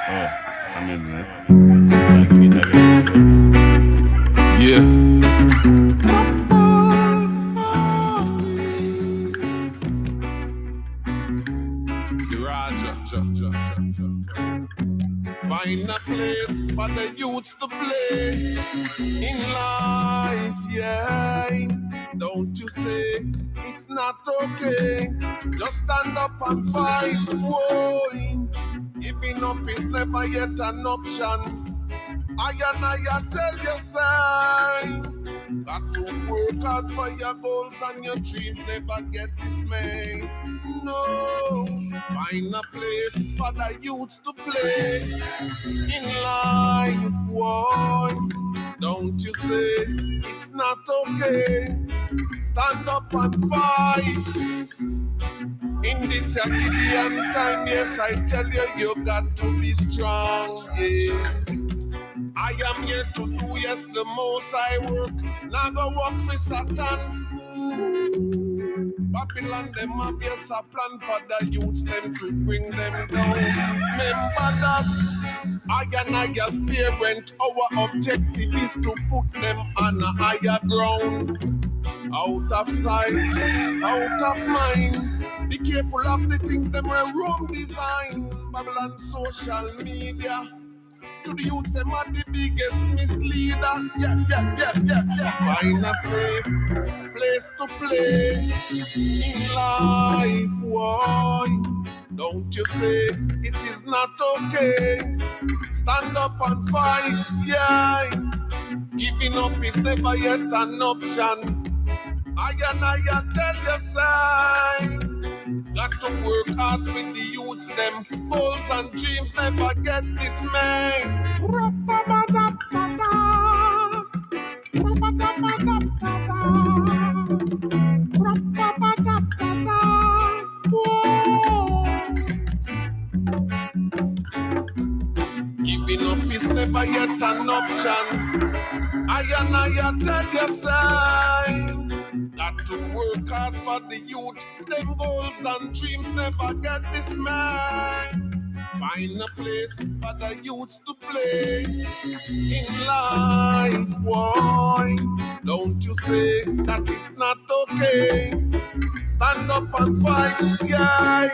I'm in there. Yeah. The Raja. Find a place for the youths to play in life, yeah. Don't you say it's not okay. Just stand up and fight, whoa. Giving up is never yet an option. I tell you, son. Got to work hard for your goals and your dreams, never get dismayed. No, find a place for the youths to play in life, boy. Don't you say it's not okay. Stand up and fight. In this Gideon time, yes, I tell you, you got to be strong, yeah. I am here to do, yes, the most I work. Now go work for Satan. Babylon, them have, yes, a plan for the youths, them to bring them down. Remember that I and I as parent, our objective is to put them on a higher ground. Out of sight, out of mind. Be careful of the things them were wrong design. Babylon social media. To the youth, them are the biggest misleader. Yeah. Find a safe place to play in life, boy. Don't you say it is not okay. Stand up and fight, yeah. Giving up is never yet an option. I tell you, son. Got to work hard with the youths, them goals and dreams never get dismayed. Giving up is never yet an option. I tell you, son. Got to work hard for the youth. Them goals and dreams never get dismayed. Find a place for the youths to play in life, boy. Don't you say that it's not okay. Stand up and fight, yeah.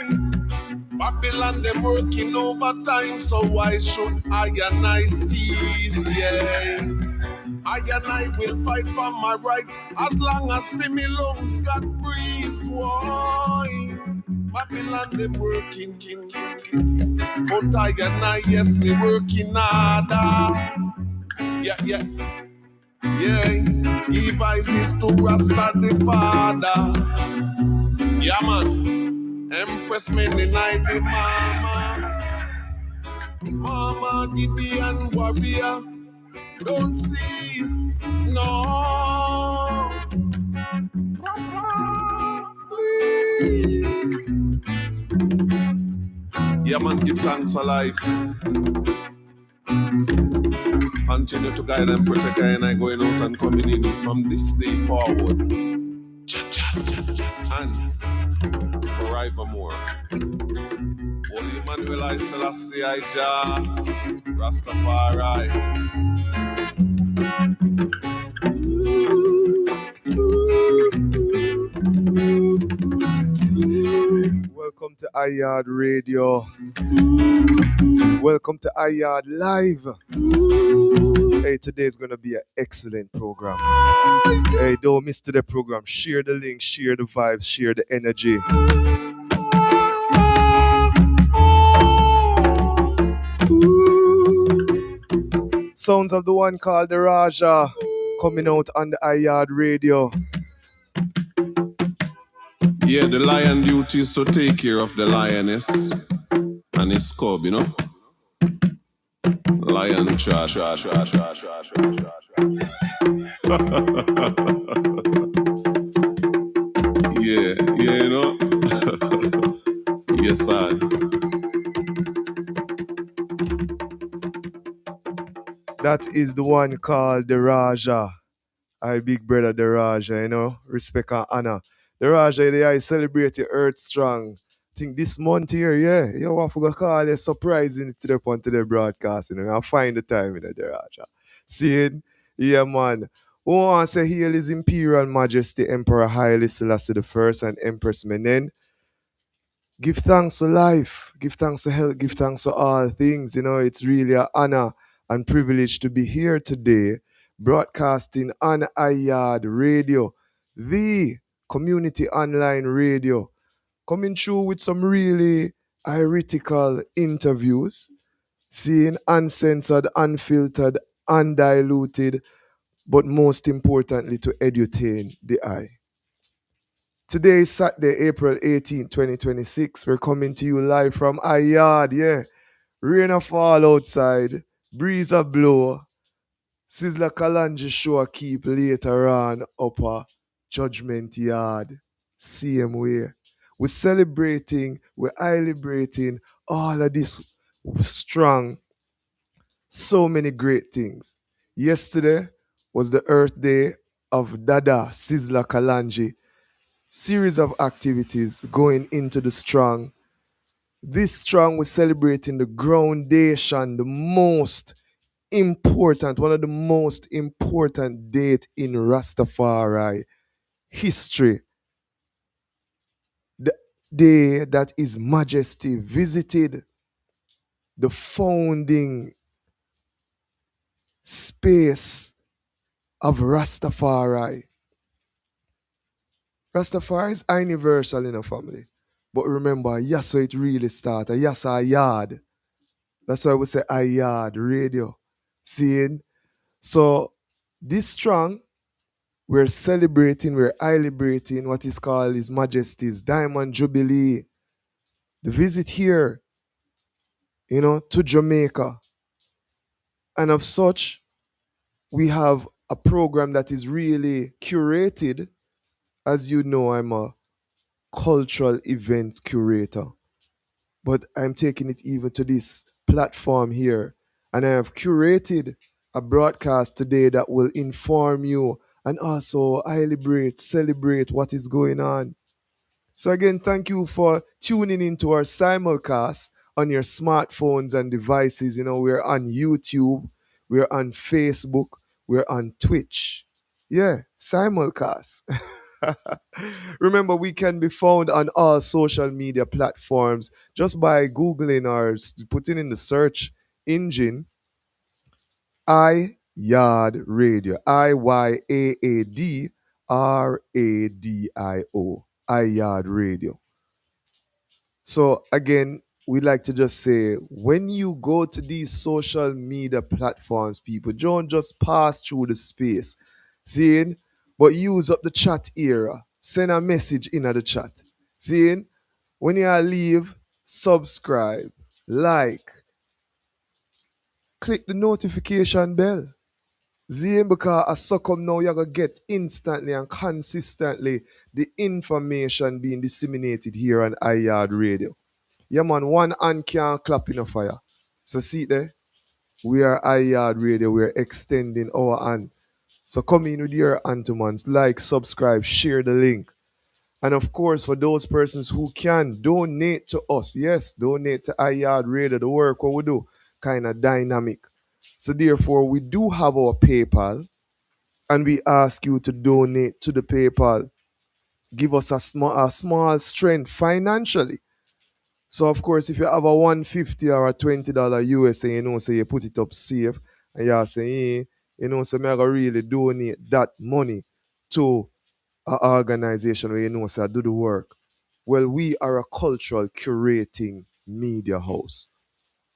Babylon, them working overtime, so why should I and I cease, yeah. I and I will fight for my right as long as me lungs got breeze. Why? Babylon, them working. But I and I, yes, me working harder. Yeah. Evils is to Rasta the Father. Yeah, man. Empress me deny the mama Gideon warrior. Don't cease, no. Yeah, man, give thanks for life. Continue to guide and protect and I going out and coming in from this day forward. And forevermore. Holy Emmanuel, I Selassie, I Jah, Rastafari. Welcome to Yaad Radio. Welcome to Yaad Live. Hey, today is going to be an excellent program. Hey, don't miss the program. Share the link, share the vibes, share the energy. Sounds of the one called the Raja coming out on the Yaad Radio. Yeah, the lion duty is to take care of the lioness and his cub, you know. Lion charge. Yeah, you know. Yes, I. That is the one called the Raja. I big brother the Raja, you know. Respect and honor. The Raja, I celebrate your earth strong. think this month here, yeah, yo, I forgot call you surprising to the point to the broadcast, I'll find the time in there, Aja. Seeing? Yeah, man. Who wants to hail His Imperial Majesty Emperor Haile Selassie the First and Empress Menen? Give thanks for life, give thanks for health, give thanks for all things. It's really an honor and privilege to be here today, broadcasting on Yaad Radio, the community online radio, coming through with some really heretical interviews, seeing uncensored, unfiltered, undiluted, but most importantly, to edutain the eye. Today is Saturday, April 18, 2026. We're coming to you live from Yaad, yeah. Rain a fall outside, breeze a blow. Sizzla Kalonji show a keep later on upper Judgment Yard. Same way. We're celebrating, we're celebrating all of this strong, so many great things. Yesterday was the Earth Day of Dada Sizzla Kalonji. Series of activities going into the strong. This strong was celebrating the groundation, the most important, one of the most important date in Rastafari history. The day that His Majesty visited the founding space of Rastafari. Rastafari is universal in a family. But remember, yes, so it really started. Yes, Yaad. That's why we say Yaad Radio. Seeing? So this strong, we're celebrating, we're celebrating what is called His Majesty's Diamond Jubilee. The visit here, to Jamaica. And of such, we have a program that is really curated. As you know, I'm a cultural event curator. But I'm taking it even to this platform here. And I have curated a broadcast today that will inform you and also celebrate what is going on. So again, thank you for tuning into our simulcast on your smartphones and devices. We're on YouTube, we're on Facebook, we're on Twitch. Yeah, simulcast. Remember, we can be found on all social media platforms just by Googling or putting in the search engine Yaad Radio. IYAAD Yaad Radio. So again, we'd like to just say, when you go to these social media platforms, people, don't just pass through the space, seeing, but use up the chat era. Send a message in the chat. Seeing, when you leave, subscribe, like, click the notification bell. Zane, because I succumb now, you're going to get instantly and consistently the information being disseminated here on Yaad Radio. Yeah, man, one hand can't clap in a fire. So see there, we are Yaad Radio, we're extending our hand. So come in with your hand to man, like, subscribe, share the link. And of course, for those persons who can, donate to us. Yes, donate to Yaad Radio, the work what we do, kind of dynamic. So therefore, we do have our PayPal, and we ask you to donate to the PayPal. Give us a small strength financially. So of course, if you have a $150 or a $20 US, and so you put it up safe, and you say, so me I go really donate that money to an organization where so I do the work. Well, we are a cultural curating media house.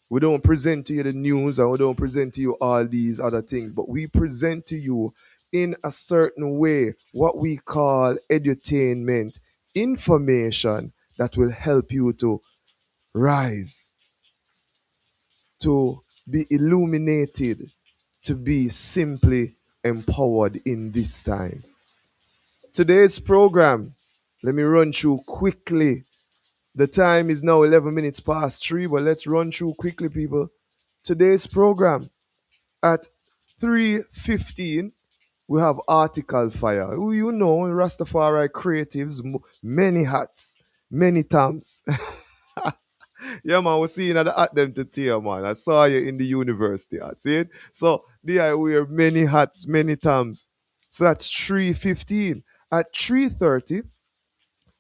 We don't present to you the news and we don't present to you all these other things, but we present to you in a certain way what we call edutainment, information that will help you to rise, to be illuminated, to be simply empowered in this time. Today's program, let me run through quickly. The time is now 11 minutes past 3, but let's run through quickly, people. Today's program, at 3:15, we have HeartiKal Fire. Who Rastafari creatives, many hats. many times. Yeah, man, we're seeing at them to tear, man. I saw you in the university, I see it. So there I wear many hats, many times. So that's 3:15. At 3:30,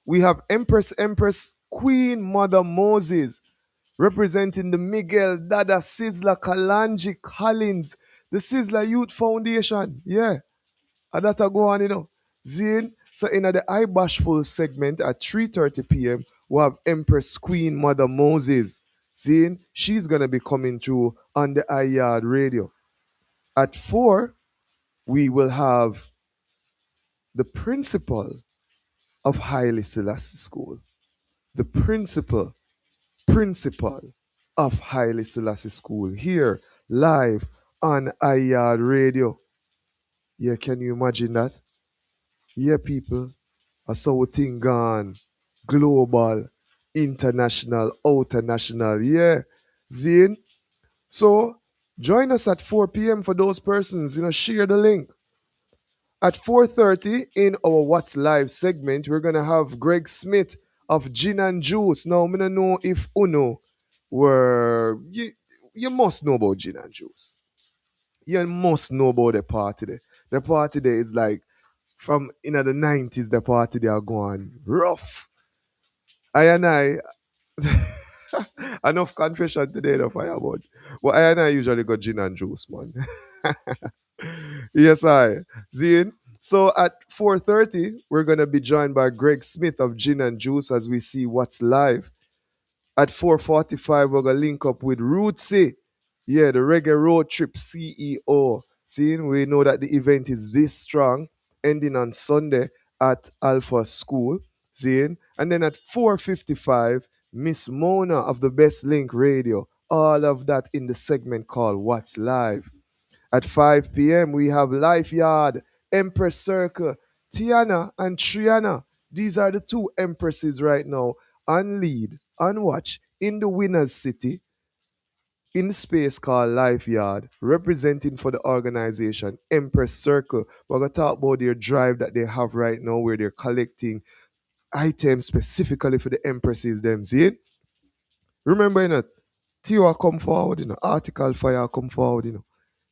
we have Empress Queen Mother Moses representing the Miguel Dada Sizzler Kalanji Collins, the Sizzler Youth Foundation. Yeah, and that go on, Zine. So in the I Bashful segment at 3:30 p.m., we have Empress Queen Mother Moses. Zine, she's gonna be coming through on the Yard radio. At 4, we will have the principal of Haile Selassie School. The principal of Haile Selassie School here live on Yard radio. Yeah, can you imagine that? Yeah, people. A so thing gone. Global, international, outernational. Yeah. Zine. So join us at 4 p.m. for those persons. Share the link. At 4:30 in our What's Live segment, we're gonna have Greg Smith of Gin and Juice. Now, I don't know if Uno were you must know about Gin and Juice. You must know about the party there. The party there is like from the 90s, the party they are going rough. I and I enough confession today the fireball. But I and I usually got gin and juice, man. Yes, I. Zine. So at 4:30, we're gonna be joined by Greg Smith of Gin and Juice as we see what's live. At 4:45, we're gonna link up with Rootsy. Yeah, the Reggae Road Trip CEO. Seeing we know that the event is this strong, ending on Sunday at Alpha School. Seeing, and then at 4:55, Miss Mona of the Best Link Radio. All of that in the segment called What's Live. At 5 p.m., we have Life Yard, Empress Circle, Tiana and Triana. These are the two empresses right now on lead, on watch, in the winner's city, in the space called Life Yard, representing for the organization Empress Circle. We're going to talk about their drive that they have right now where they're collecting items specifically for the empresses them. See it? Remember, Tio come forward, HeartiKal Fire come forward,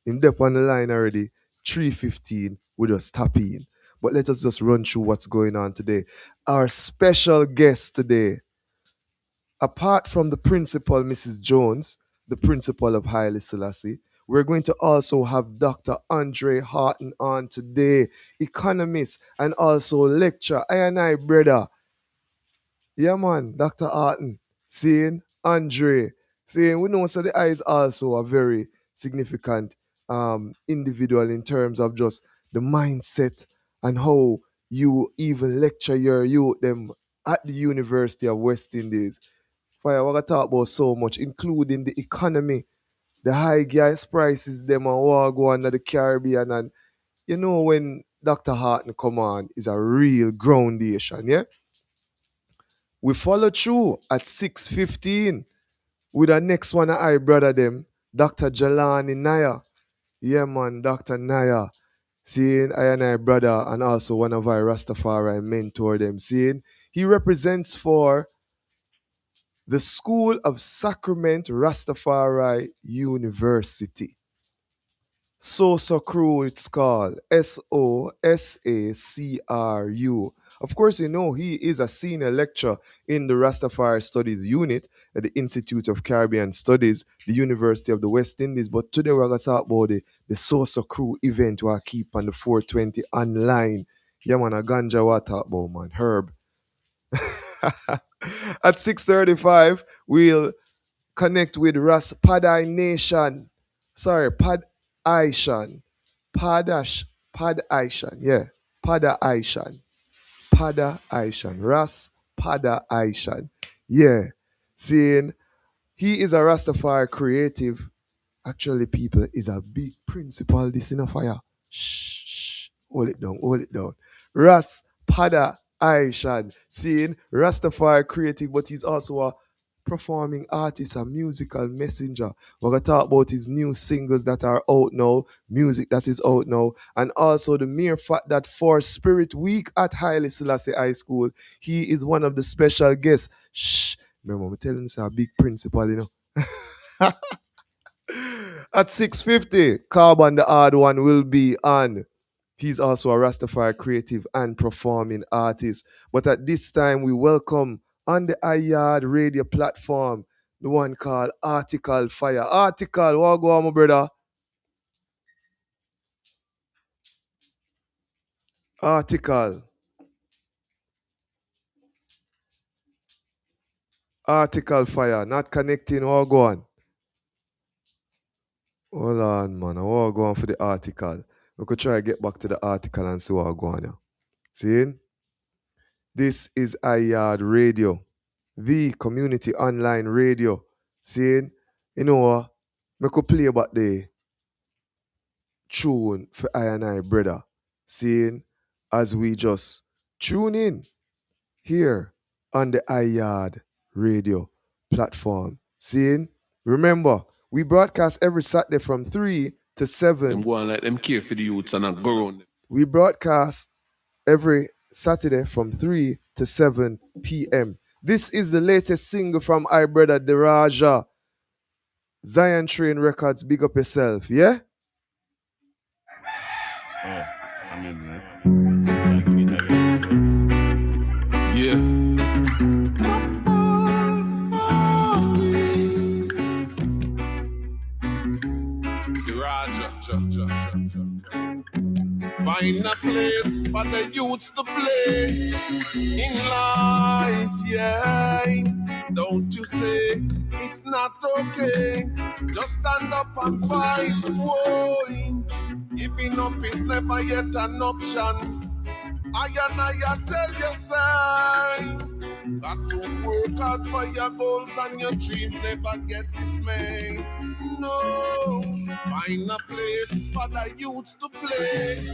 him dep on the line already. 3:15, we just tap in. But let us just run through what's going on today. Our special guest today, apart from the principal, Mrs. Jones, the principal of Haile Selassie, we're going to also have Dr. Andre Harton on today, economist and also lecturer. I and I, brother. Yeah, man, Dr. Harton, seeing Andre, seeing we know so the eye is also a very significant individual in terms of just the mindset and how you even lecture your youth them at the University of West Indies. Fire, we're gonna talk about so much, including the economy, the high gas prices, them and what go on at the Caribbean, and when Dr. Harton come on is a real groundation, yeah? We follow through at 6:15 with our next one, I brother them, Dr. Jelani Naya. Yeah, man, Dr. Naya. Seeing I and I brother and also one of our Rastafari mentor them. Seeing he represents for the School of Sacrament Rastafari University. Sosacru, it's called Sosacru. Of course, he is a senior lecturer in the Rastafari Studies Unit at the Institute of Caribbean Studies, the University of the West Indies. But today we're going to talk about the Sosacru event we keep on the 420 online. Yeah, man, a ganja what talk about, man. Herb. At 6:35, we'll connect with Ras Padai Nation. Sorry, Pad Aishan. Pad Aishan. Yeah. Pada Aishan. Pada Aishan. Ras Pada Aishan. Yeah. Seeing he is a Rastafari creative. Actually, people is a big principle this in a fire. Shh. Hold it down. Hold it down. Ras Pada Aishan. Seeing Rastafari creative, but he's also a performing artist and musical messenger. We're going to talk about his new singles that are out now, music that is out now, and also the mere fact that for Spirit Week at Haile Selassie High School, he is one of the special guests. Shh, remember, I'm telling you, a big principal, you know. At 6:50, Carbon the Hard One will be on. He's also a Rastafari creative and performing artist. But at this time, we welcome on the Yaad radio platform the one called HeartiKal Fire. HeartiKal, what go on, my brother? HeartiKal. HeartiKal Fire. Not connecting, what go on? Hold on, man. What go on for the article? We could try to get back to the article and see what go on here. See? This is Yaad Radio, the community online radio. Saying, you know what? I could play about the tune for I and I, brother. Saying, as we just tune in here on the Yaad Radio platform. Saying, remember, we broadcast every Saturday from 3 to 7. Them go and let them care for the youths and not go around them. We broadcast every Saturday from 3 to 7 p.m. This is the latest single from our brother Deraja. Zion Train Records, big up yourself, yeah? Yeah. Find a place for the youths to play in life, yeah. Don't you say it's not okay. Just stand up and fight, whoa. Giving up is never yet an option. I tell you, son, got to work hard for your goals and your dreams, never get dismayed. No, find a place for the youths to play.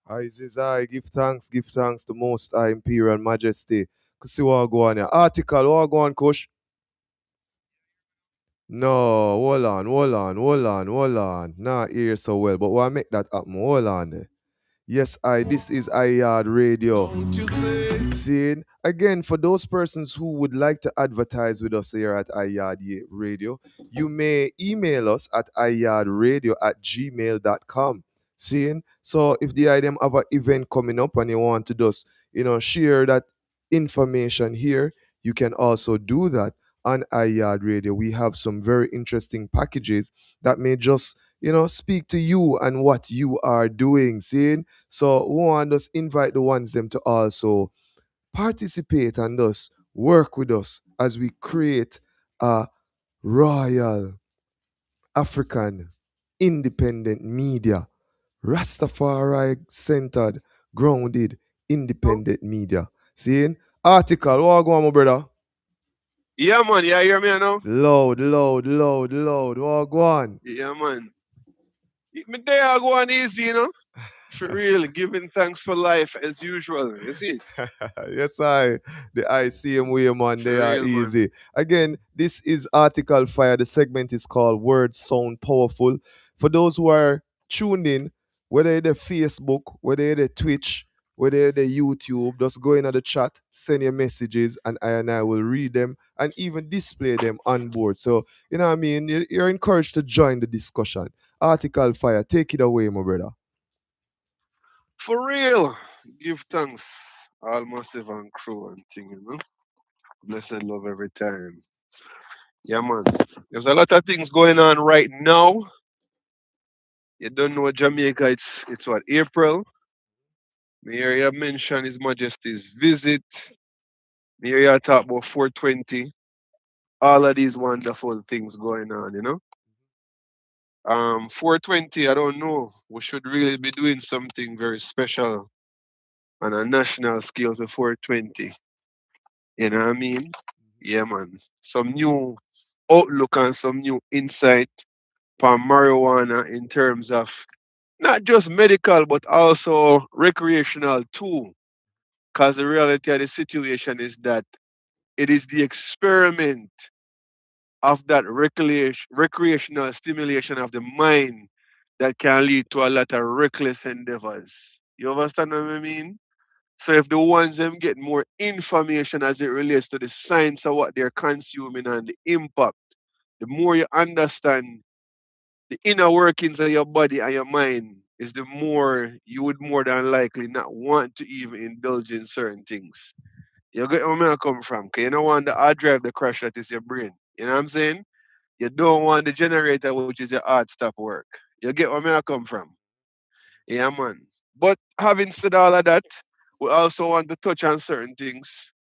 I says, I give thanks to Most High Imperial Majesty. Cause see what go on here. HeartiKal, what go on, Kush? No, hold on. Not hear so well, but why make that happen? Hold on there. Yes, this is Yaad Radio. Seeing again, for those persons who would like to advertise with us here at Yaad Radio, you may email us at iyaadradio@gmail.com. Seeing, so if the item of an event coming up and you want to just, share that information here, you can also do that on Yaad Radio. We have some very interesting packages that may just, speak to you and what you are doing. Seeing, so we want us invite the ones them to also participate and thus work with us as we create a royal African independent media, Rastafari centered, grounded, independent media. Seeing HeartiKal, what go on, my brother? Yeah, man. Yeah, hear me now? Loud. What go on? Yeah, man. Me there I go on easy, For real, giving thanks for life as usual. You see it? Yes, the ICM man, For they are real, man. easy. Again, this is HeartiKal Fire. The segment is called Words Sound Powerful. For those who are tuned in, whether it's the Facebook, whether it's the Twitch, whether it's the YouTube, just go into the chat, send your messages, and I will read them and even display them on board. So, you know what I mean? You're encouraged to join the discussion. HeartiKal Fire, take it away, my brother. For real, give thanks, all massive and crew and thing, Blessed love every time. Yeah, man. There's a lot of things going on right now. You don't know Jamaica, it's what, April? Me hear you mention His Majesty's visit. Me hear you talk about 420. All of these wonderful things going on, 420, I don't know. We should really be doing something very special on a national scale for 420. You know what I mean? Yeah, man. Some new outlook and some new insight for marijuana in terms of not just medical, but also recreational too. Because the reality of the situation is that It is the experiment of that recreational stimulation of the mind that can lead to a lot of reckless endeavors. You understand what I mean? So if the ones them get more information as it relates to the science of what they're consuming and the impact, the more you understand the inner workings of your body and your mind, is the more you would more than likely not want to even indulge in certain things. You get where I come from? Because you don't want the hard drive to crash that is your brain. You know what I'm saying? You don't want the generator, which is your heart, stop work. You get where I come from? Yeah, man. But having said all of that, we also want to touch on certain things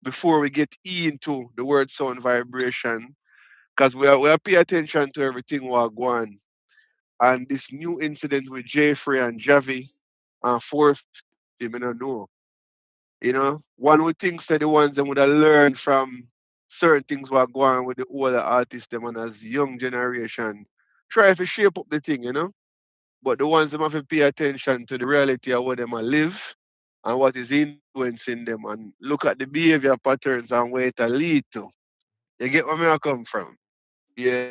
before we get into the word sound vibration, because we are pay attention to everything we're going. And this new incident with Jeffrey and Javi and 450, I don't know. You know, one would think that the ones that would have learned from certain things were going with the older artists them and as young generation try to shape up the thing, you know. But the ones that have to pay attention to the reality of what them a live and what is influencing them and look at the behavior patterns and where it a lead to. You get where I come from? Yeah.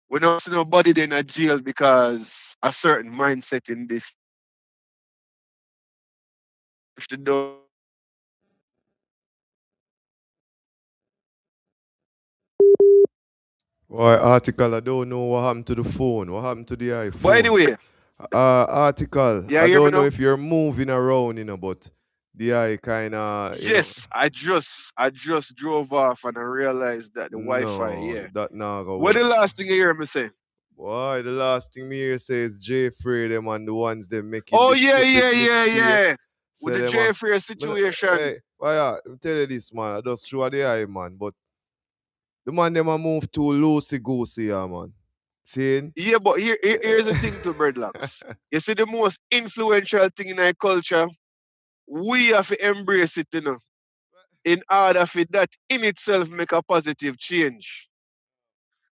We don't see nobody in a jail because a certain mindset in this push the door. Why article? I don't know what happened to the phone. What happened to the But iPhone? anyway, Article. yeah, I hear me don't know now? if you're moving around, but the eye kind of, Yes, I just drove off and I realized that the Wi-Fi, no, yeah. that not gonna What the work. last thing you hear me say? Why the last thing me hear says Jay Frey them and the ones they making Oh this yeah, stupid yeah, yeah, mistake. yeah. With Say the them Jeffrey hey, situation. why I'm tell you this man, I just throw the eye man, but the man them a move too loosey goosey, yeah, man. Seeing? Yeah, but here's the thing to breadlocks. You see, the most influential thing in our culture, we have to embrace it, you know, in order for that in itself make a positive change.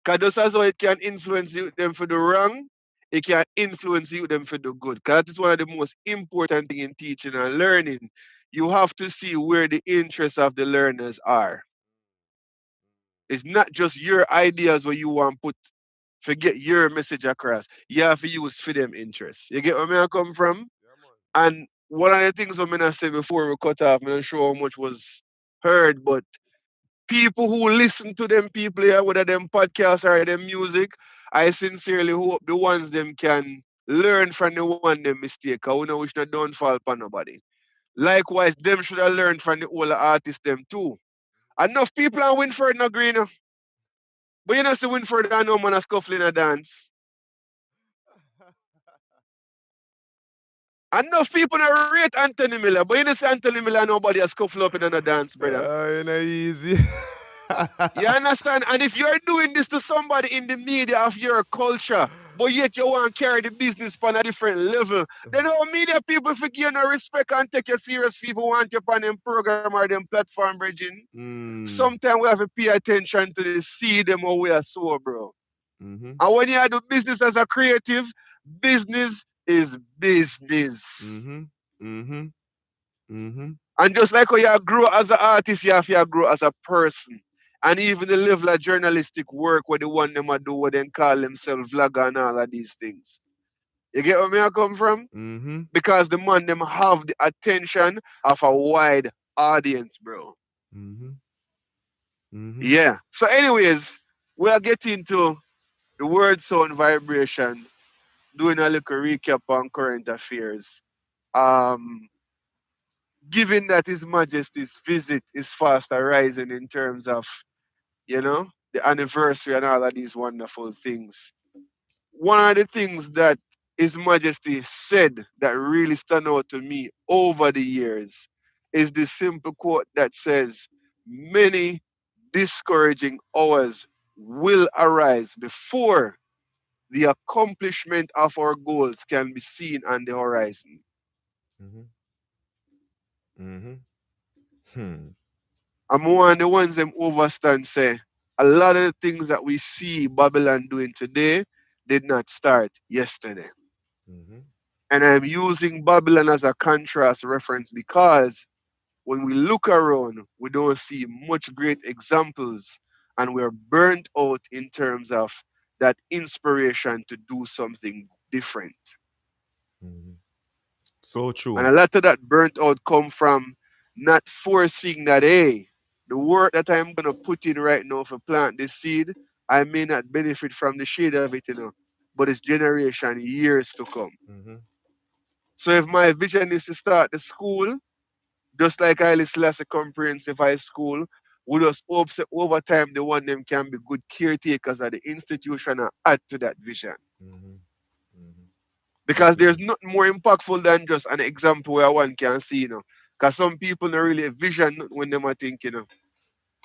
Because just as how it can influence you them for the wrong, it can influence you them for the good. Because that is one of the most important thing in teaching and learning. You have to see where the interests of the learners are. It's not just your ideas where you want to put forget your message across. You have to use for them interests. You get where I come from? And one of the things what I say before we cut off, I'm not sure how much was heard, but people who listen to them people here, whether them podcasts or them music, I sincerely hope the ones them can learn from the one them mistake. Cause we know we should don't fall upon nobody. Likewise, them should have learned from the older artists them too. Enough people are Winford no green. But you know see Winford and no man a scuffle in a dance. Enough people are rate Anthony Miller, but you know see Anthony Miller nobody a scuffle up in a dance, brother. You know easy. You understand? And if you're doing this to somebody in the media of your culture, but yet you want to carry the business on a different level, then our media people forgive you no respect and take you serious people want you on them program or them platform, bridging. Mm. Sometimes we have to pay attention to the seed them or we are so, bro. Mm-hmm. And when you do business as a creative, business is business. Mm-hmm. Mm-hmm. Mm-hmm. And just like how you grow as an artist, you have to grow as a person. And even the level of journalistic work where the one them a do what they call themselves vlogger and all of these things. You get where me I come from? Mm-hmm. Because the man them have the attention of a wide audience, bro. Mm-hmm. Mm-hmm. Yeah. So anyways, we are getting to the word sound vibration, doing a little recap on current affairs. Um, given that His Majesty's visit is fast arising in terms of, you know, the anniversary and all of these wonderful things. One of the things that His Majesty said that really stand out to me over the years is the simple quote that says, many discouraging hours will arise before the accomplishment of our goals can be seen on the horizon. Mm-hmm. Mm-hmm. Hmm. I'm one of the ones them overstand say a lot of the things that we see Babylon doing today did not start yesterday. Mm-hmm. And I'm using Babylon as a contrast reference because when we look around, we don't see much great examples, and we're burnt out in terms of that inspiration to do something different. Mm-hmm. So And true. a lot of that burnt out come from not foreseeing that, hey, the work that I'm gonna put in right now for plant this seed, I may not benefit from the shade of it, but it's generation years to come. Mm-hmm. So if my vision is to start the school, just like Haile Selassie Comprehensive High School, we just hope that over time the one them can be good caretakers of the institution and add to that vision. Mm-hmm. Mm-hmm. Because Definitely. there's nothing more impactful than just an example where one can see. Because some people don't really vision nothing when them are thinking.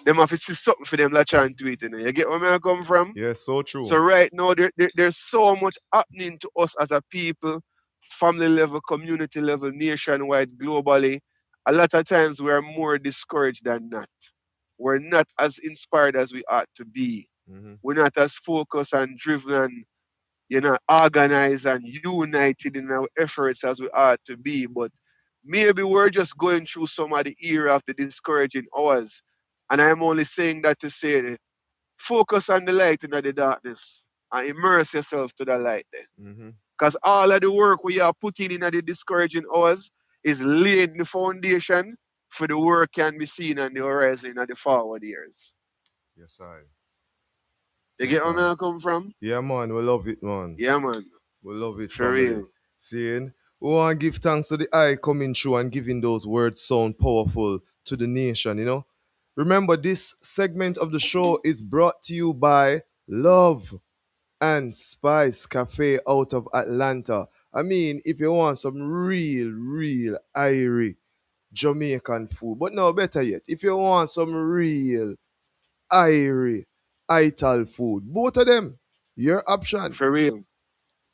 Them have to see something for them like trying to it. You get where I come from? Yeah, so So true. right now there's so much happening to us as a people, family level, community level, nationwide, globally. A lot of times we're more discouraged than not. We're not as inspired as we ought to be. Mm-hmm. We're not as focused and driven and organized and united in our efforts as we ought to be. But maybe we're just going through some of the era of the discouraging hours. And I'm only saying that to say, focus on the light in the darkness and immerse yourself to the light there. Mm-hmm. Because all of the work we are putting in at the discouraging hours is laying the foundation for the work can be seen on the horizon at the forward years. Yes, I. You Yes, get where I. I come from? Yeah, man, we love it, man. Yeah, man. We love it, For family. real. Seeing, we want to give thanks to the eye coming through and giving those words sound powerful to the nation. Remember, this segment of the show is brought to you by Love and Spice Cafe out of Atlanta. I mean, if you want some real irie Jamaican food, but no, better yet, if you want some real irie Ital food, both of them, your option. For real.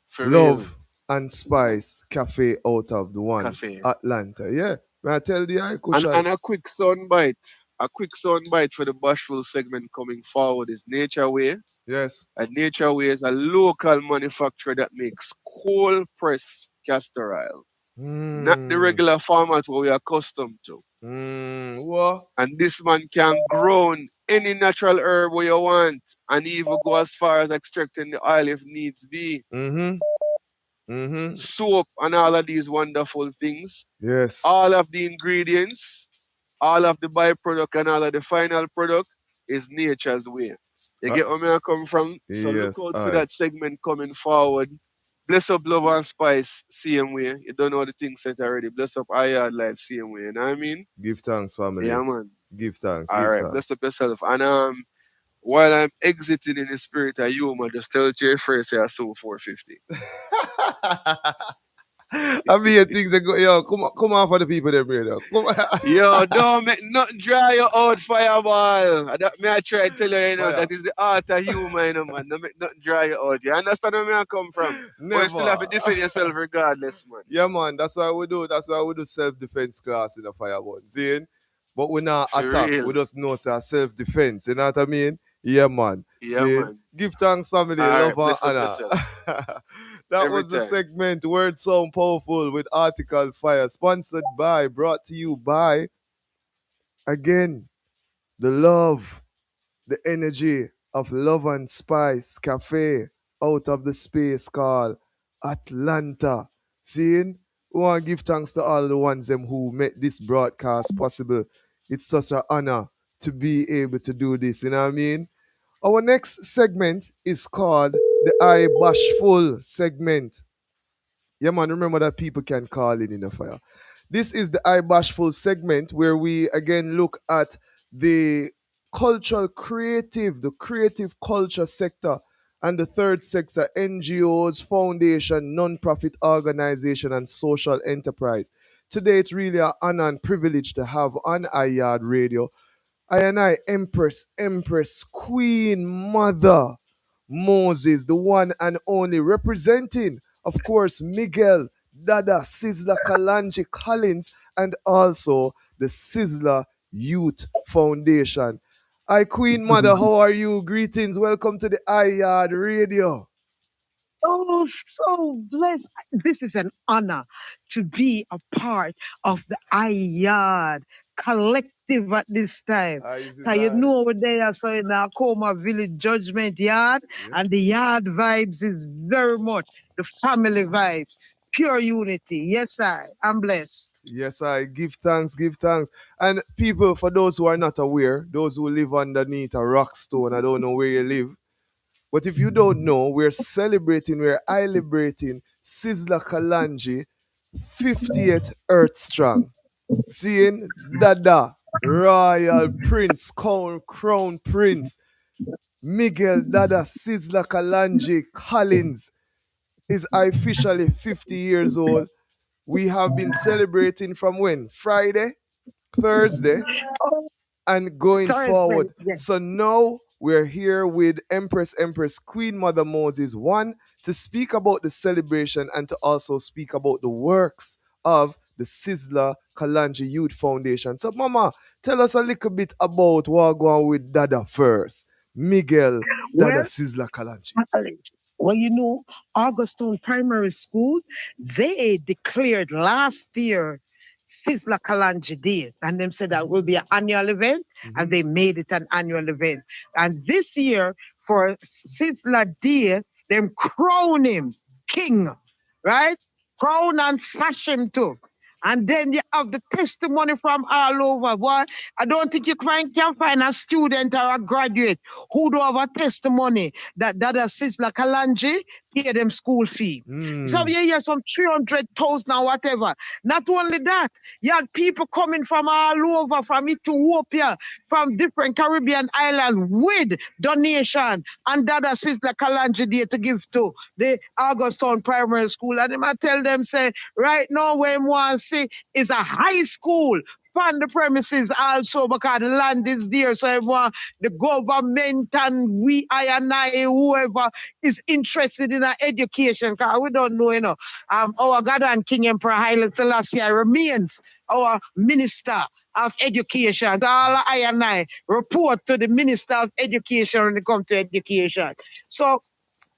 For real. Love and Spice Cafe out of the one Cafe. Atlanta. Yeah. May I tell the I And Kushan? a quick sound bite. A quick sound bite for the bashful segment coming forward is Nature Way. Yes. And Nature Way is a local manufacturer that makes cold press castor oil. Not the Mmm. regular format what we are accustomed to. What? And this man can grow any natural herb where you want and even go as far as extracting the oil if needs be. Mm-hmm. Mm-hmm. Soap and all of these wonderful things. Yes. All of the ingredients, all of the byproduct and all of the final product is nature's way. You Uh, get where I come from? So look yes, out for I. that segment coming forward. Bless up Love and Spice, same way. You don't know the thing set already. Bless up Ayard Life, same way. You know what I mean? Give thanks, Yeah, family. man. Give thanks. All Give right, bless thanks. up yourself. And while I'm exiting in the spirit of humor, just tell Jay Frey say I sold 450. I mean, things that go, yo, come on for the people that bring it up. Come on. Yo, don't make nothing dry you out, fireball. That me I try to tell you, Fire. that is the art of humor, man. Don't make nothing dry you out. You understand where I come from? But you still have to Never. defend yourself regardless, man. Yeah, man. That's why we do. That's why we do self-defense class in the fireball. See? But we not For attack. real. We just know say self-defense. You know what I mean? Yeah, man. Yeah, See? man. Give thanks, family, All love right, and bless up honor. yourself. That Every was the time. segment Word Sound Powerful with Article Fire. Sponsored by, brought to you by, again, the love, the energy of Love and Spice Cafe out of the space called Atlanta. Seeing? We want to give thanks to all the ones them who made this broadcast possible. It's such an honor to be able to do this. You know what I mean? Our next segment is called the I Bashful segment. Yeah, man, remember that people can call in the fire. This is the I Bashful segment where we again look at the the creative culture sector, and the third sector, NGOs, foundation, non-profit organization, and social enterprise. Today, it's really an honor and privilege to have on iYard Radio I, Empress, Queen Mother Moses, the one and only representing, of course, Miguel, Dada, Sizzler, Kalanji Collins, and also the Sizzler Youth Foundation. Hi, Queen Mother, how are you? Greetings. Welcome to the iYard Radio. Oh, so blessed. This is an honor to be a part of the Ayad collective at this time. Easy Cause you vibes. know over there, so in our Coma Village Judgment Yard, and Yes. the yard vibes is very much the family vibes. Pure unity. Yes, I'm blessed. Yes, I give thanks, give thanks. And people, for those who are not aware, those who live underneath a rock stone, I don't know where you live, but if you don't know, we're celebrating, we're celebrating Sizzla Kalanji 50th Earth Strong. Seeing Dada, Royal Prince, Crown Prince, Miguel Dada Sizzla Kalanji Collins is officially 50 years old. We have been celebrating from when? Friday, Thursday, Oh, and going Thursday, forward. yes. So now we're here with Empress Queen Mother Moses, one, to speak about the celebration and to also speak about the works of the Sizzla Kalanji Youth Foundation. So, Mama, tell us a little bit about what going on with Dada first. Miguel Dada Well, Sizzla Kalanji. well, Augustone Primary School, they declared last year Sizzla Kalanji Day, and them said that will be an annual event, and they made it an annual event. And this year, for Sizzla Day, them crown him king, right? Crown and fashion too. And then you have the testimony from all over. Boy, I don't think you can find a student or a graduate who do have a testimony that Dada Sizzla Kalanji pay them school fee. So you hear some 300,000 or whatever. Not only that, you had people coming from all over, from Ethiopia, from different Caribbean islands with donation and Dada Sizzla Kalanji Day to give to the Augustone Primary School. And I tell them, say, right now, where I want to see is a high school on the premises also because the land is there. So everyone, the government and we, I and I, whoever is interested in our education, because we don't know, our God and King Emperor Haile Selassie remains our Minister of Education. So all I and I report to the Minister of Education when it comes to education. So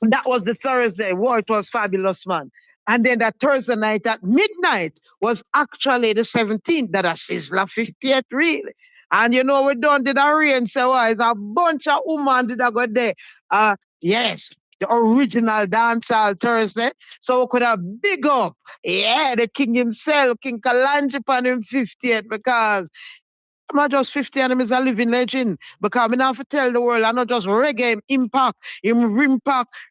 that was the Thursday. Wow, it was fabulous, man. And then that Thursday night at midnight was actually the 17th that a Sizzla 50th, really. And we done did a rain, so it's a bunch of women did I go there. Yes, the original dancehall Thursday. So we could have big up, the king himself, King Kalanji on him 50th, because I'm not just 50 and him is a living legend. Because I have to tell the world, I'm not just reggae, him impact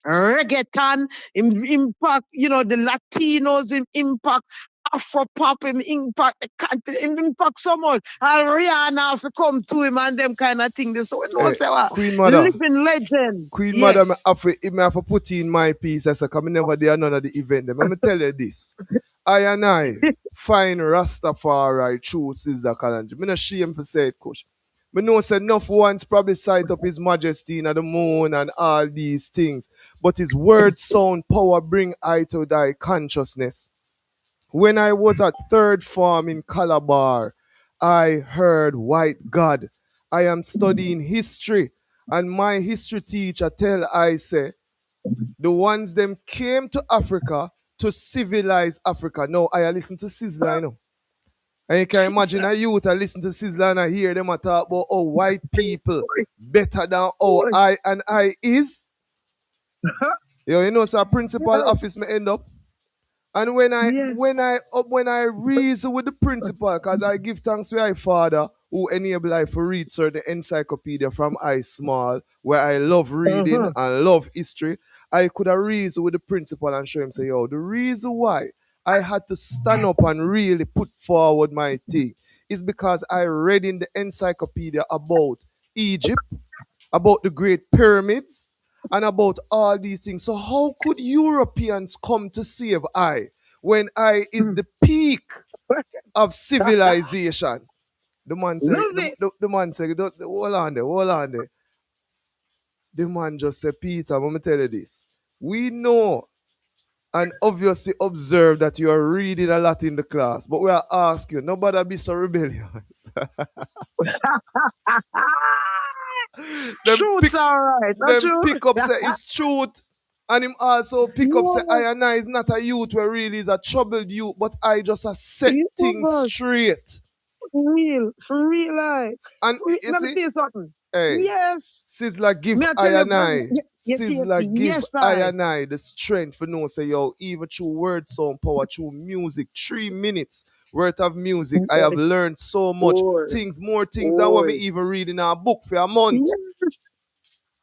reggaeton, him impact, the Latinos, him impact Afro pop, him impact the country, him impact so much. And Rihanna have to come to him and them kind of thing. So we know, say what? Queen Mother. Living legend. Queen Yes. Mother, I have to put in my piece as I come never there none of the event. Let me tell you this. I and I find Rastafari through Sizzla Kalanji. I'm not ashamed to say it, coach. I know say enough once probably sight up his majesty in the moon and all these things. But his word sound power bring eye to thy consciousness. When I was at third form in Calabar, I heard white God. I am studying history. And my history teacher tell I say, the ones them came to Africa to civilize Africa. Now I listen to Sizzla, And you can imagine a youth I listen to Sizzla and I hear them talk about white people better than I and I is. So a principal office may end up. And when I reason with the principal, because I give thanks to my father who enable I to read certain encyclopedia from I small, where I love reading and love history, I could have reasoned with the principal and show him say, the reason why I had to stand up and really put forward my thing is because I read in the encyclopedia about Egypt, about the Great Pyramids, and about all these things. So how could Europeans come to save I when I is the peak of civilization? The man said, the man said, hold on there. The man just said, Peter, let me tell you this. We know and obviously observe that you are reading a lot in the class, but we are asking you, nobody be so rebellious. Truth's alright. Them pick up say it's truth. And him also pick up say I and I is not a youth where really is a troubled youth, but I just a set things straight. For real, like. And you Let me see, tell you something. hey, Yes. Sizzler give Me I I tell you, and I. you Sizzler give yes, I right. and I the strength for know say yo, even through word sound power, through music, 3 minutes worth of music, I have learned so much things, more things than what me even read in a book for a month. Yes.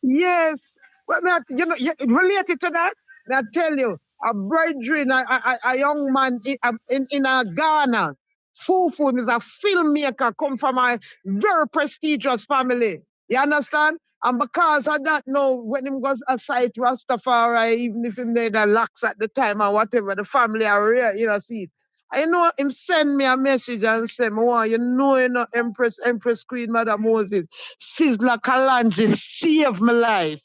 Yes. Well, you know, related to that, I tell you, a brethren, a young man in a Ghana, Fufu is a filmmaker, come from a very prestigious family. You understand? And because of that, no, when him goes aside Rastafari, even if he made a locks at the time or whatever, the family are real, you know, see. I know him send me a message and say, you know, Empress Queen Mother Moses, Sizzler Kalanji saved my life.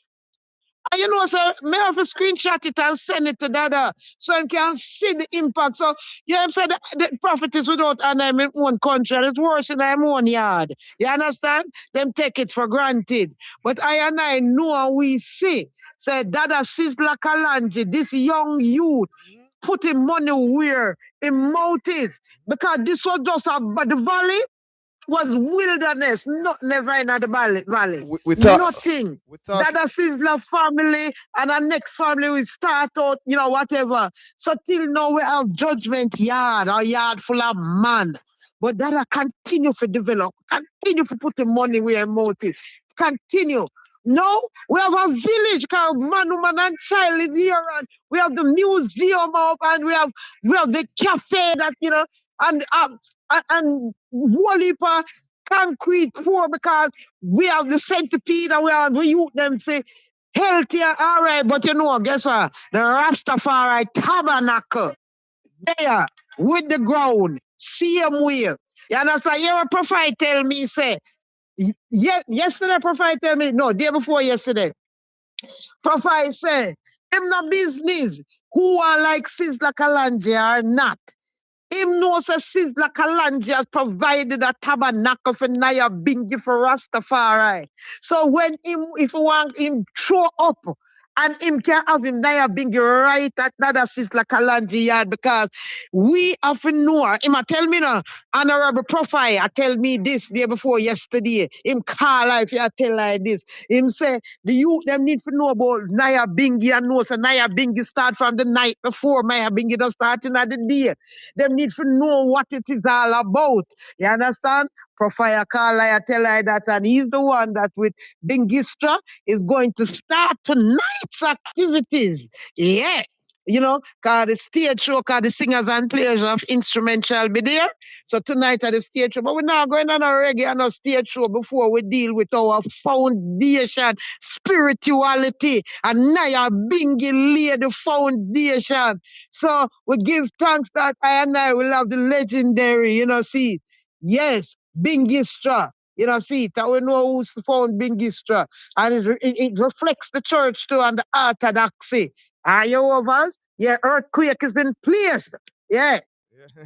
And you know, so may have to screenshot it and send it to Dada so I can see the impact. So, you know what I'm saying? The prophet is without honor in my own country and it's worse in my own yard. You understand? Them take it for granted. But I know and we see. Say, Dada Sizzler Kalanji, this young youth, putting money where in mouth is. Because this was just about the valley was wilderness, not never in the valley. Nothing. That a Sizzler family and our next family will start out, you know, whatever. So till now we have judgment yard, our yard full of man. But that I continue to develop, continue to put the money where mouth is. Continue. No, we have a village called Man, Woman, and Child is here, and we have the museum up, and we have the cafe that, you know, and wall concrete poor because we have the centipede and we use them for healthier, all right, but you know, guess what? The Rastafari tabernacle there with the ground, same way. You understand? Your prophet tell me, say, yesterday prophet tell me, no, day before yesterday, prophet say, them no business who are like Sizzler Kalanji or not. Him knows that Sizzler Kalanji has provided a tabernacle for Naya Bingi for Rastafari. So when him, if you want him throw up, and him can have him Naya Bingi right at that Sizzler Kalanji yard because we have to know. Him tell me now, Honorable Prophet, I tell me this day before yesterday. Him call if you tell like this. Him say the youth them need to know about Naya Bingi and know so Naya Bingi start from the night before Naya Bingi does start in the day. Them need to know what it is all about. You understand? Prophet call I tell I that, and he's the one that with Bingistra is going to start tonight's activities. Yeah. You know, because the stage show, because the singers and players of instrument shall be there. So tonight at the stage show, but we're not going on a reggae and a stage show before we deal with our foundation, spirituality, and Naya Bingi lay the foundation. So we give thanks that I and I will have the legendary, you know, see, yes, Bingistra. You know, see, that we know who's found Bingistra. And it reflects the church too and the orthodoxy. Are you over? Yeah, earthquake is in place. Yeah.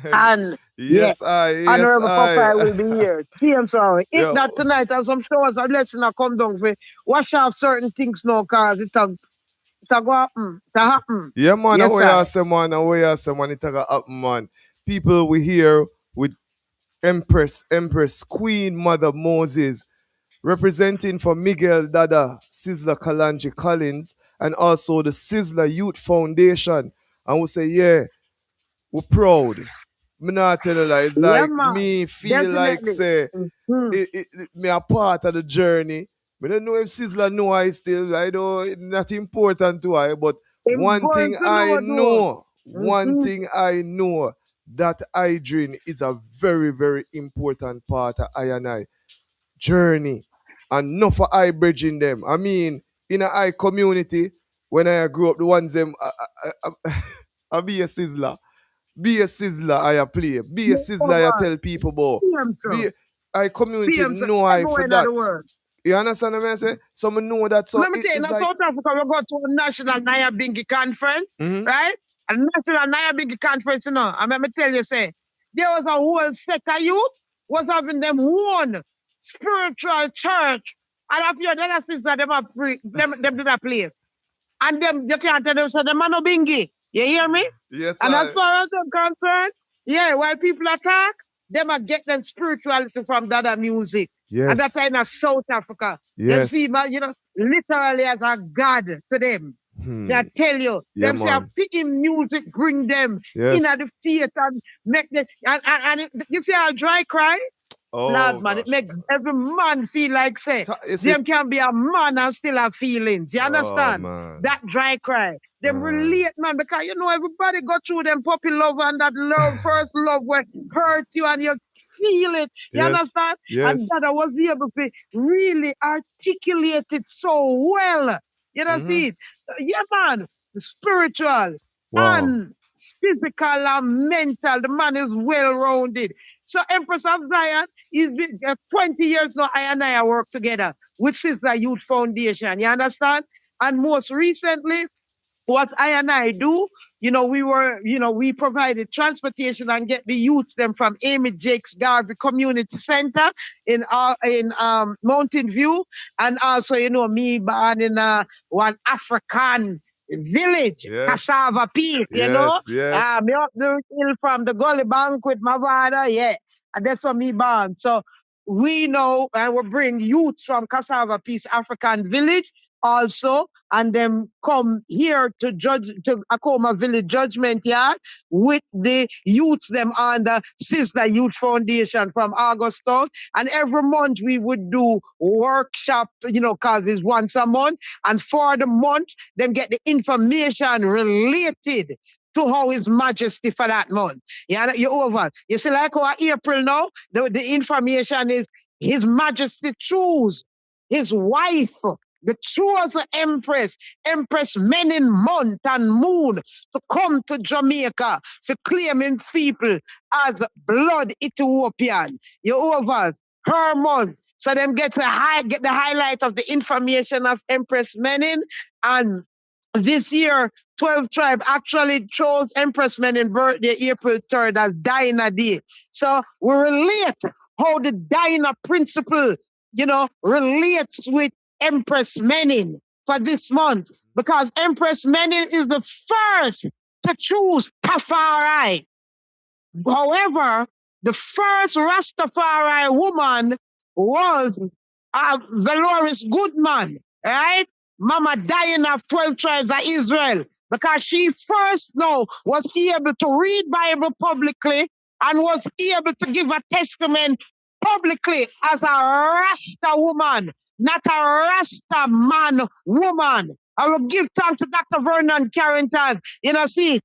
And yes, Honorable Papa will be here. See, I'm sorry. If not tonight, as I'm sure as a blessing I come down for wash off certain things now, cause it's a go happen. It happen. Yeah, man, yes, away awesome, man, it a happen, man. People we here with Empress Queen Mother Moses, representing for Miguel Dada, Sizzler Kalanji Collins, and also the Sizzler Youth Foundation. And we say, yeah, we're proud. Me not tell you that. It's like man. me feel like Definitely. say me a part of the journey. I don't know if Sizzler know I still. I know it's not important to I, but one thing I know, that hygiene is a very, very important part of I and I journey. And not for I bridging them. I mean, in a I community, when I grew up, the ones them I be a Sizzler. Be a Sizzler, I play. Be a Sizzler, I tell people about. Be I community know I for that. You understand what I say? So I know that. So let me tell you, in South Africa, we go to a national Naya Bingi conference, right? A national Naya Bingi conference, you know. And let me tell you, say, there was a whole set of youth was having them one spiritual church. And after your other sister, them do that play. And them, you can't tell them, so them are no Bingi. You hear me? Yes, and as far as I'm concerned, yeah, while people attack, them a get them spirituality from Dada music. And that's Yes. in South Africa. Them see, Yes. man, literally as a god to them. I tell you, Yeah, them say a man. picking music bring them in Yes. at the theater and make them, you see a dry cry? Oh Lord, man, it gosh. make every man feel like, say, Is it? them can be a man and still have feelings. You Oh understand? man. That dry cry. Them relate, man, because everybody go through them puppy love and that love, first love will hurt you and you feel it. You Yes. understand? And Yes. that I was able to really articulate it so well. You know, see it? Yeah, man, spiritual Wow. and physical and mental. The man is well rounded. So Empress of Zion is been 20 years now. I and I work together with Sister Youth Foundation. You understand? And most recently, what I and I do, we provided transportation and get the youths them from Amy Jakes Garvey Community Center in Mountain View, and also me born in one African village, Yes. Cassava Peak, Yes. Yes. me up the hill from the Gully Bank with my father, yeah, and that's what me born. So we know and we bring youths from Cassava Peace African village also, and them come here to Akoma Village Judgment Yard with the youths them on the Sister Youth Foundation from Augustown. And every month we would do workshop, cause it's once a month. And for the month, them get the information related to how His Majesty for that month. You over. You see, like our April now, the information is His Majesty choose his wife, the chosen Empress Menin month and moon to come to Jamaica for claiming people as blood Ethiopian. You over her month. So them get the highlight of the information of Empress Menin. And this year, 12 tribe actually chose Empress Menin birthday April 3rd as Dinah Day. So we relate how the Dinah principle, relates with Empress Menin for this month, because Empress Menin is the first to choose Tafari. However, the first Rastafari woman was Dolores Goodman, right? Mama Diana of 12 tribes of Israel, because she first was able to read Bible publicly and was able to give a testament publicly as a Rasta woman, not a Rasta man woman. I will give thanks to Dr. Vernon Carrington, see,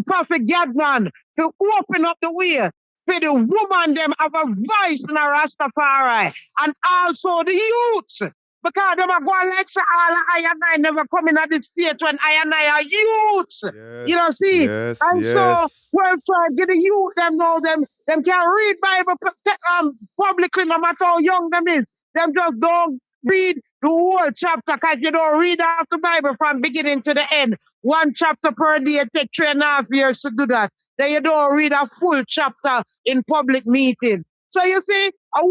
Prophet Gadman, to open up the way for the woman them have a voice in a Rastafari, and also the youths. Because them are going like say all I and I never come in at this faith when I and I are youths. Yes. See? Yes. And yes. so we're trying to get the youth them know them can read Bible publicly no matter how young them is. Them just don't read the whole chapter, because you don't read out the Bible from beginning to the end. One chapter per day, it take 3.5 years to do that. Then you don't read a full chapter in public meeting. So you see, I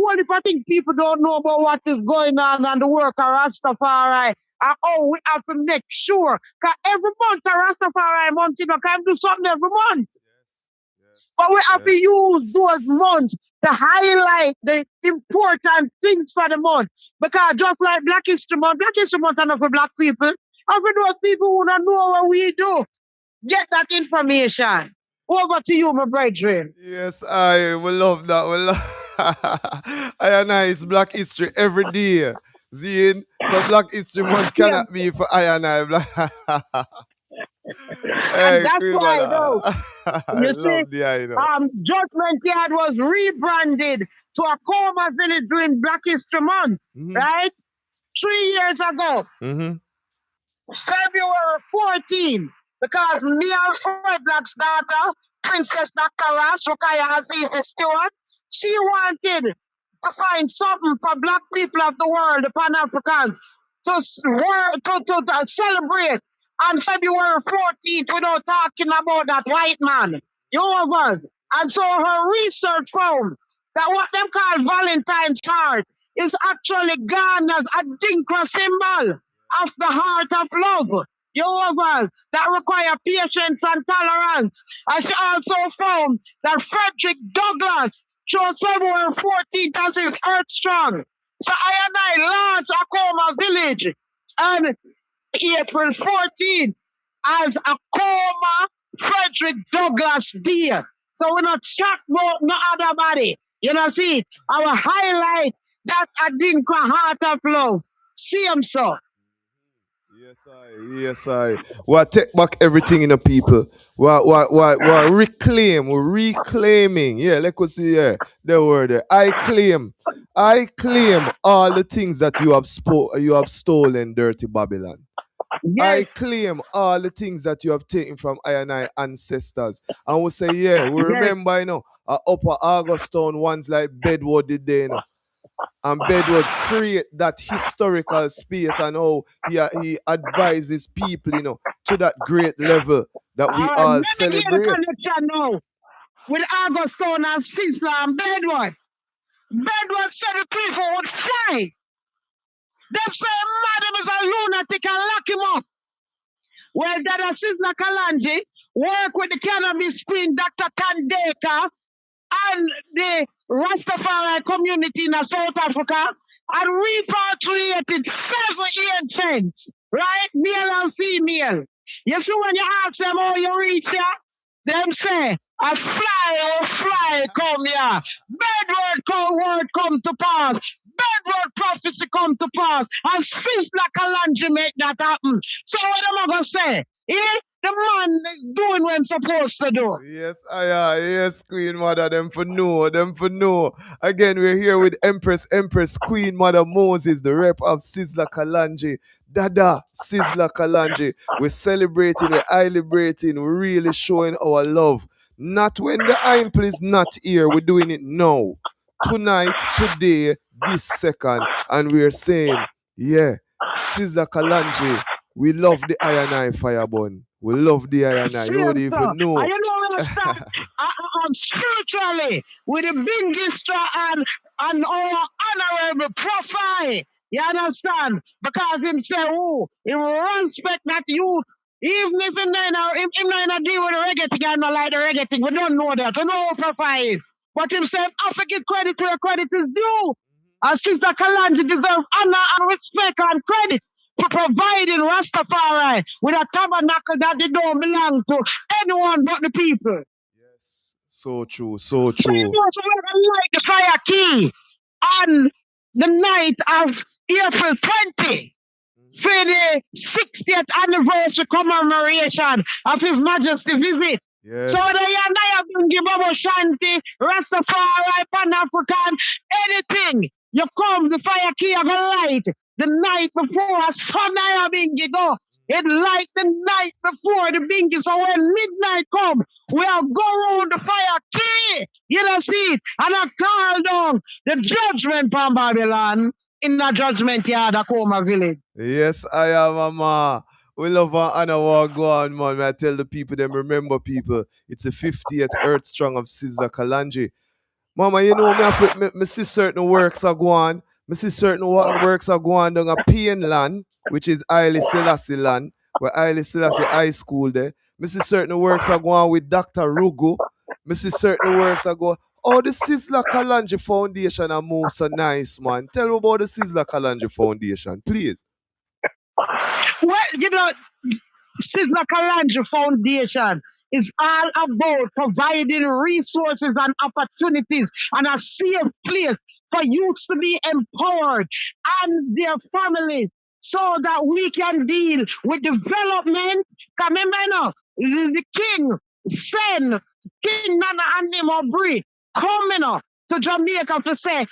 think people don't know about what is going on and the work of Rastafari. And we have to make sure, because every month a Rastafari month, can do something every month. But we have to use those months to highlight the important things for the month. Because just like Black History Month is not for Black people. And for those people who don't know what we do, get that information. Over to you, my brethren. Yes, I will love that. I and I, it's Black History every day. Zine, so Black History Month cannot be for I and I. Hey, And that's why, though, you see, love the I know. Judgment Yard was rebranded to Akoma Village during Black History Month, right? 3 years ago, February 14, because me and Fred Black's daughter, Princess Dr. Ross, Rukaya Aziz Stewart, she wanted to find something for Black people of the world, the Pan-Africans, to celebrate on February 14th without talking about that white man. You know. And so her research found that what them call Valentine's heart is actually Ghana's Adinkra symbol of the heart of love. That require patience and tolerance. And she also found that Frederick Douglass shows February 14th as is Earth Strong. So I and I launch Akoma Village on April 14th as Akoma Frederick Douglass Day. So we're not chat about no other body. You know, see, our highlight that Adinka Heart of Love. See him, so. Yes, I. We take back everything in the people. We reclaim, we're reclaiming. Yeah, let us see the word there. I claim all the things that you have stolen, dirty Babylon. Yes. I claim all the things that you have taken from I and I ancestors. And we say, yeah, we remember, you know, Upper Augustown ones like Bedward did there, you know. And Bedward create that historical space and how he advises people, you know, to that great level that we all celebrate. Connection now with Augustown and Sizzler and Bedward. Bedward said the people would fly. They say madam is a lunatic and lock him up. Well, Dada Sizzler Kalanji work with the cannabis queen Dr. Tandeka and the Rastafari community in South Africa and repatriated 7 ancients, right? Male and female. You see when you ask them how you reach here, them say, a fly come here. Word come to pass. Bedward prophecy come to pass. And Sizzler Kalanji make that happen. So what am I going to say? The man is doing what I'm supposed to do. Yes, yes, Queen Mother, them for know. Again, we're here with Empress Queen Mother Moses, the rep of Sizzler Kalanji. Dada Sizzler Kalanji. We're celebrating, we're celebrating, we're really showing our love. Not when the imple is not here, we're doing it now. Tonight, today, this second, and we're saying, yeah, Sizzler Kalanji, we love the I and I Fireburn. We love the I and I. You don't even know. And you know when I start spiritually with the Bingistra and our honorable profile. You understand? Because him say, oh, he respect that youth. Even if him not deal with the reggae thing, I don't like the reggae thing. We don't know that. We know profile. But him say, I forget credit where credit is due. And Sister Kalanji deserve honor and respect and credit for providing Rastafari with a tabernacle that they don't belong to anyone but the people. Yes, so true. So you know, so light the fire key on the night of April 20 for the 60th anniversary commemoration of His Majesty visit. Yes. So the Yanaya Baba Shanti, Rastafari, Pan-African, anything. You come, the fire key of a light. The night before, Sunaya Bingi go. It light the night before the Bingi. So when midnight come, we'll go around the fire key. You don't see it. And I call down the judgment from Babylon in the judgment yard of Akoma village. Yes, I am, Mama. We love and honor go on, man. I tell the people, them remember people. It's the 50th Earth Strong of Sizzler Kalanji. Mama, you know, me see certain works are going. Me see certain works are going down a Pain land, which is Haile Selassie land, where Haile Selassie High School there. Me see certain works are going with Dr. Rugu. Me see certain works are going. Oh, the Sizzler Kalanji Foundation are move so nice, man. Tell me about the Sizzler Kalanji Foundation, please. Well, you know, Sizzler Kalanji Foundation is all about providing resources and opportunities and a safe place for youths to be empowered and their families so that we can deal with development. Remember now, the king send King Nana and him Obri coming up to Jamaica to say,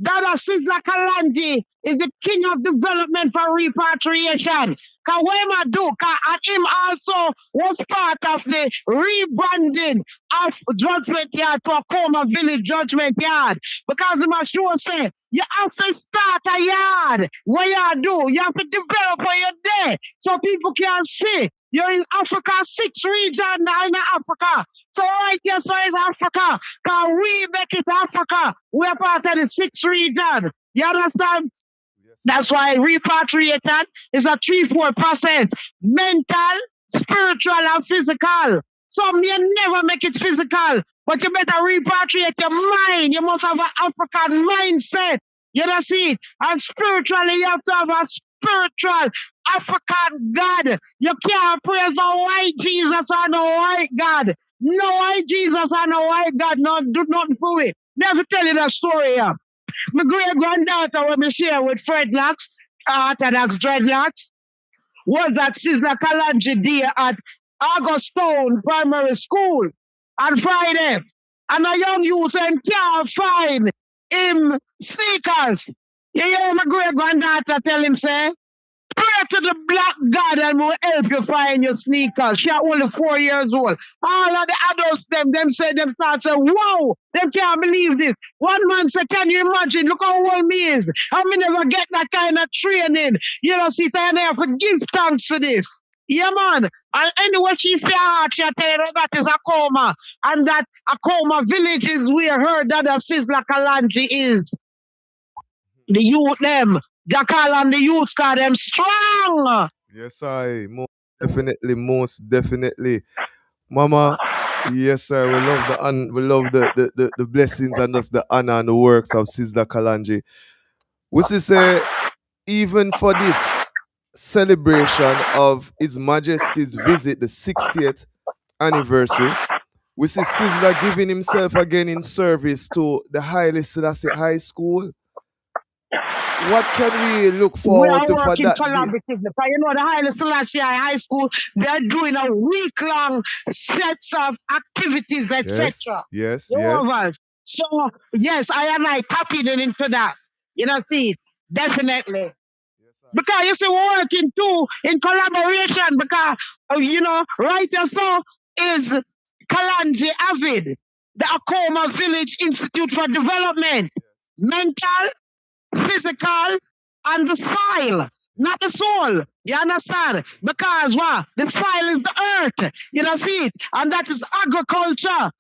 Dada Sizzler Kalanji is the king of development for repatriation. Kawema Duka and him also was part of the rebranding of Judgment Yard to Akoma Village Judgment Yard. Because I'm sure say you have to start a yard. What you do, you have to develop where you're there so people can see. You're in Africa, 6 regions in Africa. So right here, so is Africa. Because we make it Africa. We're part of the 6 regions. You understand? Yes. That's why repatriation is a 3-4 process. Mental, spiritual, and physical. Some may never make it physical, But you better repatriate your mind. You must have an African mindset. You know, see it? And spiritually, you have to have a spiritual African God. You can't praise no white Jesus or no white God. No white Jesus or no white God. No, do nothing for it. Never tell you that story here. My great granddaughter, when me share with dreadlocks, Orthodox dreadlocks, was at Sizzla Kalonji Day at Augustone Primary School on Friday. And a young youth and can't find him sneakers. You hear my great granddaughter tell him, say, pray to the black God and will help you find your sneakers. She only 4 years old. All of the adults, them say, them start say, wow, they can't believe this. One man say, can you imagine? Look how old me is. I may never get that kind of training. You know, see, I have to give thanks for this. Yeah, man. And anyway, she say, she tell you that is Akoma. And that Akoma village is where her dad Sizzla Kalonji is. The youth, them. Jakal and the youth, cause them strong. Yes, I most definitely. Mama, yes, sir. We love we love the blessings and just the honor and the works of Sizzla Kalonji. We say even for this celebration of His Majesty's visit, the 60th anniversary, we see Sizzla giving himself again in service to the Haile Selassie High School. What can we look forward to for that? We are working collaboratively. You know, the Haile Selassie High School, they're doing a week-long sets of activities, etc. Yes. So, yes, I copied it into that. You know, see, definitely. Because you see, we're working too in collaboration because, you know, right so is Kalonji Avid, the Akoma Village Institute for Development, mental, physical, and the soil, not the soul. You understand? Because what? The soil is the earth. You know, see it? And that is agriculture.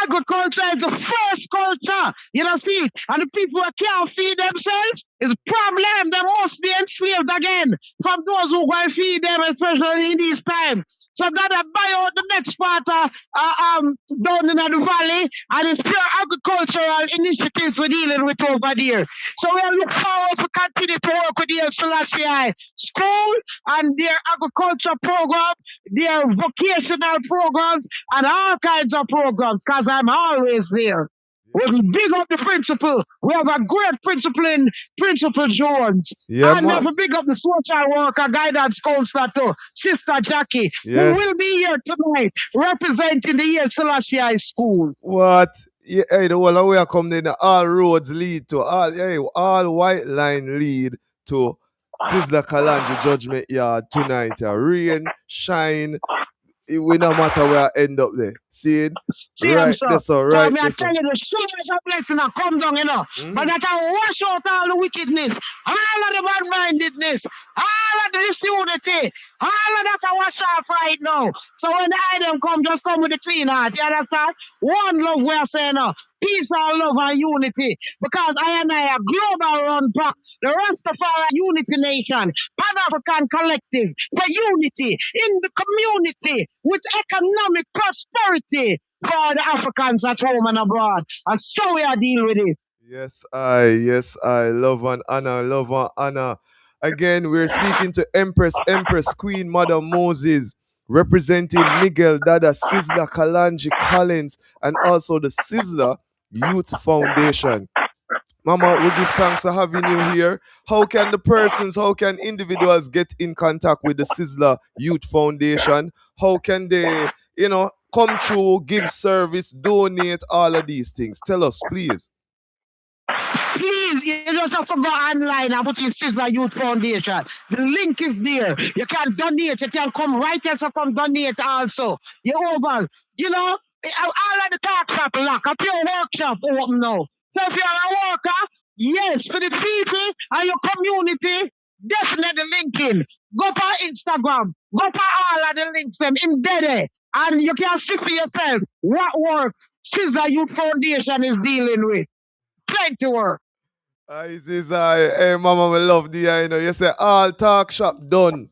Agriculture is the first culture. You know, see it? And the people who can't feed themselves is a problem. They must be enslaved again from those who can feed them, especially in these times. So that buy out the next part down in the valley, and it's pure agricultural initiatives we're dealing with over there. So we look forward to continue to work with the Selassie School and their agriculture program, their vocational programs, and all kinds of programs, because I'm always there. We big up the principal. We have a great principal in Principal Jones. Yeah, and never big up the social worker, guidance counselor too, Sister Jackie, who will be here tonight representing the Yaad Selassie High School. What? Yeah, hey, the whole way I come in, all roads lead to all white line lead to Sizzla Kalonji Judgment Yard tonight. Rain, shine, it will not matter where I end up there. See it? Right, that's all right. So I tell you, the showers of blessing have come down, you know. But that I wash out all the wickedness, all of the bad-mindedness, all of the disunity, all of that I wash off right now. So when the item come, just come with a clean heart. You understand? One love we are saying now. Peace and love and unity. Because I and I are global run back. The Rastafari Unity Nation, Pan-African Collective, for unity in the community with economic prosperity for the Africans at home and abroad. And so we are dealing with it. Yes, I love and honor. Again, we're speaking to Empress Queen Mother Moses, representing Miguel Dada Sizzla Kalonji Collins, and also the Sizzla Youth Foundation. Mama, we give thanks for having you here. How can individuals get in contact with the Sizzla Youth Foundation? How can they, come through, give service, donate, all of these things? Tell us, please. Please, you just have to go online and put in Sizzla Youth Foundation. The link is there. You can donate. You can come right here to come donate also. You're over. All of the talk shop lock up, your workshop open now. So if you're a worker, yes, for the people and your community, definitely link in. Go for Instagram. Go for all of the links them in there. And you can see for yourself what work Sizzla Youth Foundation is dealing with. Plenty work. Hey, Mama, we love the, you say all talk shop done.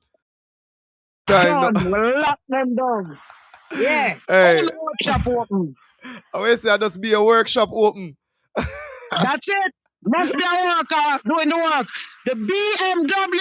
Done. We lock them down. Yeah. Hey. All the workshop open. I will say I just be a workshop open. That's it. Must be a worker doing the work. The BMW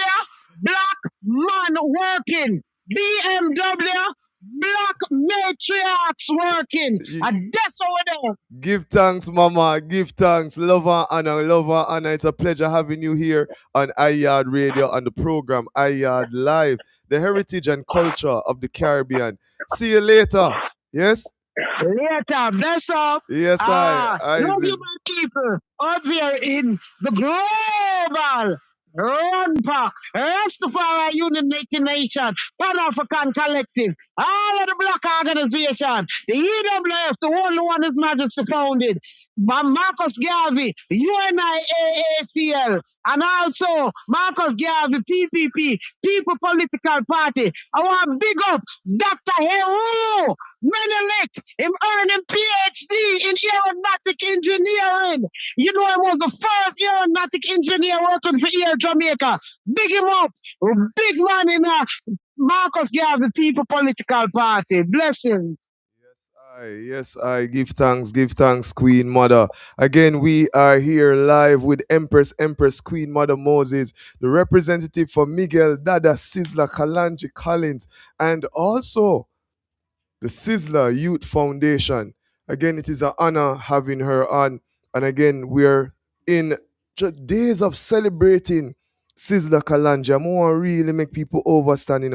black man working. BMW black matriarchs working. And that's over there. Give thanks, Mama. Give thanks. Love and honor. Love and honor. It's a pleasure having you here on iYard Radio on the program iYard Live, the heritage and culture of the Caribbean. See you later. Yes? Later, bless up. Yes, Love you, my people, up here in the global Runpa, Rastafari United Nation, Pan-African Collective, all of the black organization, the EWF, the only one His Majesty founded, Marcus Garvey, UNIAACL, and also Marcus Garvey, PPP, People Political Party. I want to big up Dr. Heru Menelik, him earning PhD in aeronautic engineering. You know, I was the first aeronautic engineer working for Air Jamaica. Big him up. Big man in Marcus Garvey, People Political Party. Blessings. Yes, I give thanks, Queen Mother. Again, we are here live with Empress Queen Mother Moses, the representative for Miguel Dada Sizzler Kalanji Collins, and also the Sizzler Youth Foundation. Again, it is an honor having her on. And again, we're in days of celebrating Sizzler Kalanji. I want to really make people understand,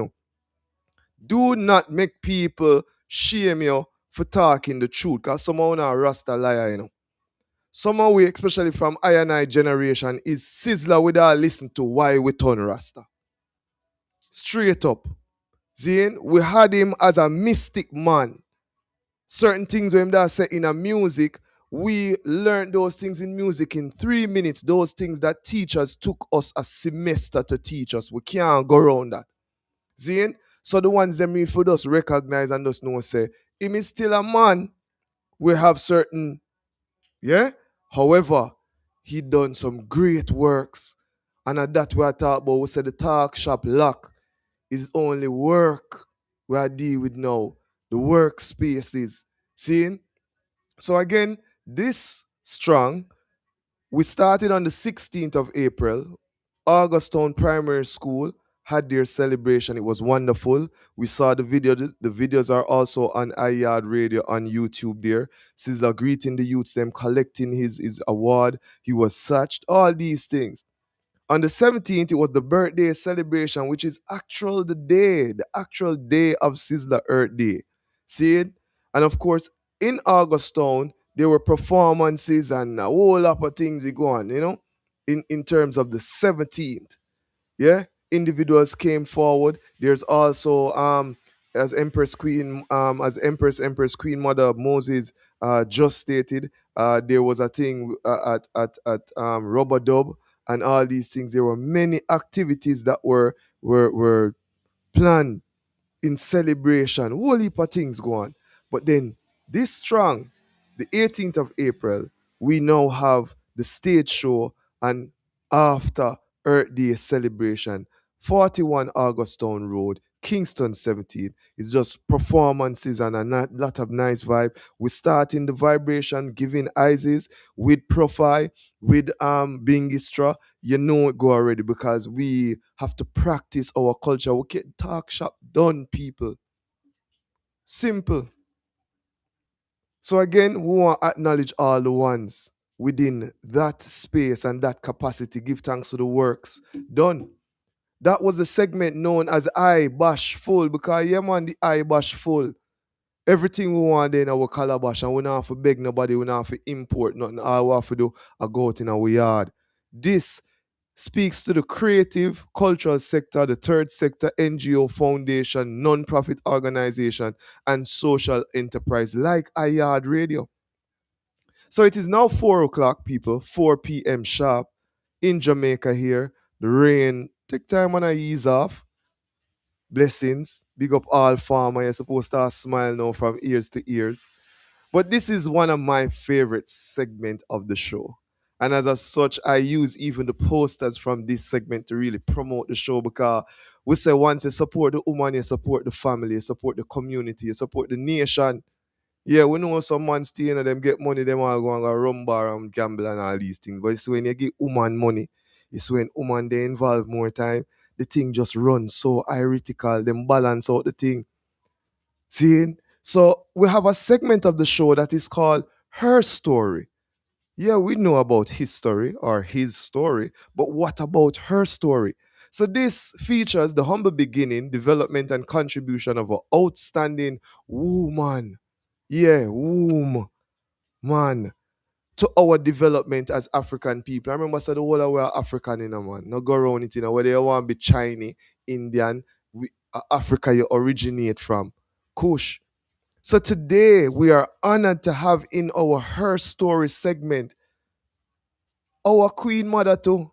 do not make people shame you for talking the truth, because someone are Rasta liar, Some of we, especially from I and I generation, is Sizzler without listen to why we turn Rasta. Straight up. Zane, we had him as a mystic man. Certain things when that say in a music, we learned those things in music in 3 minutes. Those things that teachers took us a semester to teach us. We can't go around that. Zane? So the ones that me for us recognize and just know say, him is still a man. We have certain, yeah? However, he done some great works. And at that we are talk about, we say the talk shop lock is only work we are deal with now. The workspaces. Seeing? So again, this strong, we started on the 16th of April. Augustown Primary School had their celebration. It was wonderful. We saw the video. The videos are also on iYard Radio on YouTube there. Sizzler greeting the youths, them collecting his award. He was suched. All these things. On the 17th, it was the birthday celebration, which is the actual day of Sizzler Earth Day. See it? And of course, in Augustown, there were performances and a whole lot of things go on, in terms of the 17th. Yeah? Individuals came forward. There's also as Empress Queen Mother Moses just stated, there was a thing at Rubber Dub and all these things. There were many activities that were planned in celebration. Whole heap of things go on. But then this strong, the 18th of April, we now have the stage show and after Earth Day celebration. 41 Augustown Road, Kingston 17. It's just performances and a lot of nice vibe. We start in the vibration, giving Isis with Profile, with Bingistra. You know it go already because we have to practice our culture. We get talk shop done, people. Simple. So again, we want to acknowledge all the ones within that space and that capacity. Give thanks to the works done. That was the segment known as I Bash Full, because yeah man, the I Bash Full. Everything we want in our calabash, and we don't have to beg nobody, we don't have to import nothing. All we have to do is go out in our yard. This speaks to the creative, cultural sector, the third sector, NGO, foundation, non-profit organization, and social enterprise like iYard Radio. So it is now 4 o'clock, people, 4 p.m. sharp in Jamaica here. The rain, take time and I ease off. Blessings. Big up all farmer. You're supposed to smile now from ears to ears. But this is one of my favorite segments of the show. And as such, I use even the posters from this segment to really promote the show, because we say once you support the woman, you support the family, you support the community, you support the nation. Yeah, we know some man stay in them get money, them all go and go rum bar and gamble and all these things. But it's when you give woman money, it's when woman they involve more time, the thing just runs so heretical, them balance out the thing. Seeing? So we have a segment of the show that is called Her Story. Yeah, we know about his story or his story, but what about her story? So this features the humble beginning, development, and contribution of an outstanding woman. Yeah, womb man, to our development as African people. I remember said the whole of we are African in a man. No go around it, whether you want to be Chinese, Indian, Africa you originate from. Kush. So today we are honored to have in our Her Story segment our Queen Mother too.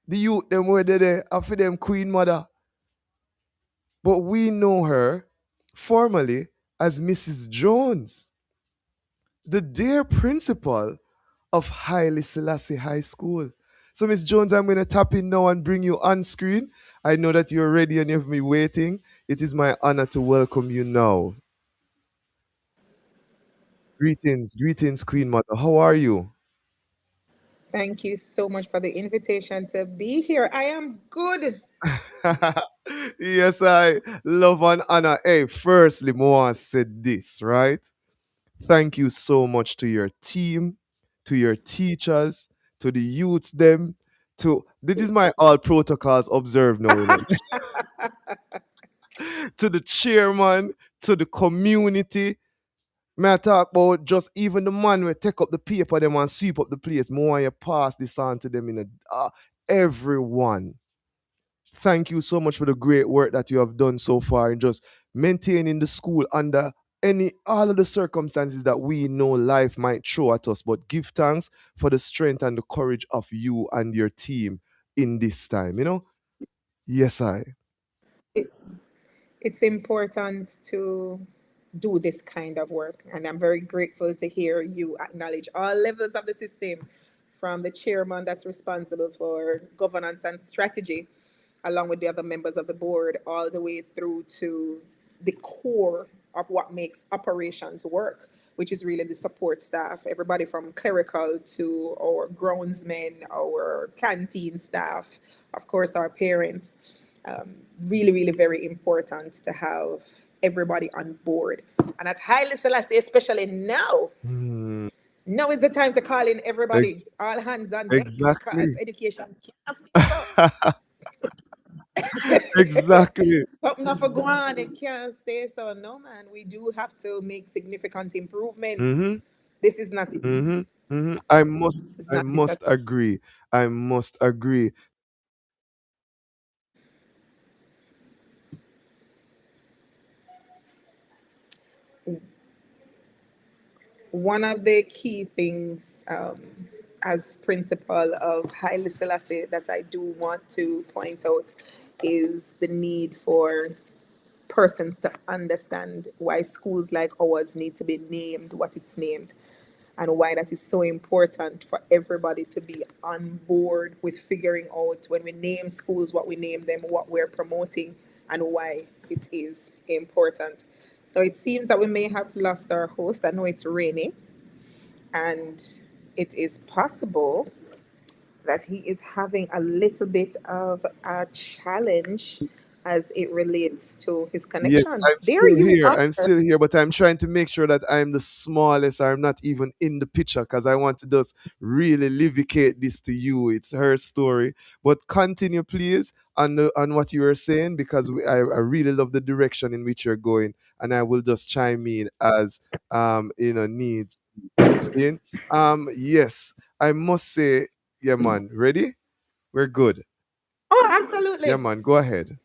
The youth them where they there, after them Queen Mother. But we know her formally as Mrs. Jones, the dear principal of Haile Selassie High School. So, Miss Jones, I'm going to tap in now and bring you on screen. I know that you're ready and you have me waiting. It is my honor to welcome you now. Greetings, greetings, Queen Mother. How are you? Thank you so much for the invitation to be here. I am good. Yes, I love and honor. Hey, firstly, Moa said this, right? Thank you so much to your team, to your teachers, to the youths, them, to this is my all protocols observed now, to the chairman, to the community. May I talk about just even the man will take up the paper them and sweep up the place. More you pass this on to them in a everyone. Thank you so much for the great work that you have done so far in just maintaining the school under any all of the circumstances that we know life might throw at us. But give thanks for the strength and the courage of you and your team in this time. Yes, I. It, it's important to do this kind of work, and I'm very grateful to hear you acknowledge all levels of the system, from the chairman that's responsible for governance and strategy, along with the other members of the board, all the way through to the core of what makes operations work, which is really the support staff, everybody from clerical to our groundsmen, our canteen staff, of course, our parents. Really, really very important to have everybody on board. And at Haile Selassie, especially now, Hmm. now is the time to call in everybody, Ex- all hands on deck, because exactly. education can't stay so. Exactly. Something off a go on, it can't stay so. No, man, we do have to make significant improvements. Mm-hmm. This is not it. Mm-hmm. Mm-hmm. I must This is I not it must at all. agree. I must agree. One of the key things, as principal of Haile Selassie, that I do want to point out is the need for persons to understand why schools like ours need to be named what it's named, and why that is so important for everybody to be on board with figuring out, when we name schools, what we name them, what we're promoting, and why it is important. Now, it seems that we may have lost our host. I know it's raining, and it is possible that he is having a little bit of a challenge as it relates to his Yes, connection. I'm There still you here. are. I'm still here, but I'm trying to make sure that I'm the smallest. I'm not even in the picture because I want to just really livicate this to you. It's her story. But continue, please, on what you were saying because I really love the direction in which you're going, and I will just chime in as needs. Seeing? Yes, I must say, yeah, man. Ready? We're good. Oh, Yeah, absolutely. man. Go ahead.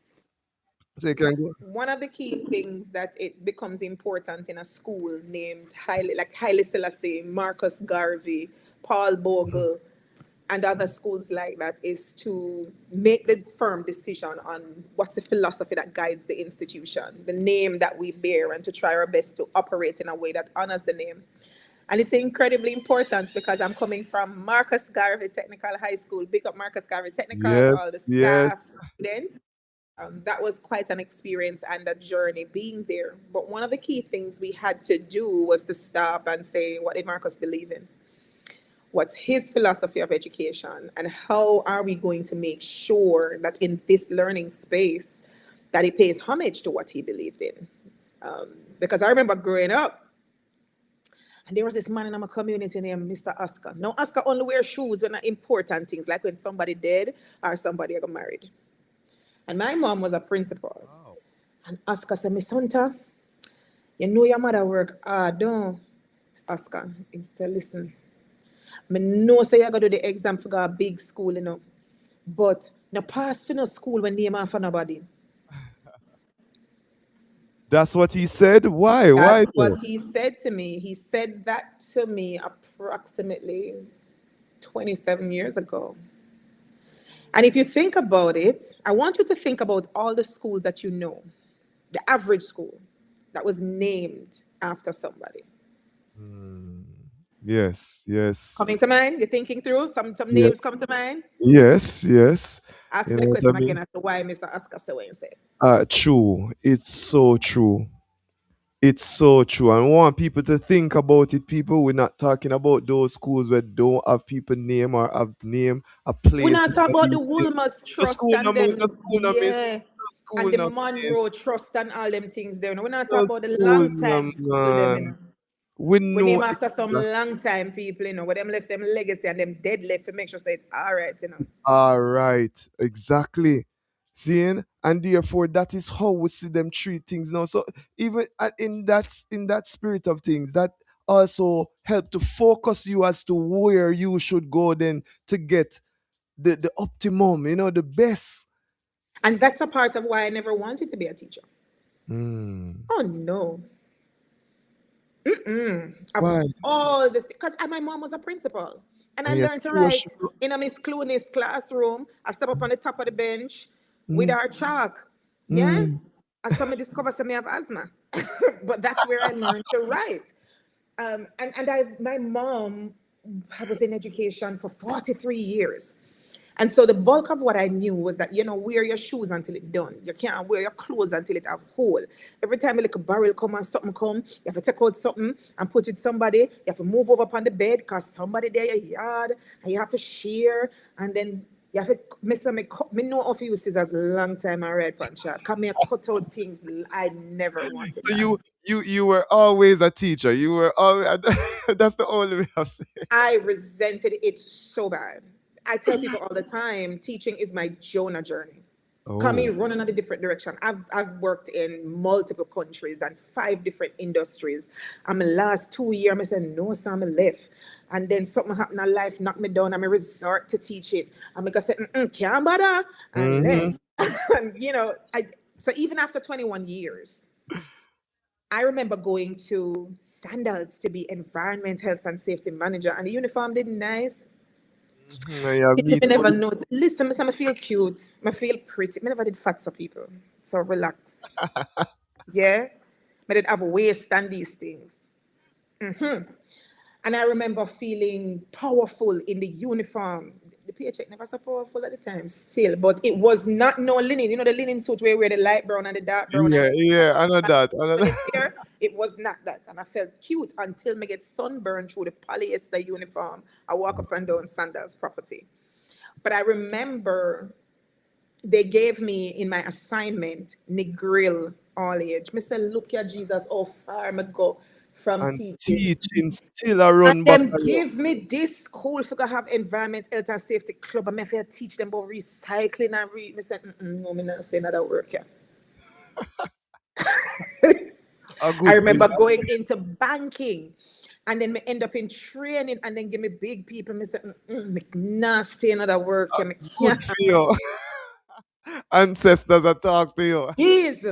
So you can go. One of the key things that it becomes important in a school named Haile Selassie, Marcus Garvey, Paul Bogle, and other schools like that is to make the firm decision on what's the philosophy that guides the institution, the name that we bear, and to try our best to operate in a way that honors the name. And it's incredibly important because I'm coming from Marcus Garvey Technical High School. Big up Marcus Garvey Technical, all the Yes, staff, yes. students. That was quite an experience and a journey being there. But one of the key things we had to do was to stop and say, what did Marcus believe in? What's his philosophy of education? And how are we going to make sure that in this learning space that he pays homage to what he believed in? Because I remember growing up, and there was this man in my community named Mr. Oscar. Now, Oscar only wear shoes when important things, like when somebody dead or somebody got married. And my mom was a principal. Wow. And Oscar said, Miss Hunter, you know your mother work hard, don't? Oscar, he said, listen, I know say you got to do the exam for a big school, you know. But no pass for no school when name for nobody. That's what he said. Why? Why That's though? what he said to me. He said that to me approximately 27 years ago. And if you think about it, I want you to think about all the schools that you know, the average school that was named after somebody. Yes, yes, Coming to mind? You're thinking through? Some yeah, names come to mind? yes, yes. Ask You me the know what I question mean? again as to why Mr. Oscar said what he said. True. It's so true. It's so true. I want people to think about it. People, we're not talking about those schools where don't have people name or have name a We're place not in talking about the these things. Woolmers The Trust school and number, them, the school no miss, yeah, the and school the no miss, Monroe Trust and all them things there. No, we're not the talking about the school long no time school them, you man. know. We We know name after some exactly. long time people, you know, where them left them legacy and them dead left to make sure say, all right, you know. All right, exactly. Seeing, and therefore that is how we see them treat things now. So even in that spirit of things, that also help to focus you as to where you should go then to get the optimum, the best. And that's a part of why I never wanted to be a teacher. Mm. Oh no. Of Why? all the because my mom was a principal. And I And you learned to see what she write in a Miss Clooney's classroom. I step up on the top of the bench with mm, our chalk. Yeah. mm, And some discover some me have asthma. But that's where I learned to write. And my mom was in education for 43 years. And so the bulk of what I knew was that, wear your shoes until it's done. You can't wear your clothes until it have hole. Every time a little barrel come and something come, you have to take out something and put it somebody. You have to move over upon the bed because somebody there your yard, and you have to shear, and then you have to me know how to use scissors long time I read punch. Come me cut out things I never wanted so that. you were always a teacher. You were always that's the only way of saying. I resented it so bad. I tell people all the time, teaching is my Jonah journey. Oh. Coming running in a different direction. I've worked in multiple countries and 5 different industries. I'm last 2 years, I said, no, Sam, I left. And then something happened in life, knocked me down. I'm a resort to teach it. I'm going to say, can't bother, and Mm-hmm. left. And, so even after 21 years, I remember going to Sandals to be environment, health, and safety manager, and the uniform didn't nice. Yeah, It's meet me all never know. Listen, I feel cute. I feel pretty. I never did fat so people. So relax. Yeah. I did have a waist and these things. And I remember feeling powerful in the uniform. The paycheck never so powerful at the time still, but it was not no linen. You know the linen suit where we wear the light brown and the dark brown and yeah, yeah, I know that. I know that. there. It was not that. And I felt cute until me get sunburned through the polyester uniform. I walk up and down Sanders property. But I remember they gave me in my assignment Negril all age. Me say, look at Jesus, how far me go from And teaching. teaching still a And run back them on you. give me this school for to have environment, health and safety club. And I feel teach them about recycling and me say, no, me not saying that work here. A I good thing. remember going into banking and then me end up in training and then give me big people. Me say, me nasty another work here. Me Good can't. for you. Ancestors are talk to you. Yes.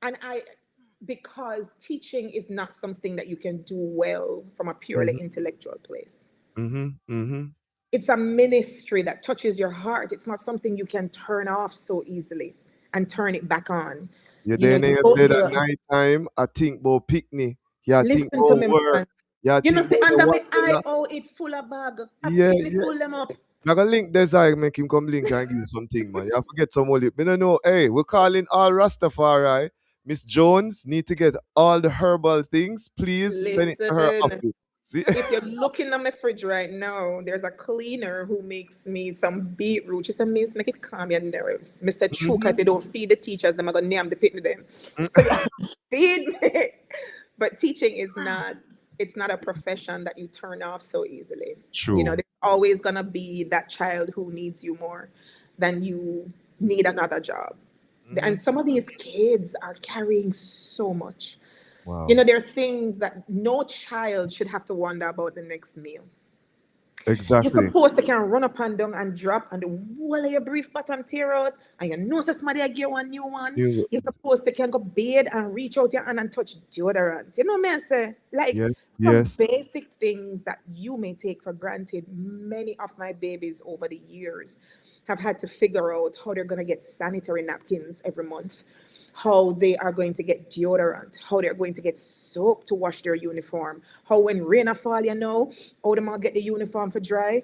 And because teaching is not something that you can do well from a purely Mm-hmm, intellectual place. mm-hmm, mm-hmm. It's a ministry that touches your heart. It's not something you can turn off so easily and turn it back on. You You then in your go bed at there. night time, I think about picnic. Yeah, I think Listen to about me, work. man. Yeah, I You know, think see, about the under what me eye, oh, it full of bag. A yeah, picnic yeah. full them up. Now go link Desire, make him come link and give you something, man. You have to get some olive. Me no know. Hey, we're calling all Rastafari. Miss Jones need to get all the herbal things. Please send it to her Listen, office. See? if you're looking at my fridge right now, there's a cleaner who makes me some beetroot. She said, Miss, make it calm your nerves. Mr. Chuka, if you don't feed the teachers, them are gonna name the pit with them. So you have to feed me. But teaching is not, it's not a profession that you turn off so easily. You know, True. there's always gonna be that child who needs you more than you need another job. And some of these kids are carrying so much. You Wow. know, there are things that no child should have to wonder about the next meal. You're Exactly. supposed to can run up and down and drop and the whole of your brief bottom tear out and you know that somebody I get one new one. You- You're supposed to can go bathe and reach out your hand and touch deodorant. You know what I say? Like Yes. some Yes. basic things that you may take for granted. Many of my babies over the years have had to figure out how they're going to get sanitary napkins every month, how they are going to get deodorant, how they're going to get soap to wash their uniform, how when rain a fall, you know, how them all get the uniform for dry.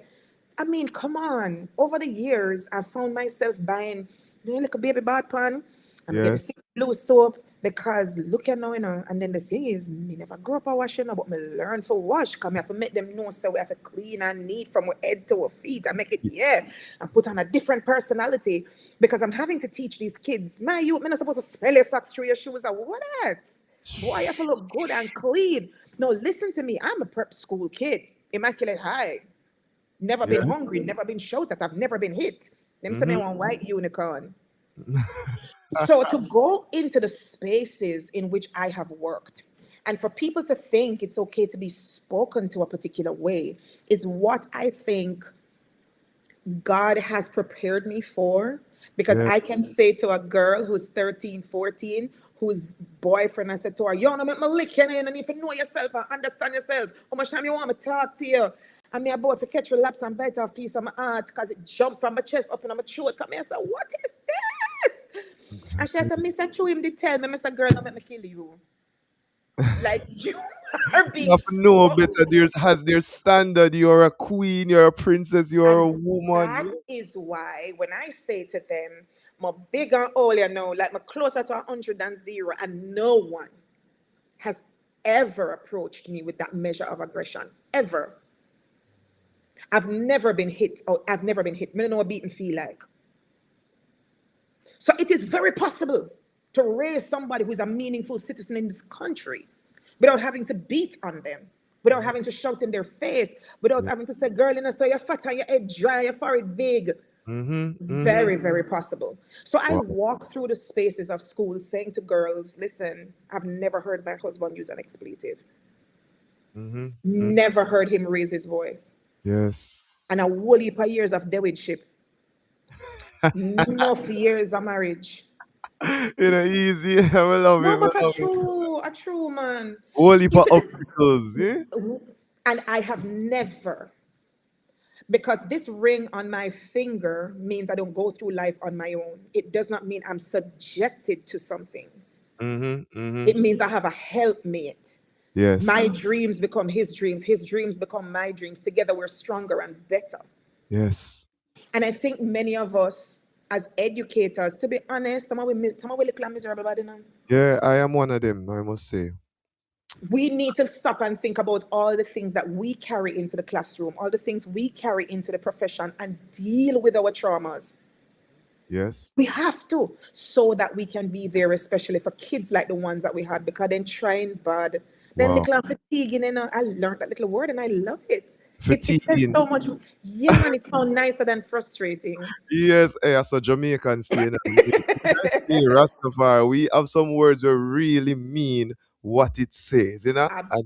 I mean, come on. Over the years, I found myself buying, you know, like a baby bath pan. I'm gonna get the Yes. six blue soap because look at now, you know. And then the thing is, me never grew up a washing, but me learn for wash. Come here for make them know so we have to clean and neat from our head to our feet and make it and put on a different personality because I'm having to teach these kids. Man, you me not supposed to spell your socks through your shoes or what else? Boy, you have to look good and clean. No, listen to me. I'm a prep school kid, Immaculate High. Never been Yes. hungry, never been shot at, I've never been hit. Them say me Mm-hmm. one white unicorn. So to go into the spaces in which I have worked and for people to think it's okay to be spoken to a particular way is what I think God has prepared me for because I Yes. can say to a girl who's 13, 14, whose boyfriend I said to her, you wanna make me lick you and if you know yourself and understand yourself, how much time you want me to talk to you? And me about to catch relapse and bite off piece of my heart because it jumped from my chest up in my throat. Come here, I said, what is this? And she Exactly. said, Mr. Chew him did tell me, Mr. Girl, don't make me kill you. Like you are You being have to know so. better. There has their standard. You're a queen. You're a princess. You're a And woman. that is why when I say to them, my big and all you know, like my closer to 100 and no one has ever approached me with that measure of aggression. Ever. I've never been hit, or I've never been hit. I don't know what beating feel like. So it is very possible to raise somebody who's a meaningful citizen in this country without having to beat on them, without having to shout in their face, without having to Yes. say, girl, you know, so you're fat and your head dry, your forehead big. Mm-hmm. Mm-hmm. Very, very possible. So I Wow. walk through the spaces of school saying to girls, listen, I've never heard my husband use an expletive. Mm-hmm. Mm. Never heard him raise his voice. Yes. And a whole heap of years of dewitship. Enough years of marriage. You know, easy. I will love No, it. I but love it. a true man. Whole heap of If it, obstacles. Yeah. and I have never, because this ring on my finger means I don't go through life on my own. It does not mean I'm subjected to some things. Mm-hmm. Mm-hmm. It means I have a helpmate. My Yes. dreams become his dreams become my dreams. Together we're stronger and better. Yes. And I think many of us as educators, to be honest, some of we look like miserable body now. Yeah, I am one of them, I must say. We need to stop and think about all the things that we carry into the classroom, all the things we carry into the profession, and deal with our traumas. Yes. We have to, so that we can be there, especially for kids like the ones that we had, because then trying bad. Then Wow. little and fatiguing, you know, I learned that little word and I love it. It says Fatiguing. so much. Yeah, man, it sounds nicer than frustrating. Yes, as a Jamaican stay now. Stay Rastafari. We have some words that really mean what it says, and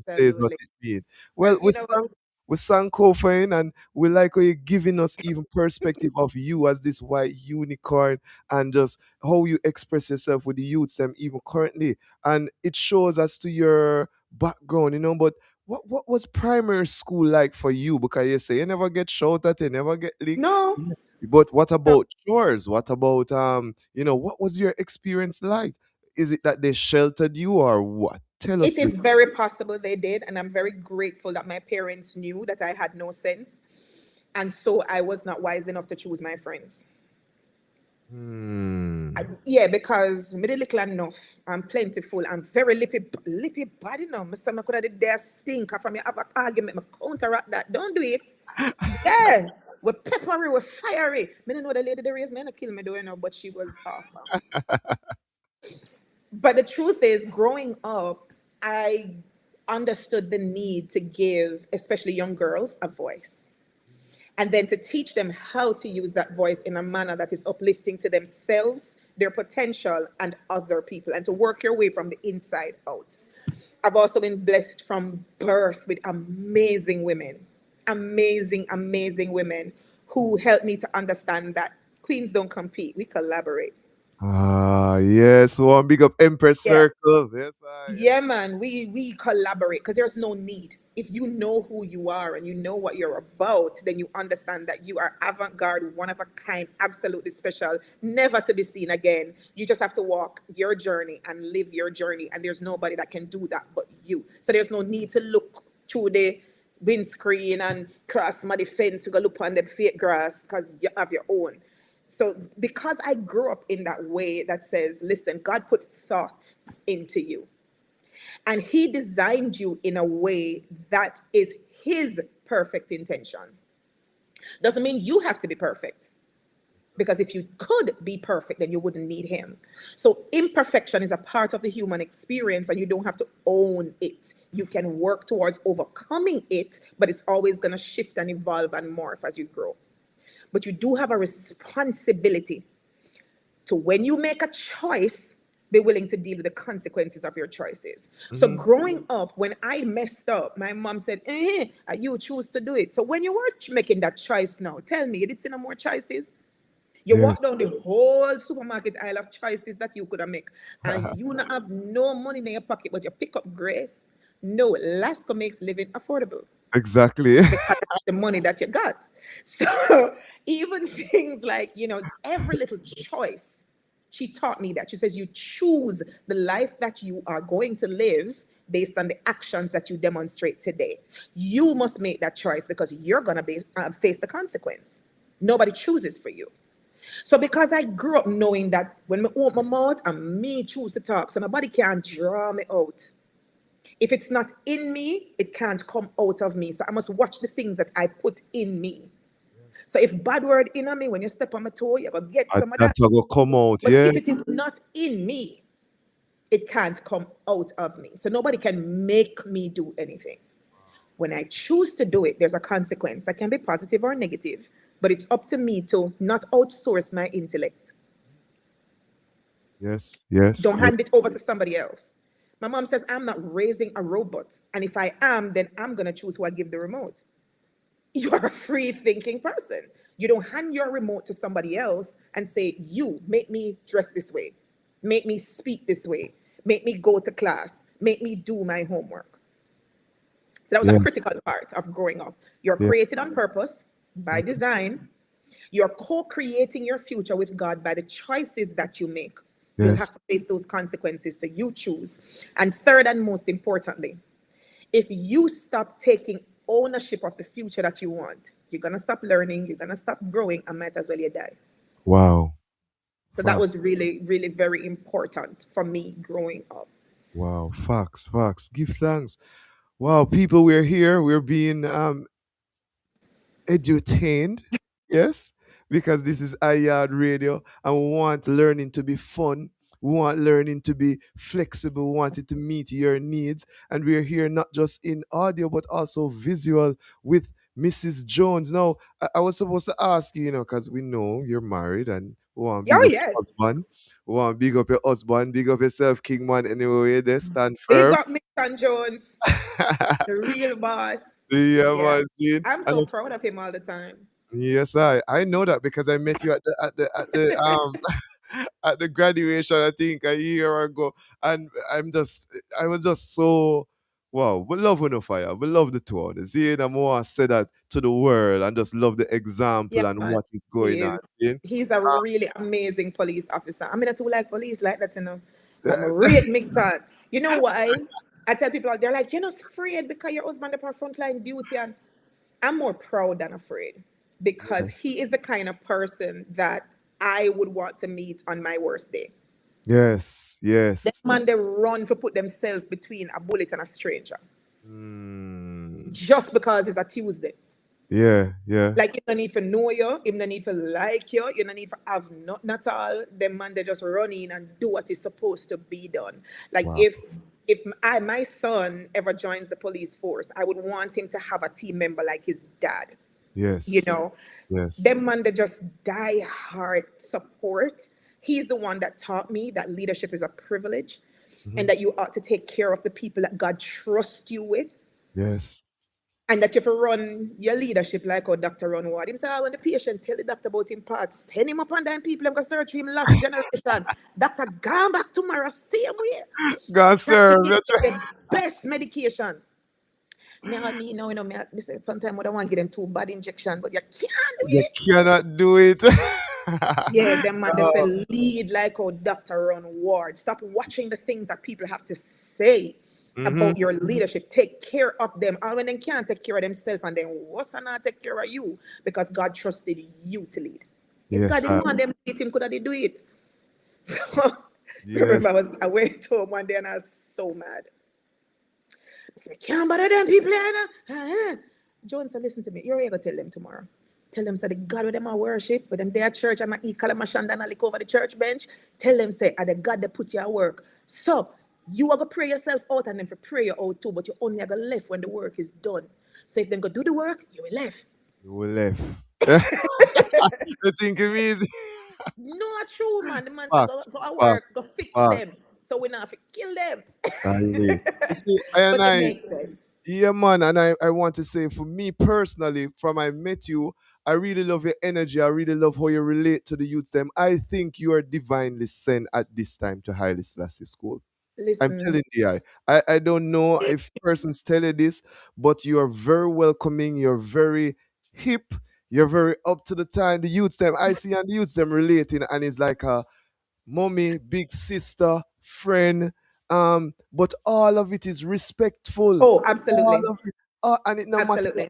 says what Absolutely. it means. Well, And you know what? we sang Kofain, and we like how you're giving us even perspective of you as this white unicorn and just how you express yourself with the youths them even currently. And it shows us to your background, but what was primary school like for you? Because you say you never get shot at, you never get licked. No, But what no. about yours? What about what was your experience like? Is it that they sheltered you or what? Tell us It the is very possible they did, and I'm very grateful that my parents knew that I had no sense. And so I was not wise enough to choose my friends. Hmm. Yeah, because me dey little enough, I'm plentiful, I'm very lippy bad enough. My son could have there stink from you have an argument, me counteract that. Don't do it. Yeah. We're peppery, we're fiery. Me don't know the lady that raised me and kill me doing, but she was awesome. But the truth is, growing up, I understood the need to give, especially young girls, a voice. And then to teach them how to use that voice in a manner that is uplifting to themselves, their potential, and other people, and to work your way from the inside out. I've also been blessed from birth with amazing women who helped me to understand that queens don't compete, we collaborate. Ah, yes. One big up Empress Yeah. Circle. Yes, I. Yeah, man, we collaborate because there's no need. If you know who you are and you know what you're about, then you understand that you are avant-garde, one of a kind, absolutely special, never to be seen again. You just have to walk your journey and live your journey, and there's nobody that can do that but you. So there's no need to look through the windscreen and cross muddy fence to go look on the fake grass because you have your own. So because I grew up in that way that says, listen, God put thought into you. And he designed you in a way that is his perfect intention. Doesn't mean you have to be perfect. Because if you could be perfect, then you wouldn't need him. So imperfection is a part of the human experience, and you don't have to own it. You can work towards overcoming it, but it's always going to shift and evolve and morph as you grow. But you do have a responsibility to, when you make a choice, be willing to deal with the consequences of your choices. So growing up, when I messed up, my mom said, you choose to do it. So when you were making that choice now, tell me, you did see no more choices? You Yes. walk down the whole supermarket aisle of choices that you could have made, and you not have no money in your pocket, but you pick up grace. No, Lasco makes living affordable Exactly. because of the money that you got. So even things like, every little choice, she taught me that. She says, you choose the life that you are going to live based on the actions that you demonstrate today. You must make that choice because you're going to face the consequence. Nobody chooses for you. So because I grew up knowing that when I open my mouth and me choose to talk, so nobody can draw me out. If it's not in me, it can't come out of me. So I must watch the things that I put in me. So if bad word in on me, when you step on my toe, you're going to get some of that. That will come out. But Yeah. if it is not in me, it can't come out of me. So nobody can make me do anything. When I choose to do it, there's a consequence that can be positive or negative, but it's up to me to not outsource my intellect. Yes. Yes. Don't hand it over to somebody else. My mom says, I'm not raising a robot. And if I am, then I'm going to choose who I give the remote. You are a free thinking person. You don't hand your remote to somebody else and say, you make me dress this way, make me speak this way, make me go to class, make me do my homework. So that was a Yes. critical part of growing up. You're Yeah. created on purpose by design. You're co-creating your future with God by the choices that you make. You'll have Yes. to face those consequences, so you choose. And third and most importantly, if you stop taking ownership of the future that you want, you're going to stop learning, you're going to stop growing, and might as well you die. Wow. So that was Facts. really, really very important for me growing up. Wow. Facts. Facts. Give thanks. Wow, people, we're here. We're being edutained. Yes, because this is Yaad Radio, and we want learning to be fun. We want learning to be flexible. We want it to meet your needs, and we're here not just in audio but also visual with Mrs. Jones. Now, I was supposed to ask you, because we know you're married, and we want to Oh, big up your yes. husband. We want to big up your husband, big up yourself, King Man. Anyway, they stand Big firm. up Mr. Jones, the real boss. Yeah, Yeah. man. See? I'm so And proud of him all the time. yes, I know that because I met you at the at the graduation, I think a year ago, and I was just so wow. We love Uno Fire. We love the tour. See, and I want to say that to the world and just love the Yeah, example and man. what is going on. See? He's a really amazing police officer. I mean, I too like police like that, But I rate Micton. You know why? I tell people they're like, you're not afraid because your husband up on frontline duty, and I'm more proud than afraid. because Yes. he is the kind of person that I would want to meet on my worst day. Yes. That Yes. man, they run for put themselves between a bullet and a stranger Mm. just because it's a Tuesday. Yeah. Yeah. Like, you don't need to know you, you don't need to like you don't need to have nothing at all. Them man, they just run in and do what is supposed to be done. Like, Wow. if my son ever joins the police force, I would want him to have a team member like his dad. You Yes. know, Yes. them man, they just die hard support. He's the one that taught me that leadership is a privilege Mhm. and that you ought to take care of the people that God trusts you with, Yes. and that if you run your leadership like how Dr. Ron Ward, him say, "Ah, when the patient tell the doctor about him parts, send him up on them people, I'm going to search him last generation. Doctor, gone back tomorrow, same way. God That to serve. give That's right. the best medication." Me say sometimes I don't want to give them too bad injection, but you can't do You it. cannot do it. Yeah, them man, they say Oh, lead like how Dr. Ron Ward. Stop watching the things that people have to say mhm. about your leadership. Take care of them. All when they can't take care of themselves, and then what's not take care of you because God trusted you to lead. If Yes, God sir. didn't want them to lead him, could they do it? So remember, Yes. I went home one day and I was so mad. I said, can't bother them people. Joan said, listen to me. You're going to tell them tomorrow. Tell them, say, the God with them I worship, with them there at church, I'm eat calamashanda and I lick over the church bench. Tell them, say, are the God that put you at work. So, you are going to pray yourself out and then for pray you out too, but you only are going to left when the work is done. So, if them go do the work, you will left. You will left. You think it easy? No, true, man. The man said, go, Facts. go to Facts. work, go fix them. Facts. So, we not have to kill them. Aye. You see, I and But it I, makes sense. yeah, man, and I want to say for me personally, from I met you, I really love your energy. I really love how you relate to the youths. Them, I think you are divinely sent at this time to Haile Selassie School. I'm Listen, telling you, I don't know if persons tell you this, but you are very welcoming. You're very hip. You're very up to the time. The youths them I see and the youths them relating, and it's like a mommy, big sister, friend. But all of it is respectful. oh, All absolutely. of it, and it no matter. Absolutely.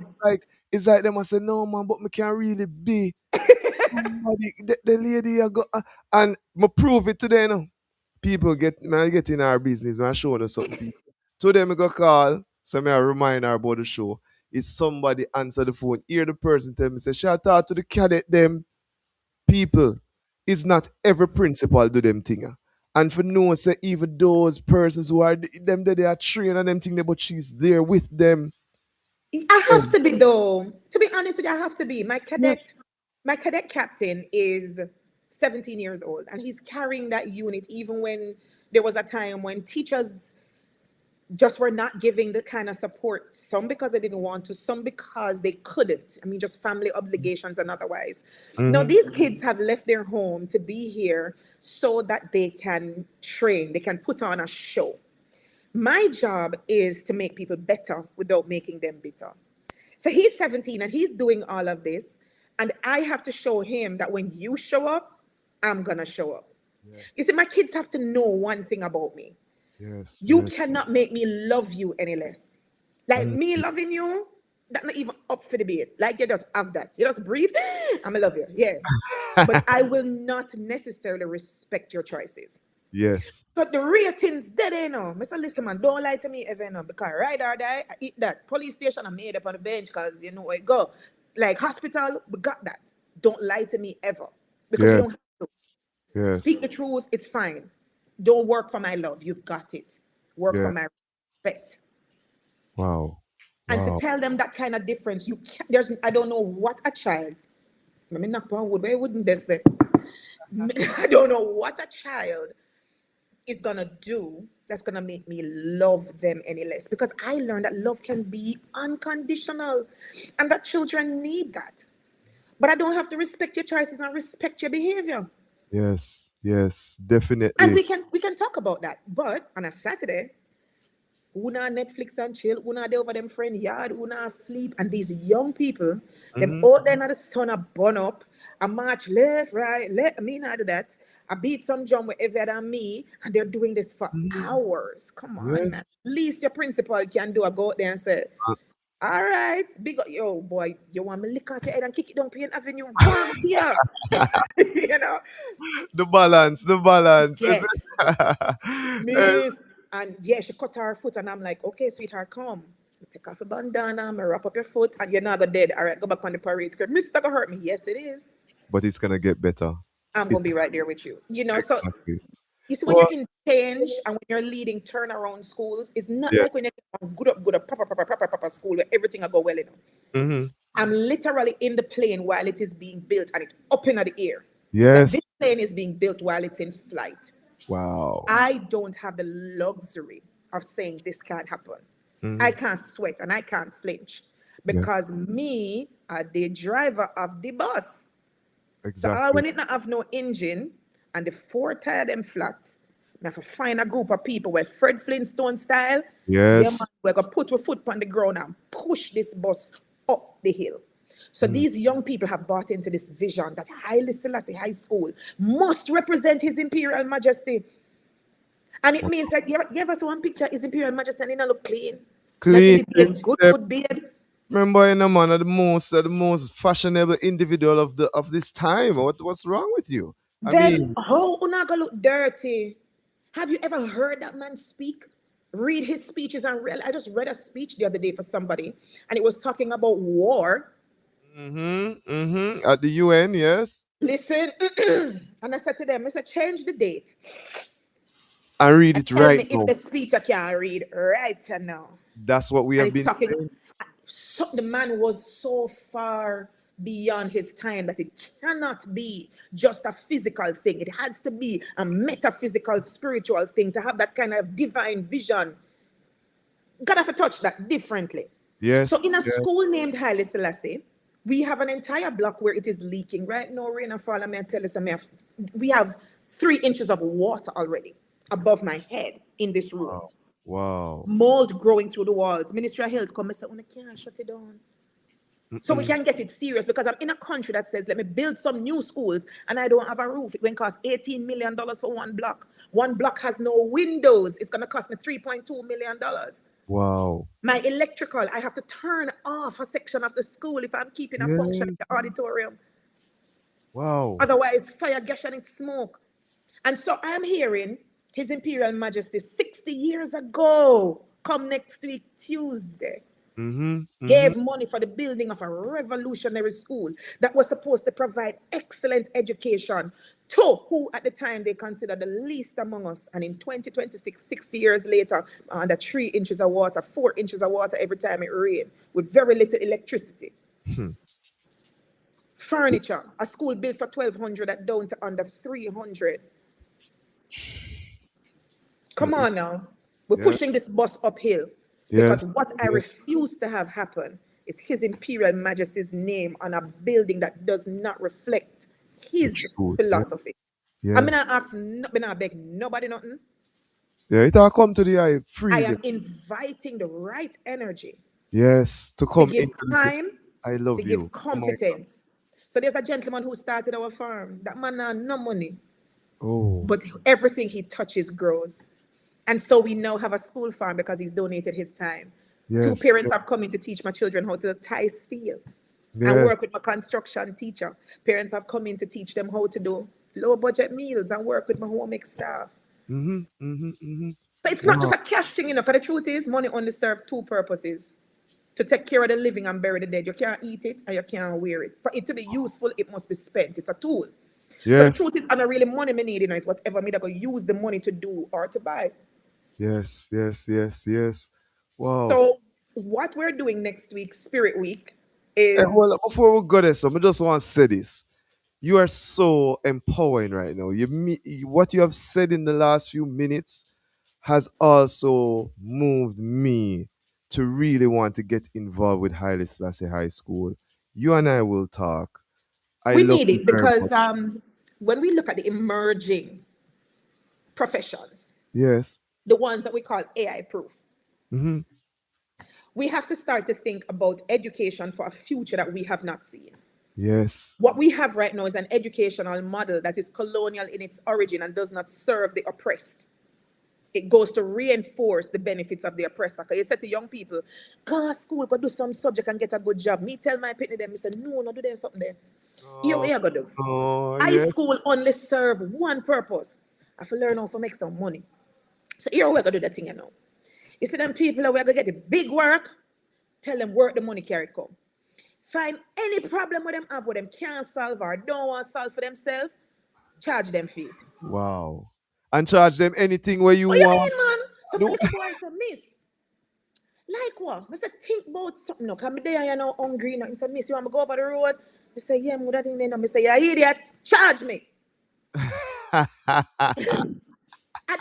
It's like them. I say no, man, but me can really be somebody. The lady I go and me prove it today. No, people get in our business. Man, I show them something. People. Today me go call. So me I remind her about the show. Is somebody answer the phone? Hear the person tell me say, "Shout out to the cadet them." People, it's not every principal do them thing. And for no say even those persons who are them that they are trained and them thing, but she's there with them. I have Them. to be though. To be honest with you, I have to be. Yes. My cadet captain is 17 years old, and he's carrying that unit even when there was a time when teachers just were not giving the kind of support. Some because they didn't want to, some because they couldn't. I mean, just family obligations and otherwise. Now, Mm-hmm. these kids have left their home to be here so that they can train, they can put on a show. My job is to make people better without making them bitter. So he's 17 and he's doing all of this. And I have to show him that when you show up, I'm going to show up. You Yes. see, my kids have to know one thing about me. Yes. You Yes. cannot make me love you any less. Like Mm. me loving you, that's not even up for debate. Like you just have that. You just breathe. I'm gonna love you. Yeah. But I will not necessarily respect your choices. But Yes. the ratings dead you know. Mr. Listen, man, don't lie to me ever no. Because ride or die, I eat that. Police station I made up on the bench because you know where it go. Like hospital, we got that. Don't lie to me ever. Because you Yes. don't have to. Yes. Speak the truth, it's fine. Don't work for my love. You've got it. Work for my Yes. respect. Wow. And to Wow. tell them that kind of difference, you can't, there's I don't know what a child. I mean, not one would, where wouldn't this be? I don't know what a child is gonna do that's gonna make me love them any less. Because I learned that love can be unconditional, and that children need that. But I don't have to respect your choices and respect your behavior. Yes. Yes. And Definitely. we can talk about that. But on a Saturday, una Netflix and chill, una there over them friend yard, una sleep, and these young people, them Mm-hmm. out there now the sun a burn up, a march left, right, left. Me not do that. I beat some drum wherever than me, and they're doing this for Mm-hmm. hours. Come on, man. Yes. Least your principal can do, I go out there and say, All right, big up, yo, boy, you want me lick off your head and kick it down Payne Avenue? Go on, here. You know? The balance, the balance. Is Yes, it? miss. And yeah, she cut her foot, and I'm like, okay, sweetheart, come. Take off your bandana, I'm wrap up your foot, and you're not gonna dead. All right, go back on the parade square. Mister gonna hurt me. Yes, it is. But it's gonna get better. I'm gonna It's be right there with you. You know, so exactly. you see, when you're Well, in change and when you're leading turnaround schools, it's not like yes. when you're good up, proper school where everything will go well, you know. Mm-hmm. I'm literally in the plane while it is being built and it's up in the air. Like this Yes. plane is being built while it's in flight. Wow. I don't have the luxury of saying this can't happen. Mm-hmm. I can't sweat and I can't flinch Yeah. because me are the driver of the bus. So all Exactly. when it not have no engine and the four tire them flat, I have to find a group of people where Fred Flintstone style, yeah man, Yes. we're gonna put our foot on the ground and push this bus up the hill. So Mm. these young people have bought into this vision that Haile Selassie High School must represent His Imperial Majesty. And it means that you ever saw one picture His Imperial Majesty and it not look clean. Like Clean it be a and good, step. good beard. Remember, you know, man, the most fashionable individual of this time. What's wrong with you? I Then mean, how una go look dirty? Have you ever heard that man speak? Read his speeches and real. I just read a speech the other day for somebody, and it was talking about war. At the UN, yes. Listen, and I said to them, I said, change the date I read and it tell right me if now. the speech I can read right now. That's what we And have it's been talking. saying. So the man was so far beyond his time that it cannot be just a physical thing. It has to be a metaphysical, spiritual thing to have that kind of divine vision. Gotta have to touch that differently. So Yes, in a yes. school named Haile Selassie, we have an entire block where it is leaking. Right now, rain and fall, I may tell you, we have 3 inches of water already above my head in this room. Wow. Wow. Mold growing through the walls. Ministry of Health come and say, "Oh, can't shut it down." So we Mm-mm. can get it serious because I'm in a country that says, let me build some new schools and I don't have a roof. It will cost $18 million for one block. One block has no windows. It's going to cost me $3.2 million. Wow. My electrical, I have to turn off a section of the school if I'm keeping a function in Yes. the auditorium. Wow. Otherwise, fire, gas, and smoke. And so I'm hearing His Imperial Majesty 60 years ago, come next week, Tuesday, Mm-hmm. Mm-hmm. gave money for the building of a revolutionary school that was supposed to provide excellent education to who at the time they considered the least among us. And in 2026, 60 years later, under 3 inches of water, 4 inches of water every time it rained, with very little electricity. Furniture, a school built for 1,200 at down to under 300. So Come on now. We're yeah. pushing this bus uphill because Yes. what I Yes. refuse to have happen is His Imperial Majesty's name on a building that does not reflect The his truth. Yes. philosophy. I'm Yes. not ask, I'm not beg nobody nothing. Yeah, it all come to the eye I freely. am inviting the right energy Yes. To to come give into this. time, I to love give you. Oh my God. competence. So there's a gentleman who started our farm. That man had no money, Oh. but everything he touches grows. And so we now have a school farm because he's donated his time. Two Yes. parents have come in to teach my children how to tie steel and work Yes. with my construction teacher. Parents have come in to teach them how to do low budget meals and work with my home ec staff. Mm-hmm. Mm-hmm. Mm-hmm. So it's not Wow. just a cash thing, because the truth is money only serves two purposes: to take care of the living and bury the dead. You can't eat it and you can't wear it. For it to be useful, it must be spent. It's a tool. So the Yes. truth is, I'm not really money me need, it's whatever me that go use the money to do or to buy. Yes. Yes. Yes. Yes. Wow. So what we're doing next week, Spirit Week, Well, is before we go there, so I just want to say this. You are so empowering right now. What you have said in the last few minutes has also moved me to really want to get involved with Haile Selassie High School. You and I will talk. I we love need you it very because much. when we look at the emerging professions, Yes. the ones that we call AI proof, Mm-hmm. we have to start to think about education for a future that we have not seen. Yes. What we have right now is an educational model that is colonial in its origin and does not serve the oppressed. it goes to reinforce the benefits of the oppressor. Because you said to young people, go to school, go do some subject and get a good job. Me tell my pitney them, I say, no, do them something there. Here Oh, we are going to do. High yes. school only serve one purpose. I have to learn how to make some money. So here we're going to do that thing, you know. You see them people that we're going to get the big work, tell them work the money carry come. Find any problem with them have with them can't solve or don't want to solve for themselves, charge them feet. Wow. And charge them anything where you Oh, you want. mean, man? Some No. little boy say, miss, like what? I said, think about something. No, come there, you know, hungry. No. I said, miss, you want me to go over the road? I say, yeah, I'm that thing there. I say, you idiot, charge me. And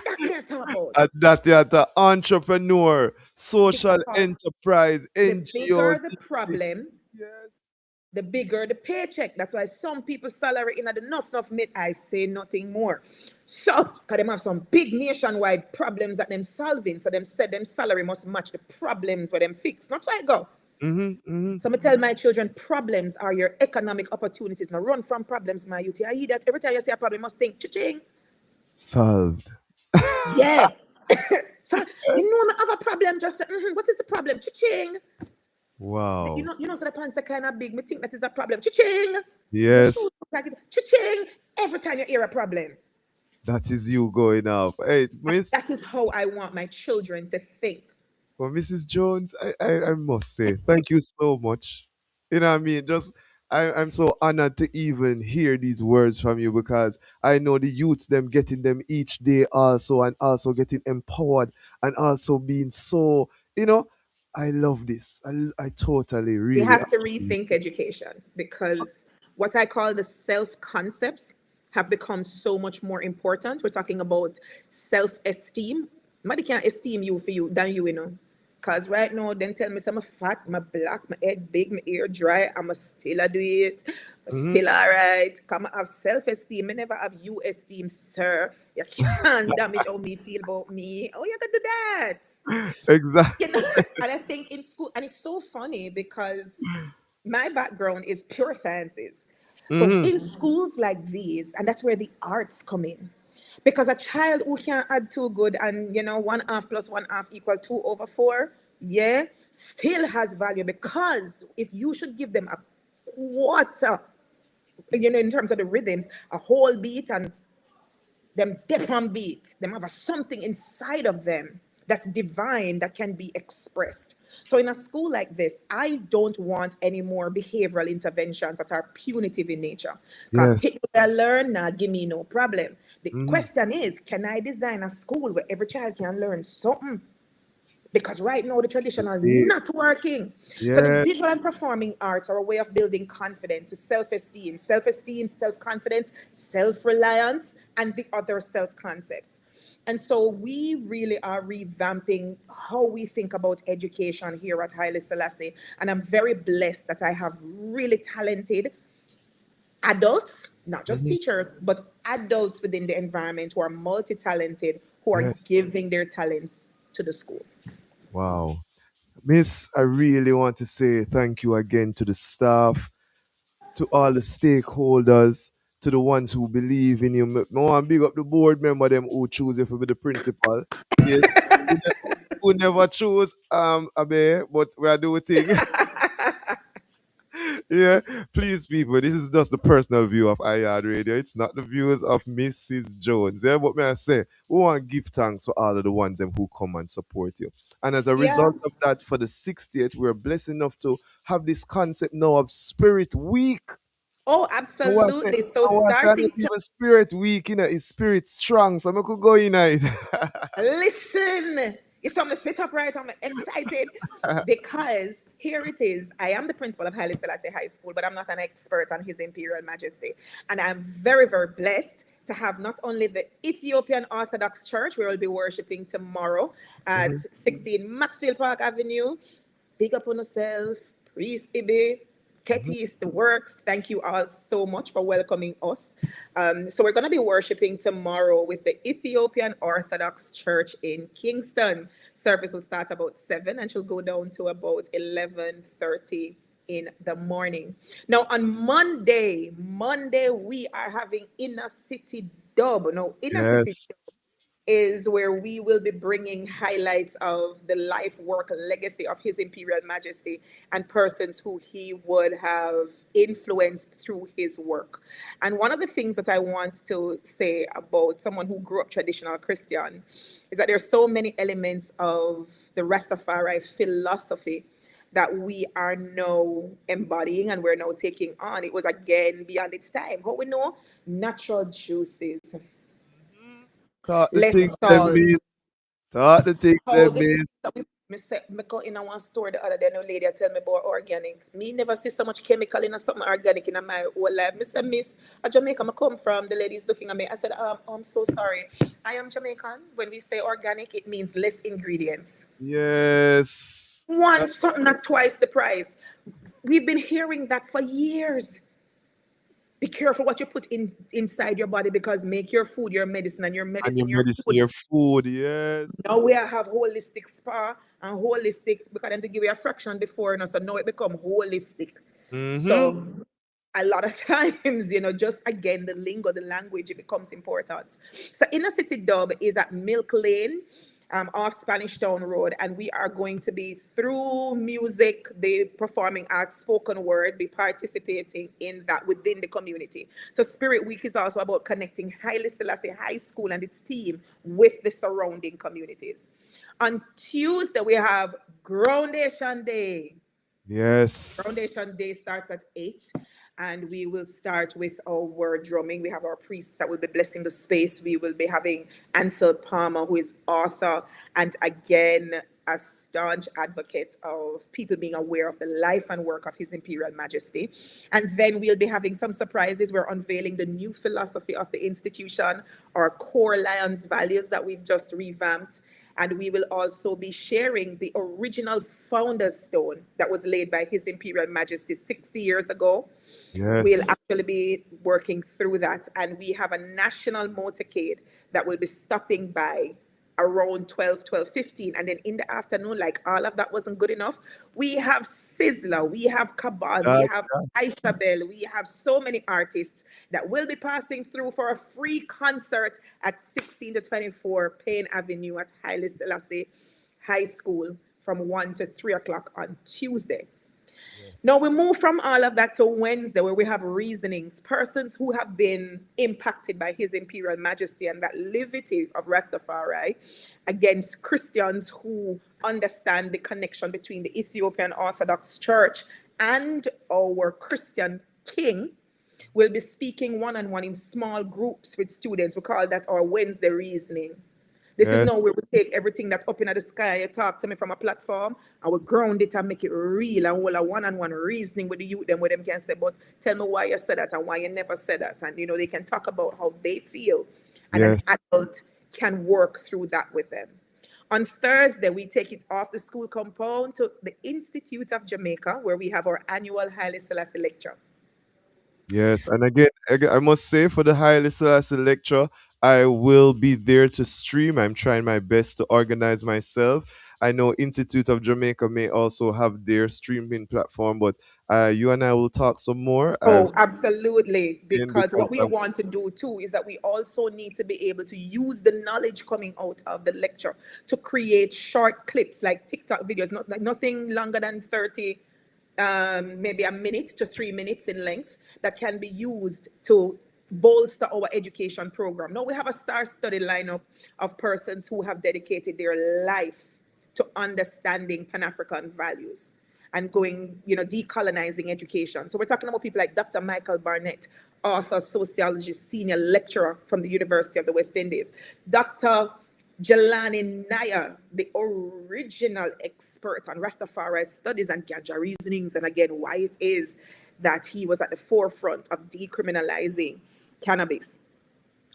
that me I talk about. And that you are the entrepreneur, social Because enterprise, the NGO. bigger the problem, Yes. the bigger the paycheck. That's why some people's salary in the enough made I say nothing more. So, because them have some big nationwide problems that them solving. So them said them salary must match the problems where them fix. Not so I go. So I tell my children, problems are your economic opportunities. Now run from problems, my youth. I hear that every time you see a problem, you must think, cha-ching. Solved. Yeah. So you know I have a problem, just what is the problem? Cha-ching. Wow. You know, so the pants are kind of big. Me think that is a problem. Cha-ching. Your Yes. shoes look like it. Cha-ching. Every time you hear a problem. That is you going off. Hey, Miss. That is how I want my children to think. Well, Mrs. Jones, I must say, thank you so much. You know what I mean? Just I'm so honored to even hear these words from you because I know the youths them getting them each day also and also getting empowered and also being so, I love this. I totally We really have to appreciate rethink it. education So, because what I call the self concepts have become so much more important. We're talking about self esteem. Nobody can esteem you for you than you know. Because right now, then tell me I'm fat, I'm black, my head big, my ear dry, I'm still a do it. I'm mhm. still all right. Come I have self-esteem. I never have you esteem, sir. You can't damage how me feel about me. Oh, you can do that. Exactly. You know, and I think in school, and it's so funny because my background is pure sciences. But Hmm. in schools like these, and that's where the arts come in. Because a child who can add two good and one half plus one half equal 2/4, yeah, still has value because if you should give them a quarter, in terms of the rhythms, a whole beat and them dip on beat, them have a something inside of them that's divine that can be expressed. So in a school like this, I don't want any more behavioral interventions that are punitive in nature. Because Yes. people that learn now give me no problem. The Hmm. question is, can I design a school where every child can learn something? Because right now the traditional not Yes. working. So the Yeah. visual and performing arts are a way of building confidence, self-esteem, self-confidence, self-reliance, and the other self-concepts. And so we really are revamping how we think about education here at Haile Selassie. And I'm very blessed that I have really talented adults, not just Hmm. teachers, but adults within the environment who are multi-talented, who are Yes. giving their talents to the school. Wow. Miss, I really want to say thank you again to the staff, to all the stakeholders, to the ones who believe in you. I want to big up the board member them who choose you to be the principal. Yes. Who never choose Abe, but we are doing thing. Yeah. Please, people, this is just the personal view of iYard Radio. It's not the views of Mrs. Jones. Yeah, but may I say, we want to give thanks for all of the ones them who come and support you. And as a Yeah. result of that, for the 60th, we're blessed enough to have this concept now of Spirit Week. Oh, I want to say, absolutely. So I want to say, starting to even Spirit Week, is Spirit strong, so I could go in it. listen. It's something to sit up right. I'm excited because here it is. I am the principal of Haile Selassie High School, but I'm not an expert on His Imperial Majesty. And I'm very, very blessed to have not only the Ethiopian Orthodox Church, where we'll be worshiping tomorrow at Mhm. 16 Maxfield Park Avenue. Big up on yourself, Priest Ibe, Mhm. Ketty is the works. Thank you all so much for welcoming us. So we're going to be worshiping tomorrow with the Ethiopian Orthodox Church in Kingston. Service will start about 7 and she'll go down to about 11:30 in the morning. Now on Monday we are having Inner City Dub. No, Inner City Yes. is where we will be bringing highlights of the life, work, legacy of His Imperial Majesty and persons who he would have influenced through his work. And one of the things that I want to say about someone who grew up traditional Christian is that there's so many elements of the Rastafari philosophy that we are now embodying and we're now taking on. It was again beyond its time. What we know, natural juices, Talk the things less them salt. miss. Talk the things How them the miss. that me say me go in a one store the other day, no lady tell me about organic. Me never see so much chemical in a something organic in my whole life. Mr. Miss, a Jamaica I come from, the lady's looking at me. I said, I'm so sorry. I am Jamaican. When we say organic, it means less ingredients. Yes. Once something, not twice the price. We've been hearing that for years. Be careful what you put inside your body, because make your food your medicine and your And your medicine your medicine, food. your food, yes. Now we have holistic spa and holistic, because them to give you a fraction before, so now it become holistic. Mm-hmm. So a lot of times, just again, the lingo, the language, it becomes important. So Inner City Dub is at Milk Lane, off Spanish Town Road, and we are going to be through music, the performing arts, spoken word, be participating in that within the community. So Spirit Week is also about connecting Haile Selassie High School and its team with the surrounding communities. On Tuesday, we have Groundation Day. Yes. Foundation Day starts at 8, and we will start with our drumming. We have our priests that will be blessing the space. We will be having Ansel Palmer, who is author and again a staunch advocate of people being aware of the life and work of His Imperial Majesty. And then we'll be having some surprises. We're unveiling the new philosophy of the institution, our core Lions values that we've just revamped. And we will also be sharing the original founder's stone that was laid by His Imperial Majesty 60 years ago. We'll Yes. actually be working through that. And we have a national motorcade that will be stopping by around 12:15. And then in the afternoon, like all of that wasn't good enough, we have Sizzler, we have Kaban, we God, have Aisha Bell, we have so many artists that will be passing through for a free concert at 16 to 24 Payne Avenue at Haile Selassie High School from 1 to 3 o'clock on Tuesday. yes. Now we move from all of that to Wednesday, where we have reasonings, persons who have been impacted by His Imperial Majesty and that levity of Rastafari against Christians who understand the connection between the Ethiopian Orthodox Church and our Christian king. Will be speaking one-on-one in small groups with students. We call that our Wednesday reasoning. This is now where we Yes. take everything that up in the sky, you talk to me from a platform, and we ground it and make it real, and we'll a one-on-one reasoning with the youth, them where them can say, but tell me why you said that and why you never said that. And they can talk about how they feel, and an Yes. adult can work through that with them. On Thursday, we take it off the school compound to the Institute of Jamaica, where we have our annual Haile Selassie lecture. Yes, and again, I must say for the Haile Selassie lecture, I will be there to stream. I'm trying my best to organize myself. I know Institute of Jamaica may also have their streaming platform, but you and I will talk some more. Oh, absolutely. Because what Because we want to do too is that we also need to be able to use the knowledge coming out of the lecture to create short clips like TikTok videos, not like nothing longer than 30, maybe a minute to 3 minutes in length, that can be used to bolster our education program. Now we have a star-studded lineup of persons who have dedicated their life to understanding Pan-African values and going, decolonizing education. So we're talking about people like Dr. Michael Barnett, author, sociologist, senior lecturer from the University of the West Indies. Dr. Jelani Nair, the original expert on Rastafari studies and Ganja reasonings, and again, why it is that he was at the forefront of decriminalizing cannabis.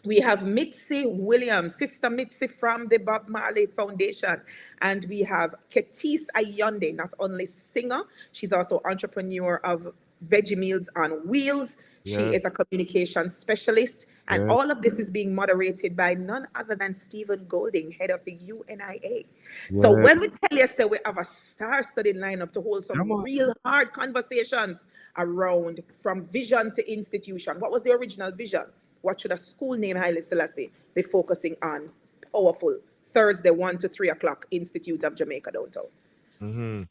We have Mitzi Williams, Sister Mitzi from the Bob Marley Foundation. And we have Ketis Ayonde, not only singer, she's also entrepreneur of Veggie Meals on Wheels. She is a yes, communication specialist. And yes, all of this is being moderated by none other than Stephen Golding, head of the UNIA. So yes. when we tell you, say we have a star-studded lineup to hold some Come on. real hard conversations around from vision to institution. What was the original vision? What should a school named Haile Selassie be focusing on? powerful. Thursday, 1 to 3 o'clock, Institute of Jamaica downtown. Mm-hmm.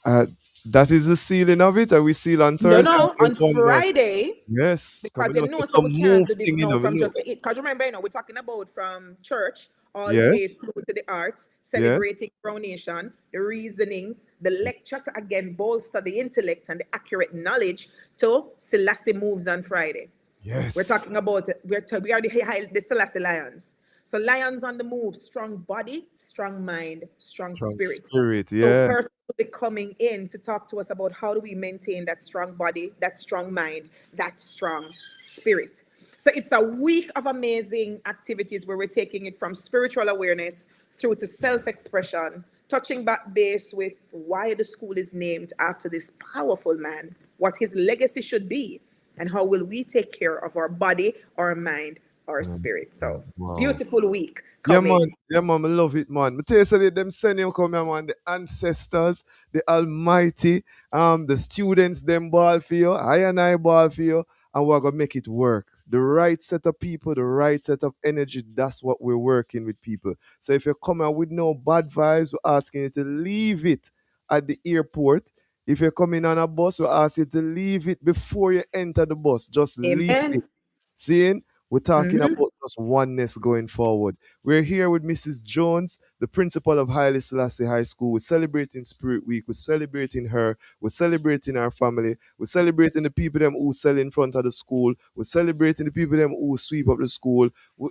Uh, that is the sealing of it. Are we seal on No, Thursday? no, on Just one more. Friday, Yes, because coming up for so some we move can't do this thing, now we from know. just the it. Because remember, we're talking about from church all the way Yes, through to the arts, yes, celebrating Nation, the reasonings, the lecture to again bolster the intellect and the accurate knowledge to Selassie moves on Friday. We're yes. talking about we are the Selassie Lions. So lions on the move, strong body, strong mind, strong Strong spirit. spirit, So yeah. person will be coming in to talk to us about how do we maintain that strong body, that strong mind, that strong spirit. So it's a week of amazing activities where we're taking it from spiritual awareness through to self-expression, touching back base with why the school is named after this powerful man, what his legacy should be, and how will we take care of our body, our mind, our Yes. spirit. So Wow. beautiful week Yeah, coming. man, I love it, man. I tell you, so them send him come here, man. The ancestors, the Almighty, the students, them ball for you, I and I ball for you, and we're gonna make it work. The right set of people, the right set of energy, that's what we're working with people. So if you come out with no bad vibes, we're asking you to leave it at the airport. If you're coming on a bus, we ask you to leave it before you enter the bus. Just leave it. Amen. Seeing? We're talking Mhm. about just oneness going forward. We're here with Mrs. Jones, the principal of Haile Selassie High School. We're celebrating Spirit Week. We're celebrating her. We're celebrating our family. We're celebrating the people them who sell in front of the school. We're celebrating the people them who sweep up the school. We-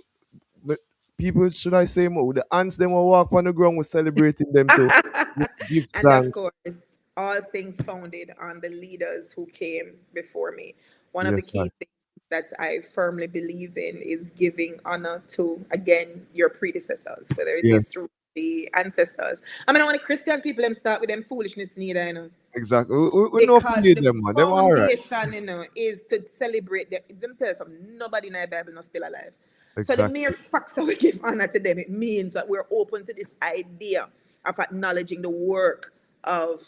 People, should I say more? The ants them will walk on the ground. We're celebrating them too. We give And of thanks. course, all things founded on the leaders who came before me. One of the Yes, sir. key things that I firmly believe in is giving honor to, again, your predecessors, whether it Yeah, is through the ancestors. I mean, I want the Christian people them start with them foolishness neither, exactly. We know if we because need the them, man. Them all right. foundation, is to celebrate them. Them tell you something, nobody in the Bible is still alive. So the mere Exactly. facts that we give honor to them, it means that we're open to this idea of acknowledging the work of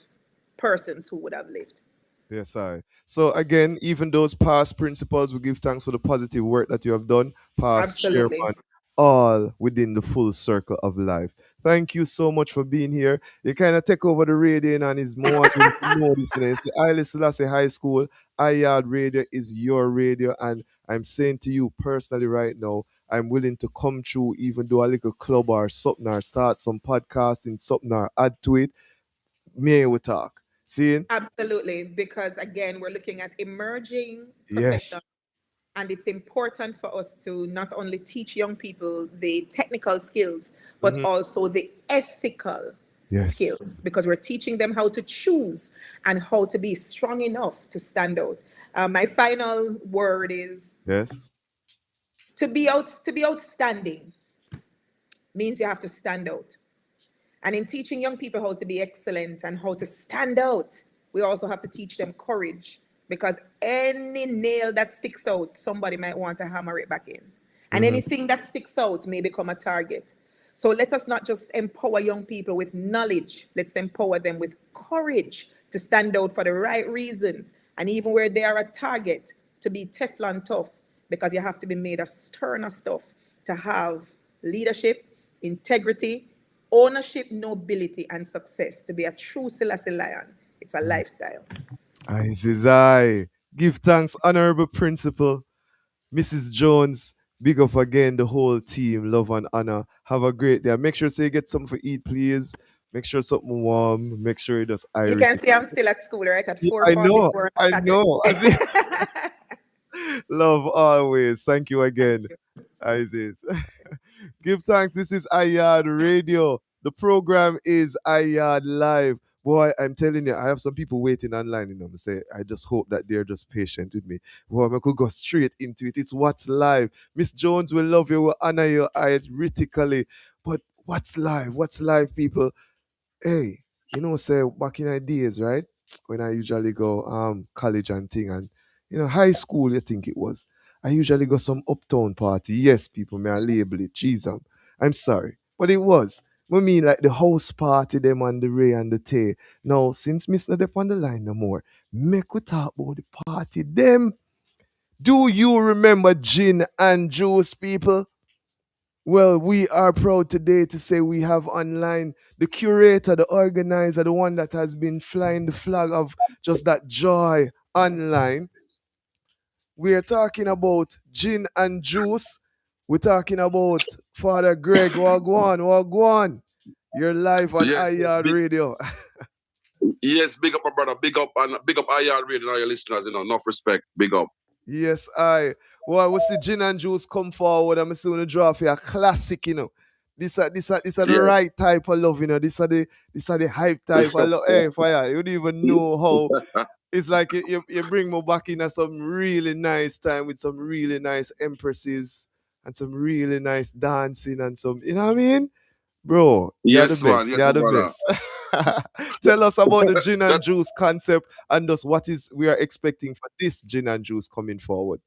persons who would have lived. Yes, I. So again, even those past principles, we give thanks for the positive work that you have done, past Absolutely. chairman, all within the full circle of life. Thank you so much for being here. You kind of take over the radio and it's more than to know this. And it's Haile Selassie High School, Yaad Radio is your radio. And I'm saying to you personally right now, I'm willing to come through, even though a little club or something, or start some podcasting, something, or add to it. Me and we talk. Seeing? Absolutely. Because again, we're looking at emerging professionals. Yes. And it's important for us to not only teach young people the technical skills, but Mhm. also the ethical Yes. skills, because we're teaching them how to choose and how to be strong enough to stand out. My final word is Yes. to be outstanding means you have to stand out. And in teaching young people how to be excellent and how to stand out, we also have to teach them courage, because any nail that sticks out, somebody might want to hammer it back in. And Mhm. anything that sticks out may become a target. So let us not just empower young people with knowledge, let's empower them with courage to stand out for the right reasons. And even where they are a target, to be Teflon tough, because you have to be made of sterner stuff to have leadership, integrity, ownership, nobility, and success. To be a true Selassie lion, it's a lifestyle. I says I. Give thanks, honorable principal, Mrs. Jones. Big up again the whole team. Love and honor. Have a great day. Make sure so you get something to eat, please. Make sure something warm. Make sure it does You Irish. can see I'm still at school, right? At Yeah, I know. 4:44 on I Saturday. know. Love always. Thank you again, Isis. Give thanks. This is Ayad Radio. The program is Ayad Live. Boy, I'm telling you, I have some people waiting online. Say, I just hope that they're just patient with me. Boy, I could go straight into it. It's what's live. Miss Jones will love you, will honor you critically. But what's live? What's live, people? Hey, say back in the days, right? When I usually go college and thing and high school, you think it was. I usually go some uptown party. Yes, people may I label it. Jeez, I'm sorry. But it was. I mean like the house party them on the Ray and the Tay. Now, since Miss not up on the line no more, make we talk about the party. Them. Do you remember gin and juice, people? Well, we are proud today to say we have online the curator, the organizer, the one that has been flying the flag of just that joy online. We are talking about gin and juice. We're talking about Father Greg. Wagwan, Wagwan. You're live on Yes, IR Radio. yes, big up my brother, big up and big up IR Radio and all your listeners, enough respect, big up. Yes, I. Well, we see gin and juice come forward. I'm seeing the draw for a classic. This are the right Yes. type of love. This are the hype type of love. Hey, fire. You don't even know how. It's like you bring me back in at some really nice time with some really nice empresses and some really nice dancing and some, you know what I mean? Bro, you're the Yes, man, best. yes, You're my the brother. best. Tell us about the gin and That juice concept and just what is we are expecting for this gin and juice coming forward.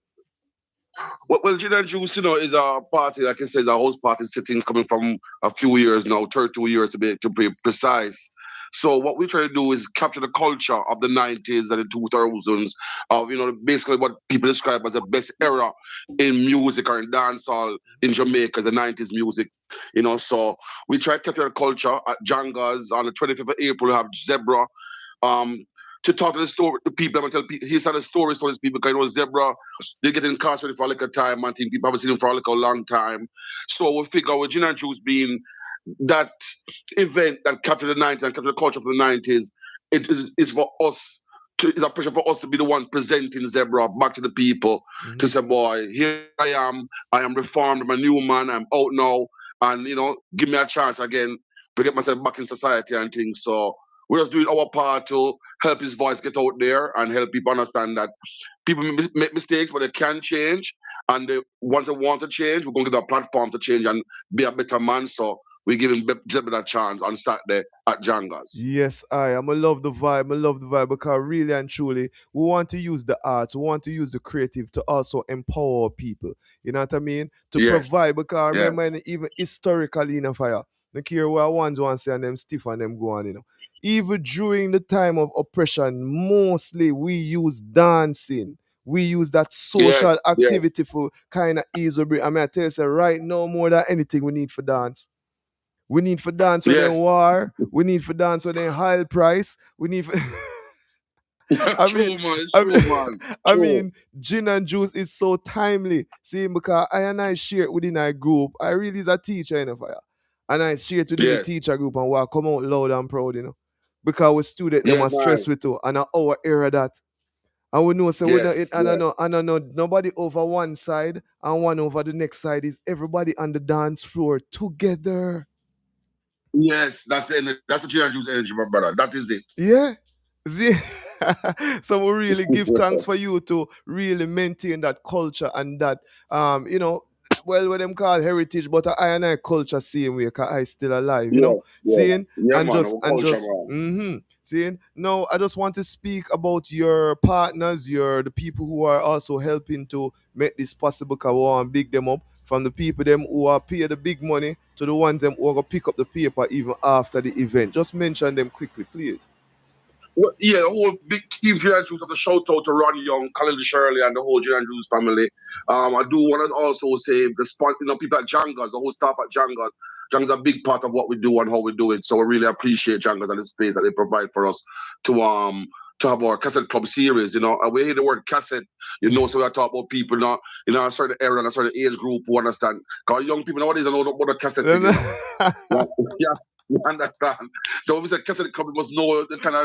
well, Gin and Juice, is a party, like I said, a house party settings coming from a few years now, 32 years to be precise. So what we try to do is capture the culture of the 90s and the 2000s of, basically what people describe as the best era in music or in dancehall in Jamaica, the 90s music. So we try to capture the culture at Janga's on the 25th of April. We have Zebra. Um, to talk to the story to people and tell people his side of the stories for these people because Zebra, they get incarcerated for like a time. I think people haven't seen him for like a long time. So we figure with Gin and Juice being that event that captured the 90s and captured the culture of the 90s, it's for us it's a pressure for us to be the one presenting Zebra back to the people to say, boy, here I am reformed, I'm a new man, I'm out now, and give me a chance again to get myself back in society and things. So we're just doing our part to help his voice get out there and help people understand that people make mistakes, but they can change. And once they want to change, we're going to give them a platform to change and be a better man. So we give him Zebra that chance on Saturday at Janga's. Yes, I'm a love the vibe. I love the vibe because really and truly, we want to use the arts, we want to use the creative to also empower people. You know what I mean? To provide Yes, because remember yes, even historically in a fire. Look here where ones want to say and them stiff and them go on. Even during the time of oppression, mostly we use dancing. We use that social yes, activity yes, for kind of ease. I tell you, say, right now more than anything, we need for dance. We need for dance when they yes. war. We need for dance when they high price. We need for I mean, True, man. It's I true, mean, man. I True. mean, gin and juice is so timely. See, because I share it within our group. I really is a teacher, fire. And I share it within the Yes, teacher group and we come out loud and proud. Because we student them yes, are stressed with nice. too. And our era that. And we know so we don't Yes, I don't know, yes. nobody over one side and one over the next side is everybody on the dance floor together. Yes, that's the energy. That's the Gin and Juice energy, my brother. That is it. Yeah. See? So we really give thanks for you to really maintain that culture and that well what them call heritage, but I and I culture same way cause I still alive. Yes, Seeing yes. Yeah, and man. just Our culture, man. seeing. No, I just want to speak about your partners, the people who are also helping to make this possible cause we want to big them up. From the people them who are pay the big money to the ones them who are gonna pick up the paper even after the event. Just mention them quickly, please. Well, yeah, the whole big team Gin and Juice have to shout out to Ron Young, Colin Shirley, and the whole Gin and Juice family. I do want to also say the spot, people at Jangas, the whole staff at Jangas. Jangas are a big part of what we do and how we do it. So we really appreciate Jangas and the space that they provide for us to have our cassette club series. And we hear the word cassette, so we are talking about people not a certain era and a certain age group who understand. Because young people nowadays don't know what a cassette thing. Yeah, yeah, you understand. So when we say cassette club, we must know the kind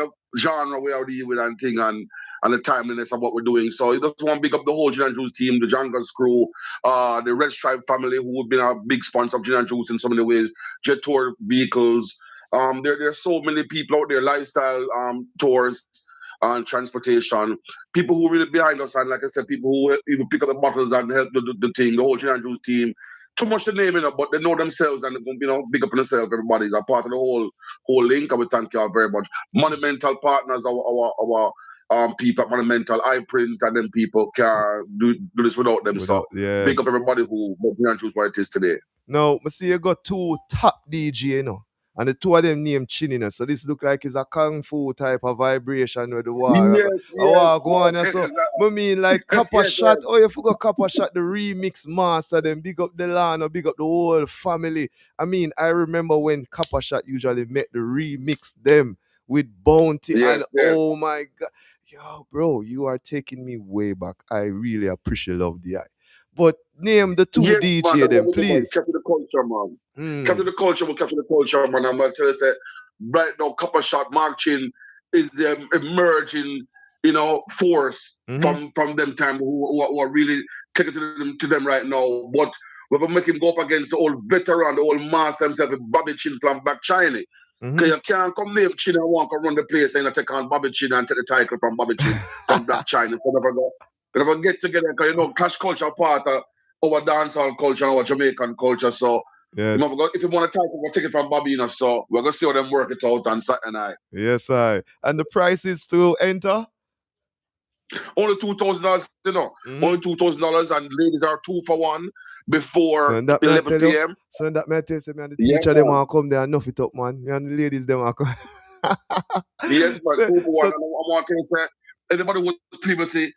of genre we are dealing with and thing and the timeliness of what we're doing. So I just want to big up the whole Gin and Juice team, the Jangas crew, the Red Stripe family who have been a big sponsor of Gin and Juice in so many ways, Jet Tour vehicles. There's so many people out there, lifestyle tours and transportation. People who really behind us, and like I said, people who even pick up the bottles and help the thing, the whole Gin and Juice team. Too much to name it, but they know themselves and big up on themselves. Everybody is a part of the whole link, and we thank you all very much. Monumental partners, our people at Monumental, iPrint, and them people can do this without them. So Yes. big up everybody who choose what it is today. Now, I see you got two top DJ, And the two of them name Chinina. So this look like it's a kung fu type of vibration with the war. Yes, A yes, war go on. yes. So I mean like Copper Yes, Shot. yes. Oh, you forgot Copper Shot, the remix master, then big up the land or big up the whole family. I mean, I remember when Copper Shot usually met the remix them with Bounty and Yes, yes. oh my god. Yo, bro, you are taking me way back. I really appreciate Love the Eye. But name the two Yes, man. DJ That's what them, we do, man. please. Capture the culture, man. Capture Hmm. the culture, we capture the culture, man. I'm gonna tell you, say, right now, Copper Shot marching is the emerging, force Mm-hmm. from them time who are really taking to them right now. But we have to make him go up against the old veteran, the old master himself, Bobby Chin from Black China. Mm-hmm. Because you can't come name Chin and want to run the place and take on Bobby Chin and take the title from Bobby Chin from Black China. They never get together because clash culture part of our dancehall culture, our Jamaican culture. So Yes. if you want a title, we'll take it from Bobby, so we're gonna see how them work it out on Saturday night. Yes, I. And the prices to enter? Only $2,000, only Mm-hmm. $2,000, and ladies are 2 for 1 So before that may I 11 tell you. p.m. So that may I tell you, say, me and the Yeah, teacher them man. all come there and enough it up, man. Me and the ladies them all come. Yes, man, so, 2 for 1. so And I want to say, anybody who was previously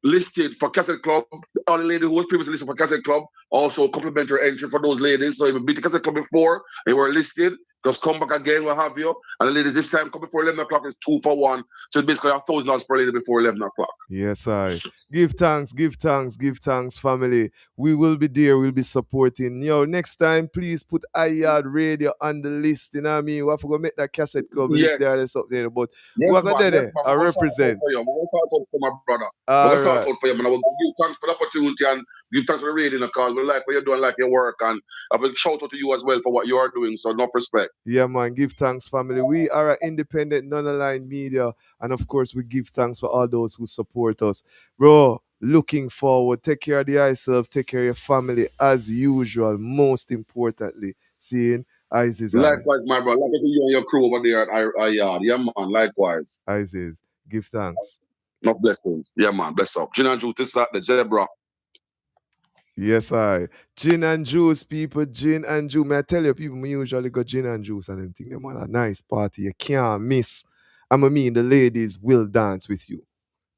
listed for Cassette Club, the only lady who was previously listed for Cassette Club, also complimentary entry for those ladies. So if you beat the Cassette Club before and you were listed, just come back again, we'll have you. And the ladies this time come before 11 o'clock is 2 for 1. So it's basically $1,000 per lady before 11 o'clock. yes, I. Give thanks, give thanks, give thanks, family. We will be there, we'll be supporting. Yo, next time, please put iYard Radio on the list. You know what I mean? We have to go make that cassette club list there Yes. and something there. But Yes, we're going man. to Yes, there. man. I We're going to sort it out represent. for you. We're going to sort it out for my brother. We're going All to sort right. it out for you, man. I will give thanks for the opportunity and give thanks for the radio call. We like what you're doing, like your work. And I will shout out to you as well for what you are doing. So, enough respect. Yeah, man. Give thanks, family. We are an independent, non-aligned media. And of course, we give thanks for all those who support us. Bro, looking forward. Take care of the yourself. Take care of your family as usual. Most importantly, seeing eyes is eye. Likewise, my brother. Like to you and your crew over there at Yard. Yeah, man. Likewise. Eyes is. Give thanks. Enough blessings. Yeah, man. Bless up. Gin and Juice, this the Zebra. Yes, I. Gin and juice, people. Gin and juice. May I tell you, people, me usually go gin and juice and them think them on a nice party. You can't miss. I mean, the ladies will dance with you.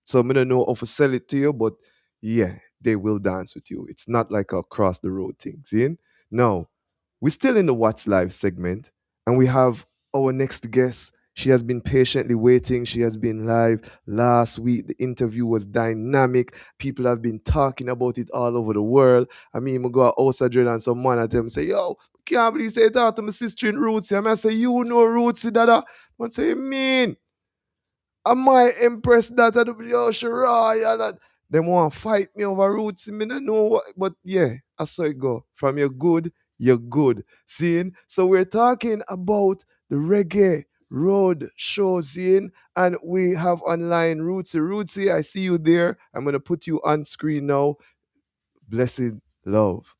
So I don't know how to sell it to you, but yeah, they will dance with you. It's not like a cross the road thing. See? Now, we're still in the What's Live segment, and we have our next guest. She has been patiently waiting. She has been live last week. The interview was dynamic. People have been talking about it all over the world. I mean, I go outside and some man at them say, yo, can't believe say that to my sister in Rootsy. I say, you know Rootsy, dada. Man say, mean. Am I impressed that I do yo Shirai and that them want to fight me over roots? Me don't know what, but yeah, I saw it go. From your good, you're good. Seeing? So we're talking about the reggae road show, seeing, and we have online Rootsy. Rootsy, I see you there. I'm gonna put you on screen now. Blessed love.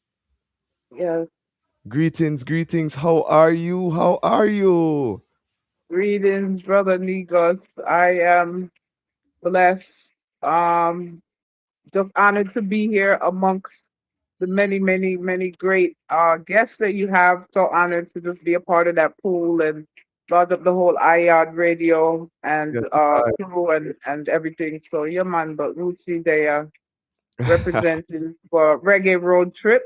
Yes, Greetings, greetings. How are you? How are you? greetings, brother Nikos. I am blessed. Um, just honored to be here amongst the many, many, many great guests that you have. So honored to just be a part of that pool and log up the whole iYard radio and Yes, crew and everything. So yeah, man. But Ruchi, they are representing for Reggae Road Trip.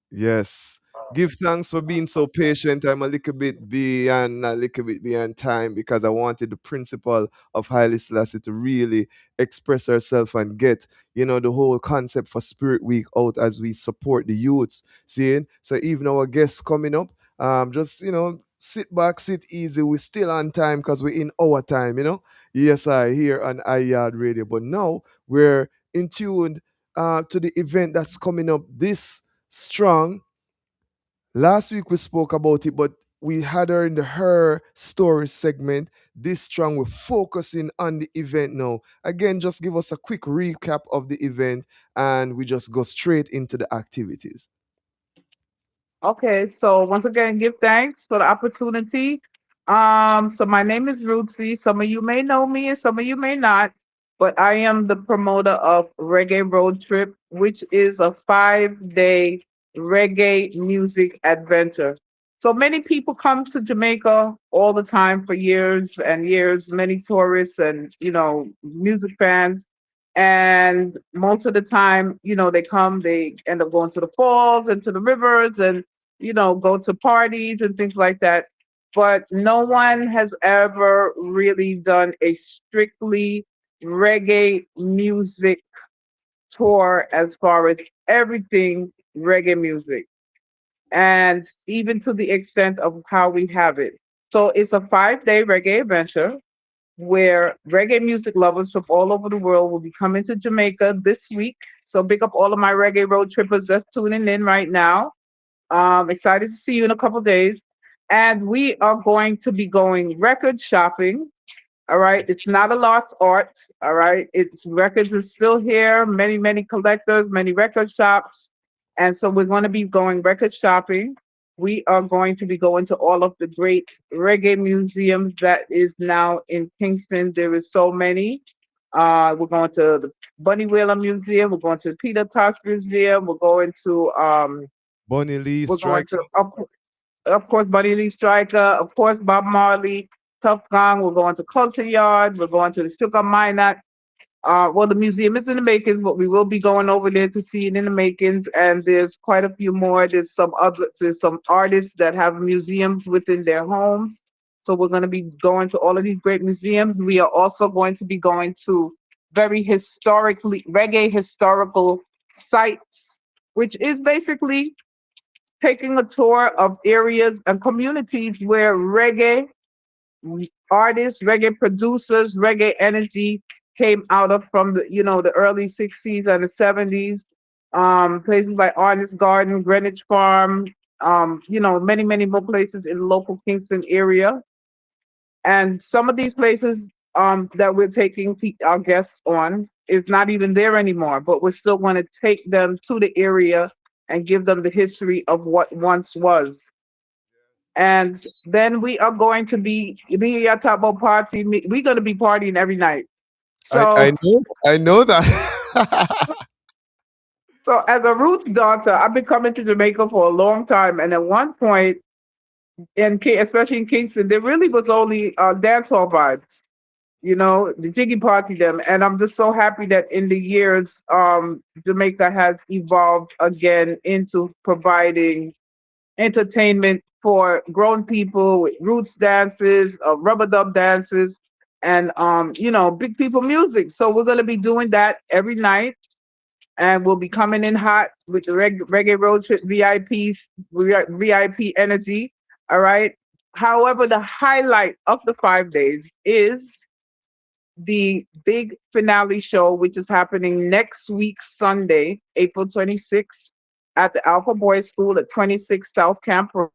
Yes. Give thanks for being so patient. I'm a little bit beyond time because I wanted the principle of Haile Selassie to really express herself and get, the whole concept for Spirit Week out as we support the youths. Seeing? So even our guests coming up, just, sit back, sit easy. We're still on time because we're in our time. Yes, I hear on iYard Radio. But now we're in tune to the event that's coming up this strong. Last week we spoke about it, but we had her in the her story segment. This strong, we're focusing on the event now. Again, just give us a quick recap of the event and we just go straight into the activities. Okay, so once again, give thanks for the opportunity. So my name is Rootsy. Some of you may know me and some of you may not, but I am the promoter of Reggae Road Trip, which is a 5-day reggae music adventure. So many people come to Jamaica all the time for years and years, many tourists and, music fans. And most of the time, they come, they end up going to the falls and to the rivers and, go to parties and things like that. But no one has ever really done a strictly reggae music tour as far as everything reggae music, and even to the extent of how we have it. So it's a 5 day reggae adventure where reggae music lovers from all over the world will be coming to Jamaica this week. So big up all of my reggae road trippers that's tuning in right now. Excited to see you in a couple days. And we are going to be going record shopping. All right. It's not a lost art. All right. It's records is still here. Many, many collectors, many record shops. And so we're going to be going record shopping. We are going to be going to all of the great reggae museums that is now in Kingston. There is so many. We're going to the Bunny Wheeler Museum. We're going to the Peter Tosh Museum. Bonnie Lee, We're going Striker. to of course, Buddy Lee Striker, of course, Bob Marley, Tough Gong. We're going to Culture Yard. We're going to the Sugar Minot. Well, the museum is in the makings, but we will be going over there to see it in the makings. And there's quite a few more. There's some artists that have museums within their homes. So we're going to be going to all of these great museums. We are also going to be going to very historically reggae historical sites, which is basically taking a tour of areas and communities where reggae artists, reggae producers, reggae energy came out of from the early 60s and the 70s. Places like Artist Garden, Greenwich Farm, many, many more places in the local Kingston area. And some of these places that we're taking our guests on is not even there anymore, but we're still going to take them to the area and give them the history of what once was. And then we are going to be me and Tabo party. We're going to be partying every night. I So, know that. so as a roots daughter, I've been coming to Jamaica for a long time, and at one point, especially in Kingston, there really was only dancehall vibes. The jiggy party them, and I'm just so happy that in the years, Jamaica has evolved again into providing entertainment for grown people with roots dances, rubber dub dances, and big people music. So we're gonna be doing that every night, and we'll be coming in hot with the reggae road trip VIPs, VIP energy. All right. However, the highlight of the 5 days is the big finale show, which is happening next week, Sunday, April 26th, at the Alpha Boys School at 26 South Camp Road.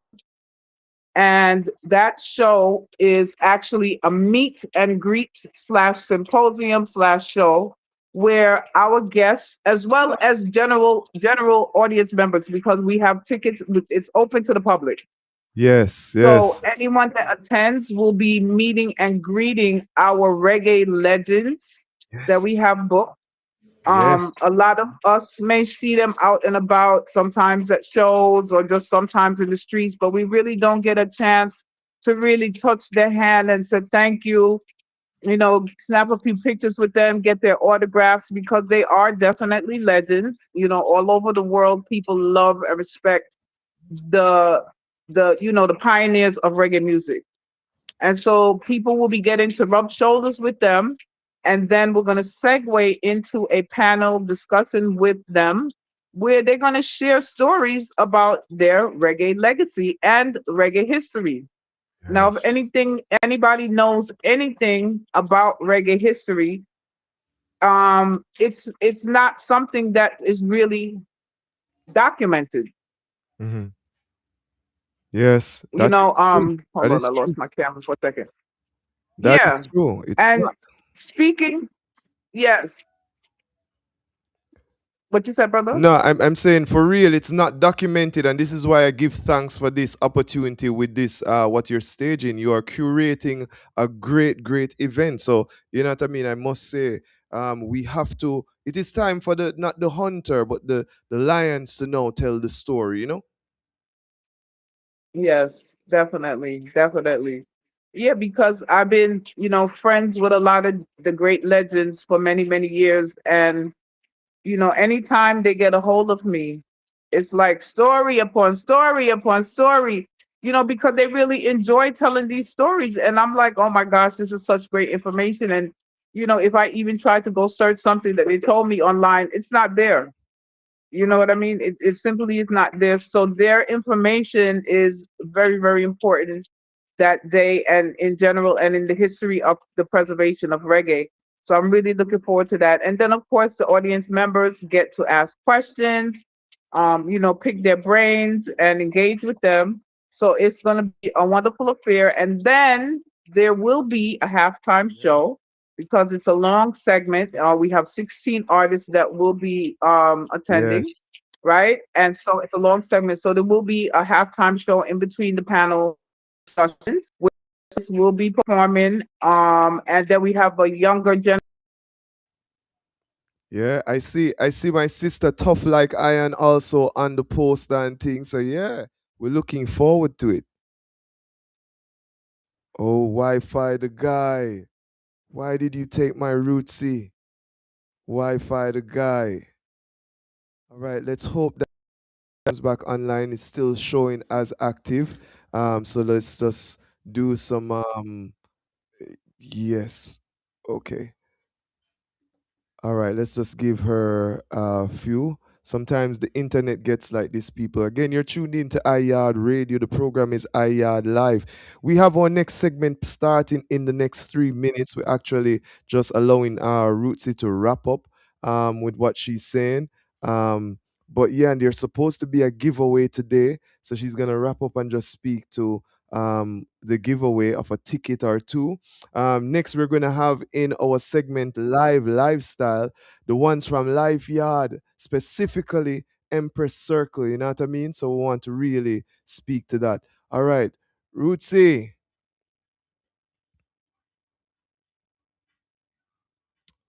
And that show is actually a meet and greet slash symposium slash show where our guests, as well as general audience members, because we have tickets, it's open to the public. Yes, So yes, anyone that attends will be meeting and greeting our reggae legends that we yes, have booked. yes, A lot of us may see them out and about, sometimes at shows or just sometimes in the streets, but we really don't get a chance to really touch their hand and say thank you. Snap a few pictures with them, get their autographs because they are definitely legends. All over the world, people love and respect the the pioneers of reggae music. And so people will be getting to rub shoulders with them. And then we're going to segue into a panel discussion with them where they're going to share stories about their reggae legacy and reggae history. Now, if yes. anybody knows anything about reggae history, it's not something that is really documented. Hmm. Yes, You that is know, true. hold That on, is I true. lost my camera for a second. That is Yeah. true. It's And not. speaking, yes. What you said, brother? No, I'm saying for real, it's not documented, and this is why I give thanks for this opportunity with this what you're staging. You are curating a great event. So you know what I mean? I must say, we have to it is time for the not the hunter, but the lions to now tell the story, you know? Yes, definitely, definitely. Yeah, because I've been, friends with a lot of the great legends for many, many years. And, anytime they get a hold of me, it's like story upon story upon story, because they really enjoy telling these stories. And I'm like, oh my gosh, this is such great information. And, if I even try to go search something that they told me online, it's not there. You know what I mean? It simply is not there. So their information is very, very important that they, and in general and in the history of the preservation of reggae. So I'm really looking forward to that. And then of course the audience members get to ask questions, pick their brains and engage with them. So it's gonna be a wonderful affair. And then there will be a halftime Yes. show because it's a long segment. We have 16 artists that will be attending, Yes. right? And so it's a long segment. So there will be a halftime show in between the panel discussions, where will be performing. And then we have a younger generation. Yeah, I see my sister Tough Like Iron also on the poster and things. So yeah, we're looking forward to it. Oh, Wi-Fi the guy. Why did you take my rootsy? Wi-Fi the guy. All right, let's hope that comes back online. It's still showing as active. So let's just do some yes. Okay. All right, let's just give her a few. Sometimes the internet gets like this, people. Again, you're tuned in to iYard Radio. The program is iYard Live. We have our next segment starting in the next 3 minutes. We're actually just allowing Rootsy to wrap up with what she's saying. Um, but yeah, and there's supposed to be a giveaway today. So she's going to wrap up and just speak to the giveaway of a ticket or two. Next, we're going to have in our segment Live Lifestyle, the ones from Life Yard, specifically Empress Circle. You know what I mean? So we want to really speak to that. All right, Rootsy.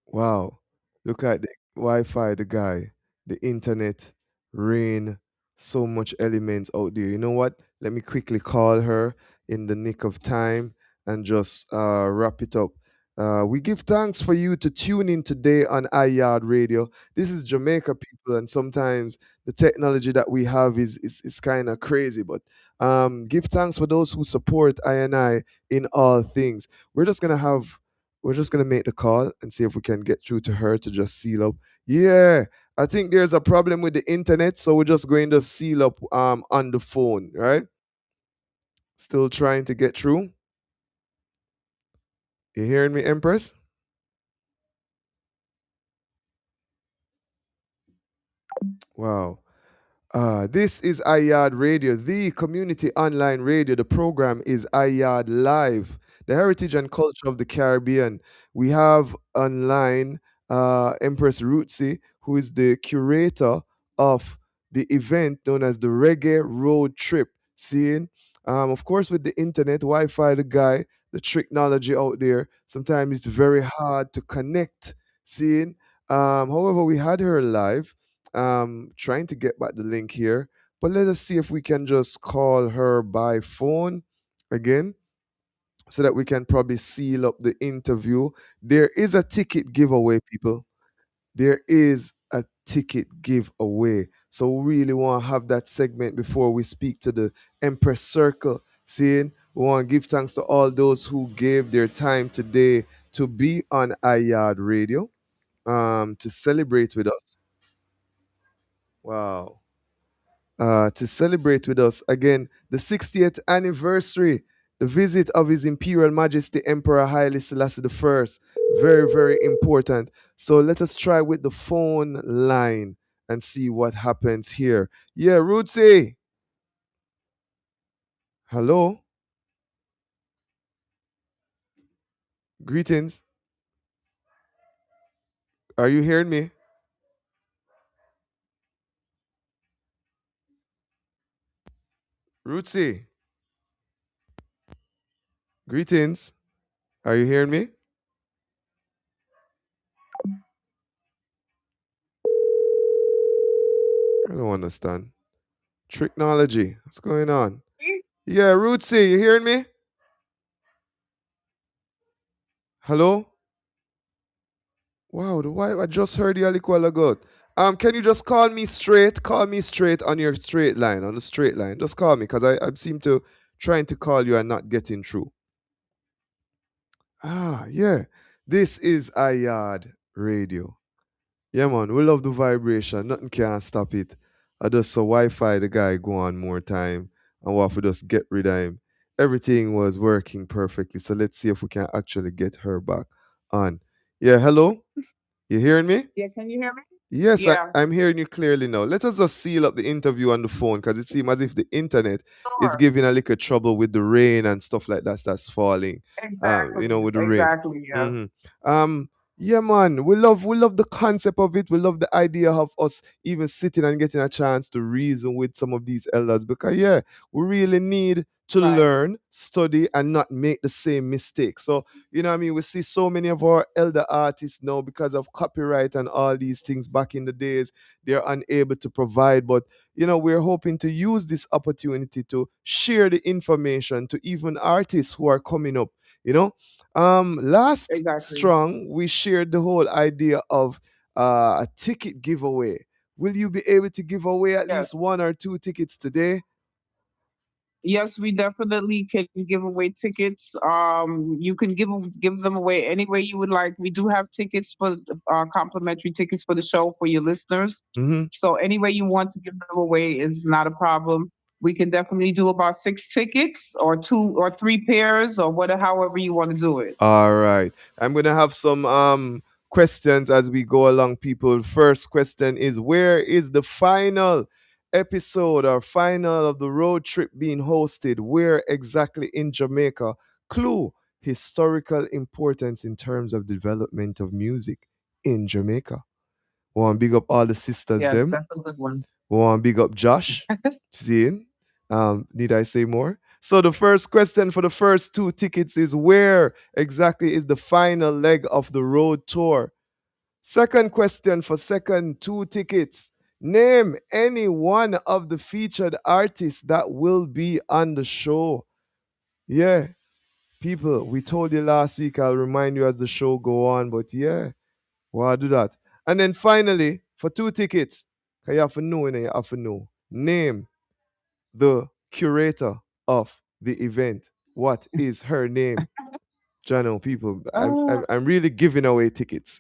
Wow. Look at the Wi Fi, the guy, the internet, rain, so much elements out there. You know what? Let me quickly call her in the nick of time and just wrap it up. We give thanks for you to tune in today on iYard Radio. This is Jamaica, people, and sometimes the technology that we have is kind of crazy, but give thanks for those who support I in all things. We're just gonna have we're just gonna make the call and see if we can get through to her to just seal up. Yeah, I think there's a problem with the internet, so we're just going to seal up on the phone, right? Still trying to get through. You hearing me, Empress? Wow. This is iYard Radio, the community online radio. The program is iYard Live, the heritage and culture of the Caribbean. We have online Empress Rootsy, who is the curator of the event known as the Reggae Road Trip. Seeing, of course, with the internet, Wi Fi, the guy, the technology out there, sometimes it's very hard to connect. Seeing, however, we had her live trying to get back the link here, but let us see if we can just call her by phone again so that we can probably seal up the interview. There is a ticket giveaway, people. There is a ticket giveaway. So we really want to have that segment before we speak to the Empress Circle. Seeing, we want to give thanks to all those who gave their time today to be on iYard Radio to celebrate with us. Wow. To celebrate with us again the 60th anniversary, the visit of His Imperial Majesty Emperor Haile Selassie I. Very, very important. So let us try with the phone line and see what happens here. Yeah, Rootsy. Hello. Greetings. Are you hearing me? Rootsy. Greetings. Are you hearing me? I don't understand. Technology. What's going on? Yeah, Rootsy, you hearing me? Hello? Wow, why I just heard you a little while ago. Can you just call me straight? Call me straight on your straight line, on the straight line. Just call me because I seem to trying to call you and not getting through. Ah, yeah. This is Yaad Radio. Yeah, man, we love the vibration. Nothing can stop it. I just saw Wi-Fi the guy go on more time and what if we just get rid of him. Everything was working perfectly. So let's see if we can actually get her back on. Yeah, hello? You hearing me? Yeah, can you hear me? Yes, Yeah, I'm hearing you clearly now. Let us just seal up the interview on the phone because it seems as if the internet is sure. giving a little trouble with the rain and stuff like that that's falling. Exactly. With the rain. Exactly. Yeah. hmm yeah, man, we love the concept of it. We love the idea of us even sitting and getting a chance to reason with some of these elders because yeah, we really need to Right. learn, study, and not make the same mistake. So you know what I mean? We see so many of our elder artists now because of copyright and all these things back in the days, they're unable to provide. But, you know, we're hoping to use this opportunity to share the information to even artists who are coming up, you know. Last Exactly. strong, we shared the whole idea of a ticket giveaway. Will you be able to give away at Yes. least one or two tickets today? Yes, we definitely can give away tickets. You can give them away any way you would like. We do have tickets for complimentary tickets for the show for your listeners. Mm-hmm. So any way you want to give them away is not a problem. We can definitely do about 6 tickets or 2 or 3 pairs or whatever, however you want to do it. All right. I'm gonna have some questions as we go along, people. First question is, where is the final episode or final of the road trip being hosted? Where exactly in Jamaica? Clue: historical importance in terms of development of music in Jamaica. Want big up all the sisters Yes, them. that's a good one. Want big up Josh. Seeing? Need I say more? So the first question for the first two tickets is, where exactly is the final leg of the road tour? Second question for second two tickets. Name any one of the featured artists that will be on the show. Yeah, people, we told you last week. I'll remind you as the show go on, but yeah, well, I'll do that. And then finally, for two tickets, 'cause you have to know, you have to know. Name the curator of the event. What is her name? Jano, people, I'm, Uh, I'm, I'm really giving away tickets.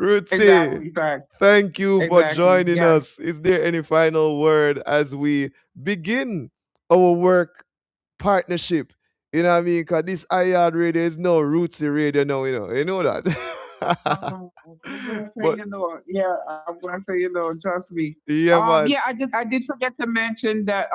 Rootsy, exactly, fact. thank you for Exactly. joining Yes. us. Is there any final word as we begin our work partnership? You know what I mean? Because this iHeart radio is no Rootsy radio now, you know that. I'm gonna say, But yeah, I'm gonna say, trust me. yeah, man. Yeah, I did forget to mention that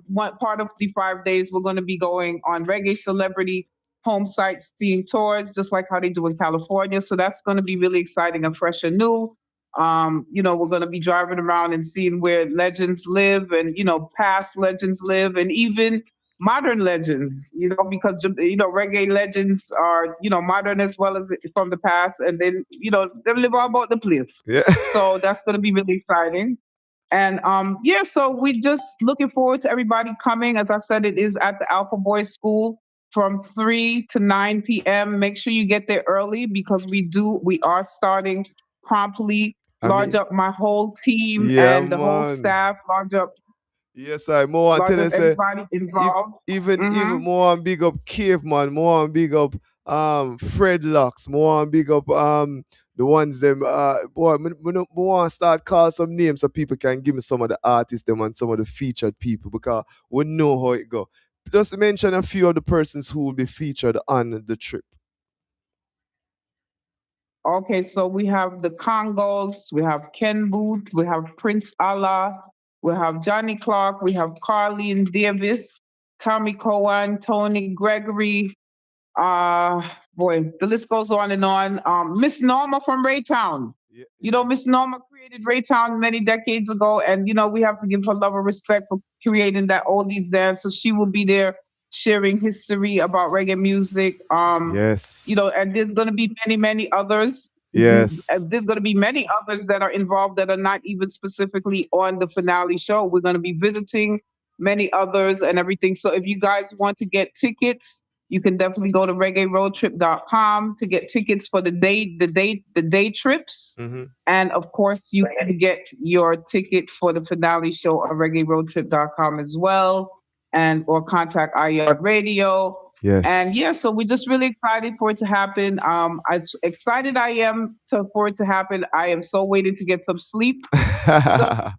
one part of the 5 days we're gonna be going on reggae celebrity home sightseeing tours, just like how they do in California. So that's gonna be really exciting and fresh and new. We're gonna be driving around and seeing where legends live and past legends live and even modern legends, because reggae legends are modern as well as from the past, and then they live all about the place. Yeah. So that's going to be really exciting. And yeah, so we just looking forward to everybody coming. As I said, it is at the Alpha Boys School from 3 to 9 p.m. Make sure you get there early because we are starting promptly. I Large mean, up my whole team yeah, and the whole man. staff. Yes, I more want tell you say Everybody involved. even Mm-hmm. more and big up Caveman, more and big up Fred Locks, more and big up the ones them boy me want to start call some names so people can give me some of the artists them and some of the featured people because we know how it go. Just mention a few of the persons who will be featured on the trip. Okay, so we have the Congos, we have Ken Booth, we have Prince Allah, we have Johnny Clark, we have Carlene Davis, Tommy Cohen, Tony Gregory. Uh, Boy, the list goes on and on. Miss Norma from Raytown. Yeah, Miss yes. Norma created Raytown many decades ago, and we have to give her love and respect for creating that oldies dance. So she will be there sharing history about reggae music. Yes. And there's going to be many, many others. Yes. There's going to be many others that are involved that are not even specifically on the finale show. We're going to be visiting many others and everything. So if you guys want to get tickets, you can definitely go to reggaeroadtrip.com to get tickets for the day trips. Mm-hmm. And of course, you can get your ticket for the finale show on reggaeroadtrip.com as well, and or contact iYard Radio. And Yes. yeah, so we're just really excited for it to happen. As excited I am for it to happen, I am so waiting to get some sleep. So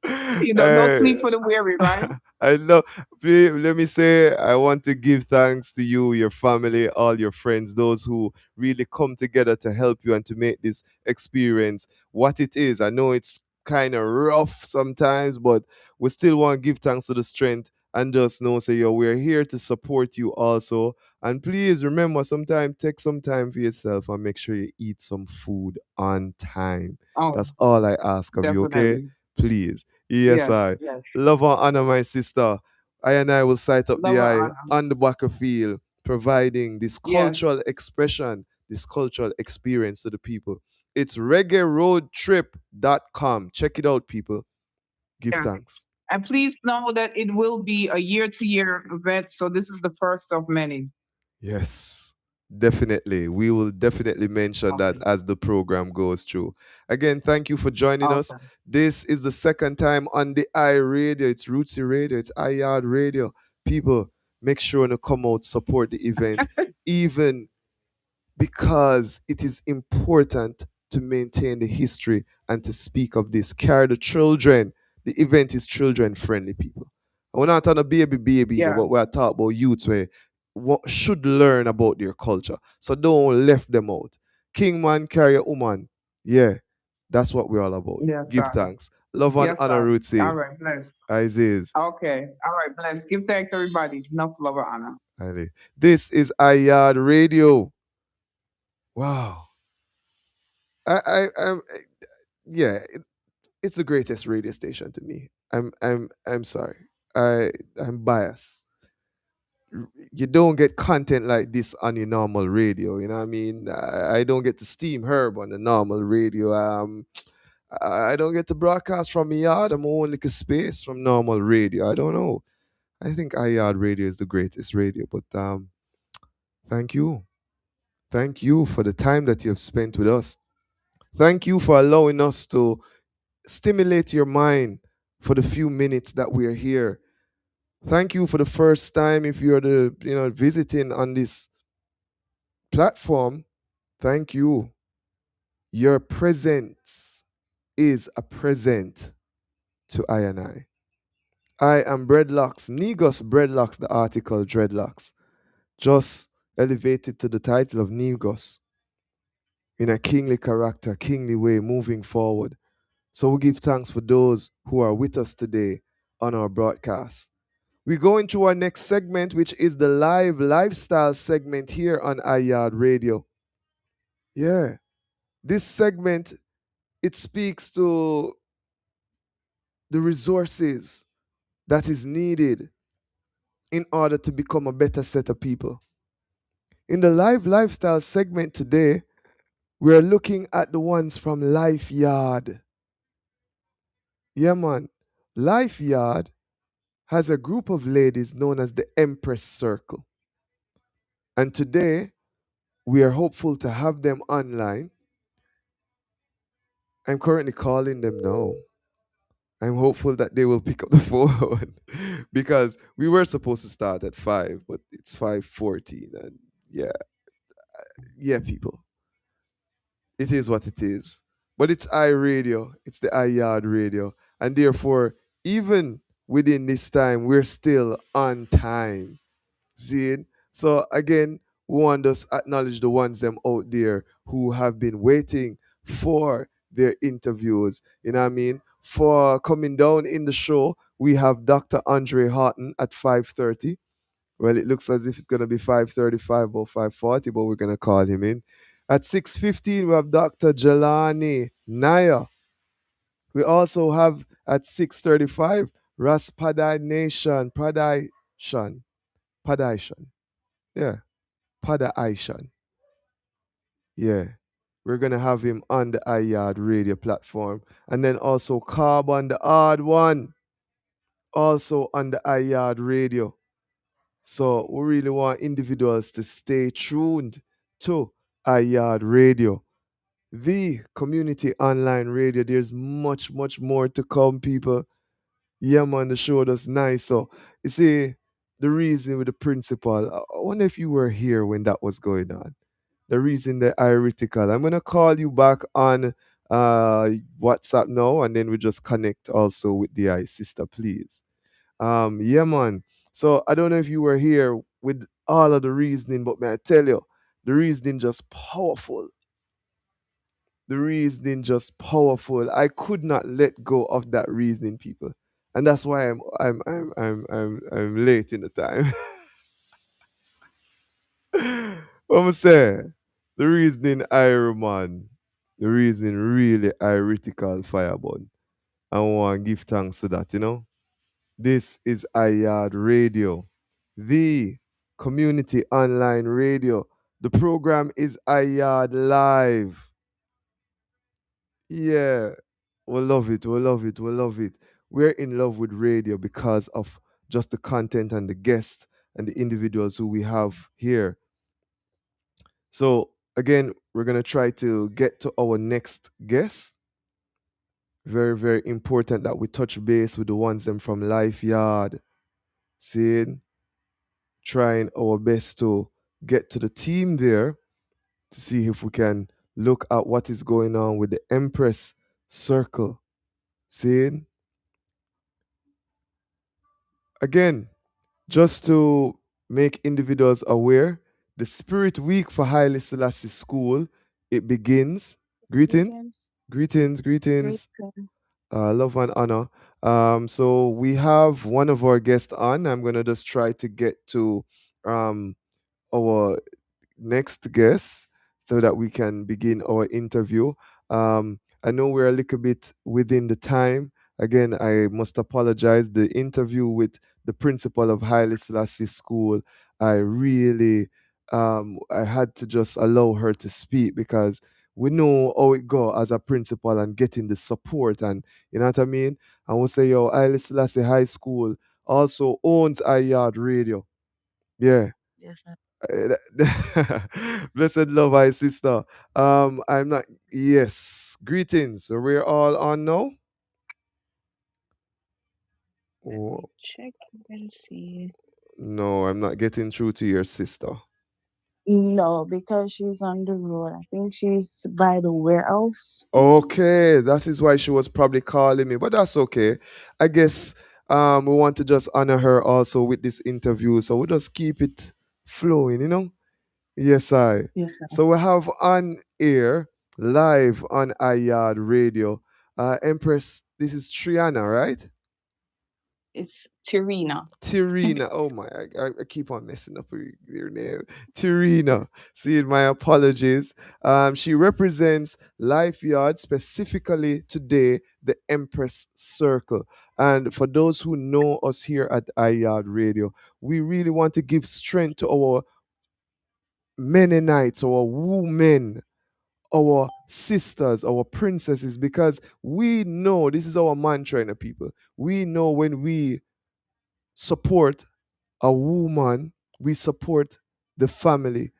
no Hey, sleep for the weary, right? I know. Please, let me say, I want to give thanks to you, your family, all your friends, those who really come together to help you and to make this experience what it is. I know it's kind of rough sometimes, but we still want to give thanks to the strength and just know, say, yo, we're here to support you also. And please remember, sometime take some time for yourself and make sure you eat some food on time. Oh, That's all I ask of you, okay? definitely. Please. Yes, Yes, I. yes. Love and honor, my sister. I and I will sight up Love the and eye honor. on the back of field, providing this Yes, cultural expression, this cultural experience to the people. It's reggaeroadtrip.com. Check it out, people. Give yeah. thanks. And please know that it will be a year-to-year event. So this is the first of many. Yes, definitely. We will definitely mention that Okay. as the program goes through. Again, thank you for joining us. Okay. This is the second time on the iRadio. It's Rootsy Radio, it's iYard Radio. People, make sure to come out, support the event. Even because it is important to maintain the history and to speak of this. Carry the children. The event is children friendly, people. And we're not on a baby, Yeah. but we're talking about youths where what should learn about their culture. So don't left them out. King man carry a woman. Yeah, that's what we're all about. Yes, Give sir. thanks. Love and Yes, honor, sir. All Rootsy. right, bless. Aziz. Okay. All right, bless. Give thanks, everybody. Enough love and honor. Ali. This is iYard Radio. Wow. I'm yeah, it's the greatest radio station to me. I'm sorry. I'm biased. You don't get content like this on your normal radio. You know what I mean? I don't get to steam herb on the normal radio. I don't get to broadcast from Yaad. I'm only like a space from normal radio. I don't know. I think iYard Radio is the greatest radio. But thank you, thank you for the time that you have spent with us. Thank you for allowing us to stimulate your mind for the few minutes that we're here. Thank you for the first time if you're visiting on this platform. Thank you. Your presence is a present to I and I. I am Breadlocks, Negos Breadlocks, the article Dreadlocks, just elevated to the title of Negos in a kingly character, kingly way, moving forward. So we give thanks for those who are with us today on our broadcast. We go into our next segment, which is the live lifestyle segment here on iYard Radio. Yeah, this segment, it speaks to the resources that is needed in order to become a better set of people. In the live lifestyle segment today, we're looking at the ones from Life Yard. Yeah, man. Life Yard has a group of ladies known as the Empress Circle. And today, we are hopeful to have them online. I'm currently calling them now. I'm hopeful that they will pick up the phone because we were supposed to start at 5, but it's 5:14, and yeah, people. It is what it is. But it's iRadio, it's the iYard Radio, and therefore, even within this time, we're still on time. See it? So again, we want us acknowledge the ones them out there who have been waiting for their interviews. You know what I mean? For coming down in the show, we have Dr. Andre Horton at 5:30. Well, it looks as if it's gonna be 5:35 or 5:40, but we're gonna call him in. At 6:15, we have Dr. Jelani Naya. We also have at 6:35 Raspadai Nation, Padai yeah, Pada Aishan. Yeah. We're going to have him on the iYard radio platform. And then also Carbon, the odd one. also on the iYard radio. So we really want individuals to stay tuned to iYard radio, the community online radio. There's much, much more to come, people. Yeah, man, the show was nice. So you see, the reason with the principal, I wonder if you were here when that was going on. The reason the HeartiKal. I'm gonna call you back on WhatsApp now, and then we just connect also with the I sister, please. Yeah, man. So I don't know if you were here with all of the reasoning, but may I tell you, the reasoning just powerful. The reasoning just powerful. I could not let go of that reasoning, people, and that's why I'm late in the time. What I'm saying, the reasoning Iron Man, the reasoning really heretical fireball. I want to give thanks to that, you know. This is iYard Radio, the community online radio. The program is iYard Live. Yeah, we love it, we love it, we love it. We're in love with radio because of just the content and the guests and the individuals who we have here. So, again, we're going to try to get to our next guest. Very, very important that we touch base with the ones them from Life Yard. Seeing, trying our best to get to the team there to see if we can look at what is going on with the Empress Circle. Seeing, again, just to make individuals aware, the Spirit Week for Haile Selassie School, it begins. Greetings, Greetings. greetings, greetings. Greetings. Love and honor. So we have one of our guests on. I'm gonna just try to get to our next guest so that we can begin our interview. I know we're a little bit within the time. Again, I must apologize. The interview with the principal of Haile Selassie School, I really, I had to just allow her to speak because we know how it go as a principal and getting the support, and you know what I mean. I will say, yo, Haile Selassie High School also owns iYard Radio. Yeah. Yes, sir. Blessed love, my sister. I'm not. Yes, greetings. So we're all on now. Let me Oh, check and see. no, I'm not getting through to your sister. No, because she's on the road. I think she's by the warehouse. Okay, that is why she was probably calling me, but that's okay. I guess we want to just honor her also with this interview, so we just keep it flowing, you know. Yes, I. Yes, sir. So we have on air live on iYard Radio. Empress, this is Triana, right? It's Tirina. Tirina. Oh my, I keep on messing up your name. Tirina. See, my apologies. She represents Life Yard, specifically today, the Empress Circle. And for those who know us here at iYard Radio, we really want to give strength to our Mennonites, our women, our sisters, our princesses, because we know this is our mantra in the people. We know when we support a woman, we support the family,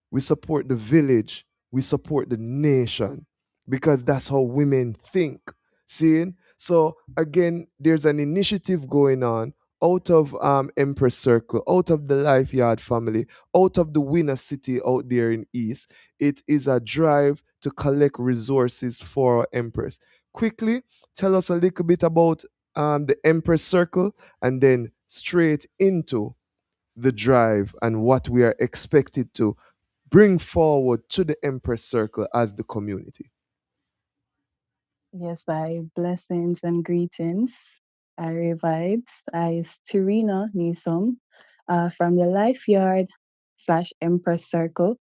we support the village, we support the nation, because that's how women think. Seeing? So again, there's an initiative going on out of Empress Circle, out of the Life Yard family, out of the Winner City out there in East. It is a drive to collect resources for our Empress. Quickly, tell us a little bit about the Empress Circle, and then straight into the drive and what we are expected to bring forward to the Empress Circle as the community. Yes, I blessings and greetings. I vibes. I is Tirina Newsom from the Life Yard slash Empress Circle.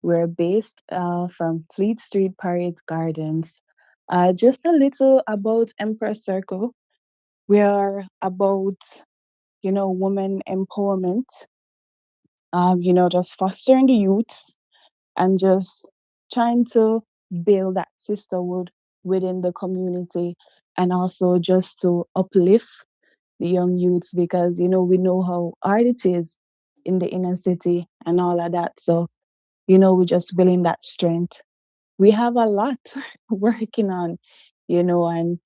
We're based from Fleet Street, Parade Gardens. Just a little about Empress Circle. We are about, women empowerment, just fostering the youths and just trying to build that sisterhood within the community and also just to uplift, the young youths, because we know how hard it is in the inner city and all of that. So we're just building that strength. We have a lot working on, and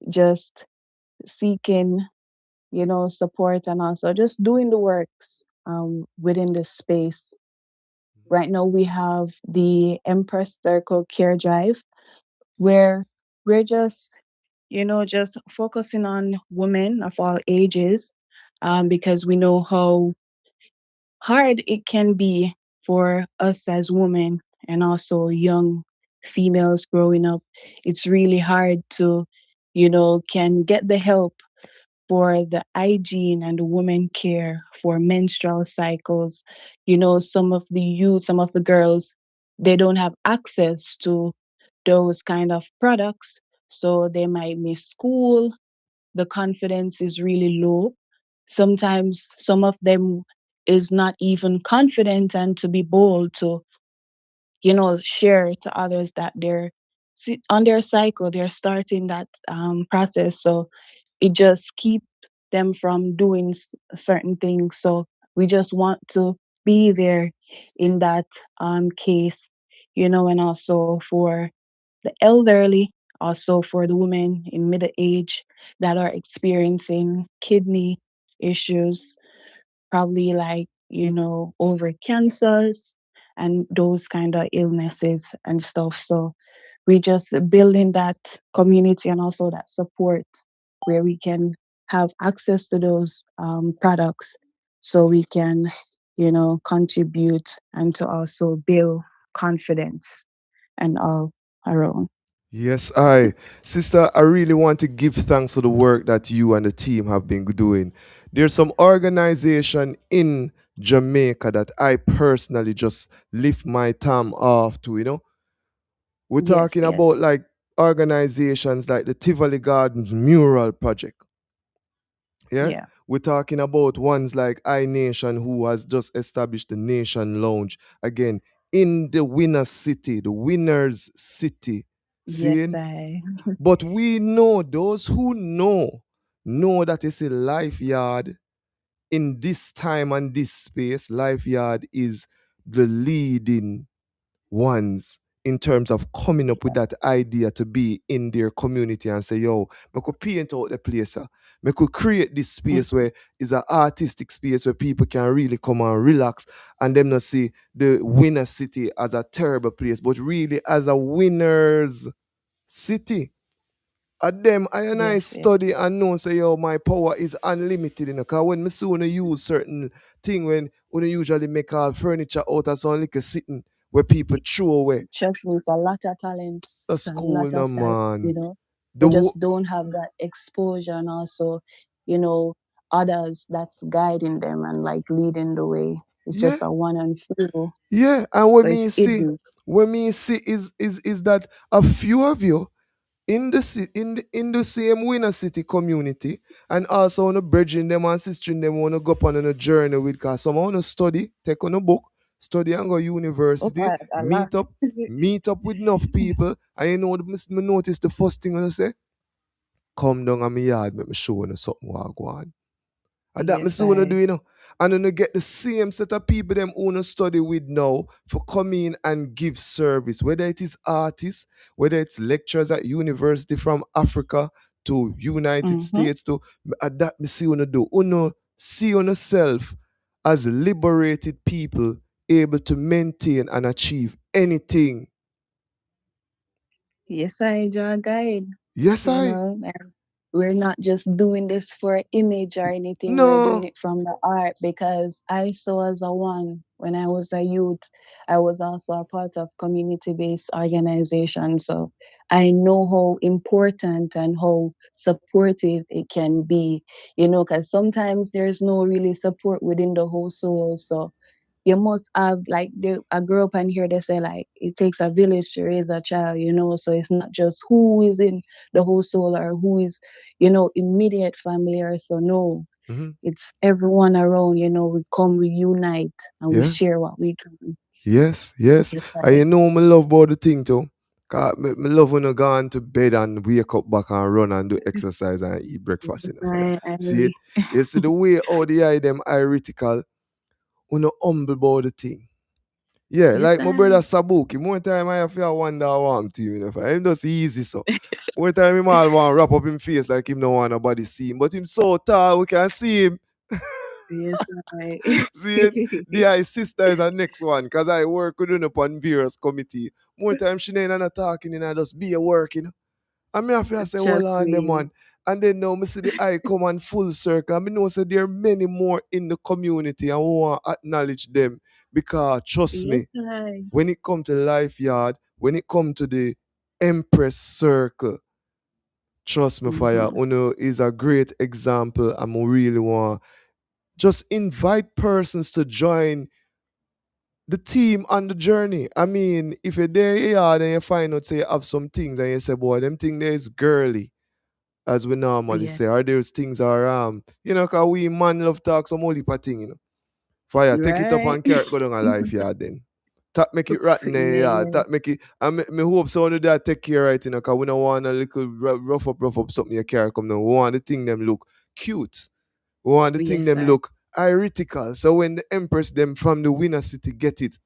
just seeking, support, and also just doing the works within the space. Right now, we have the Empress Circle Care Drive, where we're just focusing on women of all ages, because we know how hard it can be for us as women and also young females growing up. It's really hard to, can get the help for the hygiene and the women care for menstrual cycles. Some of the youth, some of the girls, they don't have access to those kind of products. So they might miss school. The confidence is really low. Sometimes some of them is not even confident and to be bold to, share to others that they're on their cycle, they're starting that process. So it just keep them from doing certain things. So we just want to be there in that case, and also for the elderly, also for the women in middle age that are experiencing kidney issues, probably like, over cancers and those kind of illnesses and stuff. So we just building that community and also that support where we can have access to those products so we can, contribute and to also build confidence and all around. Yes, I. Sister, I really want to give thanks for the work that you and the team have been doing. There's some organization in Jamaica that I personally just lift my thumb off to. We're Yes, talking about yes, like organizations like the Tivoli Gardens Mural Project. Yeah. yeah, We're talking about ones like iNation, who has just established the Nation Lounge again in the winner city, the winner's city. yes, Seeing? I, But we know, those who know that it's a life yard in this time and this space. Life yard is the leading ones in terms of coming up with that idea to be in their community and say, yo, I could paint out the place. I could create this mm, space where it's an artistic space where people can really come and relax and them not see the winner city as a terrible place, but really as a winner's city. At them, I and I yes, yes. study and know say, yo, my power is unlimited, Cause when me see when use certain thing, when you usually make all furniture out of some little sitting where people throw away. Trust me, it's a lot of talent. A It's a school lot no of talent, man. The They wo- just don't have that exposure and also, you know, others that's guiding them and like leading the way. It's yeah, just a one and few. yeah. And So it's hidden. when me see is that a few of you in the same winner city community and also on a bridging them and sistering them want to go up on a journey with, cause some want to study, take on a book, study and go Oh, university, a lot. meet up with enough people, and you know what me notice the first thing I say? Come down on my yard, make me show you something what I go on. And that me Yes, see wanna I. do, And then you get the same set of people them wanna study with now for come in and give service. Whether it is artists, whether it's lecturers at university from Africa to United Mm-hmm. States to that me see wanna do. Uno see on yourself as liberated people able to maintain and achieve anything. Yes, I draw a guide. Yes, I. And we're not just doing this for image or anything. We're doing No. it from the heart because I saw as a one when I was a youth. I was also a part of community-based organization, so I know how important and how supportive it can be. Because sometimes there's no really support within the household, so you must have like I grew up and hear they say like it takes a village to raise a child, so it's not just who is in the household or who is, immediate family or so. No, Mhm. it's everyone around, we come, we unite and we Yeah. share what we can. Yes, yes. Yes, And you know me love about the thing too. Me love when I go on to bed and wake up back and run and do exercise and eat breakfast in the fire. I See it? agree. You see the way all the eye them heretical, when humble about the thing. Yeah, Yes, like my brother I. Sabuki. More time I feel wonder warm to him, you know. Him just easy so. More time him all want wrap up him face like him no want nobody see him. But him so tall we can see him. Yes, I. See it? The eye sister is the next one. Cause I work with her upon various committee. More time she ain't not talking and I just be a working. And me have to say, hold Trust on them me. man. And then now me see the eye come on full circle. And me know say there are many more in the community and we want to acknowledge them. Because trust me, Yes, I. when it come to life yard, when it come to the Empress Circle, trust me, fire, Mm-hmm. Uno is a great example. And I really want just invite persons to join the team on the journey. I mean, if you're there yard and you find out say you have some things and you say, boy, them thing there is girly, as we normally Yes. say, or there's things are cause we man love talk some holy thing, Fire, take it up Right. and carry it go down a life yard then. That make it rotten there, yeah. Yeah. That make it. And me hope someone do that take care right, cause we don't want a little rough up something you carry come down. We want the thing them look cute. We want the thing Yes, them I. look heretical. So when the empress them from the winner city get it,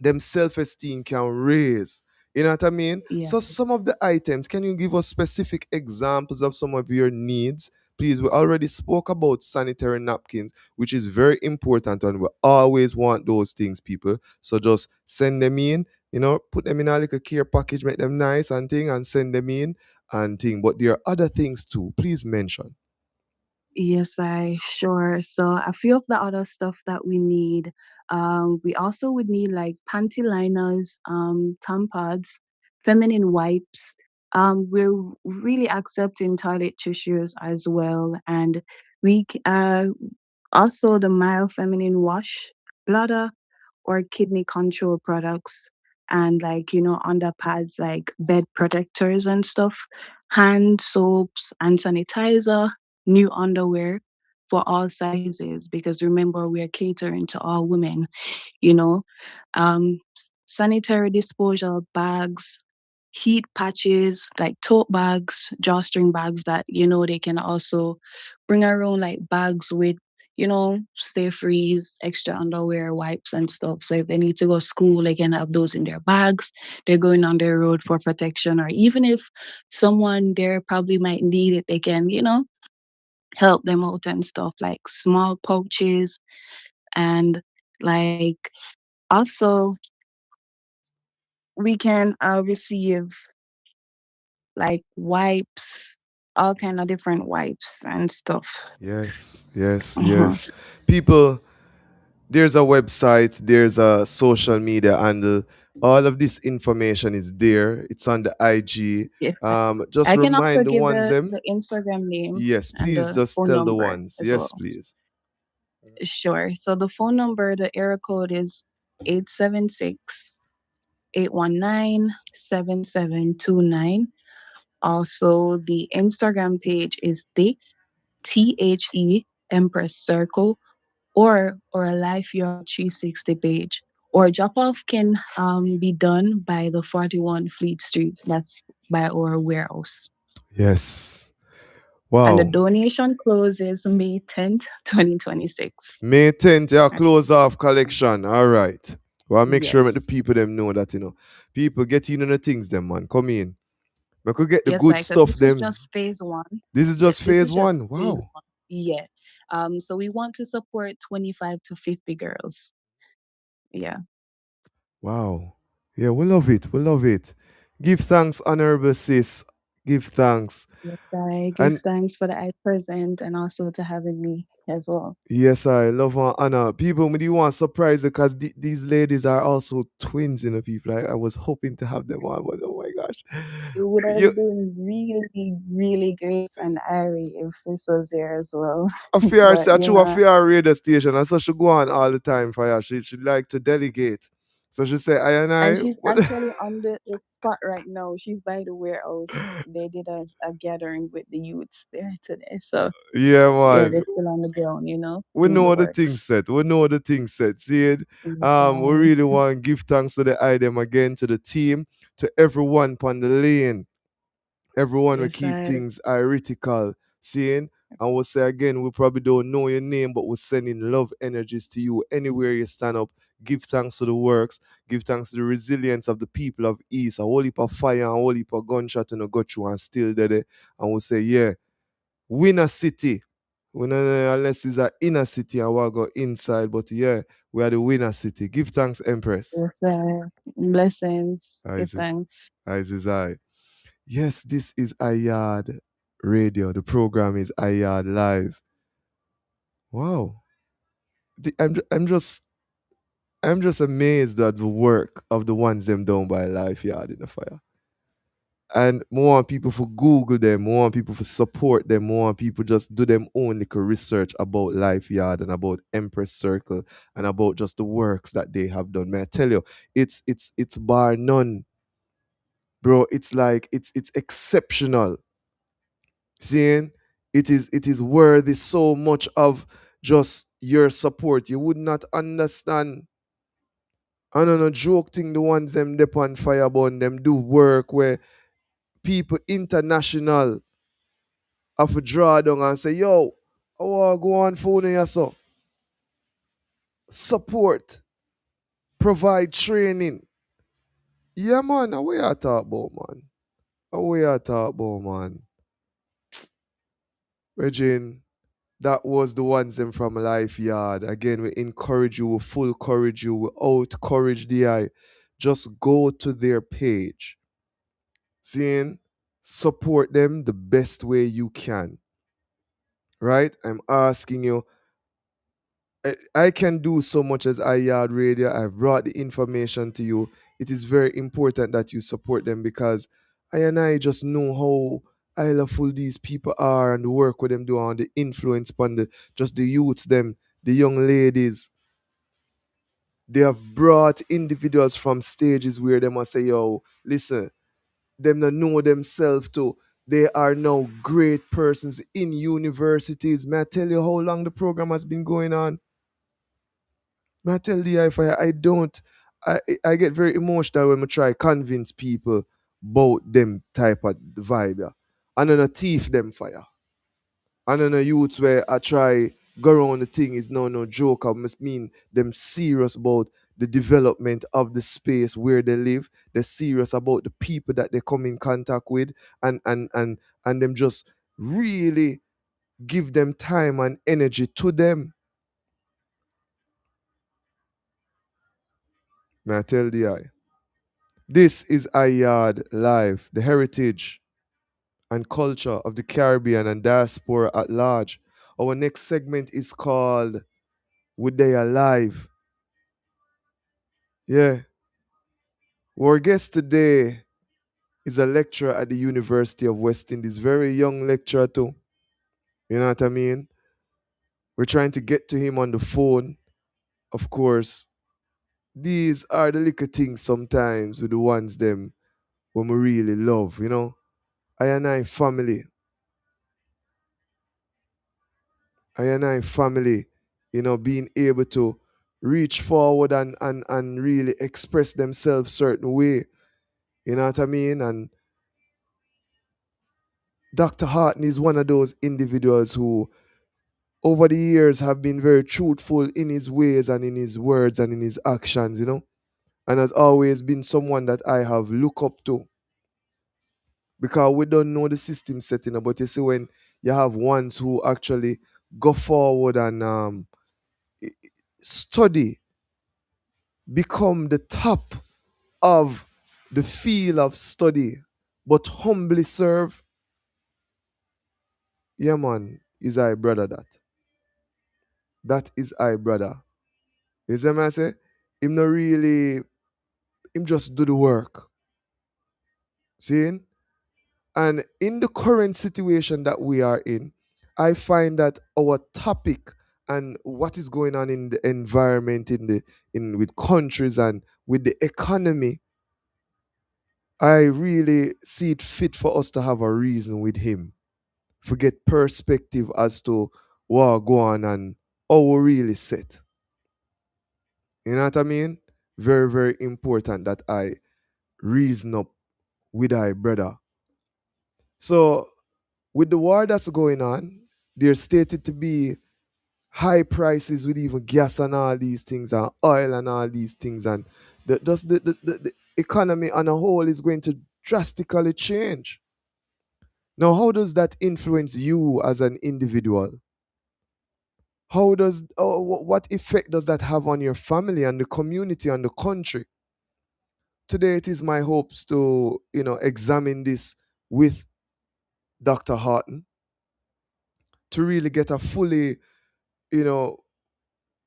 them self-esteem can raise. You know what I mean? Yeah. So some of the items, can you give us specific examples of some of your needs? Please, we already spoke about sanitary napkins, which is very important, and we always want those things, people. So just send them in, put them in a little care package, make them nice and thing, and send them in and thing. But there are other things too. Please mention. Yes, I sure. So a few of the other stuff that we need, we also would need like panty liners, tampons, feminine wipes. We're really accepting toilet tissues as well, and also the mild feminine wash, bladder or kidney control products, and like underpads like bed protectors and stuff, hand soaps and sanitizer, new underwear for all sizes, because remember we're catering to all women, you know, sanitary disposal bags, heat patches, like tote bags, drawstring bags that, they can also bring around like bags with, stay freeze, extra underwear, wipes, and stuff. So if they need to go to school, they can have those in their bags. They're going on their road for protection, or even if someone there probably might need it, they can, help them out and stuff like small pouches and like also we can receive like wipes, all kind of different wipes and stuff. Yes, yes, Uh-huh. yes. People, there's a website, there's a social media handle. All of this information is there. It's on the IG. Yes, Just I can also remind the give ones the them. Instagram name Yes, and please the just phone tell the number ones. as Yes, well. please. Sure. So the phone number, the area code is 876-819-7729. Also, the Instagram page is THE Empress Circle, or a Life Your 360 page. Or drop off can be done by the 41 Fleet Street. That's by our warehouse. Yes. And the Wow. donation closes May 10th, 2026. May 10th, yeah, close off collection. All right. Well, make sure that the Yes. people them know that, people get in on the things them, man. Come in. We could get the Yes, good I because stuff this is them. just phase one. This is Yes, just this phase is just one. phase Wow. one. Yeah. So we want to support 25 to 50 girls. Yeah. Wow. Yeah, we love it. We love it. Give thanks, honorable sis. Give thanks. Yes, I give And thanks for the I present and also to having me as well. yes, I love and honor. People, me do want surprise because these ladies are also twins, people. I was hoping to have them on, but oh my gosh. It would You, have been really, really great and airy if sis was there as well. a fair, But a fair radio station, and so she go on all the time for her. She like to delegate. So she say, I and and I. she's actually on the spot right now. She's by the warehouse. They did a gathering with the youths there today. So Yeah, yeah, man. they're still on the ground, We doing the know the thing works. set. We know the thing set. See it? Yes, We really want to give thanks to the item again, to the team. to everyone on the lane. Everyone will Yes, keep I. things heretical. Seeing? And we'll say again, we probably don't know your name, but we're sending love energies to you anywhere you stand up. Give thanks to the works. Give thanks to the resilience of the people of East. A whole heap of fire and a whole heap of gunshot and a go through and still there. And we'll say, yeah, win a city. We don't know unless it's an inner city and we'll go inside. But yeah, we are the winner city. Give thanks, Empress. Yes, I. Blessings. Give Isis. thanks. Isis, I. Yes, this is Ayad Radio. The program is Ayad Live. Wow. I'm just amazed at the work of the ones them done by Life Yard in the Fire. And more want people for Google them, more want people for support them, more want people just do them own little research about Life Yard and about Empress Circle and about just the works that they have done. May I tell you, it's bar none, bro. It's like it's exceptional. Seeing it is worthy so much of just your support. You would not understand. I don't know, joke thing the ones them dep on fireborn them do work where people international have to draw down and say, yo, I want to go on phone here so. Support, provide training. Yeah man, what you talk about, man? What you talk about, man? Regine, that was the ones them from Life Yard. Again, we encourage you, we full courage you, we out courage the eye. Just go to their page. Seeing, support them the best way you can. Right? I'm asking you. I can do so much as iYard Radio. I've brought the information to you. It is very important that you support them because I just know how I love full these people are and the work with them do and the influence upon just the youths, them, the young ladies. They have brought individuals from stages where they must say, yo, listen, them not know themselves too. They are now great persons in universities. May I tell you how long the program has been going on? May I tell the if I don't, I get very emotional when I try convince people about them type of vibe. Yeah. And then a thief them fire. And then a youths where I try go around the thing is no joke. I must mean them serious about the development of the space where they live. They're serious about the people that they come in contact with and them just really give them time and energy to them. May I tell the eye? This is iYard Live, the heritage and culture of the Caribbean and diaspora at large. Our next segment is called Would They Alive? Yeah. Our guest today is a lecturer at the University of West Indies, very young lecturer too. You know what I mean? We're trying to get to him on the phone. Of course, these are the little things sometimes with the ones them when we really love, you know? I family. I family, being able to reach forward and really express themselves certain way. You know what I mean? And Dr. Hartney is one of those individuals who over the years have been very truthful in his ways and in his words and in his actions. And has always been someone that I have looked up to. Because we don't know the system setting up, but you see when you have ones who actually go forward and study, become the top of the field of study, but humbly serve. Yeah, man, is I brother that. That is I brother. You see what I say? Him not really, him just do the work. See? And in the current situation that we are in, I find that our topic and what is going on in the environment, in with countries and with the economy, I really see it fit for us to have a reason with him. Forget perspective as to what go on and how we really set. You know what I mean? Very, very important that I reason up with I brother. So with the war that's going on, there's stated to be high prices with even gas and all these things and oil and all these things, and the economy on a whole is going to drastically change. Now, how does that influence you as an individual? How does what effect does that have on your family and the community and the country? Today, it is my hopes to examine this with Dr. Horton to really get a fully you know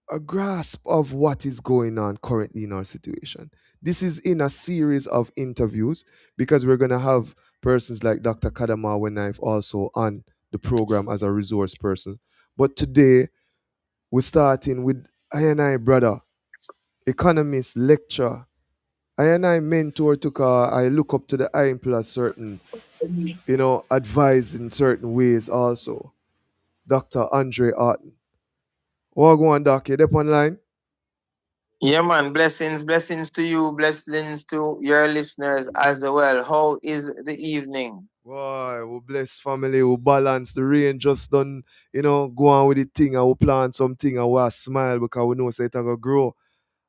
a grasp of what is going on currently in our situation. This is in a series of interviews because we're going to have persons like Dr. Kadama Knife also on the program as a resource person. But today, we're starting with I and I brother, economist, lecturer. I and I mentor took I look up to the I plus certain, advise in certain ways also. Dr. Andre Arton. What go on, Doc? You up online? Yeah, man. Blessings to you. Blessings to your listeners as well. How is the evening? Boy, we bless family, we balance the rain just done, go on with the thing and we plant something and we smile because we know say it gonna grow.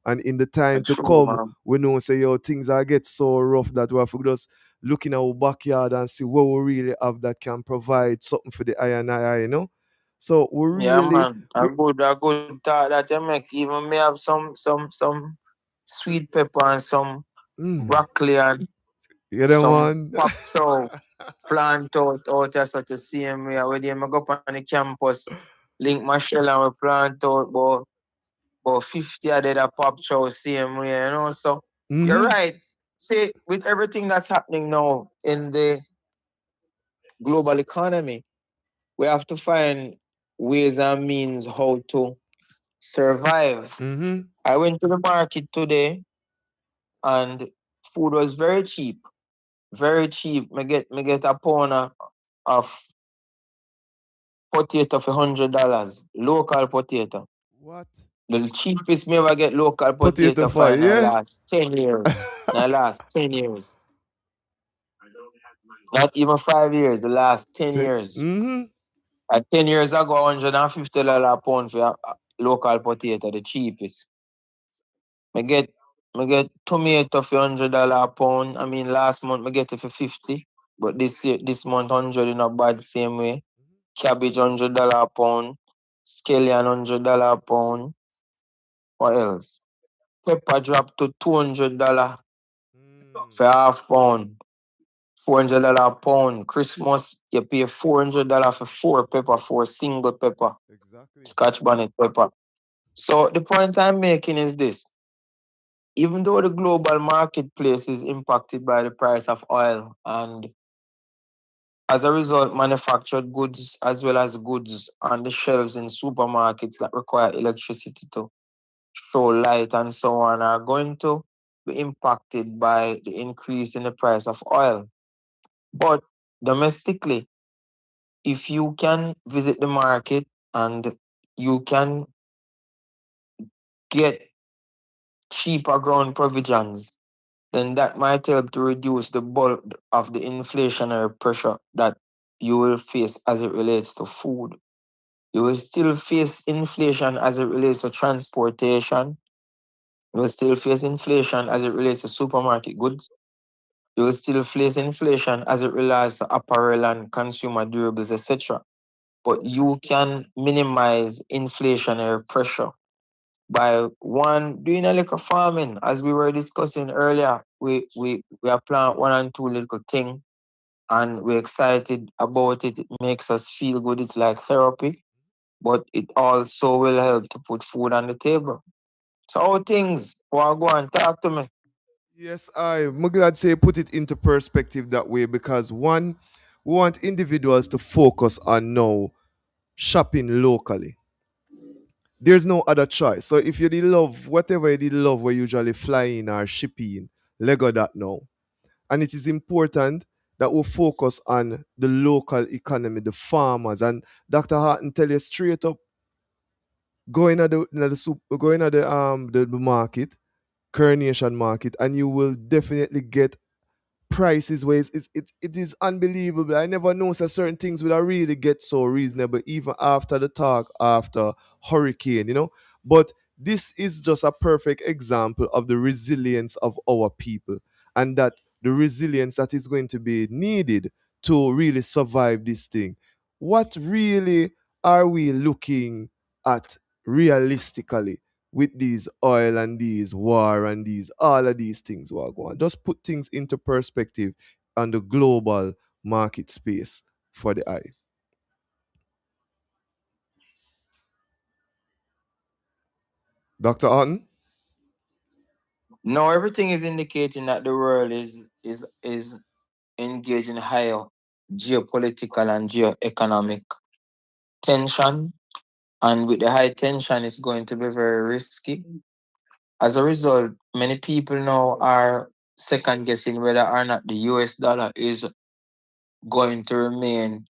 And in the time to True, come, man. we know say things are get so rough that we have to just look in our backyard and see what we really have that can provide something for the eye and eye. So we Yeah, really man. A good thought that you make. Even me have some sweet pepper and some mm, broccoli and you know some man. pop chow plant out there so to see him where they go up on the campus, link my shell and we plant out about 50 of that pop chow same way. So you're Mm-hmm. right. See, with everything that's happening now in the global economy, we have to find ways and means how to survive. Mm-hmm. I went to the market today and food was very cheap. Very cheap. Me get a pound of potato for $100. Local potato. What? The cheapest me ever get local Potato potato for fry, in the yeah? last 10 years. In the last 10 years. Not even 5 years, the last 10 years. Mm-hmm. 10 years ago, $150 a pound for a local potato, the cheapest. Me get me get tomato for $100 a pound. I mean last month me get it for 50. But this month 100 is not bad same way. Cabbage $100 a pound. Scallion $100 a pound. What else? Pepper dropped to $200 for half pound. $400 a pound. Christmas, you pay $400 for four pepper, for single pepper. Exactly. Scotch bonnet pepper. So the point I'm making is this. Even though the global marketplace is impacted by the price of oil, and as a result, manufactured goods as well as goods on the shelves in supermarkets that require electricity to show light and so on are going to be impacted by the increase in the price of oil. But domestically, if you can visit the market and you can get cheaper ground provisions, then that might help to reduce the bulk of the inflationary pressure that you will face as it relates to food. You will still face inflation as it relates to transportation. You will still face inflation as it relates to supermarket goods. You will still face inflation as it relates to apparel and consumer durables, etc. But you can minimize inflationary pressure by one doing a little farming, as we were discussing earlier. We are plant one and two little thing, and we're excited about it. It makes us feel good. It's like therapy, but it also will help to put food on the table. So how things? Well, go and talk to me. Yes, I'm glad say put it into perspective that way because one, we want individuals to focus on now shopping locally. There's no other choice. So if you did love whatever you did love, we usually flying or shipping, Lego that now. And it is important that we focus on the local economy, the farmers. And Dr. Harton tell you straight up, go in at the soup, go in at the market, coronation market, and you will definitely get prices where it is unbelievable. I never know so certain things will really get so reasonable even after the talk after hurricane, But this is just a perfect example of the resilience of our people, and that the resilience that is going to be needed to really survive this thing. What really are we looking at realistically with these oil and these war and these all of these things what go on? Just put things into perspective on the global market space for the eye. Dr. Orton? Now everything is indicating that the world is engaged in higher geopolitical and geoeconomic tension. And with the high tension, it's going to be very risky. As a result, many people now are second guessing whether or not the US dollar is going to remain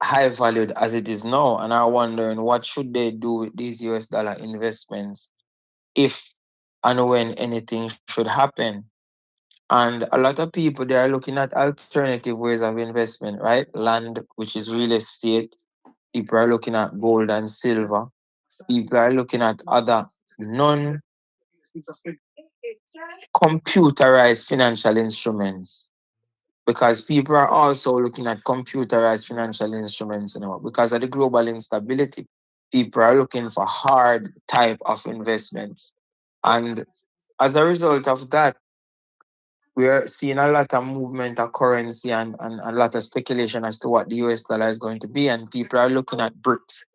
high valued as it is now, and are wondering what should they do with these US dollar investments if and when anything should happen. And a lot of people, they are looking at alternative ways of investment, right? Land, which is real estate. People are looking at gold and silver. People are looking at other non-computerized financial instruments, because people are also looking at computerized financial instruments, because of the global instability. People are looking for hard type of investments. And as a result of that, we are seeing a lot of movement of currency, and a lot of speculation as to what the US dollar is going to be. And people are looking at BRICS.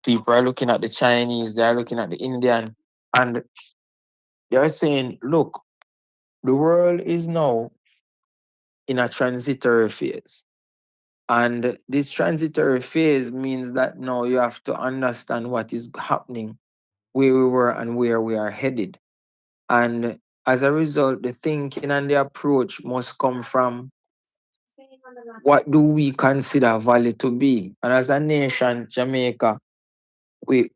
People are looking at the Chinese, they are looking at the Indian, and they are saying, look, the world is now in a transitory phase. And this transitory phase means that now you have to understand what is happening, where we were and where we are headed. And as a result, the thinking and the approach must come from what do we consider value to be. And as a nation, Jamaica, the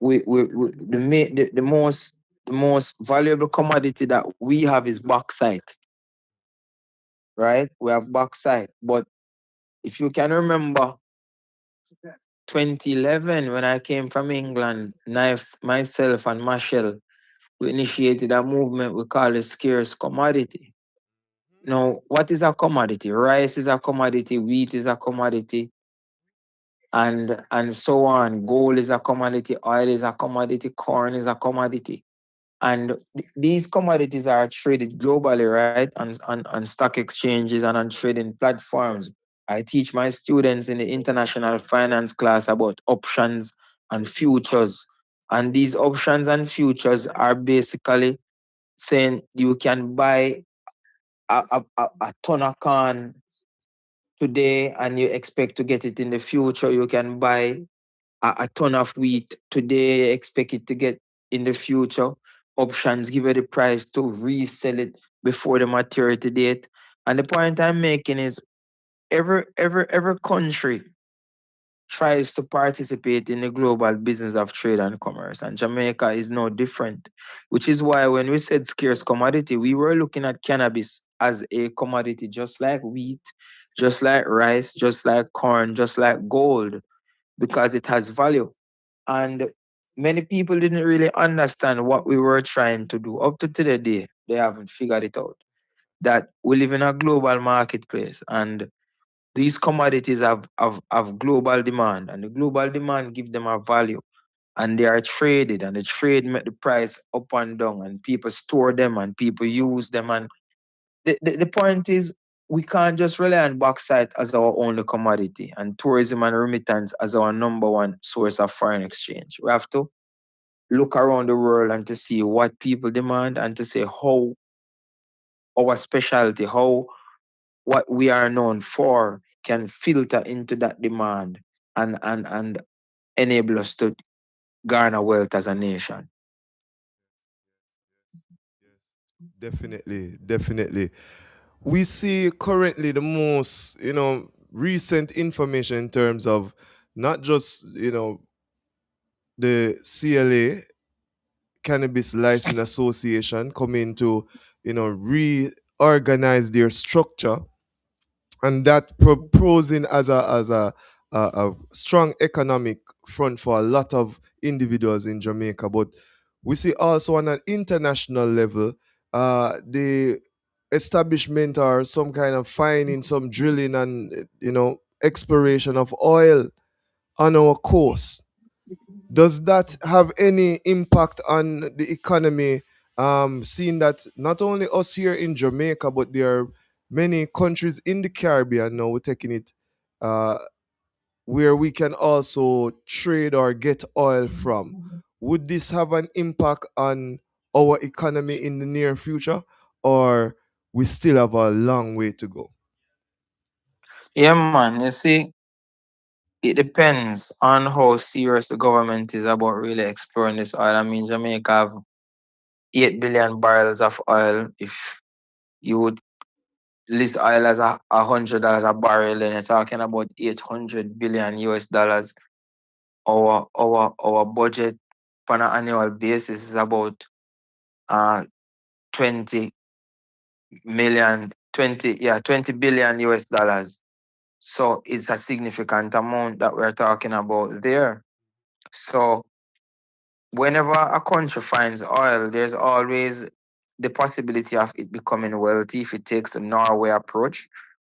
most valuable commodity that we have is bauxite, right? We have bauxite. But if you can remember 2011, when I came from England, myself and Marshall, we initiated a movement we call a scarce commodity. Now, what is a commodity? Rice is a commodity, wheat is a commodity, and so on. Gold is a commodity, oil is a commodity, corn is a commodity. And these commodities are traded globally, right? On stock exchanges and on trading platforms. I teach my students in the international finance class about options and futures. And these options and futures are basically saying you can buy a ton of corn today and you expect to get it in the future. You can buy a ton of wheat today, expect it to get in the future. Options give you the price to resell it before the maturity date. And the point I'm making is every country tries to participate in the global business of trade and commerce. And Jamaica is no different, which is why when we said scarce commodity, we were looking at cannabis as a commodity, just like wheat, just like rice, just like corn, just like gold, because it has value. And many people didn't really understand what we were trying to do. Up to today, they haven't figured it out. That we live in a global marketplace, and these commodities have global demand, and the global demand gives them a value. And they are traded, and the trade make the price up and down, and people store them and people use them. And the point is, we can't just rely on bauxite as our only commodity and tourism and remittance as our number one source of foreign exchange. We have to look around the world and to see what people demand, and to say how our specialty, how what we are known for can filter into that demand, and enable us to garner wealth as a nation. Definitely, definitely. We see currently the most, recent information in terms of not just, the CLA Cannabis License Association come in to, reorganize their structure, and that proposing as a strong economic front for a lot of individuals in Jamaica. But we see also on an international level, the establishment or some kind of finding, some drilling and exploration of oil on our coast. Does that have any impact on the economy? Seeing that not only us here in Jamaica, but there are many countries in the Caribbean now we're taking it, uh, where we can also trade or get oil from. Would this have an impact on our economy in the near future, or we still have a long way to go? Yeah, man. You see, it depends on how serious the government is about really exploring this oil. I mean, Jamaica have 8 billion barrels of oil. If you would list oil as $100 a barrel, then you're talking about 800 billion US dollars. Our budget on an annual basis is about uh 20 20 billion US dollars. So it's a significant amount that we're talking about there. So whenever a country finds oil, there's always the possibility of it becoming wealthy if it takes the Norway approach,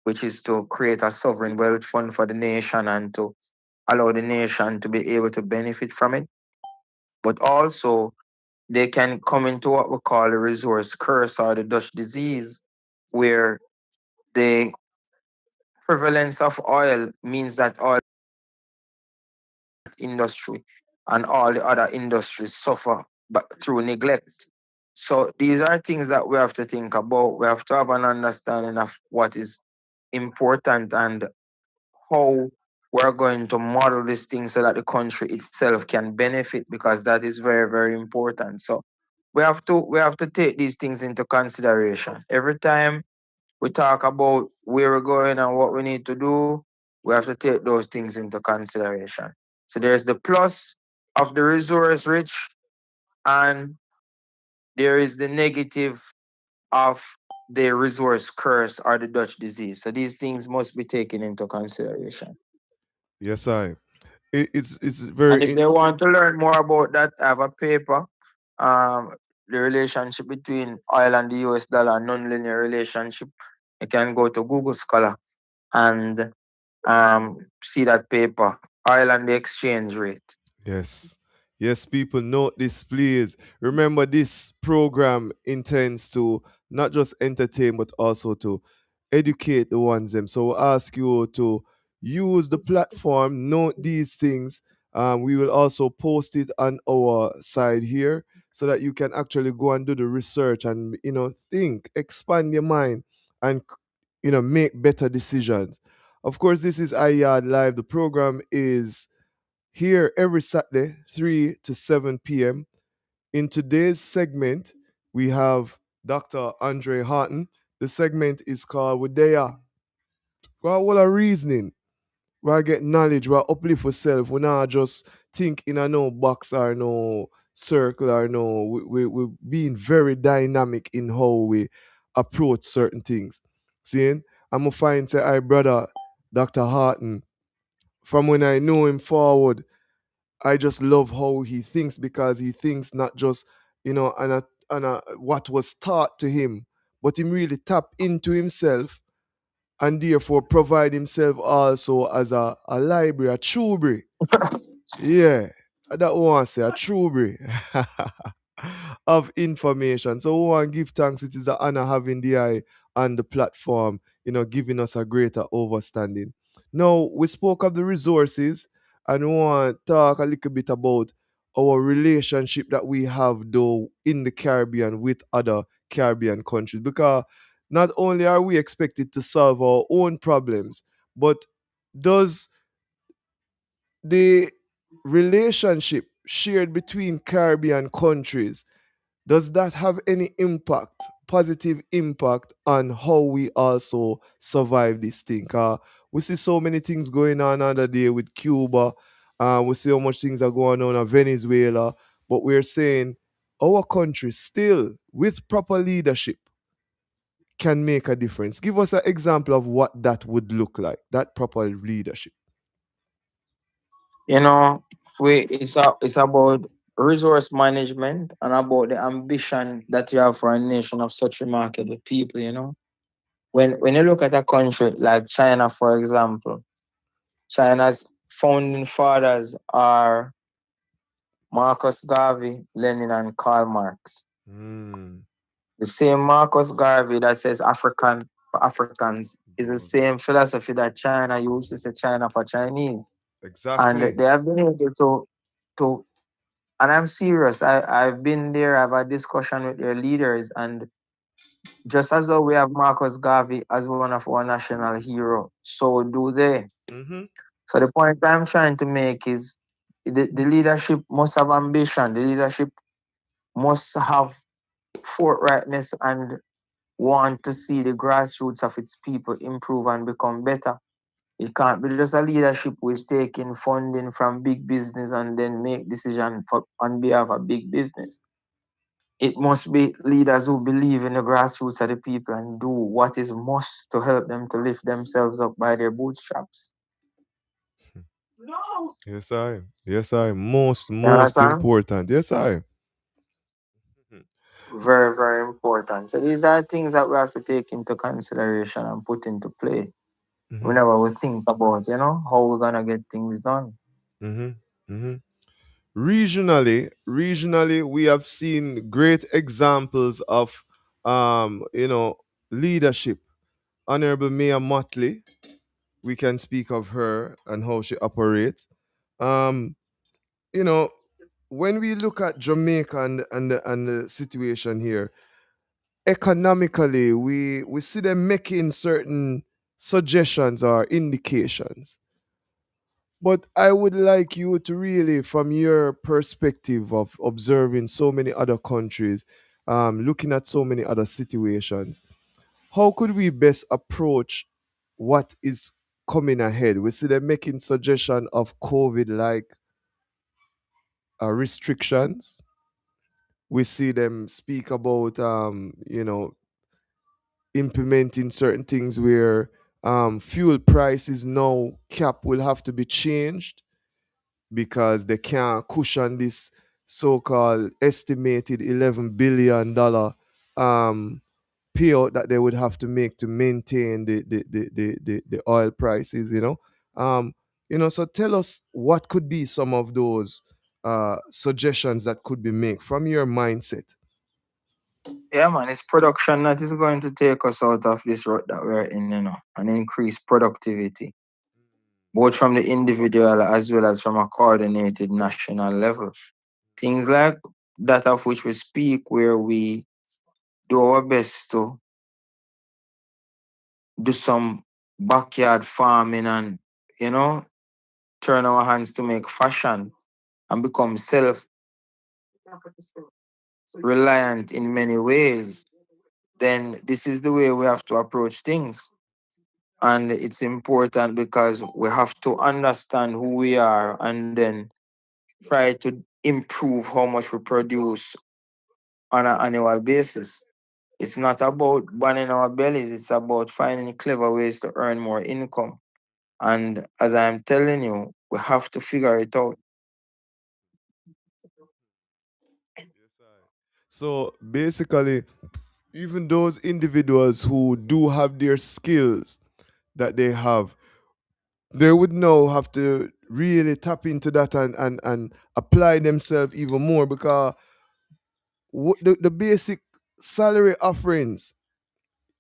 which is to create a sovereign wealth fund for the nation and to allow the nation to be able to benefit from it. But also, they can come into what we call the resource curse or the Dutch disease, where the prevalence of oil means that oil industry and all the other industries suffer but through neglect. So these are things that we have to think about. We have to have an understanding of what is important and how we're going to model this thing so that the country itself can benefit, because that is very, very important. So we have to take these things into consideration. Every time we talk about where we're going and what we need to do, we have to take those things into consideration. So there's the plus of the resource rich, and there is the negative of the resource curse or the Dutch disease. So these things must be taken into consideration. Yes, it's very And if they want to learn more about that, I have a paper, um, the relationship between oil and the US dollar, nonlinear relationship. You can go to Google Scholar and see that paper, oil and the exchange rate. Yes. Yes, people, note this, please. Remember, this program intends to not just entertain, but also to educate the ones them. So we'll ask you to use the platform, note these things. We will also post it on our side here so that you can actually go and do the research and, think, expand your mind, and, make better decisions. Of course, this is iYard Live. The program is here every Saturday, 3 to 7 p.m. In today's segment, we have Dr. Andre Harton. The segment is called Wadea. Well, what a reasoning. Where I get knowledge, where I uplift yourself. We not just think in a no box or no circle or no. We being very dynamic in how we approach certain things. Seeing? I'm going to find, say, I brother, Dr. Harton, from when I know him forward, I just love how he thinks, because he thinks not just, on a what was taught to him, but him really tap into himself, and therefore provide himself also as a library, a trubri. Yeah, that one say a trubri of information. So we want to give thanks. It is an honor having the eye on the platform, giving us a greater understanding. Now, we spoke of the resources, and we want to talk a little bit about our relationship that we have, though, in the Caribbean with other Caribbean countries. Because not only are we expected to solve our own problems, but does the relationship shared between Caribbean countries, does that have any impact, positive impact, on how we also survive this thing? We see so many things going on other day with Cuba. We see how much things are going on in Venezuela. But we're saying our country still, with proper leadership, can make a difference. Give us an example of what that would look like, that proper leadership. You know, it's about resource management and about the ambition that you have for a nation of such remarkable people, you know. When you look at a country like China, for example, China's founding fathers are Marcus Garvey, Lenin, and Karl Marx. Mm, The same Marcus Garvey that says African for Africans is the bro. same philosophy that China used to say China for Chinese. And Exactly. they have been able to and I'm serious. I've been there, I've had discussion with their leaders, and just as though we have Marcus Garvey as one of our national hero, so do they. Mm-hmm. So the point I'm trying to make is the leadership must have ambition. The leadership must have forthrightness and want to see the grassroots of its people improve and become better. It can't be just a leadership who is taking funding from big business and then make decisions on behalf of big business. It must be leaders who believe in the grassroots of the people and do what is must to help them to lift themselves up by their bootstraps. Yes, I. Yes, I. You Most understand? important. Yes, I. Very, very important. So these are things that we have to take into consideration and put into play Mm-hmm. whenever we think about, how we're gonna get things done. Mm-hmm. Mm-hmm. Regionally, we have seen great examples of, you know, leadership. Honorable Mayor Motley, we can speak of her and how she operates. Um, you know, when we look at Jamaica and the situation here, economically, we see them making certain suggestions or indications. But I would like you to really, from your perspective of observing so many other countries, looking at so many other situations, how could we best approach what is coming ahead? We see them making suggestion of COVID like restrictions. We see them speak about implementing certain things where fuel prices now cap will have to be changed because they can't cushion this so-called estimated $11 billion payout that they would have to make to maintain the oil prices, so tell us what could be some of those suggestions that could be made from your mindset. Yeah, man, it's production that is going to take us out of this rut that we're in, and increase productivity, both from the individual as well as from a coordinated national level. Things like that of which we speak, where we do our best to do some backyard farming and, turn our hands to make fashion and become self reliant in many ways, then this is the way we have to approach things. And it's important because we have to understand who we are and then try to improve how much we produce on an annual basis. It's not about burning our bellies, it's about finding clever ways to earn more income. And as I'm telling you, we have to figure it out. So basically, even those individuals who do have their skills that they have, they would now have to really tap into that and apply themselves even more because the basic salary offerings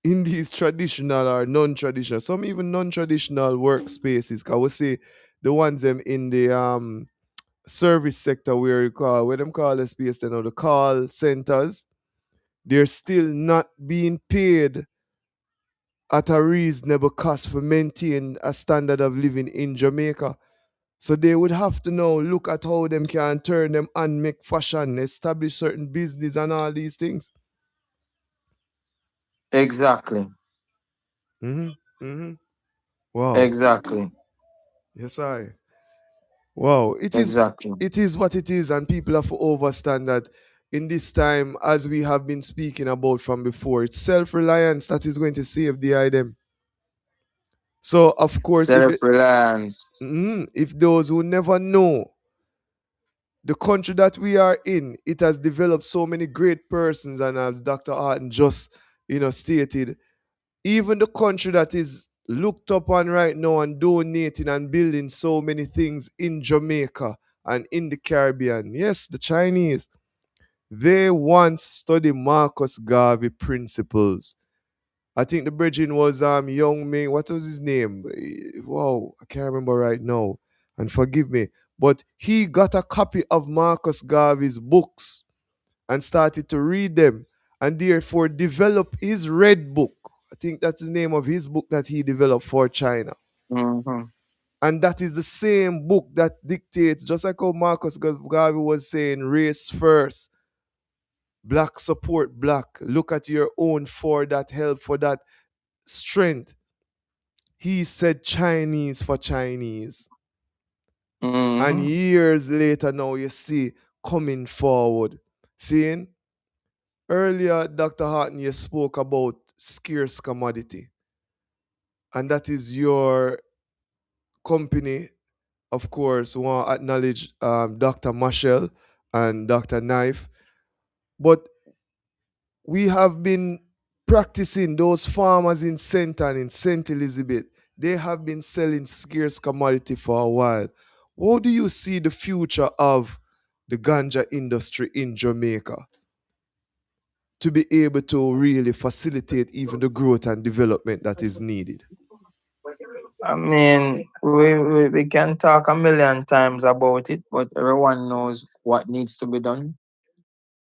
in these traditional or non-traditional, some even non-traditional workspaces, I would say the ones them in the service sector where them call the space, the call centers, they're still not being paid at a reasonable cost for maintain a standard of living in Jamaica. So they would have to now look at how them can turn them and make fashion, establish certain business and all these things. Exactly. Mm-hmm. Mm-hmm. Wow. Exactly. Yes, Wow. Exactly. It is what it is, and people have to understand that in this time, as we have been speaking about from before. It's self-reliance that is going to save the item. So of course, Self-reliance. if those who never know the country that we are in, it has developed so many great persons, and as Dr. Arton just stated, even the country that is looked upon right now and donating and building so many things in Jamaica and in the Caribbean. Yes, the Chinese, they once studied Marcus Garvey principles. I think the bridging was Young Ming. What was his name? Wow, I can't remember right now. And forgive me. But he got a copy of Marcus Garvey's books and started to read them, and therefore developed his red book. I think that's the name of his book that he developed for China. Mm-hmm. And that is the same book that dictates, just like how Marcus Garvey was saying, race first, black support black, look at your own for that help, for that strength. He said Chinese for Chinese. And Mm-hmm. years later now you see coming forward. Seeing? Earlier, Dr. Harton, you spoke about scarce commodity. And that is your company, of course, want to acknowledge Dr. Marshall and Dr. Knife. But we have been practicing, those farmers in St. Anne, in St. Elizabeth, they have been selling scarce commodity for a while. How do you see the future of the ganja industry in Jamaica to be able to really facilitate even the growth and development that is needed? I mean, we can talk a million times about it, but everyone knows what needs to be done.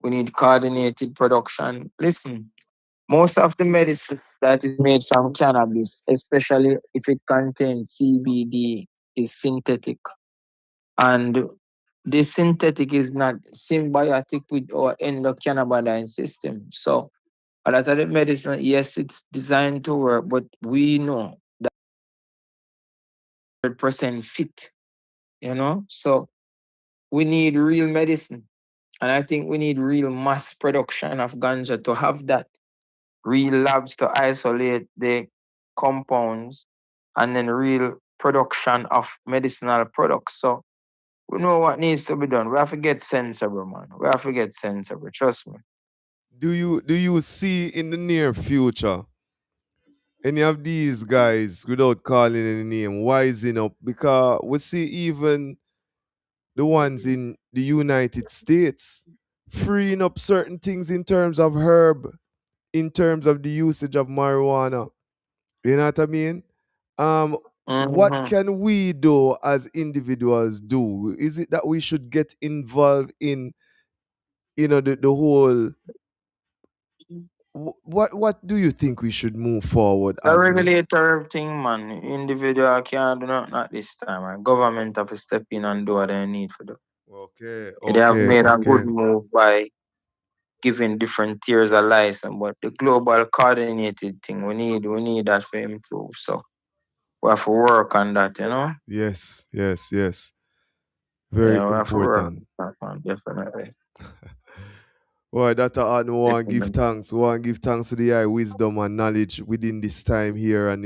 We need coordinated production. Listen, most of the medicine that is made from cannabis, especially if it contains CBD, is synthetic. And this synthetic is not symbiotic with our endocannabinoid system. So a lot of the medicine, yes, it's designed to work, but we know that 100% fit, So we need real medicine. And I think we need real mass production of ganja to have that. Real labs to isolate the compounds, and then real production of medicinal products. So we know what needs to be done. We have to get sensible, man. We have to get sensible. Trust me. Do you see in the near future any of these guys, without calling any name, wising up? Because we see even the ones in the United States freeing up certain things in terms of herb, in terms of the usage of marijuana. You know what I mean? What Mm-hmm. can we do as individuals do? Is it that we should get involved in, the whole? What do you think we should move forward It's a as? regulator thing, man. Individual can't do nothing at this time. Right? Government have to step in and do what they need to do. Okay, They have okay, made a good okay. move by giving different tiers a license, but the global coordinated thing, we need that to improve. So we have to work on that. Yes, yes, yes. Very Yeah, we have to work important. on that, man. Definitely. Well, Dr. Art, we want to give Definitely. thanks. We want to give thanks to the high wisdom and knowledge within this time here. And,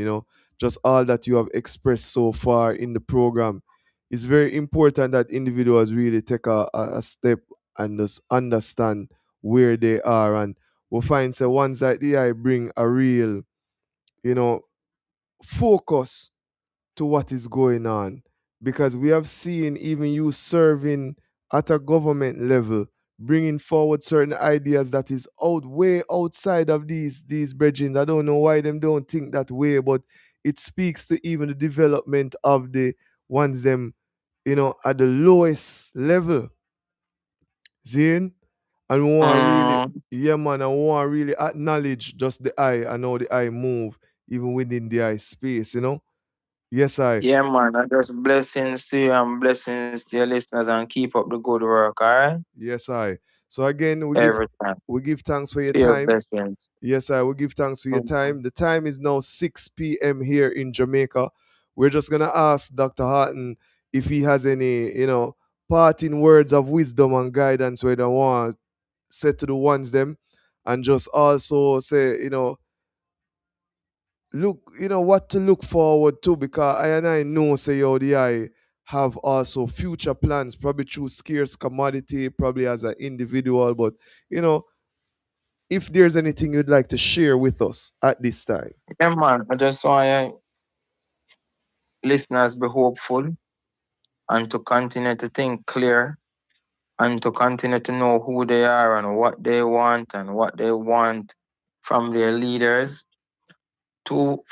just all that you have expressed so far in the program. It's very important that individuals really take a step and just understand where they are. And we'll find, say, once that the eye bring a real, you know, focus to what is going on, because we have seen even you serving at a government level, bringing forward certain ideas that is way outside of these brethren. I don't know why them don't think that way, but it speaks to even the development of the ones them, at the lowest level. Seeing? And we want really, Mm, yeah man, I want really acknowledge just the eye and how the eye move even within the eye space. Yes, I. yeah, man. I just blessings to you and blessings to your listeners, and keep up the good work, all right? Yes, I. So again, we give Every time. we give thanks for your Feel time. blessings. Yes, I. We give thanks for your Mhm. time. The time is now 6 p.m. here in Jamaica. We're just gonna ask Dr. Harton if he has any, parting words of wisdom and guidance where they want say to the ones them, and just also say, look, what to look forward to, because I know say yo the I have also future plans, probably through scarce commodity, probably as an individual, but you know, if there's anything you'd like to share with us at this time. Yeah, man. I just want listeners be hopeful and to continue to think clear and to continue to know who they are and what they want from their leaders. Too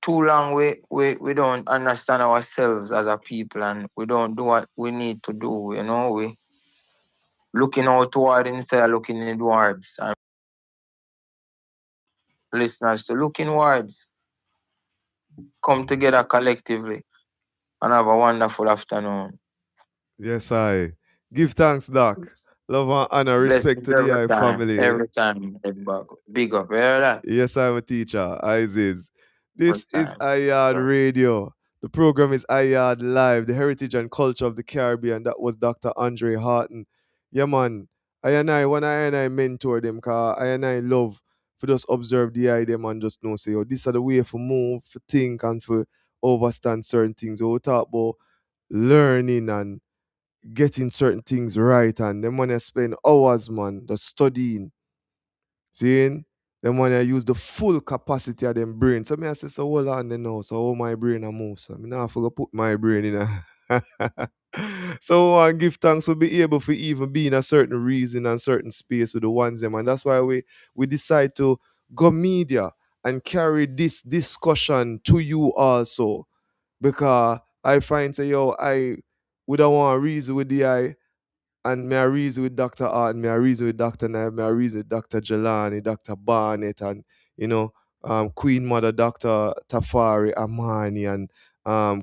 too long we don't understand ourselves as a people and we don't do what we need to do. We looking outward instead of looking inwards. And listeners to look inwards, come together collectively and have a wonderful afternoon. Yes, I give thanks, Doc. Love and honor, respect Blessings to the I family. every time, big up, hear that? Yes, I'm a teacher. Isis. Every This is time. Ayad Radio. The program is Ayad Live, the heritage and culture of the Caribbean. That was Dr. Andre Harton. Yeah, man. When I mentor them, cause I love for just observe the idea and just know, say, oh, this are the way for move, for think, and for overstand certain things. We talk about learning and getting certain things right. And then when I spend hours, man, just studying, seeing them when I use the full capacity of them brain. So me I say, so hold on then now. So how my brain a move. So me now forgot put my brain in a so I give thanks for be able to even be in a certain reason and certain space with the ones them. And that's why we decide to go media and carry this discussion to you also. Because I find say yo, I would not want to reason with the eye and me I reason with Dr. Art, me I reason with Dr. Naib, me I reason with Dr. Jelani, Dr. Barnett, and Queen Mother Dr. Tafari Amani, and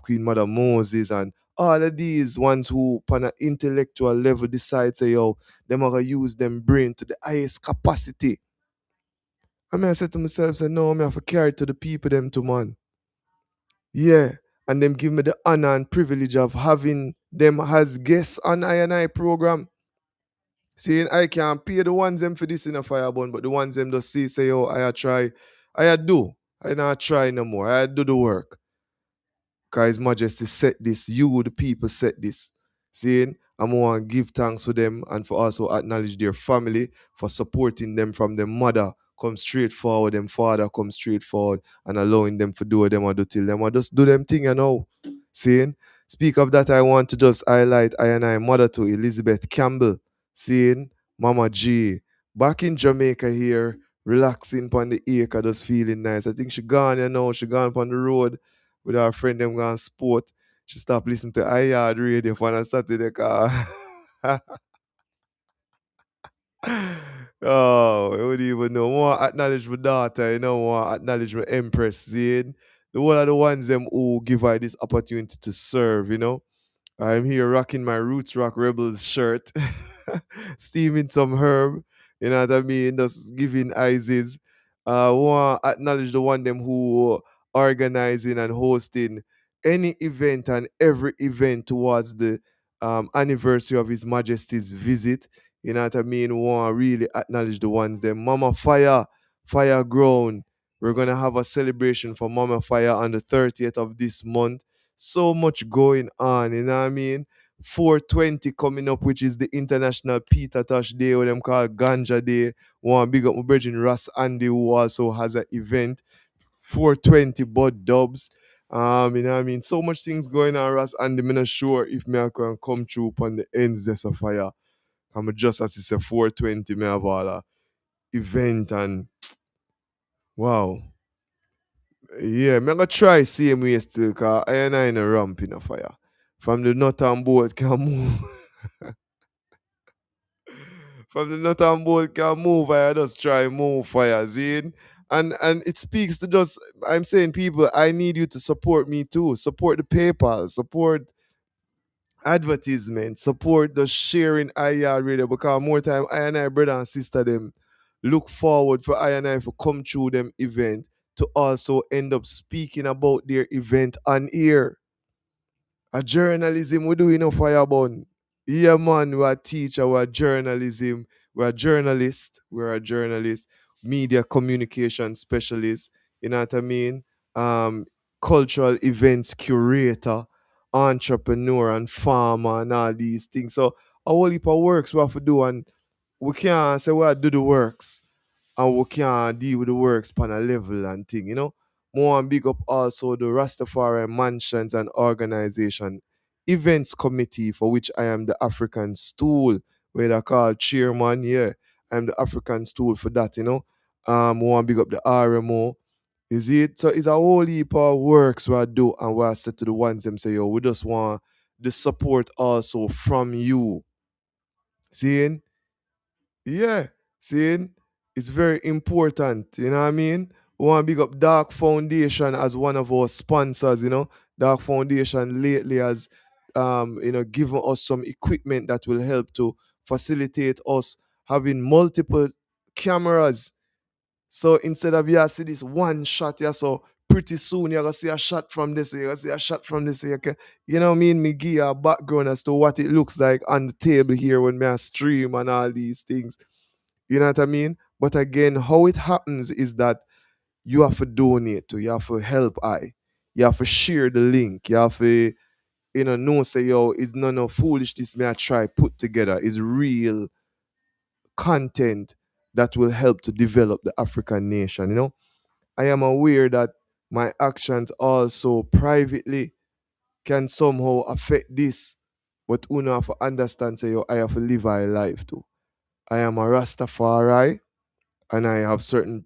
Queen Mother Moses, and all of these ones who on an intellectual level decide say, yo, them are gonna use them brain to the highest capacity. I mean I said to myself, say, no, me have to carry it to the people them to man. Yeah. And them give me the honor and privilege of having them as guests on I program. See, I can't pay the ones them for this in a firebone, but the ones them just see, say, oh, I try. I do. I not try no more. I do the work. Because His Majesty set this. You, the people, set this. Seeing, I'm want to give thanks for them and for also acknowledge their family for supporting them from their mother. Come straight forward, them father come straight forward and allowing them to do what them do till them. I just do them thing, Seeing, speak of that, I want to just highlight I mother to Elizabeth Campbell. Seeing, Mama G. Back in Jamaica here, relaxing upon the acre, just feeling nice. I think she gone, she gone upon the road with our friend them gone sport. She stopped listening to iYard radio for a Saturday car. Oh, I wouldn't even know. I want to acknowledge my daughter, I want to acknowledge my empress, Zane. The one of the ones them who give her this opportunity to serve. I'm here rocking my Roots Rock Rebels shirt, steaming some herb, you know what I mean? Just giving Isis. Want to acknowledge the one them who organizing and hosting any event and every event towards the anniversary of His Majesty's visit. You know what I mean? Want to really acknowledge the ones them. Mama Fire, Fire Grown. We're gonna have a celebration for Mama Fire on the 30th of this month. So much going on, you know what I mean? 420 coming up, which is the International Peter Tosh Day, what them call Ganja Day. Want to big up my brethren Ross Andy, who also has an event. 420 Bud Dubs. You know what I mean? So much things going on, Ross Andy. I'm not sure if me I can come through upon the ends there's a fire. I'm just as it's a 420, me have all a event and wow. Yeah, I'm gonna try same way still, cause I in a ramp in a fire. From the nut and bolt can move. From the nut and bolt can move, I just try move fire, zine. And it speaks to just I'm saying people, I need you to support me too. Support the PayPal, support advertisement, support the sharing IR radio because more time I brother and sister them look forward for I to come through them event to also end up speaking about their event on air. A journalism we do in a firebone. Yeah man, we are teacher, we are journalism. We're a journalist. We're a journalist, media communication specialist. You know what I mean? Um, Cultural events curator, entrepreneur, and farmer, and all these things. So a whole heap of works we have to do, and we can't say we do the works and we can deal with the works on a level and thing, you know. More and big up also the Rastafari Mansions and Organization Events Committee, for which I am the African stool, where they call chairman, yeah. I'm the African stool for that, you know. More and big up the RMO. Is it? So it's a whole heap of works we do, and we say to the ones them say, yo, we just want the support also from you. Seeing? Yeah, seeing, it's very important. You know what I mean? We want to big up Dark Foundation as one of our sponsors. You know, Dark Foundation lately has, given us some equipment that will help to facilitate us having multiple cameras. So instead of you see this one shot, yeah, so pretty soon you're gonna see a shot from this, you're gonna see a shot from this. You know what I mean? Me give you a background as to what it looks like on the table here when me I stream and all these things. You know what I mean? But again, how it happens is that you have to donate to, you have to help I. You have to share the link. You have to, know, say, yo, it's none of foolish this may I try put together. It's real content that will help to develop the African nation. You know, I am aware that my actions also privately can somehow affect this. But you have to understand, say, yo, I have to live my life too. I am a Rastafari and I have certain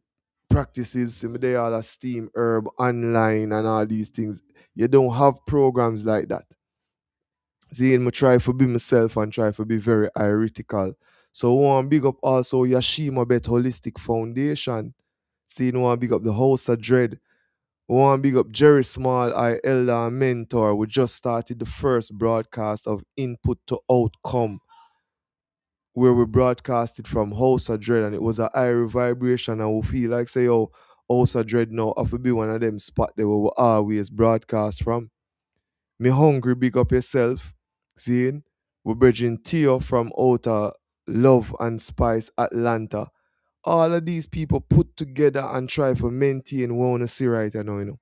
practices. They all a steam herb online and all these things. You don't have programs like that. See, I try to be myself and try to be very HeartiKal. So I want to big up also Yashima Bet Holistic Foundation. See, I want to big up the House of Dread. I want to big up Jerry Small, I elder and mentor. We just started the first broadcast of Input to Outcome, where we broadcasted from House of Dread, and it was a high vibration, and we feel like say, oh, House of Dread now have to be one of them spot that we will always broadcast from. Me hungry, big up yourself. Seeing? We're bridging Tio from outer Love and Spice Atlanta. All of these people put together and try to maintain what we want to see right now, you know.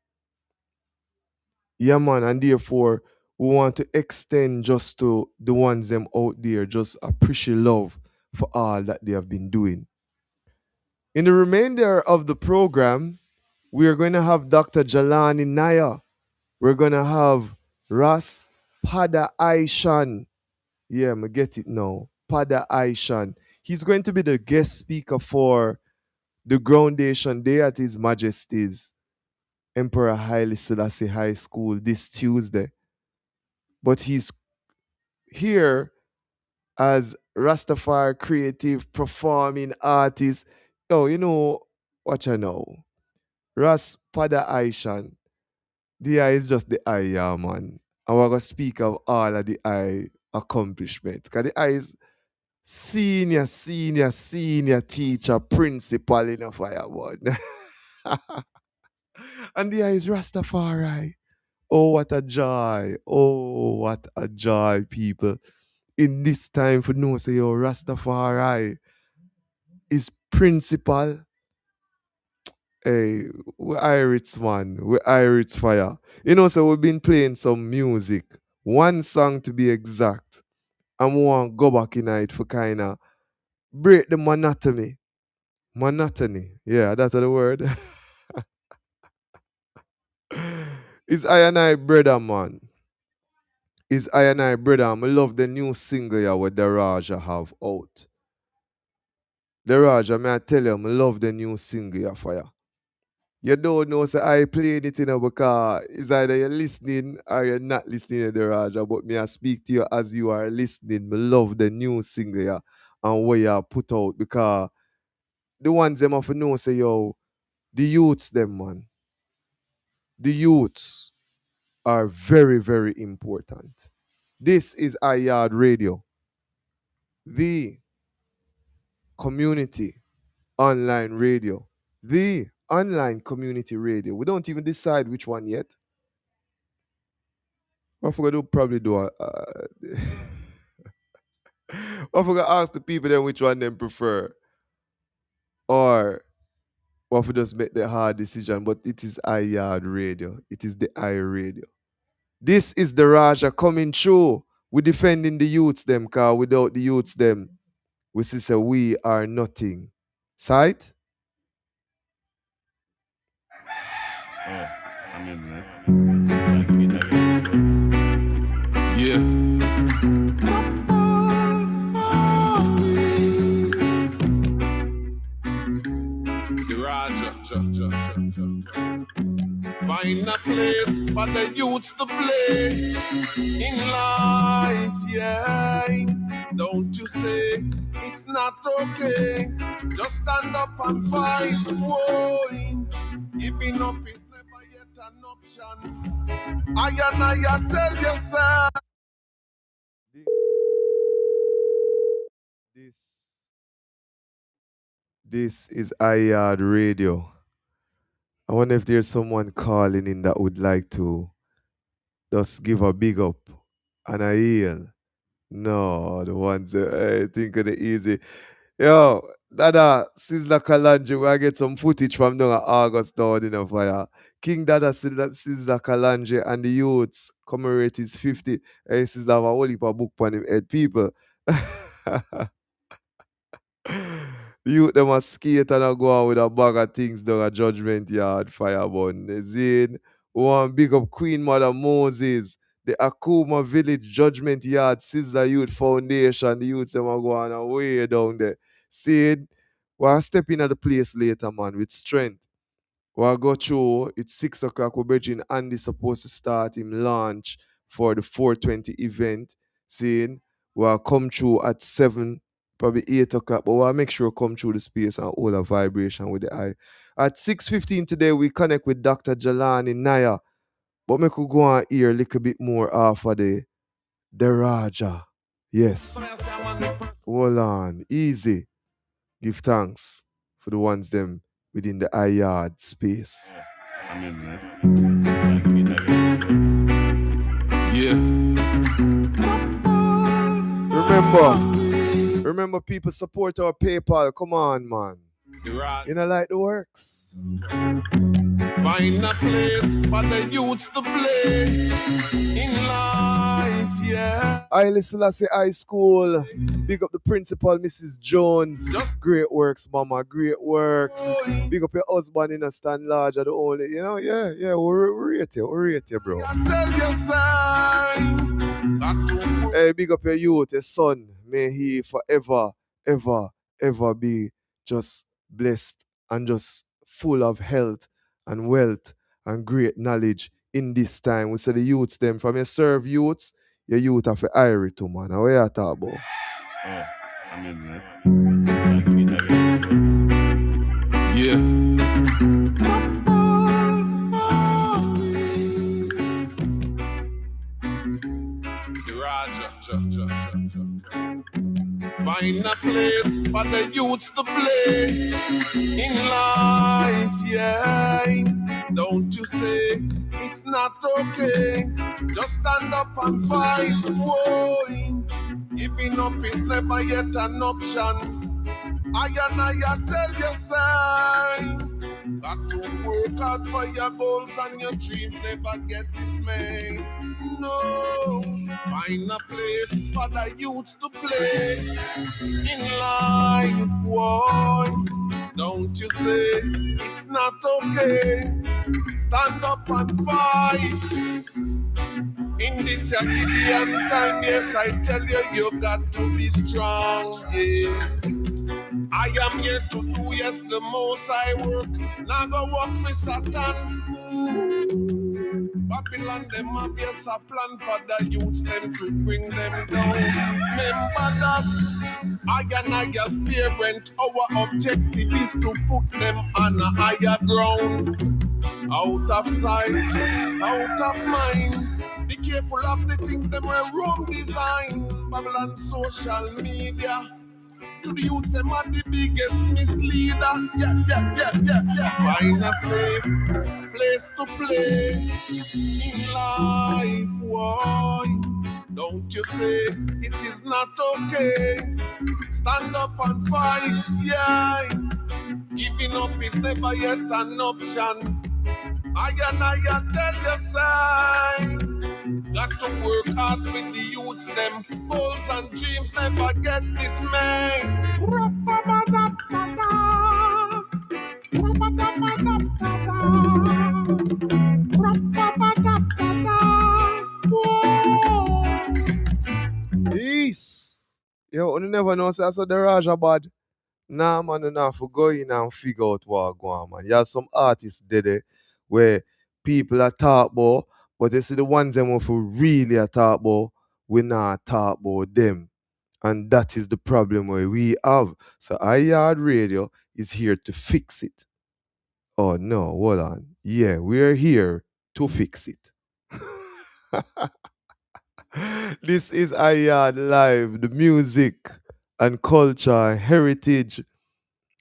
Yeah, man, and therefore we want to extend just to the ones them out there, just appreciate love for all that they have been doing. In the remainder of the program, we are going to have Dr. Jalani Naya. We're going to have Ras Pada Aishan. Yeah, I get it now. Pada Aishan. He's going to be the guest speaker for the Groundation Day at His Majesty's Emperor Haile Selassie High School this Tuesday. But he's here as Rastafari creative performing artist. Oh, you know what you know? Ras Pada Aishan. The eye is just the eye, yeah, man. And we're going to speak of all of the eye accomplishments. Because the eye is senior teacher, principal in a firewood. And the eye is Rastafari. Oh, what a joy. Oh, what a joy, people. In this time for no say, yo, Rastafari is principal. Hey, we Irish man, we Irish fire. You know, so we've been playing some music, one song to be exact, and we want to go back in it for kind of break the monotony. Monotony, yeah, that's the word. It's I and I brother, man. It's I and I brother. I love the new single yeah, what the Raja have out. The Raja, may I tell you, I love the new single yeah, fire. You don't know, so I played it, you know, because it's either you're listening or you're not listening to the Raja. But me, I speak to you as you are listening. Me love the new single yeah, and what you put out because the ones them have to know, say, yo, the youths, them, man. The youths are very, very important. This is Yaad Radio, the community online radio, the online community radio. We don't even decide which one yet. I forgot to probably do a I forgot to ask the people then which one them prefer. Or what if we just make the hard decision? But it is Yaad radio. It is the I radio. This is the Raja coming through. We defending the youths them, cause without the youths them, we say we are nothing. Sight? Oh, I mean, yeah. The Raja. Find a place for the youths to play in life, yeah. Don't you say it's not okay. Just stand up and fight, whoa. Giving up is never yet an option. I tell yourself. This is Yaad radio. I wonder if there's someone calling in that would like to just give a big up and a heal. No, the ones that think of the easy. Yo, Dada, Sizzla Kalanje, we get some footage from down at August down in a fire. King Dada Sizzla Kalanje and the youths commemorate his 50. Hey, Sizzla have a whole heap of book on him head, people. The youth them a skate and a go on with a bag of things down a Judgment Yard firebun. Zin, we want big up Queen Mother Moses, the Akuma Village Judgment Yard Sizzla Youth Foundation. The youths them a go on a way down there. See, we'll step in at the place later, man, with strength. We'll go through, it's 6 o'clock, we're bridging Andy supposed to start him launch for the 420 event. Seeing, we'll come through at 7, probably 8 o'clock, but we'll make sure we come through the space and all a vibration with the eye. At 6:15 today, we connect with Dr. Jalani Naya, but we could go on here a little bit more off of the Raja. Yes. Hold on, easy. Give thanks for the ones them within the Yaad space. I mean, yeah. Remember, people support our PayPal. Come on, man. You know, like the works. Find a place for the youths to play in life, yeah. Haile Selassie High School. Big up the principal, Mrs. Jones. Great works, mama. Great works. Big up your husband in a stand large at the only, you know, yeah. We rate you, bro. Tell your sign. Hey, big up your youth, your son. May he forever, ever be just blessed and just full of health and wealth and great knowledge in this time. We say the youths them from your serve youths, your youth have a irie too, man. What you talk about? Oh, I mean, yeah. Find a place for the youths to play in life, yeah. Don't you say it's not okay. Just stand up and fight, whoa. Giving up is never yet an option. I tell you, sign. Got to work hard for your goals and your dreams, never get dismayed. No, find a place for the youths to play in life, boy. Don't you say it's not okay. Stand up and fight. In this Gideon time, yes, I tell you, you got to be strong, yeah. I am here to do, yes, the most I work. Now go work for Satan. Babylon, them have, yes, a plan for the youths, them to bring them down. Remember that I and I as parent, our objective is to put them on a higher ground. Out of sight, out of mind. Be careful of the things them were wrong design. Babylon social media. To the youth, them are the biggest misleader. Yeah. Find a safe place to play in life, boy. Don't you say it is not okay? Stand up and fight, yeah. Giving up is never yet an option. I tell you, sign. Got to work hard with the youths, them goals and dreams never get dismayed. Peace. Yo, you never know, say, so the Raja bad. Nah, man, you not for go in and figure out what go on, man. You have some artists there where people are talk about, but you see the ones them who really are talk about, we not talk about them. And that is the problem where we have. So iYard Radio is here to fix it. Oh no, hold on. Yeah, we're here to fix it. This is iYard Live, the music and culture, heritage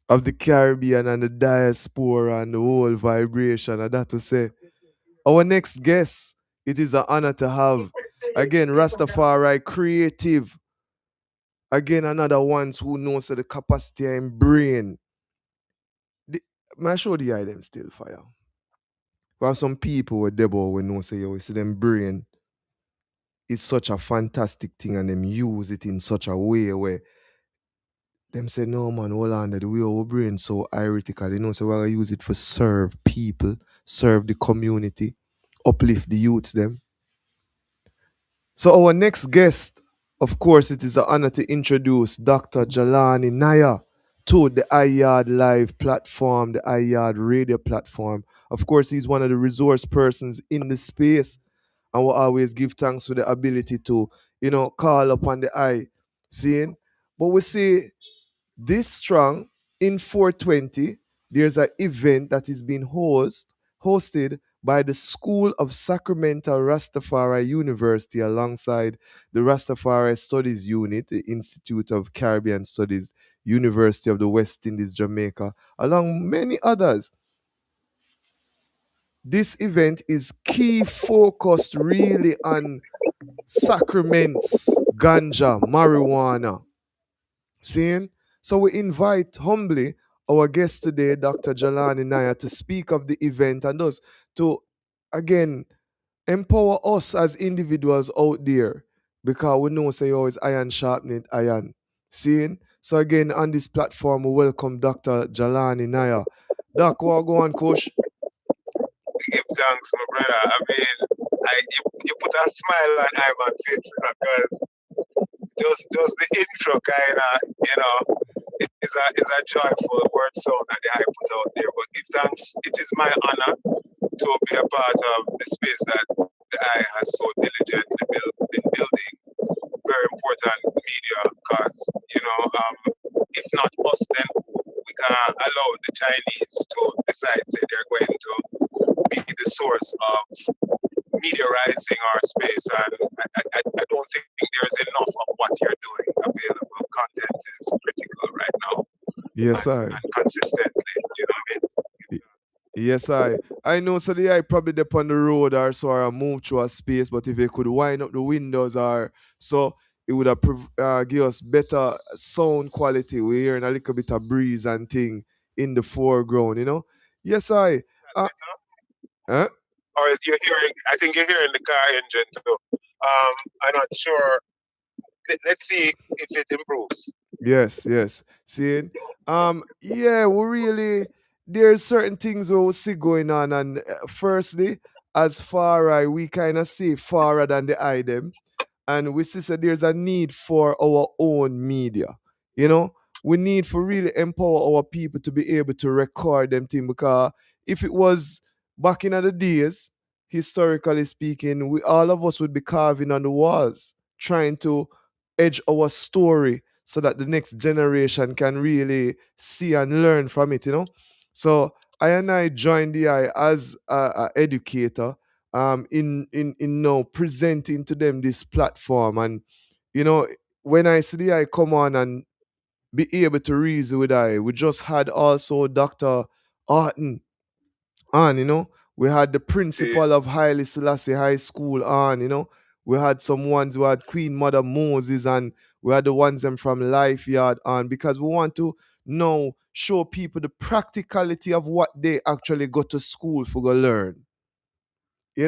of the Caribbean and the diaspora and the whole vibration. And that to say, our next guest, it is an honor to have, again, Rastafari creative. Again, another ones who knows the capacity and brain. I show the eye them still fire. We have some people with Debo we know say, yo, see them brain is such a fantastic thing and them use it in such a way where them say, no man, hold on, the way our brain so HeartiKal, you know, so we're gonna use it for serve people, serve the community, uplift the youths them. So our next guest, of course, it is an honor to introduce Dr. Jelani Naya to the iYard Live platform, the iYard Radio platform. Of course, he's one of the resource persons in the space, and we'll always give thanks for the ability to, you know, call upon the eye, seeing. But we see this strong in 420, there's an event that is being hosted by the School of Sacramento Rastafari University alongside the Rastafari Studies Unit, the Institute of Caribbean Studies, University of the West Indies, Jamaica, along many others. This event is key focused really on sacraments, ganja, marijuana. Seeing? So we invite humbly our guest today, Dr. Jelani Naya, to speak of the event and thus to, again, empower us as individuals out there because we know say always iron sharpened iron. Seeing? So again, on this platform, we welcome Dr. Jelani Naya. Doc, what go on, Coach? Give thanks, my brother. I mean, you put a smile on Ivan's face because just the intro kind of, you know, it is a joyful word sound that I put out there. But give thanks. It is my honor to be a part of the space that the eye has so diligently been building. Very important media because, you know, if not us, then we can allow the Chinese to decide, say they're going to be the source of meteorizing our space. And I don't think there's enough of what you're doing available. Content is critical right now. Yes, and consistently, you know what I mean? Yes, I know so the eye probably up on the road or so or move through a space, but if they could wind up the windows or so it would have give us better sound quality. We're hearing a little bit of breeze and thing in the foreground, you know? Yes, huh? Or is you hearing? I think you're hearing the car engine too. I'm not sure. Let's see if it improves. Yes. Seeing? Yeah, we really there's certain things where we see going on, and firstly, as far as we kind of see farther than the eye them, and we see that there's a need for our own media. You know, we need for really empower our people to be able to record them thing because if it was back in the days, historically speaking, we all of us would be carving on the walls, trying to edge our story so that the next generation can really see and learn from it, you know. So I joined the eye as a educator in now presenting to them this platform. And you know, when I see the eye come on and be able to reason with I, we just had also Dr. Arton on, you know. We had the principal of Haile Selassie High School on, you know. We had some ones who had Queen Mother Moses, and we had the ones them from Life Yard on, because we want to now show people the practicality of what they actually go to school for go learn. You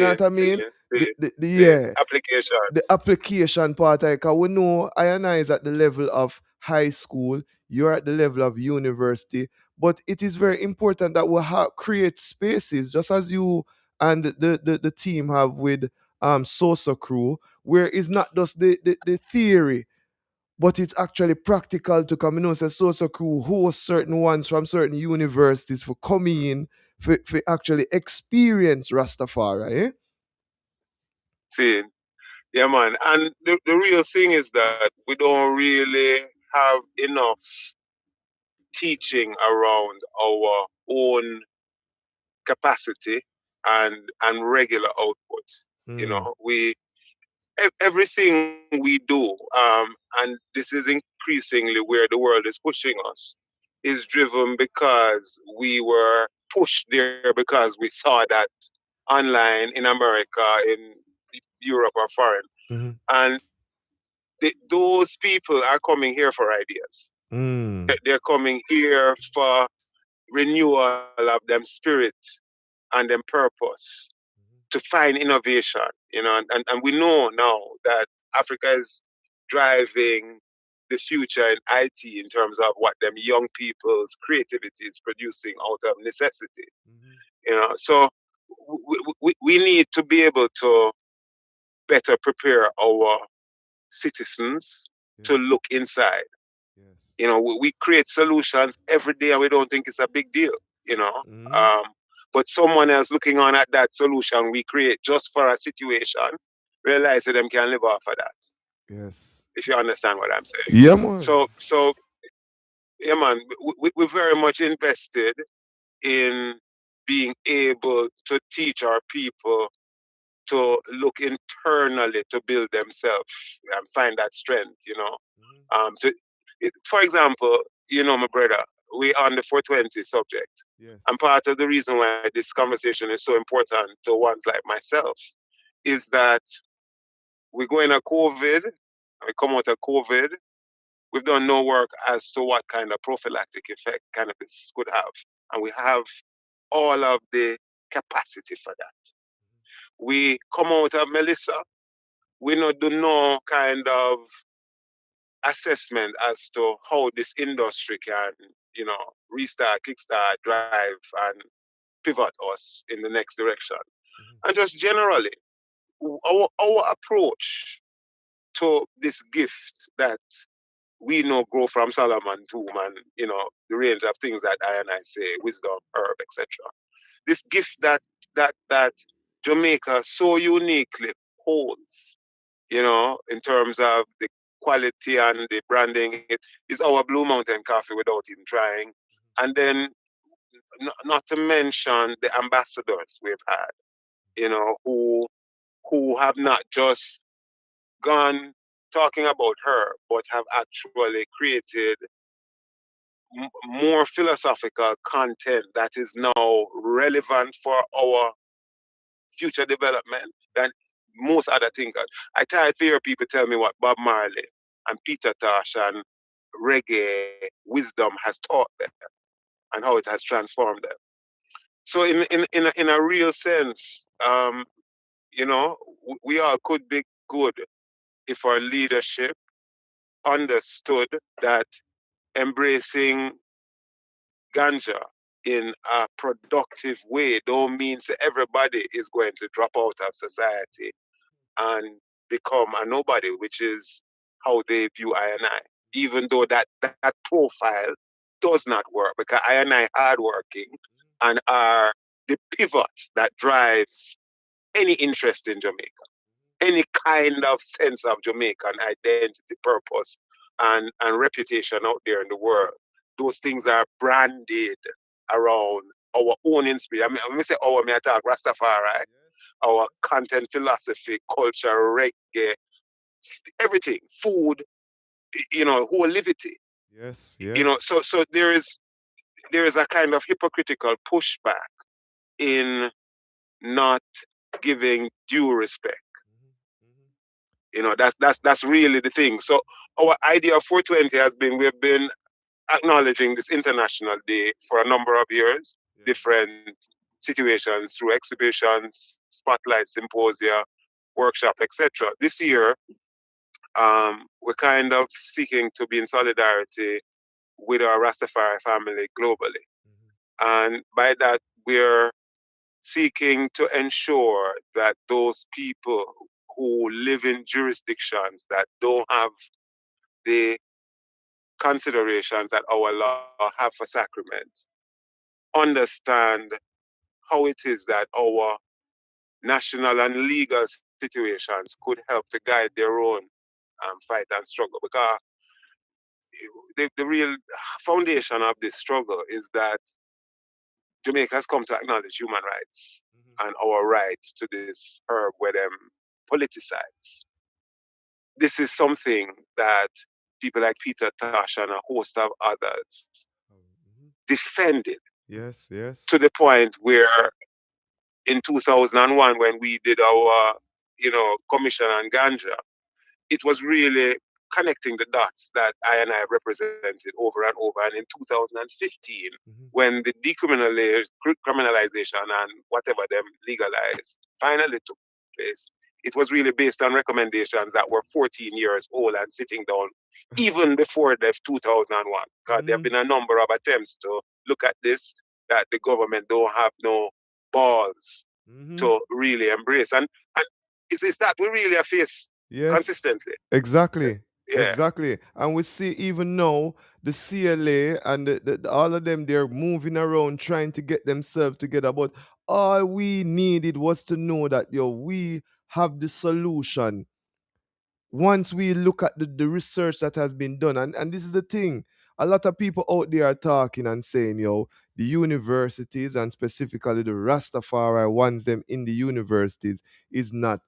know what I mean? see, Yeah, application. the application part, because we know I and I is at the level of high school, you're at the level of university, but it is very important that we create spaces, just as you and the team have with Sosa Crew, where it's not just the theory, but it's actually practical to come. You know, say Sosa Crew host certain ones from certain universities for coming in for actually experience Rastafari. Eh? See, yeah, man. And the real thing is that we don't really have enough teaching around our own capacity and regular output. You Mm. know, everything we do, and this is increasingly where the world is pushing us, is driven because we were pushed there because we saw that online in America, in Europe or foreign, Mm-hmm. and those people are coming here for ideas. Mm. They're coming here for renewal of them spirit and them purpose, to find innovation, you know, and we know now that Africa is driving the future in IT in terms of what them young people's creativity is producing out of necessity, Mm-hmm. you know. So we need to be able to better prepare our citizens to Yes. look inside. Yes. You know, we create solutions every day and we don't think it's a big deal, you know. Mm-hmm. Um, but someone else looking on at that solution we create just for a situation, realize that them can live off of that, Yes. if you understand what I'm saying. Yeah, man. So yeah, man, we're very much invested in being able to teach our people to look internally to build themselves and find that strength, you know. Mm-hmm. For example, you know, my brother, we on the 420 subject. And Yes. part of the reason why this conversation is so important to ones like myself is that we go in a COVID, we come out of COVID, we've done no work as to what kind of prophylactic effect cannabis could have. And we have all of the capacity for that. We come out of Melissa, we not do no kind of assessment as to how this industry can, you know, restart, kickstart, drive, and pivot us in the next direction. And just generally, our approach to this gift that we know grow from Solomon tomb and, you know, the range of things that I and I say, wisdom, herb, etc. This gift that Jamaica so uniquely holds, you know, in terms of the quality and the branding, it is our Blue Mountain coffee without even trying. And then not to mention the ambassadors we've had, you know, who have not just gone talking about her, but have actually created more philosophical content that is now relevant for our future development than most other thinkers. I tired to hear people tell me what Bob Marley and Peter Tosh and reggae wisdom has taught them and how it has transformed them. So in a real sense, you know, we all could be good if our leadership understood that embracing ganja in a productive way don't mean that everybody is going to drop out of society and become a nobody, which is how they view I and I. Even though that profile does not work, because I and I hardworking and are the pivot that drives any interest in Jamaica, any kind of sense of Jamaican identity, purpose, and reputation out there in the world. Those things are branded around our own inspiration. I mean, when we say our, I talk Rastafari, our content, philosophy, culture, reggae, everything, food, you know, whole livity. Yes. You know, Yes. so there is a kind of hypocritical pushback in not giving due respect. That's really the thing. So our idea of 420 has been, we've been acknowledging this international day for a number of years, different situations through exhibitions, spotlight, symposia, workshop, etc. This year, we're kind of seeking to be in solidarity with our Rastafari family globally. And by that, we're seeking to ensure that those people who live in jurisdictions that don't have the considerations that our law have for sacrament understand how it is that our national and legal situations could help to guide their own fight and struggle. Because the real foundation of this struggle is that Jamaica has come to acknowledge human rights and our right to this herb where them politicize. This is something that people like Peter Tosh and a host of others defended Yes, yes. to the point where in 2001, when we did our, commission on ganja, it was really connecting the dots that I and I have represented over and over. And in 2015, when the decriminalization and whatever them legalized finally took place, it was really based on recommendations that were 14 years old and sitting down even before the 2001. Because there have been a number of attempts to look at this that the government don't have no balls to really embrace. And it's that we really face Yes, consistently. exactly. Yeah. Exactly. And we see even now the CLA and all of them, they're moving around trying to get themselves together. But all we needed was to know that, we have the solution once we look at the research that has been done. And this is the thing. A lot of people out there are talking and saying, the universities and specifically the Rastafari ones them in the universities is not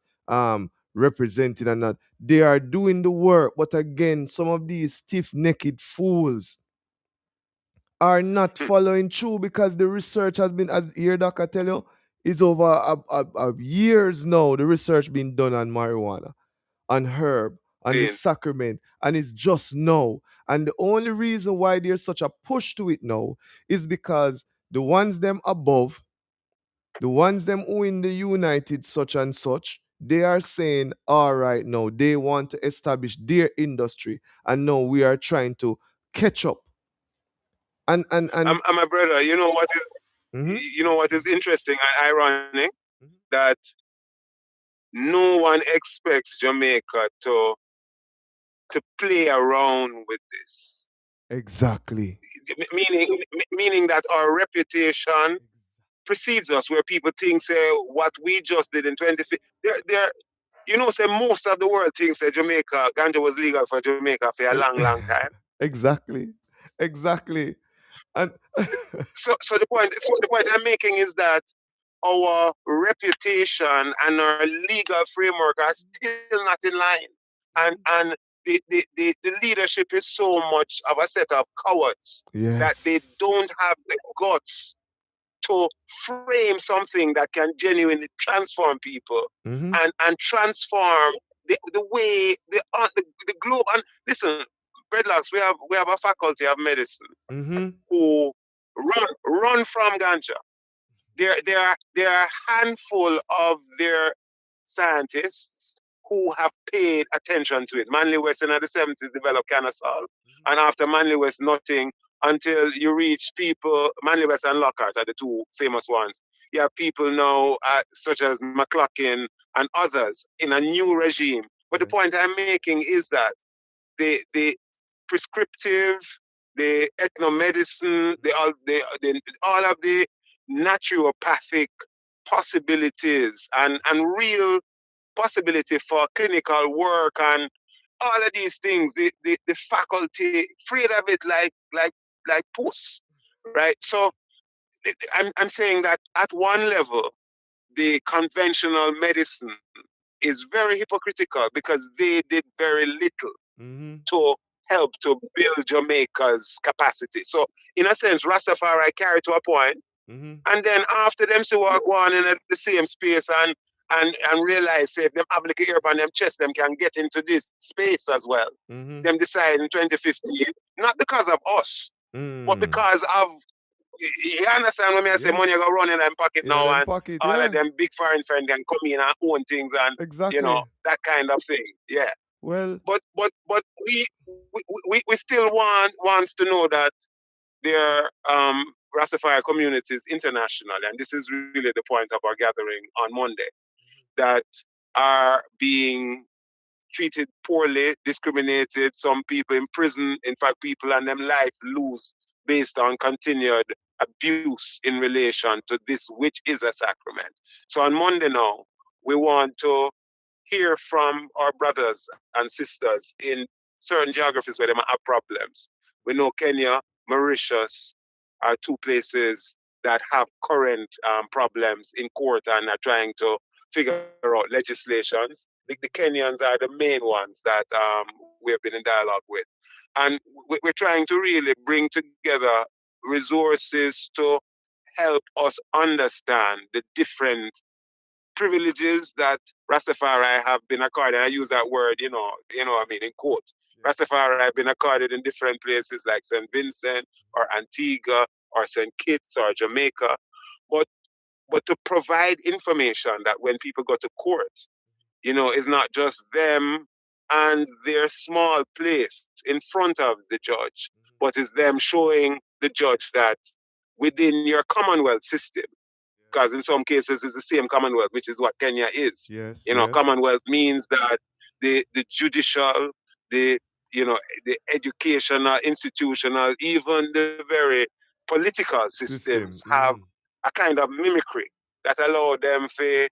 represented and not. They are doing the work, but again, some of these stiff-necked fools are not following through because the research has been, as here Doc I tell you, is over years now. The research being done on marijuana, on herb, on the Being sacrament, and it's just now. And the only reason why there's such a push to it now is because the ones them above, the ones them who in the United such and such, they are saying, all right, now they want to establish their industry, and now we are trying to catch up. And I'm a brother. Mhm. You know what is interesting and ironic? That no one expects Jamaica to play around with this. Exactly. Meaning that our reputation precedes us, where people think, say, what we just did in 2015. Say most of the world thinks that ganja was legal for Jamaica for a long, long time. Exactly. Exactly. And So the point I'm making is that our reputation and our legal framework are still not in line. And the leadership is so much of a set of cowards that they yes. don't have the guts to frame something that can genuinely transform people and transform the way the globe. And listen, Breadlocks, we have a faculty of medicine who run from ganja. There are a handful of their scientists who have paid attention to it. Manly West in the 70s developed cannasol, and after Manly West, nothing until you reach people. Manly West and Lockhart are the two famous ones. You have people now, such as McLaughlin and others, in a new regime. But the point I'm making is that the prescriptive, the ethnomedicine, all of the naturopathic possibilities and real possibility for clinical work and all of these things, the faculty afraid of it like puss, right? So I'm saying that at one level, the conventional medicine is very hypocritical because they did very little to help to build Jamaica's capacity. So in a sense, Rastafari carried to a point, and then after them, so we're going in at the same space, and and realize say if them have like a ear on them chest, them can get into this space as well. Mm-hmm. Them decide in 2015, not because of us, but Mm. because of you understand when I say money Yes. go run in them pocket In a now them and pocket, all of yeah. them big foreign friend can come in and own things and Exactly. that kind of thing. Yeah. Well, But we still wants to know that there are Rastafari communities internationally, and this is really the point of our gathering on Monday, that are being treated poorly, discriminated, some people in prison. In fact, people and them life lose based on continued abuse in relation to this, which is a sacrament. So on Monday now, we want to hear from our brothers and sisters in certain geographies where they might have problems. We know Kenya, Mauritius are two places that have current problems in court and are trying to figure out legislations. The Kenyans are the main ones that we have been in dialogue with. And we're trying to really bring together resources to help us understand the different privileges that Rastafari have been accorded. I use that word, I mean, in quotes. Rastafari have been accorded in different places like St. Vincent or Antigua or St. Kitts or Jamaica. But to provide information that when people go to court, it's not just them and their small place in front of the judge, but it's them showing the judge that within your Commonwealth system, because in some cases it's the same Commonwealth, which is what Kenya is. yes, yes. Commonwealth means that the judicial, the the educational, institutional, even the very political systems System. have Mm-hmm. a kind of mimicry that allow them to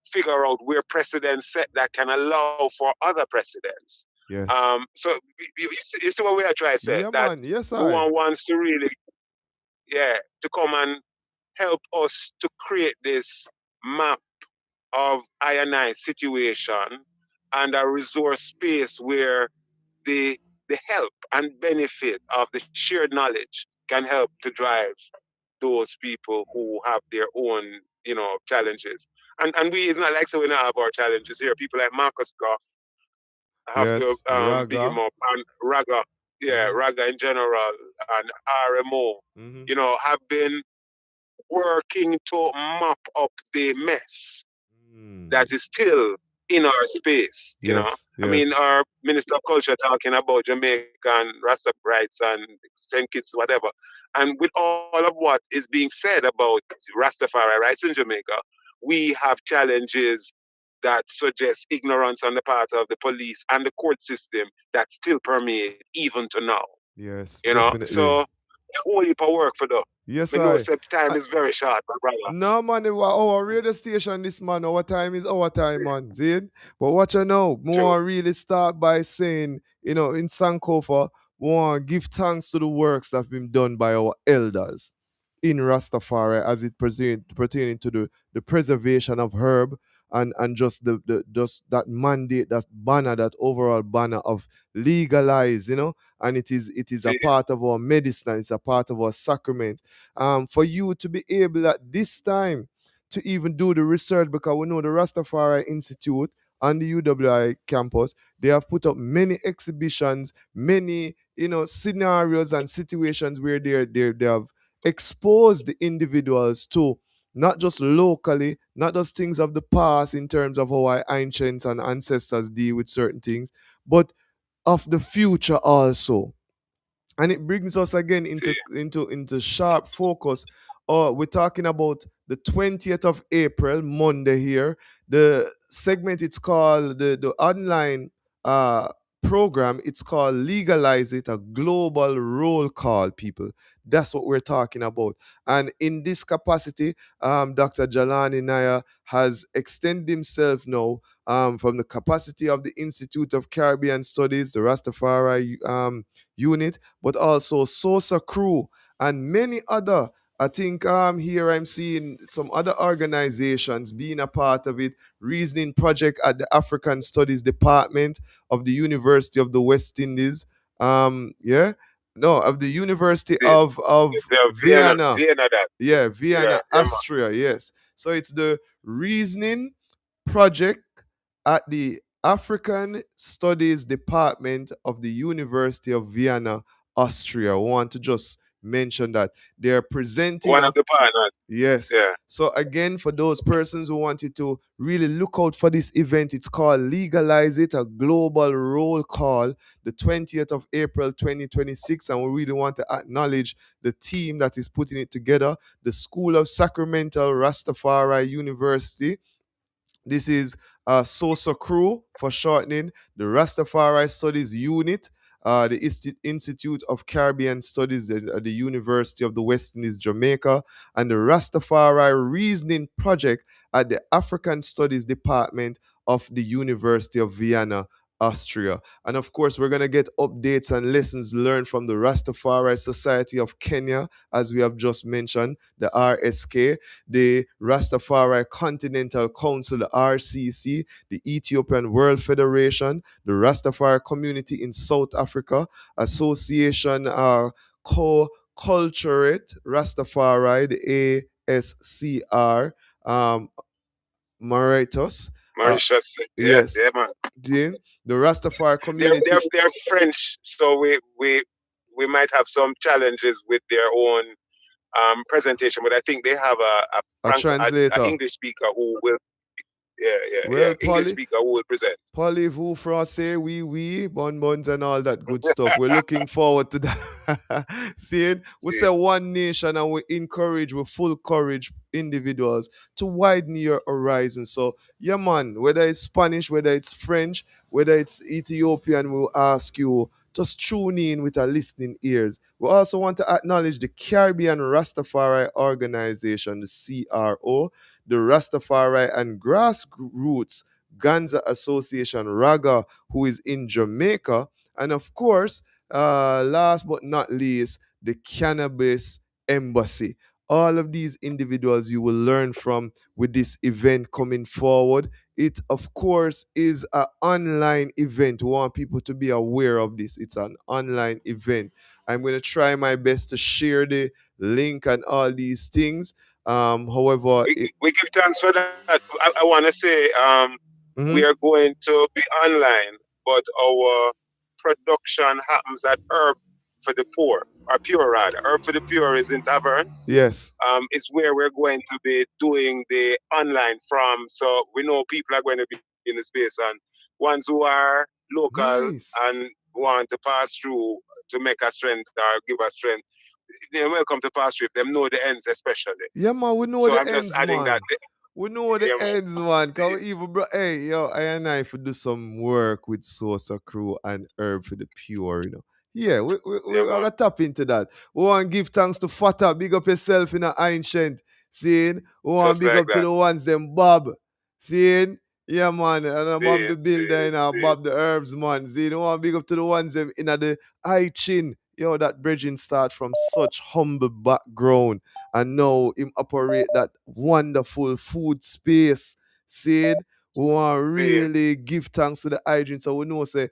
figure out where precedents set that can allow for other precedents. Yes. So you see what we are trying to say, Yeah, that man. Yes, we I. want wants to really, to come and help us to create this map of ionized situation and a resource space where the help and benefit of the shared knowledge can help to drive those people who have their own, challenges. And we, it's not like so we don't have our challenges here. People like Marcus Goff, I have to Yes. big him Raga. up, and Raga, Mm-hmm. Raga in general, and RMO, Mm-hmm. have been working to mop up the mess Mm. that is still in our space. Yes. I mean, Yes. our Minister of Culture talking about Jamaica and Rasta rights and St. Kitts, whatever. And with all of what is being said about Rastafari rights in Jamaica, we have challenges that suggest ignorance on the part of the police and the court system that still permeate even to now. Yes. So Definitely. a whole heap of work for that. Yes, We know I. time I is very short, my brother. no, man, our radio station this man. Our time is our time, man. See it? But watch out now. True. More really start by saying, in Sankofa, we want to give thanks to the works that have been done by our elders in Rastafari as it pertaining to the preservation of herb and just the just that mandate, that banner, that overall banner of legalize, and it is a See, part of our medicine, it's a part of our sacrament. For you to be able at this time to even do the research, because we know the Rastafari Institute and the UWI campus, they have put up many exhibitions, many scenarios and situations where they have exposed the individuals to not just locally, not just things of the past in terms of how our ancients and ancestors deal with certain things, but of the future also. And it brings us again see. into sharp focus. We're talking about the 20th of April, Monday here. The segment, it's called the online program, it's called Legalize It, a global roll call, people. That's what we're talking about. And in this capacity, Dr. Jalani Naya has extended himself now, from the capacity of the Institute of Caribbean Studies, the Rastafari unit, but also Sosa Crew and many other. I think here I'm seeing some other organizations being a part of it. Reasoning Project at the African Studies Department of the University of the West Indies. Yeah, no, of the University of The Vienna, Vienna. Vienna that. Yeah, Yeah, Vienna, yeah, man. Austria. Yes. So it's the Reasoning project at the African Studies Department of the University of Vienna, Austria. I want to just mention that they're presenting One a of the partners. yes. Yeah. So again, for those persons who wanted to really look out for this event, it's called Legalize It, a global roll call, the 20th of April 2026. And we really want to acknowledge the team that is putting it together, the School of Sacramental Rastafari University. This is SOSA Crew for shortening, the Rastafari Studies Unit, the Institute of Caribbean Studies, the University of the West Indies, Jamaica, and the Rastafari Reasoning Project at the African Studies Department of the University of Vienna, Austria. And of course, we're going to get updates and lessons learned from the Rastafari Society of Kenya, as we have just mentioned, the RSK, the Rastafari Continental Council, the RCC, the Ethiopian World Federation, the Rastafari Community in South Africa, Association Co-Culturate Rastafari, the ASCR, Mauritius. Mauritius. Yeah, Yes, yeah, man. the Rastafari They're community. they're French, so we might have some challenges with their own presentation, but I think they have A a translator. English speaker who will Well, English speaker who will present. Parlez-vous français? Oui, bonbons and all that good stuff. We're looking forward to that. Seeing, we See, say one nation and we encourage with full courage individuals to widen your horizon. So, yeah, man, whether it's Spanish, whether it's French, whether it's Ethiopian, we'll ask you just tune in with our listening ears. We also want to acknowledge the Caribbean Rastafari Organization, the CRO, the Rastafari and Grassroots Ganza Association, Raga, who is in Jamaica, and of course, last but not least, the Cannabis Embassy. All of these individuals you will learn from with this event coming forward. It, of course, is an online event. We want people to be aware of this. It's an online event. I'm going to try my best to share the link and all these things. However, we give thanks for that. I want to say we mhm, are going to be online, but our production happens at Herb for the Poor, or Pure rather. Herb for the Pure is in Tavern. yes, Is where we're going to be doing the online from. So we know people are going to be in the space, and ones who are local and nice. want to pass through to make us strength or give us strength, they're welcome to pass through if them know the ends especially. Yeah, man, we know So the I'm just ends, adding that. man. We know the Yeah, man. ends, man. See, Cause we even bro, hey, yo, I and I for do some work with Sosa Crew and Herb for the Pure. Yeah, we yeah, man. gotta tap into that. We want to give thanks to Fata, big up yourself in a ancient. Seeing, we want to Just big like up to that. the ones them Bob. Seeing, yeah, man, and Bob See, the builder and see. Bob the Herbs, man. See, we want to big up to the ones them in the I chin. Yo, that bridging start from such humble background and now him operate that wonderful food space. Said we want See. really give thanks to the hygiene. So we know say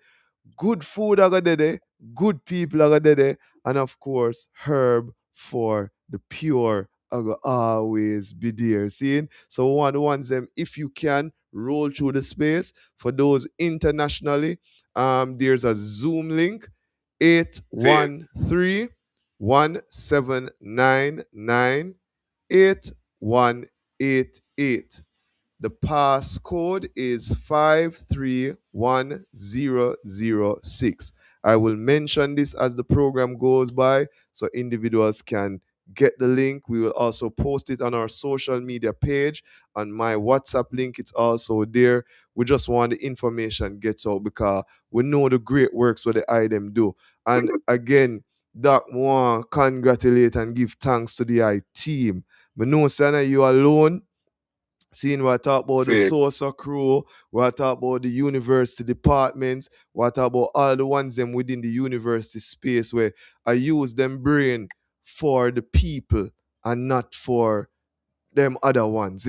good food are gonna there, good people are gonna there, and of course herb for the pure are gonna always be there. Seeing? So we want the ones them if you can roll through the space for those internationally. There's a Zoom link eight See. one three 1799 8188. The passcode is 531006. I will mention this as the program goes by so individuals can get the link. We will also post it on our social media page. On my WhatsApp link, it's also there. We just want the information get out because we know the great works what the item do. And again, Doc want congratulate and give thanks to the I team. I know Sana you alone. Seeing what talk about the See. Sosa crew, what talk about the university departments, what talk about all the ones them within the university space where I use them brain for the people and not for them other ones.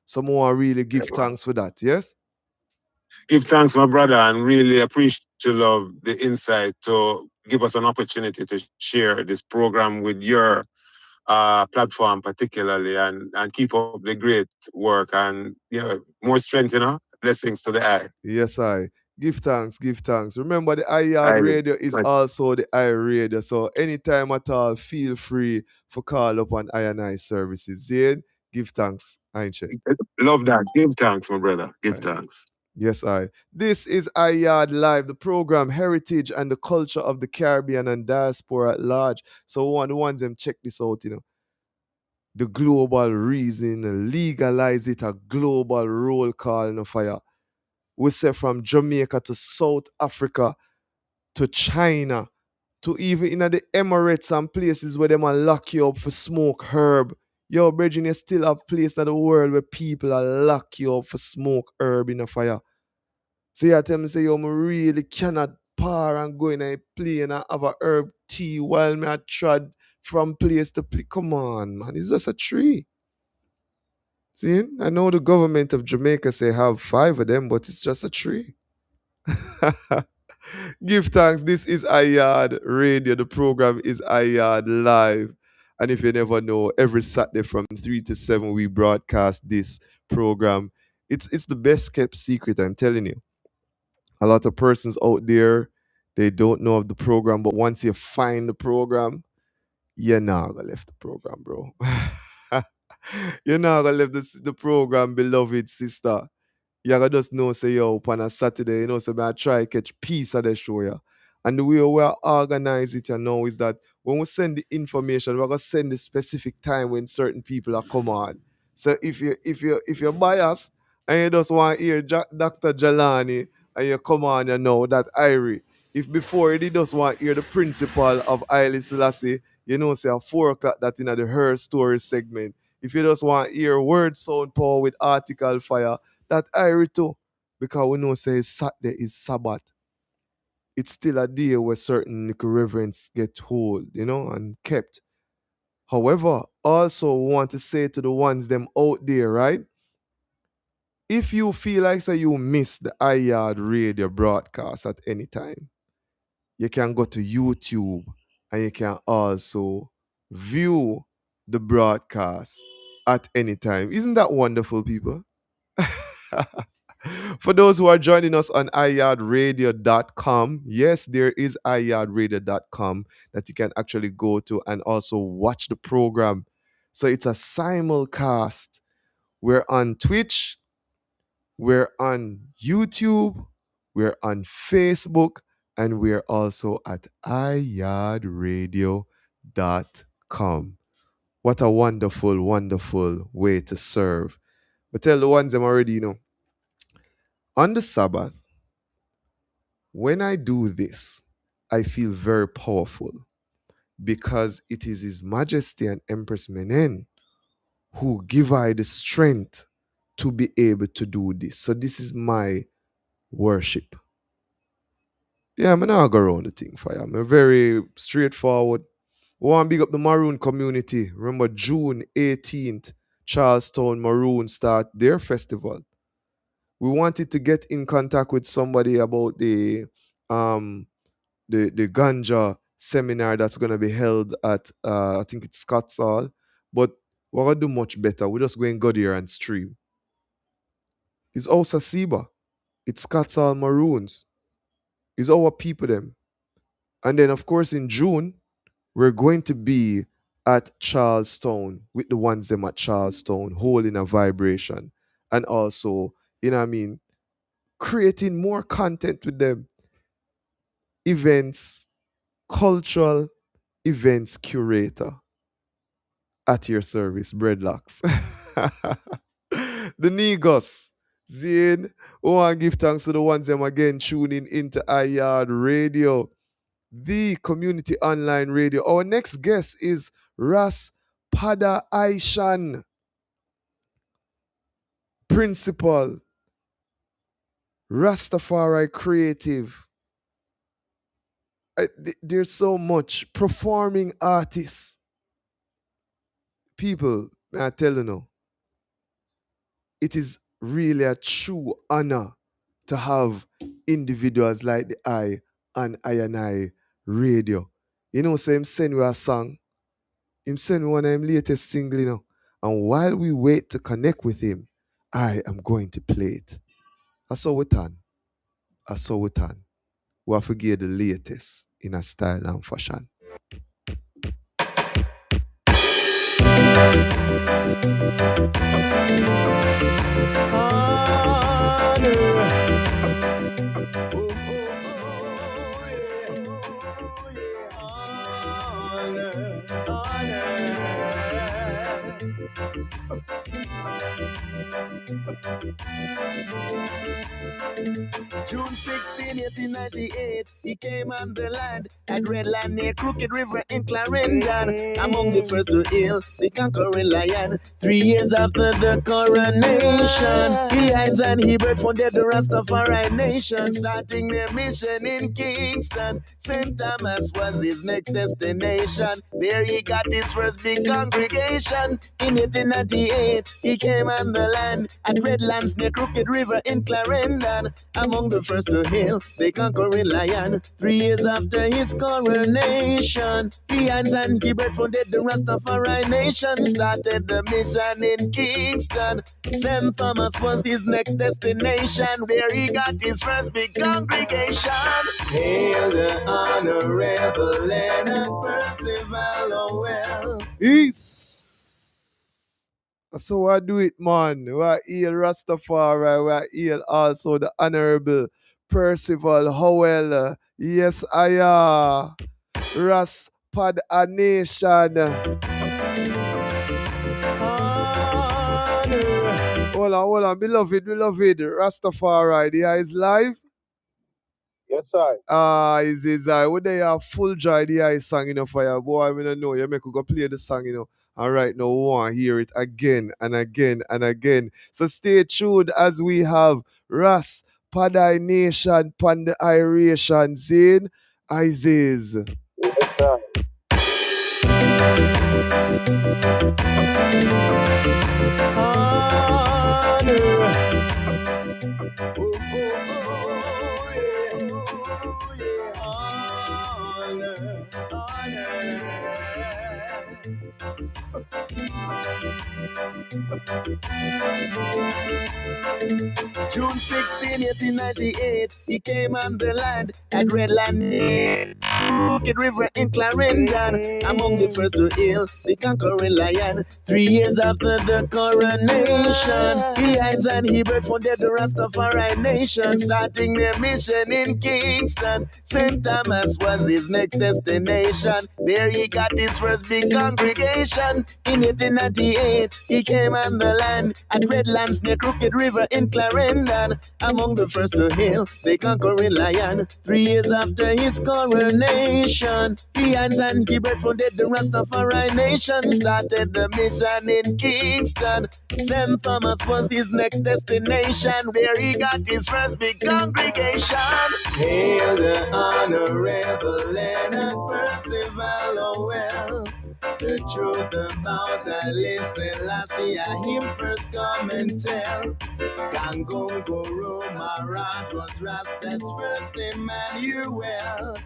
Some more really Yeah, give man. thanks for that, yes? Give thanks, my brother, and really appreciate your love, the insight to give us an opportunity to share this program with your platform particularly, and keep up the great work, and more strength, blessings to the eye. Yes, I. Give thanks, give thanks. Remember, the iYard I radio is also the iRadio. So anytime at all, feel free for call up on I&I services. Zane, give thanks. Ain't you? love that. Give thanks, my brother. Give Aye. thanks. Yes, I. This is iYard Live, the program Heritage and the Culture of the Caribbean and Diaspora at Large. So one of the ones them check this out, The global reason, legalize it, a global roll call in the fire. We say from Jamaica to South Africa to China to even in the Emirates and places where them are lock you up for smoke herb. Yo, Bridget, you still have place in the world where people are lock you up for smoke herb in a fire. So you tell me, say, yo, me really cannot par and go in a plane and have a herb tea while me I trod from place to place. Come on, man. It's just a tree. See, I know the government of Jamaica say have 5 of them, but it's just a tree. Give thanks. This is iYard Radio. The program is iYard Live. And if you never know, every Saturday from 3 to 7, we broadcast this program. It's the best kept secret, I'm telling you. A lot of persons out there, they don't know of the program, but once you find the program, you're not gonna left the program, bro. You're not gonna left the program, beloved sister. You gotta just know, say, yo, upon a Saturday, so I try catch piece of the show, yeah. And the way we organize it, now is that when we send the information, we're gonna send the specific time when certain people are come on. So if you're biased and you just want to hear Dr. Jalani and you come on, that Irie. If before you just want to hear the principal of Haile Selassie, say at 4 o'clock that in the Her Story segment. If you just want to hear word sound power with article fire, that Irie too. Because we know say Saturday is Sabbath. It's still a day where certain reverence get hold, and kept. However, also want to say to the ones them out there, right? If you feel like say you miss the iYard radio broadcast at any time, you can go to YouTube and you can also view the broadcast at any time. Isn't that wonderful, people? For those who are joining us on iYardradio.com, yes, there is iYardradio.com that you can actually go to and also watch the program. So it's a simulcast. We're on Twitch, we're on YouTube, we're on Facebook, and we're also at iYardradio.com. What a wonderful, wonderful way to serve. But tell the ones them already, on the Sabbath, when I do this, I feel very powerful because it is His Majesty and Empress Menen who give I the strength to be able to do this. So this is my worship. Yeah, I'm not go around the thing for you. I'm very straightforward. We want to big up the Maroon community. Remember, June 18th, Charlestown Maroon start their festival. We wanted to get in contact with somebody about the ganja seminar that's going to be held at I think it's Scott's Hall, but we're going to do much better. We're just going to go there and stream. It's also Siba. It's Scott's Hall Maroons. It's our people them. And then of course in June, we're going to be at Charlestown with the ones them at Charlestown, holding a vibration. And also, creating more content with them. Events, cultural events curator at your service, Breadlocks. The Negos. Zane, we want to give thanks to the ones them again tuning into iYard Radio, the community online radio. Our next guest is Ras Pada Aishan, principal, Rastafari creative. There's so much performing artists. People, I tell you now, it is really a true honor to have individuals like the I and I radio. Same send you a song Him send me one of him latest single, you know. And while we wait to connect with him, I am going to play it. I saw it on. I saw it on. We have to get the latest in a style and fashion. June 16, 1898, he came on the land at Red Land near Crooked River in Clarendon. Among the first to hail the conquering lion. 3 years after the coronation, he hides and he bird founded the Rastafari nation, starting their mission in Kingston. St. Thomas was his next destination. There he got his first big congregation. In 1898, he came on the land at Redlands near Crooked River in Clarendon. Among the first to hail the conquering lion. 3 years after his coronation, he and Gilbert founded the Rastafari nation, started the mission in Kingston. St. Thomas was his next destination. There he got his first big congregation. Hail the Honorable Leonard Percival Lowell. Peace. So I do it, man. We heal Rastafari. We heal also the Honorable Percival Howell. Yes, I Raspad a nation. Hold on, beloved. Rastafari, the is live. Yes, sir. Is what they are full joy the eye song, you know, for you. Boy, I don't know. You make go play the song, you know. All right, now we want to hear it again and again and again. So stay tuned as we have Ras Padai Nation Pan the Iration Zane Isis. Yes, sir. June 16, 1898, he came on the land at Redland near Crooked River in Clarendon. Among the first to hail the conquering lion. 3 years after the coronation, he hides and he bird founded the Rastafari nation, starting their mission in Kingston. St. Thomas was his next destination. There he got his first big congregation. In 1898, he came on the land at Redlands near Crooked River in Clarendon. Among the first to hail the conquering lion. 3 years after his coronation, he and Gilbert founded the Rastafari nation, started the mission in Kingston. St. Thomas was his next destination. There he got his first big congregation. Hail the Honorable Leonard Percival Lowell. The truth about Haile Selassie, him first come and tell. Gangon Guru Marat was Rasta's first Emmanuel.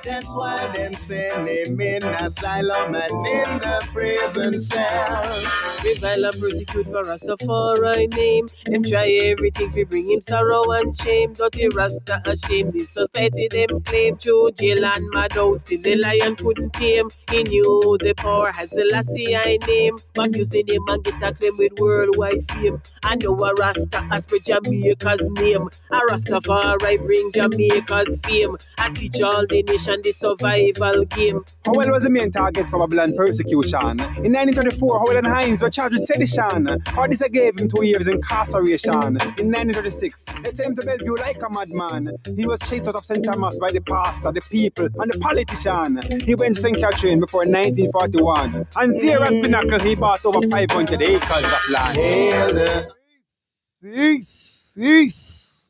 That's why them send him in asylum and in the prison cell. Revile and persecute for Rastafari name. Them try everything to bring him sorrow and shame. Dirty Rasta ashamed, this society them claim. Through jail and madhouse, till the lion couldn't tame. He knew the power has the lassie I name. But use the name and get a claim with worldwide fame. I know a Rasta has spread Jamaica's name. A Rastafari bring Jamaica's fame. I teach all the nation the survival game. Howell was the main target for Babylon persecution. In 1934, Howell and Hines were charged with sedition. For this, I gave him 2 years incarceration. In 1936, they sent him to Bellevue like a madman. He was chased out of St. Thomas by the pastor, the people, and the politician. He went to St. Catherine before 1941. And there at Pinnacle, he bought over 500 acres of land. Cease.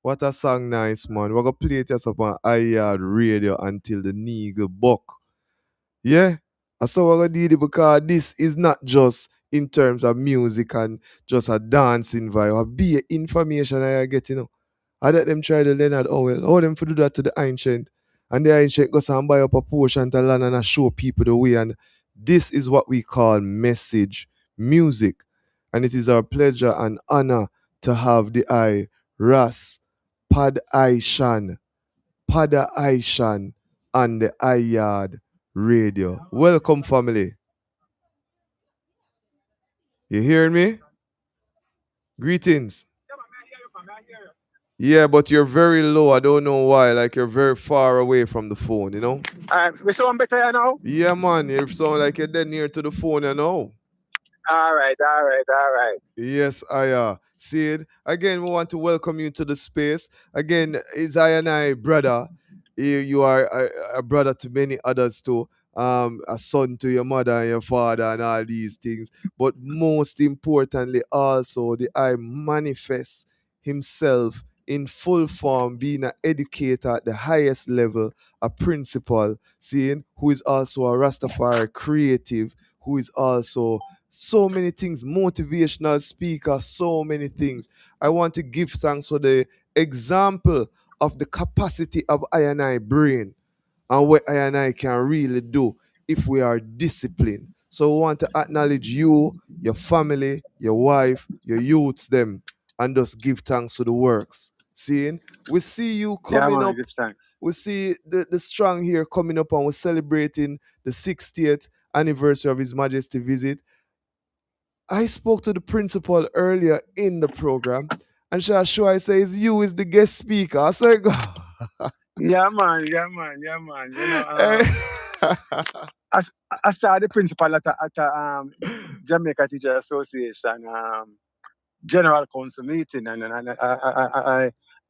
What a song, nice man. We're gonna play it just up on Yaad radio until the nigga buck. Yeah? And so we're gonna do it because this is not just in terms of music and just a dancing vibe. A be information I get, you know. I let them try the Leonard Howell. How them to do that to the ancient. And the ancient goes and buy up a portion to land and show people the way and This is what we call message music. And it is our pleasure and honor to have the I Ras Pad Aishan, Pada Aishan on the Yaad radio. Welcome, family. You hearing me? Greetings. Yeah, but you're very low. I don't know why. Like you're very far away from the phone, you know? We sound better now? Yeah, man. You sound like you're dead near to the phone, you know? All right, all right, all right. Yes, I see it. Again, we want to welcome you to the space. Again, it's I and I, brother. You are a brother to many others too. A son to your mother and your father and all these things. But most importantly, also the I manifest himself in full form, being an educator at the highest level, a principal, seeing who is also a Rastafari creative, who is also so many things, motivational speaker, so many things. I want to give thanks for the example of the capacity of I and I brain and what I and I can really do if we are disciplined. So we want to acknowledge you, your family, your wife, your youths, them, and just give thanks to the works. Seeing, we see you Yeah, coming man, up. give thanks. We see the strong here coming up, and we're celebrating the 60th anniversary of His Majesty visit. I spoke to the principal earlier in the program, and she sure I says you is the guest speaker. So I go, Yeah, man, yeah, man, yeah, man. You know, eh, I, I started principal at Jamaica Teacher Association General Council meeting, and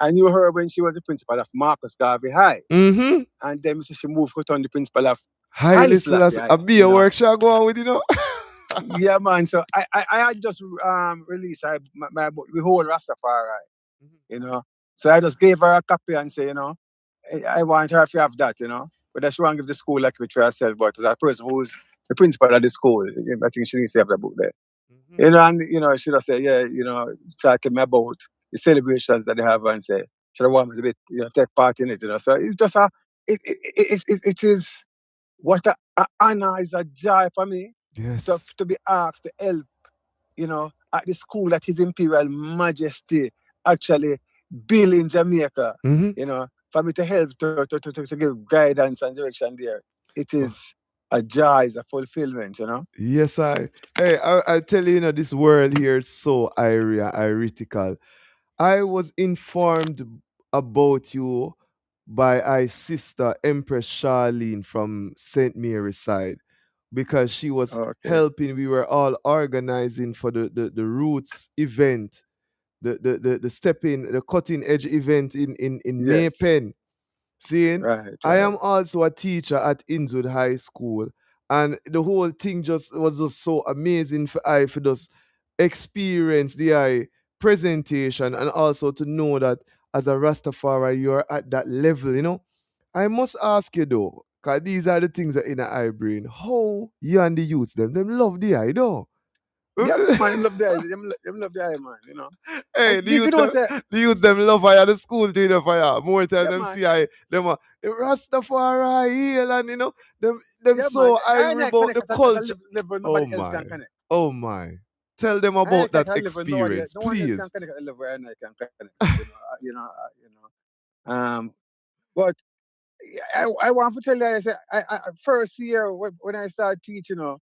I knew her when she was the principal of Marcus Garvey High, mm-hmm. and then she moved to on the principal of Highly Haile Selassie Selassie, High. a be a workshop go on with, you know. Yeah, man. So I had just released my book, the whole Rastafari, you know. So I just gave her a copy and say, you know, I want her to have that, you know. But she want to give the school like it for herself, but as a person who's the principal of the school, I think she needs to have the book there. Mm-hmm. You know, and you know, she just say, yeah, you know, talk to me about the celebrations that they have and say, she want me to be, you know, take part in it, you know. So it's just it is what a honor, is a joy for me Yes. to be asked to help, you know, at the school that His Imperial Majesty actually built in Jamaica, Mm-hmm. you know, for me to help to give guidance and direction there. It Oh, is a joy, it's a fulfillment, you know. yes, I tell you, you know, this world here is so iritical. I was informed about you by our sister Empress Charlene from St. Mary's side, because she was Okay. helping. We were all organizing for the Roots event, the stepping, the cutting edge event in Yes. Maypen. Seeing, Right, I right. am also a teacher at Inwood High School, and the whole thing just was just so amazing for I for just experience the I presentation, and also to know that as a Rastafari you're at that level, you know. I must ask you though, cause these are the things that in the eye brain. How you and the youths them love the eye though. Yeah, man, them love the eye, them love the eye, man, you know. And Hey, you know, say, the youth them love I at the school too, you know, fire. More time yeah, them man, see I them Rastafari heal, and you know, them yeah, man. so I irate and I about connect the at a culture. level Oh nobody else my. can connect. Oh my. Tell them I about connect that at a level experience, no one else can please. connect at a level where I can connect at, you know. But I want to tell you, I said, first year when I started teaching, you know,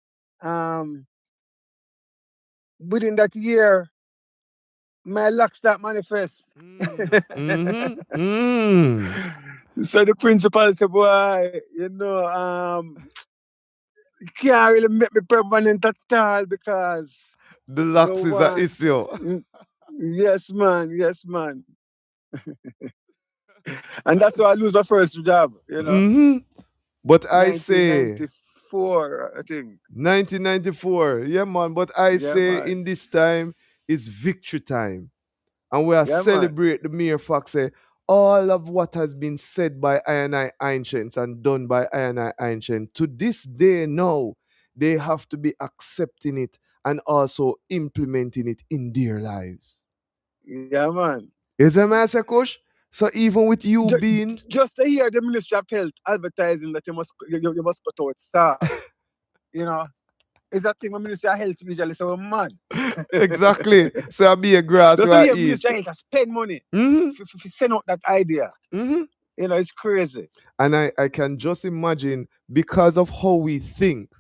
within that year, my luck start manifest. Mm-hmm. Mm. So the principal said, boy, you know, can't really make me permanent at all because The the locks is a one, issue. mm, yes, man. And that's why I lose my first job, you know, Mm-hmm. But I say 1994, I think. 1994, yeah man. But I Yeah, say man. in this time is victory time. And we are Yeah, man. celebrate the mere fact say all of what has been said by I and I ancients and done by I and I ancient to this day now, they have to be accepting it and also implementing it in their lives. Yeah, man. Is that my Kush? So even with you being Just to hear the Ministry of Health advertising that you must put out SARS, is that thing when Ministry of Health usually say we're mad. Exactly. So I be a grass That's where why I you have eat. Ministry of Health spend money Mm-hmm. to send out that idea. Mm-hmm. It's crazy. And I can just imagine because of how we think,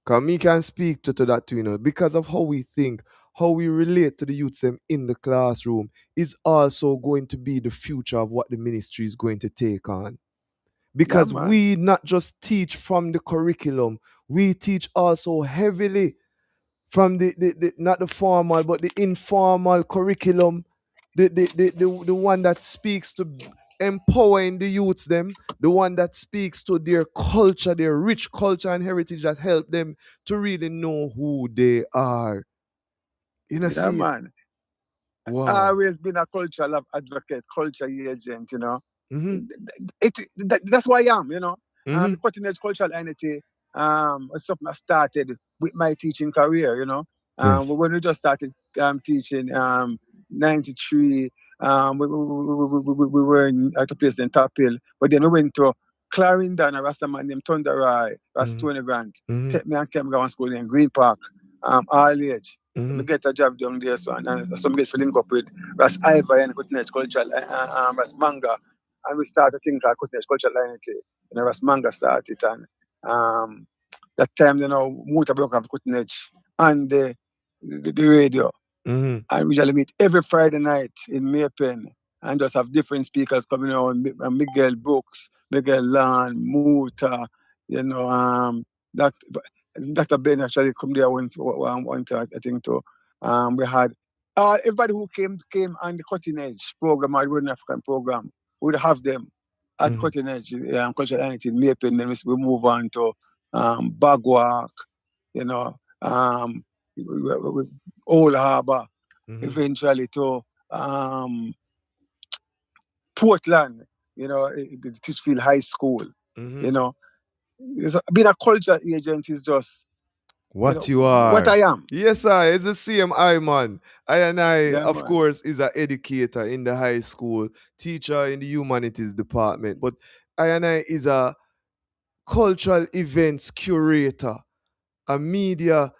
because me can speak to that too, because of how we think, how we relate to the youths them in the classroom is also going to be the future of what the ministry is going to take on. Yeah, Because man. we not just teach from the curriculum, we teach also heavily from the not the formal but the informal curriculum, the one that speaks to empowering the youths them, the one that speaks to their culture, their rich culture and heritage that help them to really know who they are. Yeah, See it? man. I Wow. always been a cultural advocate, culture agent. Mm-hmm. That's why I am. Mm-hmm. The cutting edge cultural entity was something I started with my teaching career. Yes. When we just started teaching 93, we were at a place in Top Hill, but then we went to Clarendon, a Rasta man named Thunderai, Rasta Mm-hmm. Tony Grant, Mm-hmm. take me and came to school in Green Park, all age. Mm-hmm. We get a job down there, so and some get filling up with Ras Ivory and Cutting Edge Cultural, Ras Manga, and we started a thing called Cutting Edge Cultural Entity. Ras Manga started, and that time, Muta broke off Cutting Edge and the radio. Mm-hmm. I usually meet every Friday night in Maypen and just have different speakers coming on. Miguel Brooks, Miguel Lan, Muta, Dr. Dr. Ben actually come there once, I think too. We had everybody who came on the Cutting Edge program, our Road African program, would have them at Mm-hmm. Cutting Edge, Cultural Entity in Maypen. Then we move on to Bagwalk, um, Old Harbour, Mm-hmm. eventually to Portland, the Tishfield High School. Mm-hmm. Being a culture agent is just, What you what are. I am. Yes, I. It's the same I, man. I and I, Yeah, of man. course, is an educator in the high school, teacher in the humanities department. But I and I is a cultural events curator, a media,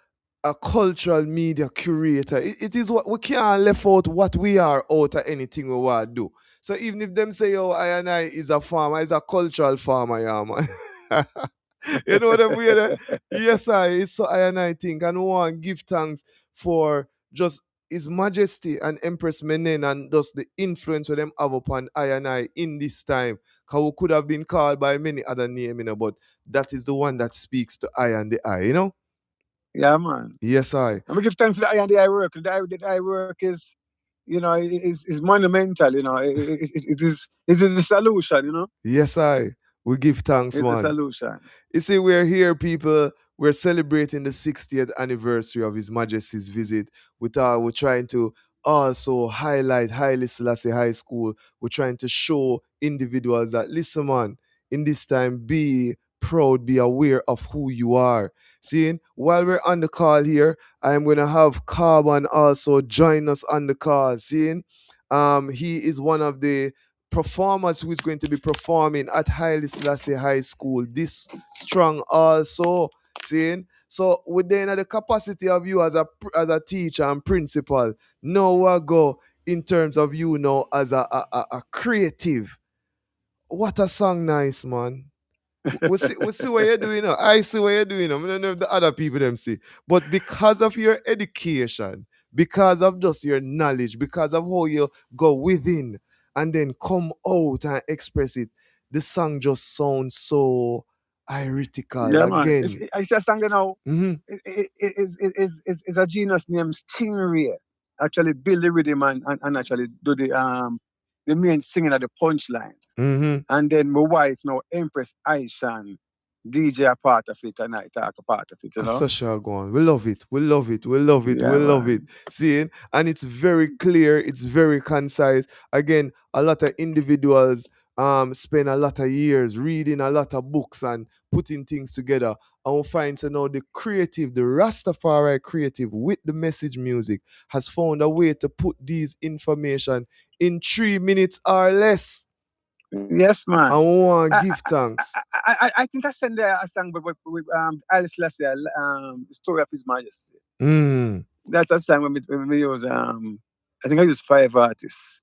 a cultural media curator. It is what we can't left out what we are out of anything we want to do. So even if them say, oh, I and I is a farmer, is a cultural farmer, yeah, man. You know what I'm weird? Yes, it's so I and I think, and we want to give thanks for just His Majesty and Empress Menen and thus the influence of them have upon I and I in this time. Because we could have been called by many other names, but that is the one that speaks to I and the I. Yeah, man. Yes, I. And we give thanks to the eye and the eye work. The eye work is monumental. It is the solution. Yes, I. We give thanks, It's the man. solution. You see, we're here, people. We're celebrating the 60th anniversary of His Majesty's visit. We're trying to also highlight Haile Selassie High School. We're trying to show individuals that, listen, man, in this time, be proud, be aware of who you are. See, while we're on the call here, I'm going to have Carbon also join us on the call. See, he is one of the performers who is going to be performing at Haile Selassie High School this strong also, seeing. So within the capacity of you as a teacher and principal, now I go in terms of you now as a creative. What a song, nice, man. We see what you're doing now. I see what you're doing now. I don't know if the other people them see. But because of your education, because of just your knowledge, because of how you go within and then come out and express it, the song just sounds so Yeah, iritical man. again. I say something now. Mm-hmm. Is a genius named Stingray. Actually, build the rhythm and actually do the main singing at the punchline. Mm-hmm. And then my wife now, Empress Aishan, DJ a part of it and I talk a part of it. Sasha go on. We love it. We love it. We love it. We Yeah, love it. man. Seeing? And it's very clear. It's very concise. Again, a lot of individuals spend a lot of years reading a lot of books and putting things together. And we find to know the creative, the Rastafari creative with the message music has found a way to put these information in 3 minutes or less. Yes, man. And we want I to give thanks. I think I sent a song with Alice Lassie, the story of His Majesty. Mm. That's a song when we use I think I use 5 artists.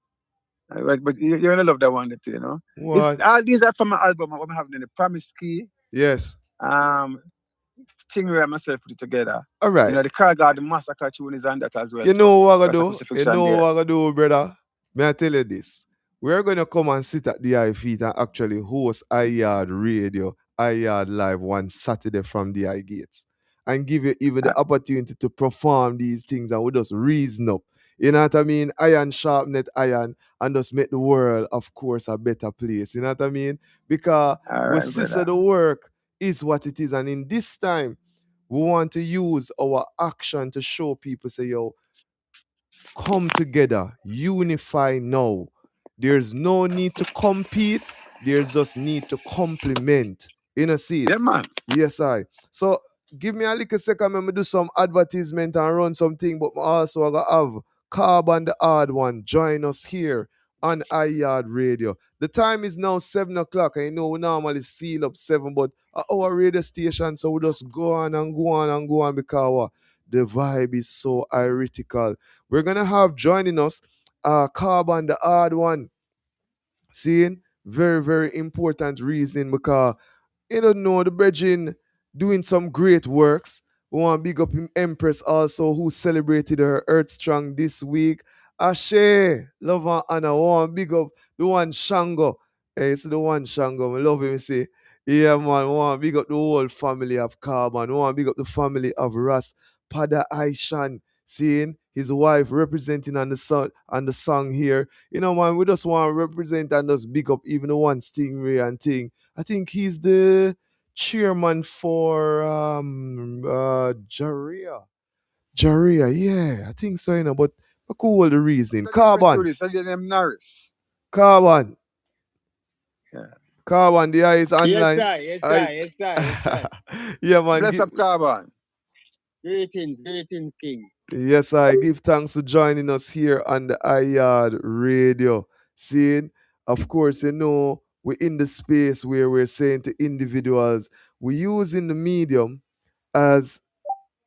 But you're gonna love that one too, you know. It's What? all these are from my album. I'm having in the Promise Key, Yes. Stingray and myself put it together. All You right. know, the Car God, the Massacre tune is on that as well You too. know what I That's a do? You crucifixion know there. what I do, brother? May I tell you this? We're gonna come and sit at the I feet and actually host iYard Radio, iYard Live one Saturday from the I gates. And give you even the opportunity to perform these things and we just reason up. You know what I mean? Iron sharpened iron and just make the world, of course, a better place. You know what I mean? Because All we right, see brother. the work is what it is. And in this time, we want to use our action to show people, say, yo, come together, unify now. There's no need to compete, there's just need to complement. You know, see it? Yeah, man. Yes, I. So give me a little second, let me do some advertisement and run something, but also I gotta have Carbon the Hard One join us here on iYard Radio. The time is now 7 o'clock. I know we normally seal up 7, but at our radio station, so we just go on and go on and go on because what? The vibe is so HeartiKal. We're gonna have joining us Carbon the Hard One. Seeing? Very, very important reason because you don't know the brethren doing some great works. We want to big up him Empress also who celebrated her Earth Strong this week. Ashe, love and honor. We want to big up the one Shango. Hey, it's the one Shango. I love him. Say, yeah, man. We want to big up the whole family of Carbon. We want to big up the family of Ras. Pada Aishan, seeing his wife representing on the song here. You know, man, we just want to represent and just big up even the one Stingray and thing. I think he's the chairman for Jaria. Jaria, yeah, I think so, you know, but cool the reasoning. Carbon. This again, them Norris. Carbon. Yeah. Carbon, the eye is Yes, online. sir. Yes, sir. Yes, sir. Yes, sir. Yeah, man. Bless up Carbon. Greetings, King. Yes, I give thanks for joining us here on the iYard Radio. Seeing, of course, you know, we're in the space where we're saying to individuals, we're using the medium as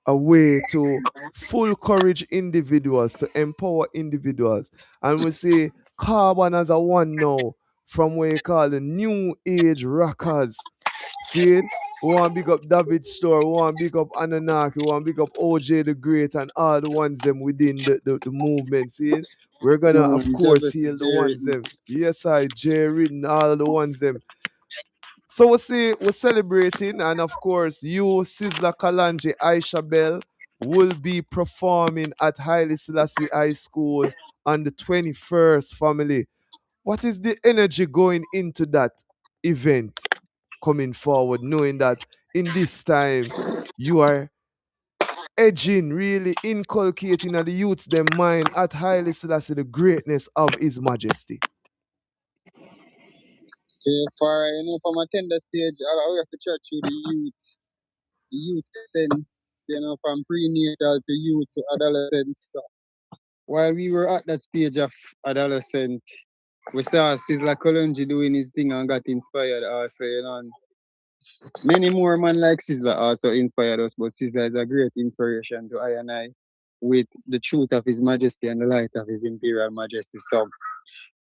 a way to full courage individuals, to empower individuals. And we say Carbon as a one now from what you call the new age rockers. See it? We want to big up David Store, we want to big up Anunnaki, we want to big up OJ the Great and all the ones them within the movement. See it? We're gonna, of course, heal the ones them. Yes, I, Jay Ridden, all the ones them. So we see we're celebrating, and of course, you, Sizzla Kalonji, Aisha Bell, will be performing at Haile Selassie High School on the 21st, family. What is the energy going into that event coming forward, knowing that in this time you are edging, really inculcating at the youths their mind at Haile Selassie the greatness of His Majesty? For from a tender stage, we have to chat through the youth sense, from prenatal to youth to adolescence. So while we were at that stage of adolescent, we saw Sizzla Kalonji doing his thing and got inspired also, and many more man like Sizzla also inspired us, but Sizzla is a great inspiration to I and I with the truth of His Majesty and the light of His Imperial Majesty. So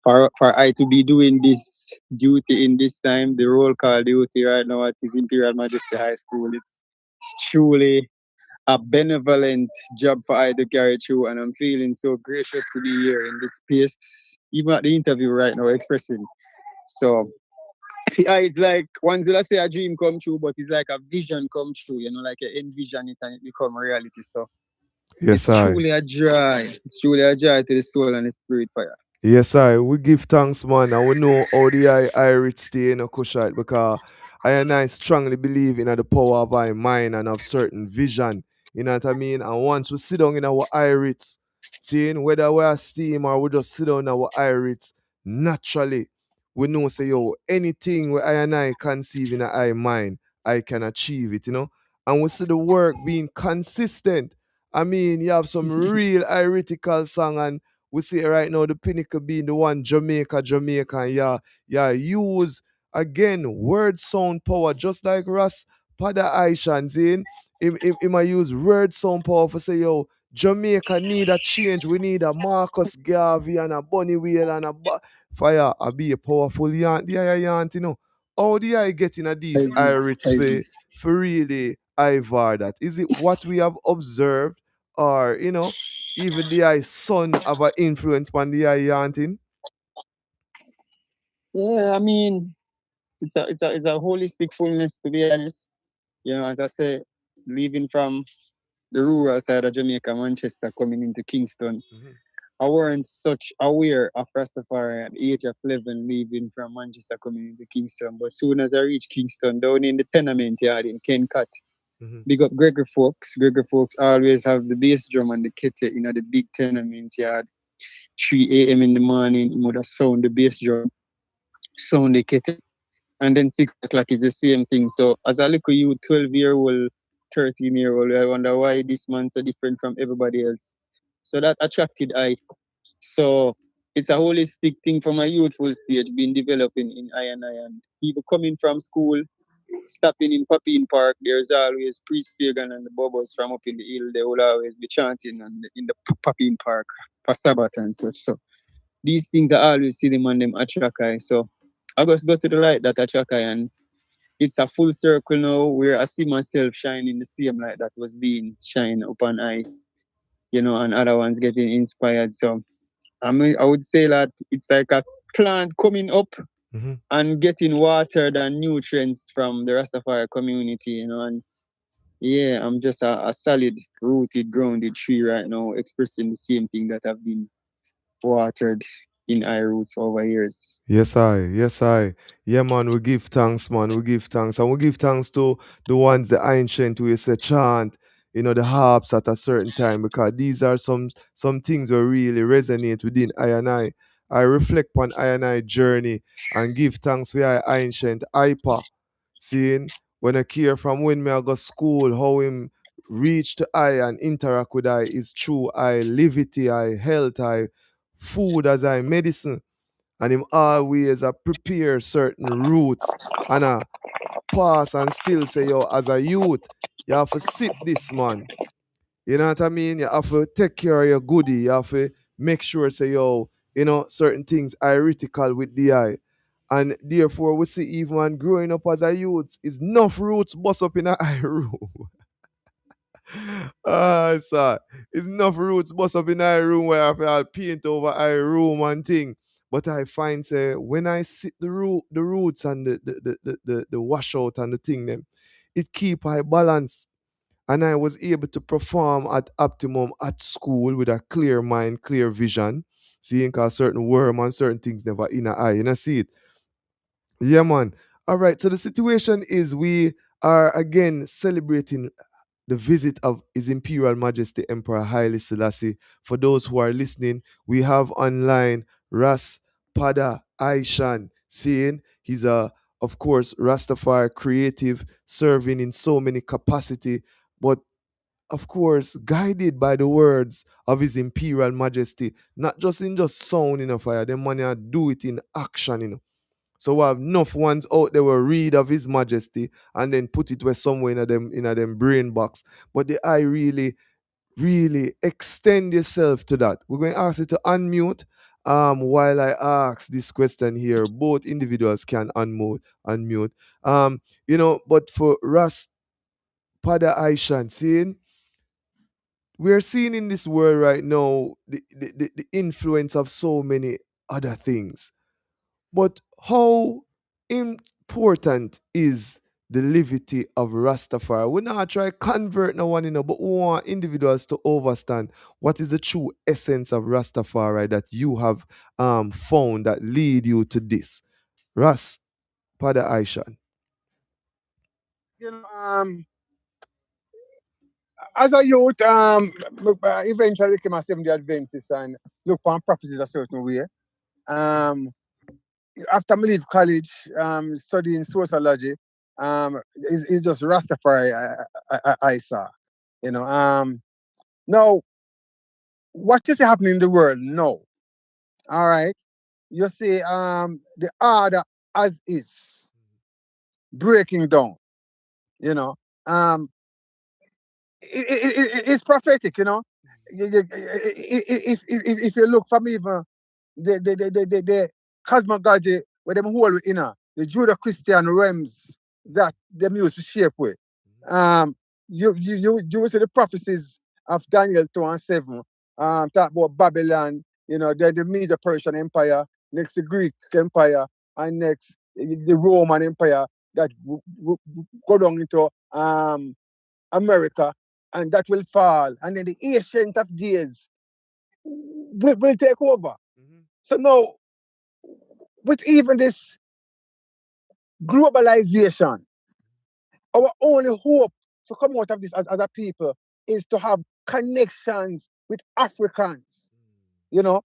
for I to be doing this duty in this time, the roll call duty right now at His Imperial Majesty High School, it's truly a benevolent job for I to carry through, and I'm feeling so gracious to be here in this space, even at the interview right now, expressing. So it's like once I say a dream come true, but it's like a vision come true, like you envision it and it become reality. So Yes, it's I. truly a joy. It's truly a joy to the soul and the spirit fire. Yes, I. We give thanks, man, and we know how the Irish stay in a Kushite because I and I strongly believe in the power of our mind and of certain vision. You know what I mean? And once we sit down in our Irish, seeing whether we're steam or we just sit down in our Irish, naturally, we know say, yo, anything where I and I conceive in our mind, I can achieve it, And we see the work being consistent. I mean, you have some real heretical song and we see it right now, the pinnacle being the one Jamaica, and use again word sound power, just like Ras Pada Aishan saying, he might use word sound power for say, yo, Jamaica need a change. We need a Marcus Garvey and a Bunny Whale and fire. I be a powerful yarn, you know. How do I get in I these agree. Irish I agree. for really Ivar that? Is it what we have observed, or even the eye son have an influence on the eye yanting? Yeah, I mean, it's a holistic fullness, to be honest. As I say, leaving from the rural side of Jamaica, Manchester, coming into Kingston, I weren't such aware of Rastafari at the age of 11, leaving from Manchester, coming into Kingston. But soon as I reached Kingston, down in the tenement yard in Kencat, big up Gregory Folks. Gregory Folks always have the bass drum and the kete in the big tenement yard. 3 a.m. in the morning, he would have sound the bass drum, sound the kete. And then 6 o'clock is the same thing. So as a little you, 12-year-old, 13-year-old, I wonder why this man's so different from everybody else. So that attracted I. So it's a holistic thing from a youthful stage being developing in I and I. And people coming from school, stopping in Papine Park, there's always Priest Pagan and the Bubbles from up in the hill. They will always be chanting in the Papine Park for Sabbath and such. So these things are always see them and them attract I. So I just go to the light that attract I, and it's a full circle now where I see myself shining the same light that was being shined upon I, and other ones getting inspired. So I would say that it's like a plant coming up and getting watered and nutrients from the Rastafari community, and yeah, I'm just a solid, rooted, grounded tree right now, expressing the same thing that I've been watered in I roots over years. Yes, I. Yeah, man, we give thanks, man. We give thanks. And we give thanks to the ones, the ancient, who you say chant, the harps at a certain time, because these are some things that really resonate within I and I. I reflect on I and I journey and give thanks for I ancient hyper. Seeing when I care from when me I go school, how him reach to I and interact with I is true I livity, I health, I food as I medicine, and him always prepare certain routes and pass and still say, yo, as a youth, you have to sip this, man. You know what I mean? You have to take care of your goodie. You have to make sure, say, yo, certain things are HeartiKal with the eye. And therefore, we see even when growing up as a youth, is enough roots bust up in a eye room. Sir, it's enough roots bust up in my room where I have to paint over my room and thing. But I find say when I sit the roots and the washout and the thing them, it keep I balance. And I was able to perform at optimum at school with a clear mind, clear vision. Seeing cause certain worm and certain things never in a eye. You know, see it. Yeah, man. All right. So the situation is we are again celebrating the visit of His Imperial Majesty Emperor Haile Selassie. For those who are listening, we have online Ras Pada Aishan saying he's of course, Rastafari creative, serving in so many capacity, but of course, guided by the words of His Imperial Majesty, not just in just sound in a fire, the money do it in action. So we have enough ones out there will read of His Majesty and then put it where somewhere in a them brain box. But the eye really, really extend yourself to that. We're going to ask you to unmute. While I ask this question here, both individuals can unmute. But for Ras Pada Aishan, seeing we're seeing in this world right now the influence of so many other things. But how important is the livity of Rastafari? We not try convert no one, but we want individuals to understand what is the true essence of Rastafari that you have found that lead you to this. Ras, Pada Aishan. You know, as a youth, eventually became a Seventh-day Adventist and look for prophecies a certain way. After I leave college, studying sociology, it's just Rastafari I saw. Now what is happening in the world now? All right. You see, the order as is breaking down. You know, um, it's prophetic. You know, if you look from even the cosmology where them hold in the Judeo-Christian realms that them used to shape with. Um, you will see the prophecies of Daniel 2 and 7. Talk about Babylon, then the Medo Persian Empire, next the Greek Empire, and next the Roman Empire that go down into America, and that will fall, and then the ancient of days will take over. So now, with even this globalization, our only hope to come out of this as a people is to have connections with Africans, you know,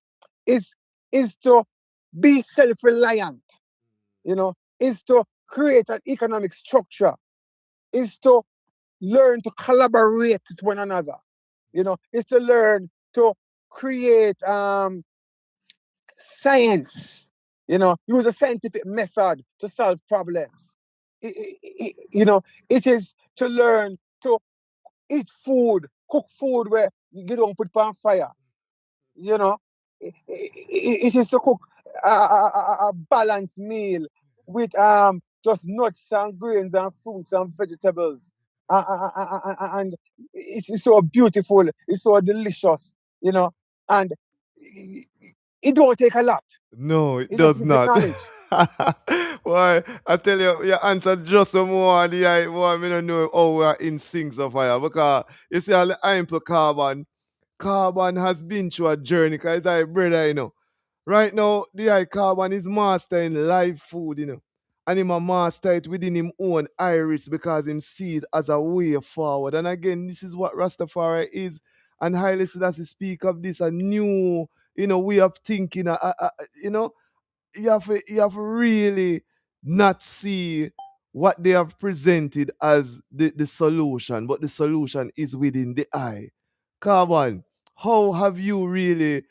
is to be self-reliant, is to create an economic structure, is to learn to collaborate with one another, is to learn to create science, use a scientific method to solve problems. It is to learn to eat food, cook food where you don't put on fire. It is to cook a balanced meal with just nuts and grains and fruits and vegetables. And it's so beautiful, it's so delicious, and it don't take a lot. No, it It just does needs the not. knowledge. Why? I tell you, your answer just some more. Boy, I don't know how we are in sync of fire. Because you see, all the ample carbon has been through a journey. Because it's like, brother, right now, the high carbon is mastering live food, And him a master it within him own iris because him see it as a way forward. And again, this is what Rastafari is. And Haile Selassie speak of this, a new, way of thinking, you have to really not see what they have presented as the solution, but the solution is within the eye. Carbon, how have you really,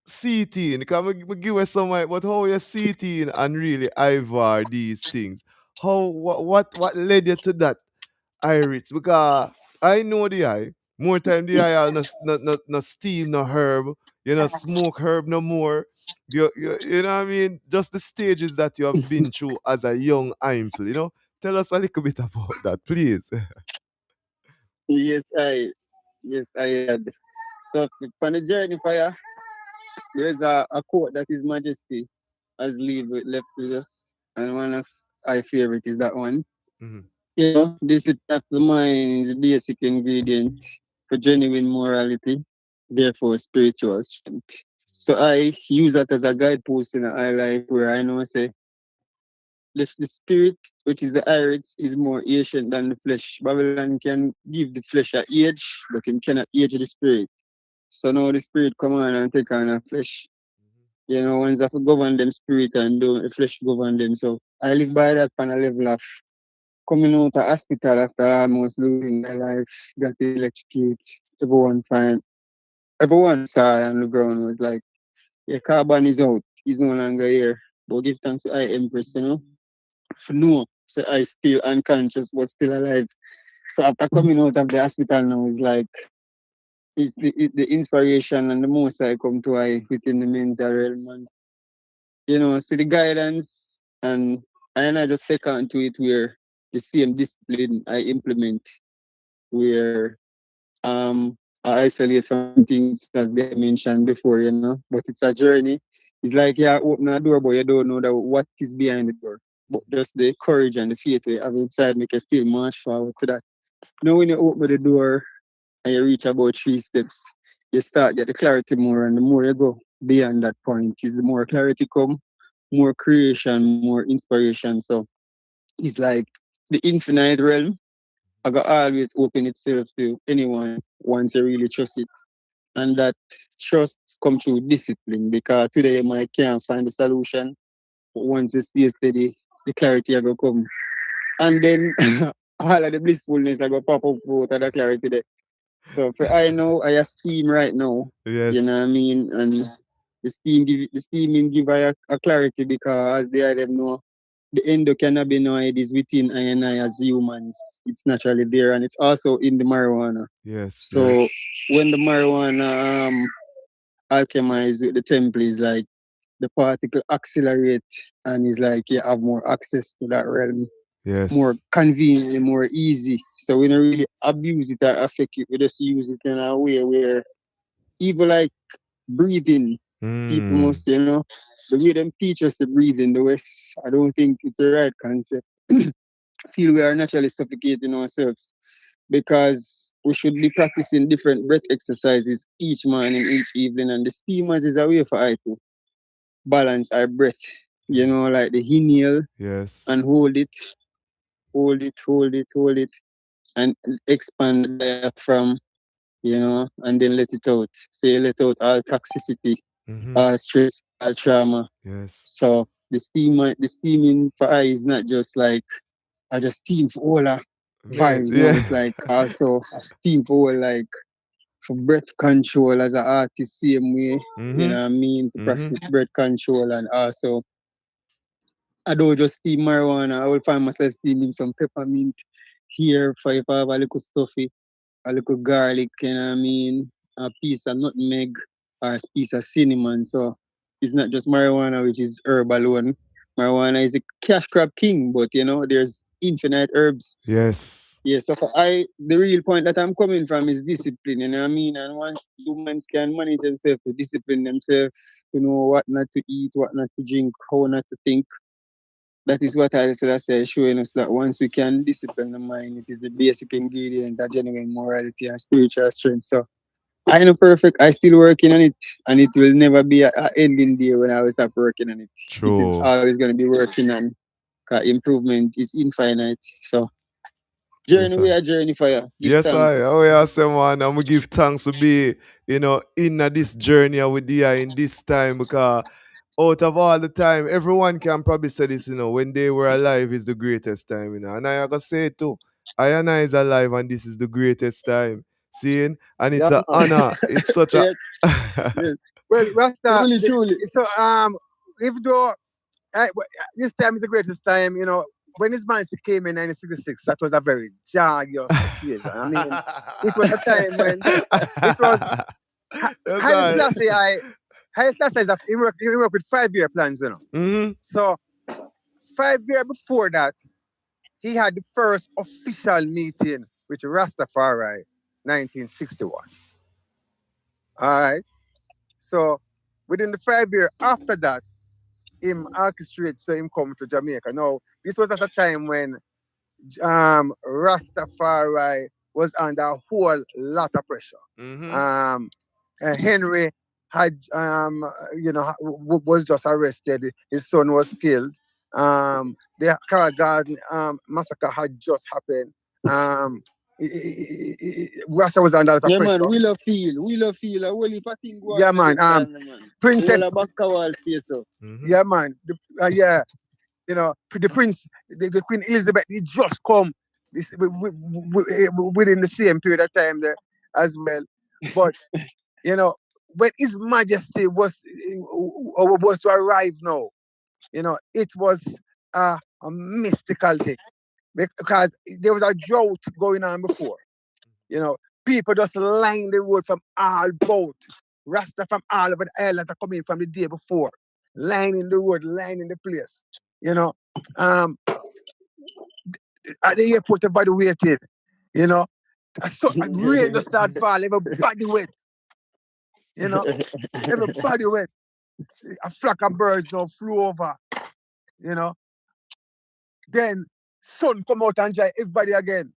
see it in? Because I give us some, but how you see it in and really ivar these things? How what led you to that, Iris? Because I know the eye. More time the eye no steam, no herb, smoke herb no more. You know what I mean? Just the stages that you have been through as a young imple, Tell us a little bit about that, please. Yes, I had. So on the journey fire, there's a quote that His Majesty has left with us, and one of my favorite is that one. Mhm. Discipline of the mind is the basic ingredient for genuine morality, therefore spiritual strength. So I use that as a guidepost in my life where I know say the spirit, which is the iris, is more ancient than the flesh. Babylon can give the flesh a age, but it cannot age the spirit. So now the spirit come on and take on a flesh. Ones have to govern them spirit and do the flesh govern them. So I live by that on a level of coming out of hospital after almost losing my life, got electrocuted. Everyone fine. Everyone saw on the ground was like, yeah, carbon is out. He's no longer here. But give thanks to I Empress, For no, so I still unconscious but still alive. So after coming out of the hospital now, it's like it's the inspiration and the most I come to I within the mental realm and see the guidance and I just take on to it where the same discipline I implement where I isolate from things as they mentioned before, but it's a journey. It's like you open a door but you don't know that what is behind the door. But just the courage and the faith we have inside make you still march forward to that. Now when you open the door and you reach about 3 steps, you start get the clarity more, and the more you go beyond that point, is the more clarity come, more creation, more inspiration. So it's like the infinite realm. I got always open itself to anyone once you really trust it, and that trust come through discipline. Because today you might can't find the solution, but once you stay steady, the clarity will come, and then all of the blissfulness I go pop up out of the clarity there. So for I know I a steam right now. You Yes. know what I mean? And the steaming give I a clarity because they are them know the endocannabinoid is within I and I as humans. It's naturally there and it's also in the marijuana. Yes. So Yes. when the marijuana alchemized with the temple is like the particle accelerate and is like you have more access to that realm more Yes. convenient, more easy. So we don't really abuse it or affect it. We just use it in a way where even like breathing, people Mm. must, the way them teach us to breathe in the West, I don't think it's the right concept. I feel we are naturally suffocating ourselves because we should be practicing different breath exercises each morning, each evening, and the steamers is a way for I to balance our breath. Yes. Like the inhale Yes. and hold it, hold it, and expand the diaphragm, and then let it out. So you let out all toxicity, Mm-hmm. all stress, all trauma. Yes. So the steaming for I is not just like I just steam for all the Man, vibes. No, yeah. it's like also a steam for all like for breath control as an artist, same way. You Mm-hmm. know what I mean? To Mm-hmm. practice breath control and also I don't just steam marijuana. I will find myself steaming some peppermint here for if I have a little stuffy, a little garlic, you know what I mean? A piece of nutmeg or a piece of cinnamon. So it's not just marijuana, which is herb alone. Marijuana is a cash crop king, but there's infinite herbs. Yes. Yeah, so the real point that I'm coming from is discipline, you know what I mean? And once humans can manage themselves to discipline themselves, to know what not to eat, what not to drink, how not to think, that is what I say, showing us that once we can discipline the mind, it is the basic ingredient of genuine morality and spiritual strength. So I know perfect. I still working on it, and it will never be a ending day when I will stop working on it. It is True. always going to be working on. Cause improvement is infinite. So Yes, journey we sir. are journey for you. Give Yes, I. thanks. Oh, yeah, say, man. I'm going to give thanks to be, in this journey with you in this time because out of all the time, everyone can probably say this, when they were alive is the greatest time, And I gotta say it too. I and I is alive and this is the greatest time. Seeing? And it's Yeah, an man. honor. It's such a Yes, yes. Well, Rasta, Truly, truly. so if though this time is the greatest time, when his man came in 1966, that was a very joyous occasion. I mean, it was a time when it was That's Haile all. Selassie. Haile Selassie he worked with 5-year plans, Mm-hmm. So 5 years before that, he had the first official meeting with Rastafari, 1961. All right. So within the 5 years after that, him orchestrate so him come to Jamaica. Now, this was at a time when Rastafari was under a whole lot of pressure. Mm-hmm. Henry had, was just arrested. His son was killed. The Carl Garden massacre had just happened. Rasta was under a lot of Yeah, pressure. man. We love feel. I will if I think go on Yeah, in man. this time, man. All Princess. about Kawal face up. Mm-hmm. Yeah, man. Yeah. The prince, the Queen Elizabeth, he just come within the same period of time there as well. But when His Majesty was to arrive now, it was a mystical thing because there was a drought going on before. People just line the road from all about. Rasta from all over the island are coming from the day before, lining the road, lining the place. Um, at the airport, everybody waited. A rain just started falling, everybody wet. Everybody wet. A flock of birds now flew over. Then sun come out and dry everybody again.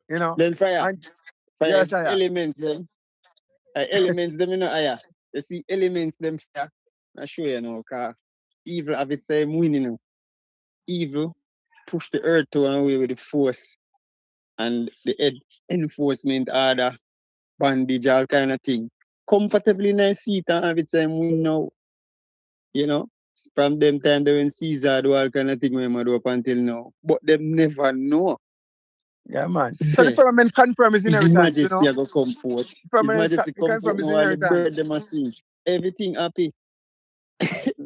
Then fire. And Fire yes, I am. elements them. Elements them aya. You see elements them fire. I show you now, cause evil have its win, Evil push the earth to and away with the force and the enforcement order, bandage, all kind of thing. Comfortably in a seat and have its win now. From them time they when Caesar do all kind of thing when do up until now. But them never know. Yeah, man. So the firmament confirm his His inheritance, Majesty I go come forth. His Firmament Majesty come confirm forth his now while the bird inheritance. them a sing. Everything happy.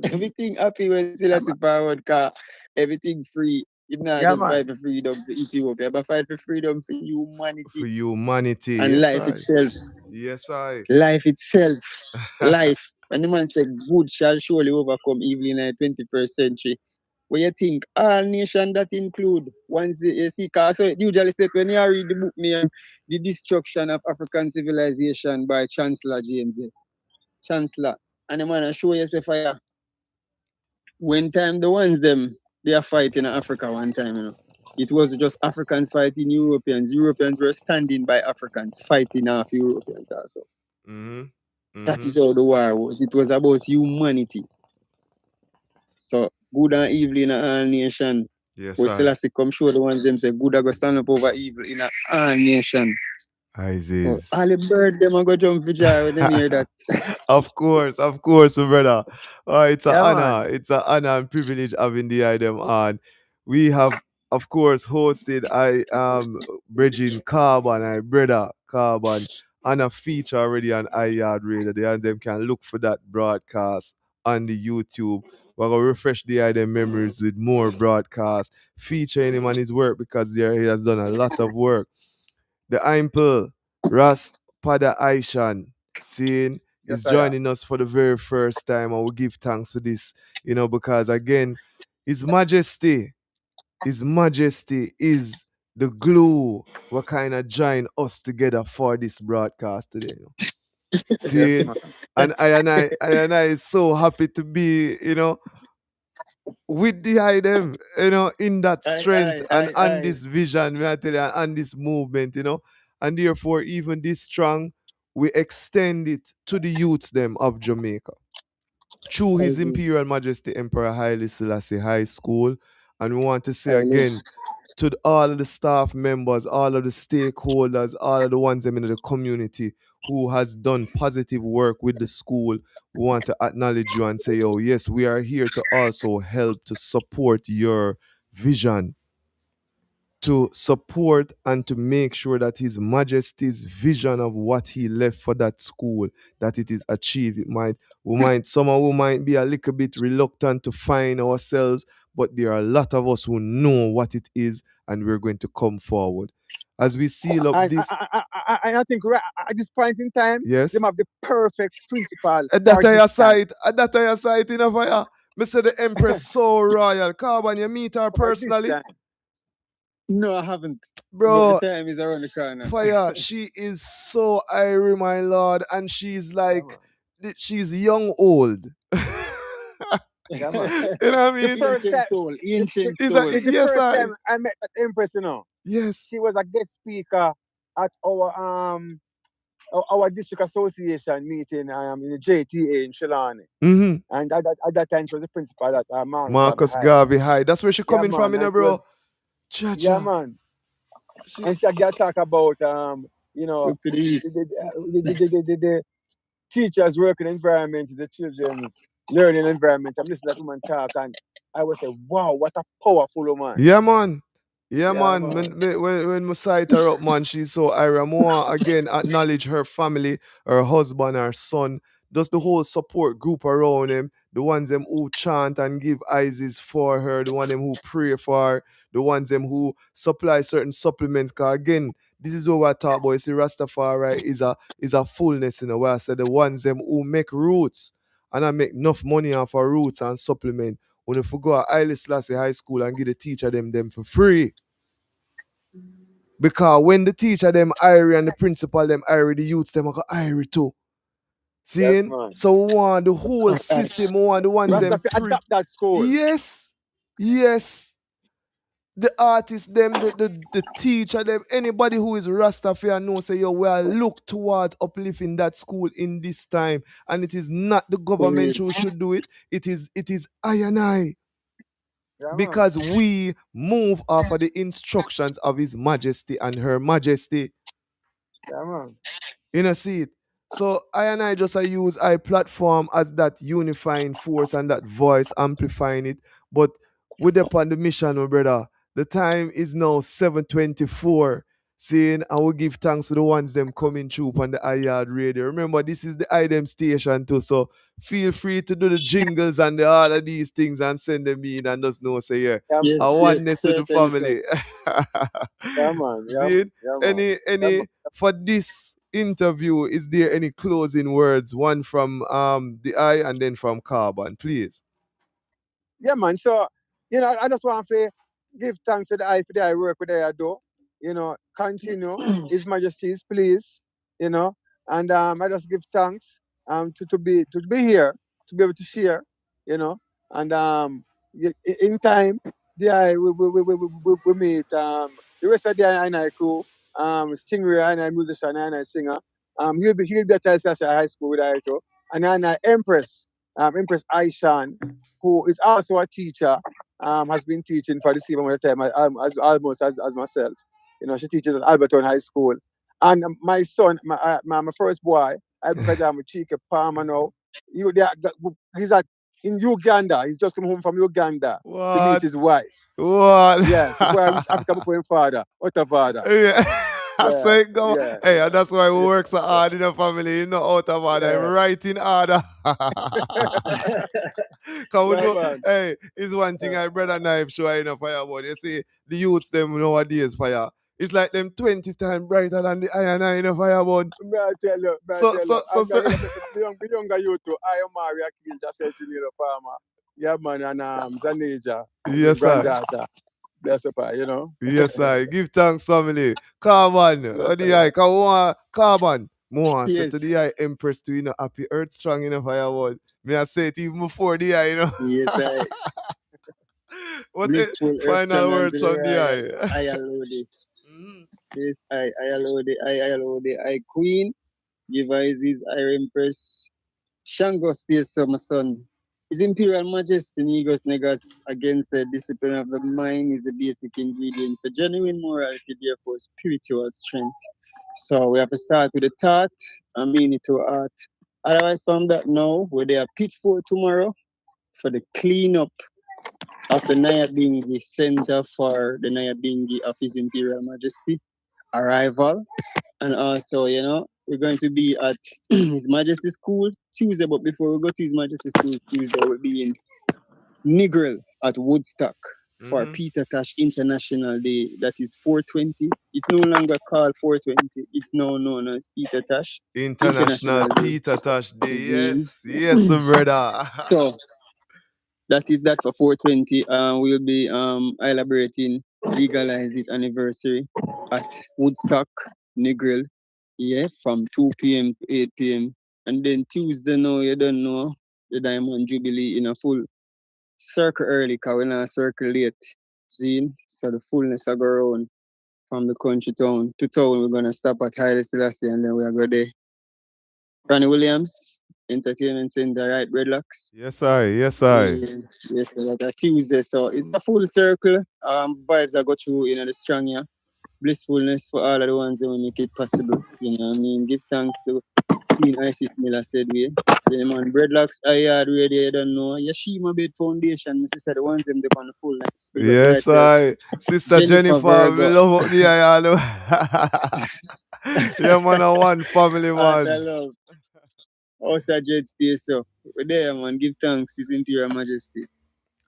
Everything happy when Yeah, Selassie man. forward car. Everything free. Him not Yeah, just man. fight for freedom for Ethiopia, but fight for freedom for For humanity humanity. and Yes, life I. itself. Yes, I. Life itself. Life. When the man said good shall surely overcome evil in the 21st century. What you think? All nations that include once you see, cause so usually said when you read the book name, The Destruction of African Civilization by Chancellor James. Chancellor. And the man show yourself fire. When time the ones them they are fighting in Africa one time, It was just Africans fighting Europeans. Europeans were standing by Africans, fighting off Europeans also. Mm-hmm. That Mm-hmm. is how the war was. It was about humanity. So good and evil in a nation. Yes, But I. Selassie come show the ones them say good are go stand up over evil in a nation. So Isis. all the bird them are go jump for joy when them hear that. Of course, my brother. It's an Yeah, man. honor. It's an honor and privilege having the item on. We have, of course, hosted Bridging Carbon, I brother Carbon, on a feature already on iYard Radio. The and them can look for that broadcast on the YouTube. We're gonna refresh the item memories with more broadcasts featuring him and his work because there he has done a lot of work. The Imple, Ras Pada Aishan, seeing Yes, is I am. joining us for the very first time, and we give thanks for this, because again, His Majesty is the glue what kind of join us together for this broadcast today. Yes, Seeing, man. and I is so happy to be, with the item, in that strength and on I. this vision, may I tell you, and this movement, and therefore even this strong, we extend it to the youths them of Jamaica through His Imperial Majesty Emperor Haile Selassie High School, and we want to say again to all of the staff members, all of the stakeholders, all of the ones in the community who has done positive work with the school. We want to acknowledge you and say, oh, yes, we are here to also help to support your vision, to support and to make sure that His Majesty's vision of what he left for that school, that it is achieved. Someone who might be a little bit reluctant to find ourselves, but there are a lot of us who know what it is, and we're going to come forward. As we seal up And this, I think at this point in time, yes, them have the perfect principle at for that I this time. sight, in a fire. Me say the Empress so royal. Carbon, you meet her For this personally? time. No, I haven't. But the Bro, time is around the corner. fire, she is so airy, my lord, and she's like, she's young old. Yeah, man. You know what I The mean? first time, Ancient It's soul. the yes, first I. time I met that Empress, Yes. she was a guest speaker at our district association meeting in the JTA in Shilani. Mm-hmm. And at that time, she was the principal at Marcus Garvey Marcus High. Garvey High. That's where she Yeah, coming from, man. And she bro. was, yeah, Cha-cha. man. She... And she got talk about, Look to the east. the teachers' working environment, the children's learning environment. I'm listening to that woman talk, and I was like, wow, what a powerful woman. Yeah, man. Yeah, Yeah, man. man. When we sight her up, man, she's so ira. More again, acknowledge her family, her husband, her son. Just the whole support group around him. The ones them who chant and give Isis for her. The one them who pray for her. The ones them who supply certain supplements. Cause again, this is what we're talking about. You see, Rastafari is a fullness, where I said the ones them who make roots and I make enough money off our roots and supplement. When if we go to Haile Selassie High School and give the teacher them for free. Because when the teacher them irie and the principal them irie, the youths them are go irie too. Yes, Seeing? man. So we want the whole system, we want the ones them adapt that school. Yes. The artists, them, the teacher, them, anybody who is Rastafarian know say, yo, we are look towards uplifting that school in this time. And it is not the government who should do it. It is I and I. Yeah, Because we move off of the instructions of His Majesty and Her Majesty. Yeah, man. You see it? So I and I just use I platform as that unifying force and that voice amplifying it. But we're upon the mission, my brother. The time is now 7:24. Saying I will give thanks to the ones them coming through on the iYard radio. Remember, this is the iDem station too, so feel free to do the jingles and the, all of these things and send them in and just know say yeah, Yeah, Yes, I yes, oneness with the certainly, sir. family. yeah, man. Yeah, See man. it? Yeah, man. Yeah, man. Any for this interview, is there any closing words? One from the I and then from Carbon, please. Yeah, man. So, I just want to give thanks to the eye for the eye work with the I do. Continue. His Majesty is pleased, you know. And I just give thanks to be here, to be able to share, you know. And in time, the eye we meet the rest of the eye and I crew, Stingray and I musician and I singer. He'll be at Telsa High School with I too. And I Empress, Empress Aishan, who is also a teacher, has been teaching for the same amount of time as almost as myself. She teaches at Alberton High School. And my son, my first boy, I because I'm a Chika Palmer now. He's in Uganda. He's just come home from Uganda to meet What? his wife. What? Yes, the boy reached Africa before his father, other father. Yeah. So Yeah, it go. yeah, Hey, and that's why we yeah, work so hard in the family. You know, out of order, yeah. right in order. Cause we Yeah, know, man. hey, it's one thing Yeah. I brother knife show in a fire, but you see, the youths them nowadays fire. It's like them 20 times brighter than the iron in a fireball. May I So, tell so, you, so, so. the younger you too, I am Maria Kill, just said she need a farmer. Yeah, man, and Zaneja, the Yes, sir. granddaughter. That's a. Yes, I give thanks, family. Carbon, Bless the her, eye, man. carbon. More say Yes, to the eye, Empress to happy earth strong in a firewall. May I say it even before the eye. yes, I What blissful earth final strong unto words the from the royal. eye? I allow it. Yes, I allow it. I allow it. I queen. Give eyes his I empress. Shango stays so my son. His Imperial Majesty Negos Negas against the discipline of the mind is the basic ingredient for genuine morality, therefore spiritual strength. So we have to start with the thought and mean it to heart. Otherwise, from that now, where they are pit for tomorrow for the cleanup of the Nyabingi Center for the Nyabingi of His Imperial Majesty arrival. And also, we're going to be at His Majesty School Tuesday. But before we go to His Majesty School Tuesday, we'll be in Negril at Woodstock for Peter Tosh International Day. That is 420. It's no longer called 420. It's now known as Peter Tosh International International Day. Peter Tosh Day. Again. Yes, yes, brother. So that is that for 420. We'll be celebrating Legalize It anniversary at Woodstock, Negril. Yeah, from 2 p.m. to 8 p.m. And then Tuesday now, you don't know, the Diamond Jubilee in a full circle early, because we're not circle late. See? So the fullness of go around from the country town to town. We're going to stop at Haile Selassie and then we're going to go there. Ronnie Williams, Entertainment Center, right, Redlocks? Yes, I. Yes, I. Yes, that's Tuesday. So it's a full circle. Vibes I go through, the strong, yeah. Blissfulness for all of the ones who make it possible. You know what I mean? Give thanks to Queen Isis Miller said we. The man Breadlocks iYard radio, you don't know. Yashima Bed Foundation, Mrs. said the ones them dep on the fullness. Big up Yes, yourself. I. Sister Jennifer Jennifer, we Virgo. love up the eye. Yeah, man, a one family, Heart I man. love. Also Jed stay so. We're there, man. Give thanks, His Imperial Majesty.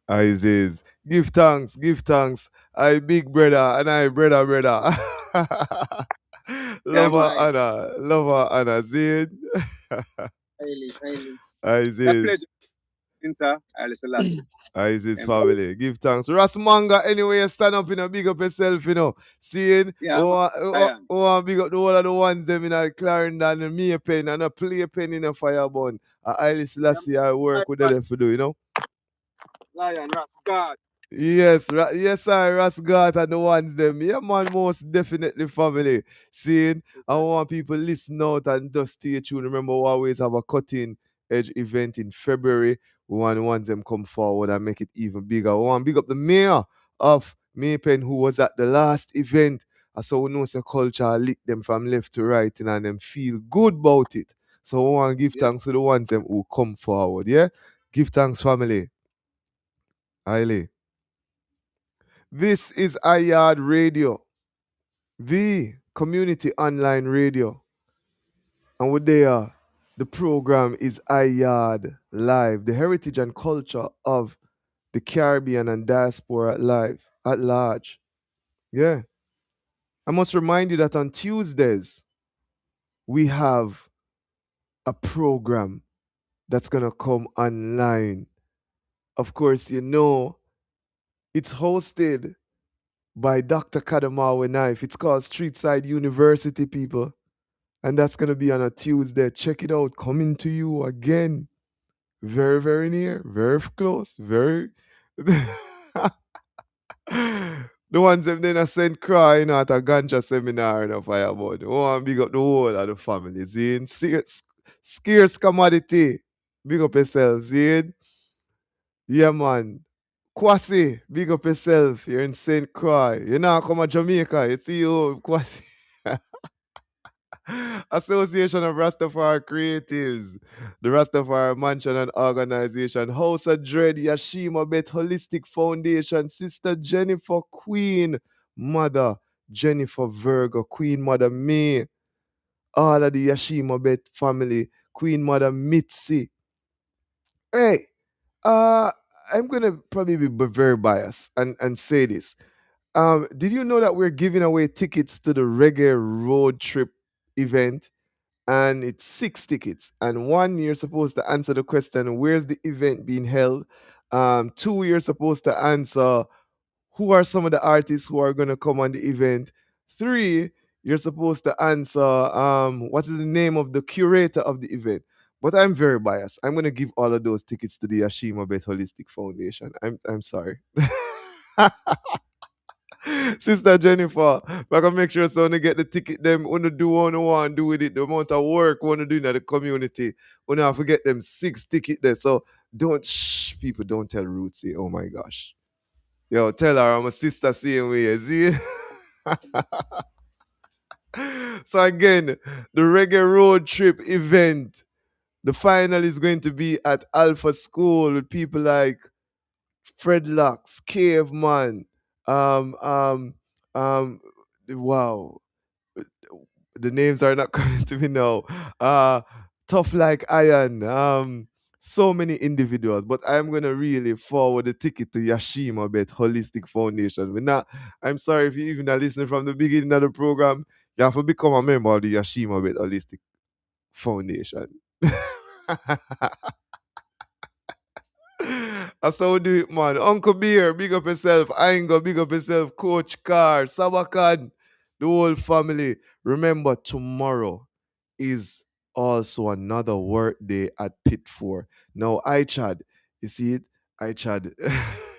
I says, give thanks, give thanks. I big brother and I brother. Yeah, Lover man. Anna, lover Anna, Zid. Highly. I A says, pleasure, sir. Alice Selassie. I says family, give thanks. Ras Manga, anyway, you stand up, big up yourself, Seeing, Yeah, man. I am. big up the one of the ones them in a Clarendon and me a pen and a play pen in a firebone. I Yeah, Selassie, I work with them for do, Lion, Ras, God. Yes, yes, I Rasgat and the ones them. Yeah, man, most definitely family. Seeing, Yes, I sir. want people listen out and just stay tuned. Remember, we always have a cutting edge event in February. We want them come forward and make it even bigger. We want to big up the mayor of Maypen who was at the last event. So we know the culture lick them from left to right and them feel good about it. So we want to give Yes. thanks to the ones them who come forward. Yeah? Give thanks, family. Highly. This is Yaad Radio, the community online radio. And we're there. The program is Yaad Live, the heritage and culture of the Caribbean and diaspora at large. Yeah. I must remind you that on Tuesdays, we have a program that's going to come online. Of course, you know, it's hosted by Dr. Kadamawa Knife. It's called Streetside University, people. And that's going to be on a Tuesday. Check it out. Coming to you again. Very, very near. Very close. Very. The ones them then I send cry, at a ganja seminar in a fireball. Oh, and big up the whole of the family. See, scarce commodity. Big up yourself, see? Yeah, man. Kwasi, big up yourself. You're in St. Croix. You now come to Jamaica. You see you, Kwasi. Association of Rastafari Creatives, the Rastafari Mansion and Organization, House of Dread, Yashima Bet Holistic Foundation, Sister Jennifer Queen, Mother Jennifer Virgo, Queen Mother May, all of the Yashima Bet family, Queen Mother Mitzi. Hey, I'm gonna probably be very biased and say this. Did you know that we're giving away tickets to the reggae road trip event? And it's 6 tickets. And 1, you're supposed to answer the question, where's the event being held? 2, you're supposed to answer, who are some of the artists who are going to come on the event? 3, you're supposed to answer, what is the name of the curator of the event? But I'm very biased. I'm going to give all of those tickets to the Yashima Bet Holistic Foundation. I'm sorry. Sister Jennifer, I can make sure so to get the ticket them wanna do what you want do with it, the amount of work wanna do in the community. When I forget them 6 ticket there. So don't people don't tell Ruth say, oh my gosh. Yo, tell her I'm a sister same way, you see? So again, the reggae road trip event. The final is going to be at Alpha School with people like Fred Lux, Caveman, um, um, wow, the names are not coming to me now. Tough like iron. So many individuals, but I'm gonna really forward the ticket to Yashima Bet Holistic Foundation. I'm sorry if you even are listening from the beginning of the program. You have to become a member of the Yashima Bet Holistic Foundation. That's how we do it, man. Uncle Beer, big up yourself. Aingo, big up yourself. Coach Car, Sabakan, the whole family. Remember, tomorrow is also another work day at Pit 4. Now, Chad, you see it? Chad,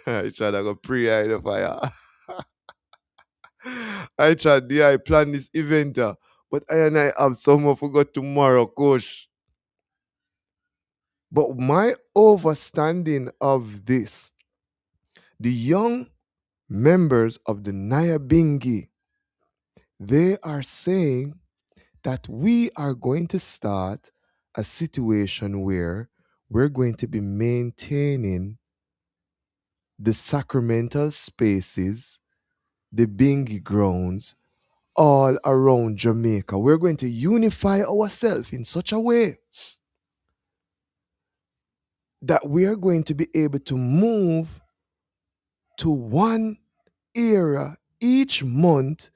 I got pre-eye the fire. Chad, yeah, I plan this event, but I have someone forgot tomorrow, coach. But my overstanding of this, the young members of the Nyabingi, they are saying that we are going to start a situation where we're going to be maintaining the sacramental spaces, the Bingi grounds, all around Jamaica. We're going to unify ourselves in such a way that we are going to be able to move to one area each month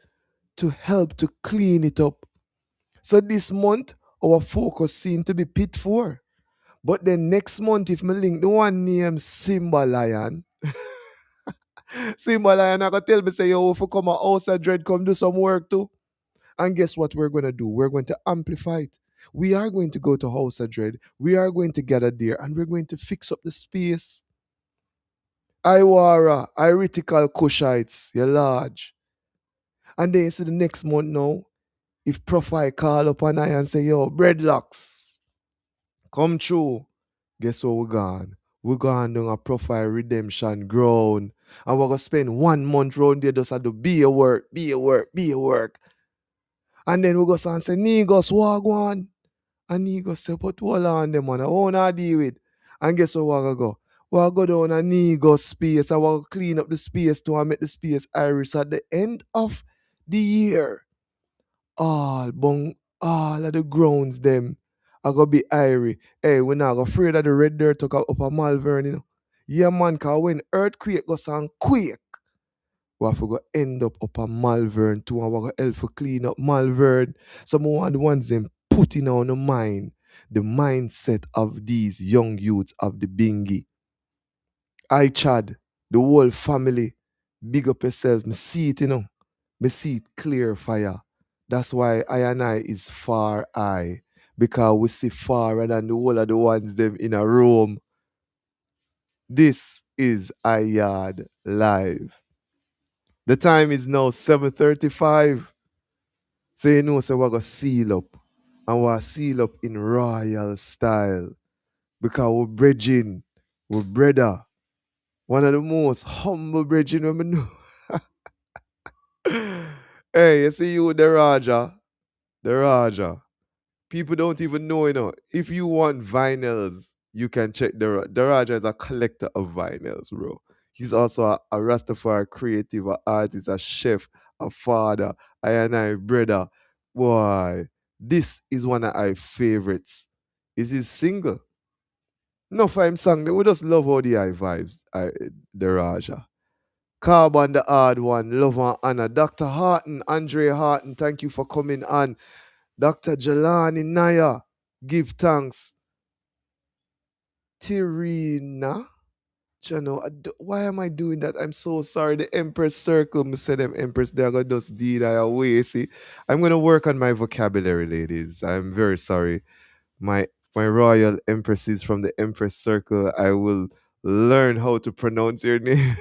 to help to clean it up. So this month, our focus seemed to be Pit 4. But then next month, if me link the one named Simba Lion, Simba Lion, I can tell me say, yo, if you come a house of dread, come do some work too. And guess what we're going to do? We're going to amplify it. We are going to go to House of Dread. We are going to gather there and we're going to fix up the space. Iwara, HeartiKal Kushites, you're large. And then you see the next month now, if Profile call up and I and say, yo, Breadlocks, come true. Guess where we're gone? We're going down a Profile Redemption ground. And we're going to spend 1 month round there just to do be a work. And then we go and say, Nigos, what go on? And Nigos say, but hold on them, man. I want to deal with. And guess what we're going to go? We'll go down a Nego space. I will clean up the space to make the space iris at the end of the year. All of the grounds them are gonna be irie. Hey, we're not afraid of the red dirt took up a Malvern, you know. Yeah, man, cause when earthquake goes on quake, we have to go end up a Malvern too, and we go help to clean up Malvern. Some of the ones them putting on the mind, the mindset of these young youths of the Bingy. I Chad, the whole family, big up yourself. Me see it, you know. Me see it clear fire. That's why I and I is far eye. Because we see far than the whole of the ones them in a room. This is Yaad Live. The time is now 7:35. So you know, so we're going to seal up. And we're seal up in royal style. Because we're bridging. We're brother. One of the most humble bridging women know. Hey, you see you, the Raja. The Raja. People don't even know, you know. If you want vinyls, you can check the Raja is a collector of vinyls, bro. He's also a Rastafari creative, a artist, a chef, a father, I brother. Boy, this is one of our favorites. Is his single. No for him song, we just love all the high vibes, the Raja. Carbon, the hard one, love and honor. Dr. Harton, Andre Harton, thank you for coming on. Dr. Jelani Naya, give thanks. Tirina, Chano, why am I doing that? I'm so sorry. The Empress Circle, me say them Empress, they're going to just do that away. See, I'm going to work on my vocabulary, ladies. I'm very sorry. My royal empresses from the Empress Circle, I will learn how to pronounce your name.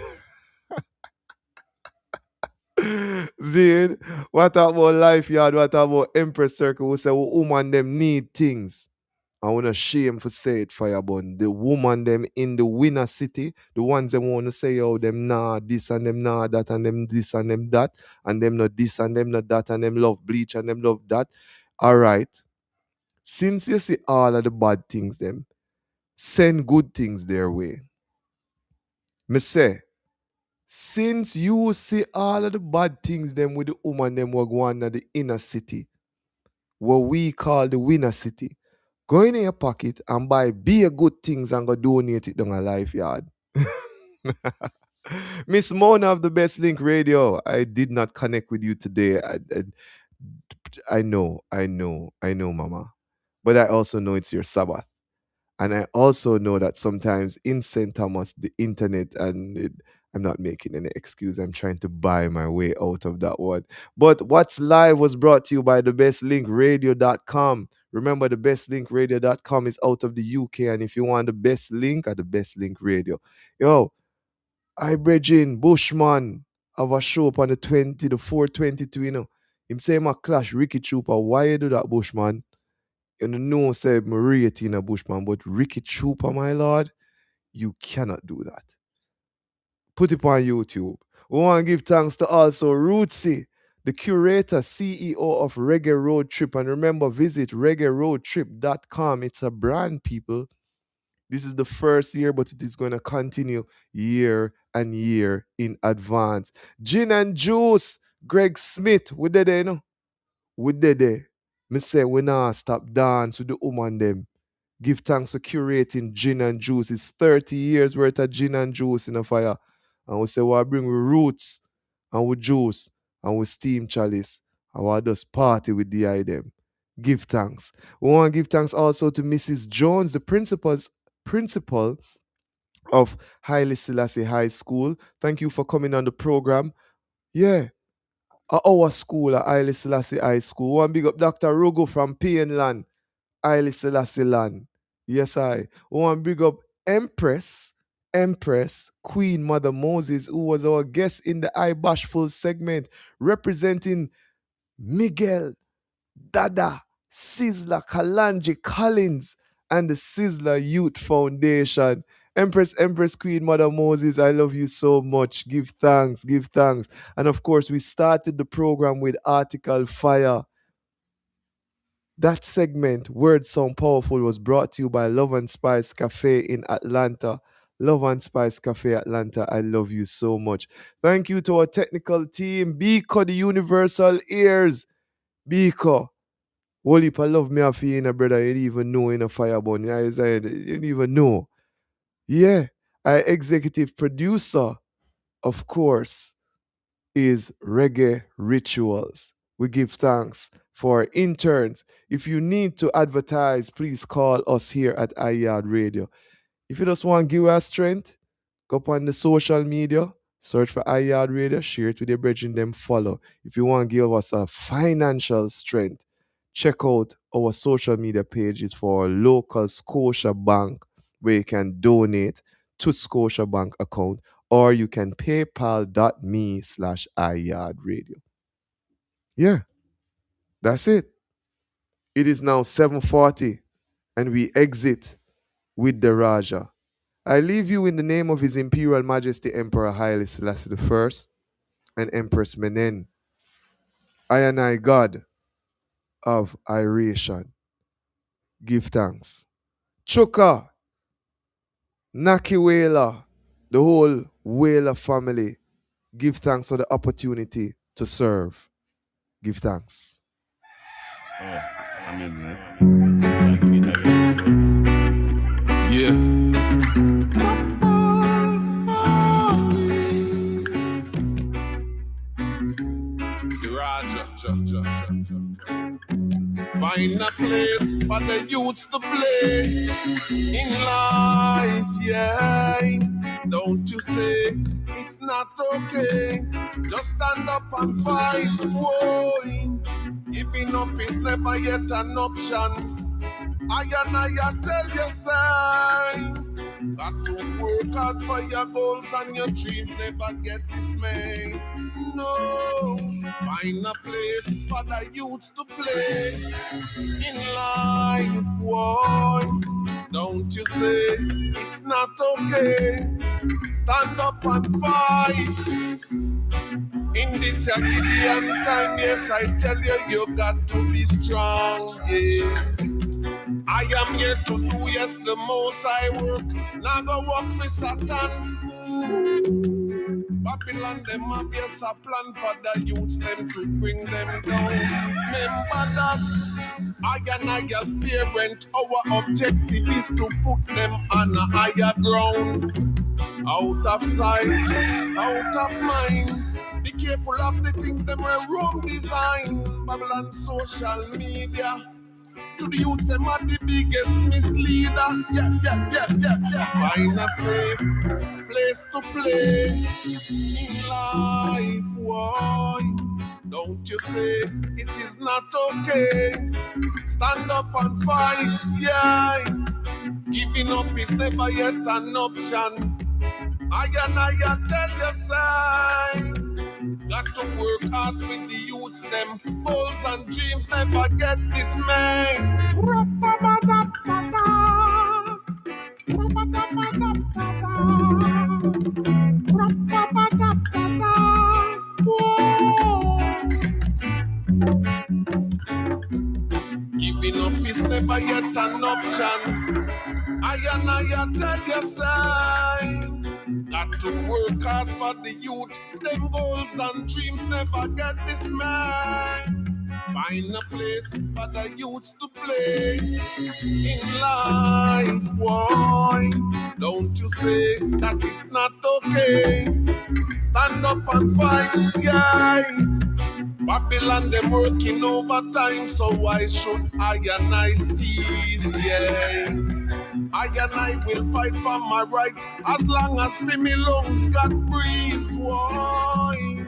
Zane, what about life yard? What about Empress Circle? We say, well, woman them need things. I wanna shame for say it, Firebun. The woman them in the winner city, the ones them wanna say, oh, them nah this and them nah that and them this and them that, and them not this and them not that, and them love bleach and them love that. All right. Since you see all of the bad things, them send good things their way. Me say, since you see all of the bad things them with the woman them were going to the inner city, what we call the winner city, go in your pocket and buy beer good things and go donate it down a life yard. Miss Mona of the Best Link Radio, I did not connect with you today. I know, Mama. But I also know it's your Sabbath. And I also know that sometimes in St. Thomas, the internet I'm not making any excuse. I'm trying to buy my way out of that one. But What's Live was brought to you by thebestlinkradio.com. Remember, thebestlinkradio.com is out of the UK. And if you want the best link, at the Best Link Radio. Yo, I Bridging Bushman have a show up on the 422, you know. Him say my clash Ricky Trooper. Why you do that, Bushman? You know, say Maria Tina Bushman, but Ricky Trooper, my lord, you cannot do that. Put it on YouTube. We want to give thanks to also Rootsy, the curator, CEO of Reggae Road Trip. And remember, visit reggaeroadtrip.com. It's a brand, people. This is the first year, but it is going to continue year and year in advance. Gin and Juice, Greg Smith, we did it, you know? We did it. Me say we nah stop dance with the woman them. Give thanks for curating Gin and Juice. It's 30 years worth of Gin and Juice in a fire. And we say we bring with roots and with juice and with steam chalice. And we just party with the item. Give thanks. We want to give thanks also to Mrs. Jones, the principal of Haile Selassie High School. Thank you for coming on the program. Yeah. At our school at Haile Selassie High School. One big up Dr. Rugo from Painland, Haile Selassie land. Yes, I. One big up Empress, Queen Mother Moses, who was our guest in the I Bashful segment, representing Miguel, Dada, Sizzler, Kalanji, Collins, and the Sizzler Youth Foundation. Empress, Queen Mother Moses, I love you so much. Give thanks. And of course, we started the program with HeartiKal Fire. That segment, Words Sound Powerful, was brought to you by Love and Spice Cafe in Atlanta. Love and Spice Cafe Atlanta, I love you so much. Thank you to our technical team, Biko, the Universal Ears. Biko, whole heap of love me off you, brother. You didn't even know in a firebone. I said, you didn't even know. Yeah, our executive producer, of course, is Reggae Rituals. We give thanks for our interns. If you need to advertise, please call us here at Yaad Radio. If you just want to give us strength, go up on the social media, search for Yaad Radio, share it with your brethren, them follow. If you want to give us a financial strength, check out our social media pages for our local Scotia Bank, where you can donate to Scotia Bank account, or you can paypal.me/Yaad Radio. Yeah, that's it. It is now 7:40, and we exit with the Raja. I leave you in the name of His Imperial Majesty Emperor Haile Selassie I and Empress Menen. I and I, God of Iration, give thanks. Chuka, Naki Wela, the whole Wela family, give thanks for the opportunity to serve. Give thanks. Amen, man. Yeah. Find a place for the youths to play in life, yeah. Don't you say it's not okay. Just stand up and fight, whoa. Giving up is never yet an option. I tell you, say, got to work hard for your goals and your dreams, never get dismayed. No, find a place for the youths to play in life, boy. Don't you say it's not okay. Stand up and fight. In this Gideon time, yes, I tell you, you got to be strong, yeah. I am here to do, yes, the most I work. Now go work for Satan. Babylon, them have, yes, a plan for the youths, them to bring them down. Remember that I and I as parent, our objective is to put them on a higher ground. Out of sight, out of mind. Be careful of the things them were wrong design. Babylon social media. To the youth, them are the biggest misleader. Yeah. Find a safe place to play in life, boy. Don't you say it is not okay. Stand up and fight, yeah. Giving up is never yet an option. I tell you, say, got to work hard with the youths, them goals and dreams never get dismayed. Giving up is never yet an option. I tell you, say, got to work hard for the youth. Them goals and dreams never get dismayed. Find a place for the youths to play in life, boy. Don't you say that is not okay. Stand up and fight, yeah. Babylon, them working overtime, so why should I and I cease, yeah. I and I will fight for my right as long as for me lungs got breeze. Why?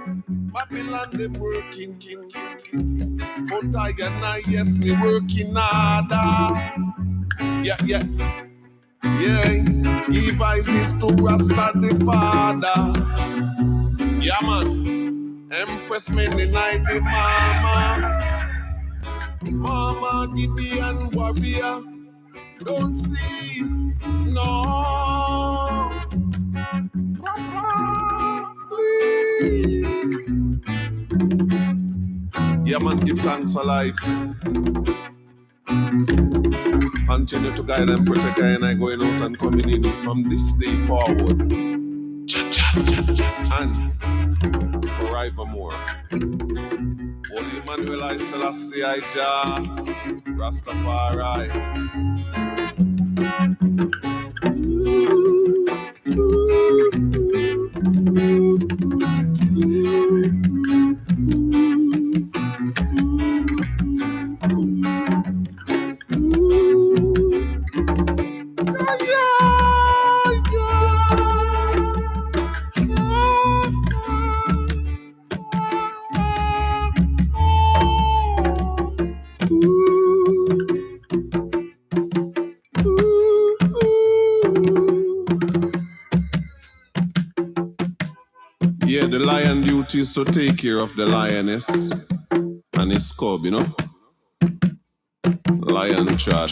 Babylon, they working. But I and I, yes, me working harder. Yeah. Levi's is to Rasta the father. Yeah, man. Empress many night the mama Gideon warrior. Don't cease, no. Yeah, man, give thanks for life. Continue continue to guide and protect I and I going out and coming in from this day forward. And forevermore. Holy Emmanuel I Selassie I Jah Rastafari. Yeah, the lion duty is to take care of the lioness and his cub, you know. Lion chat.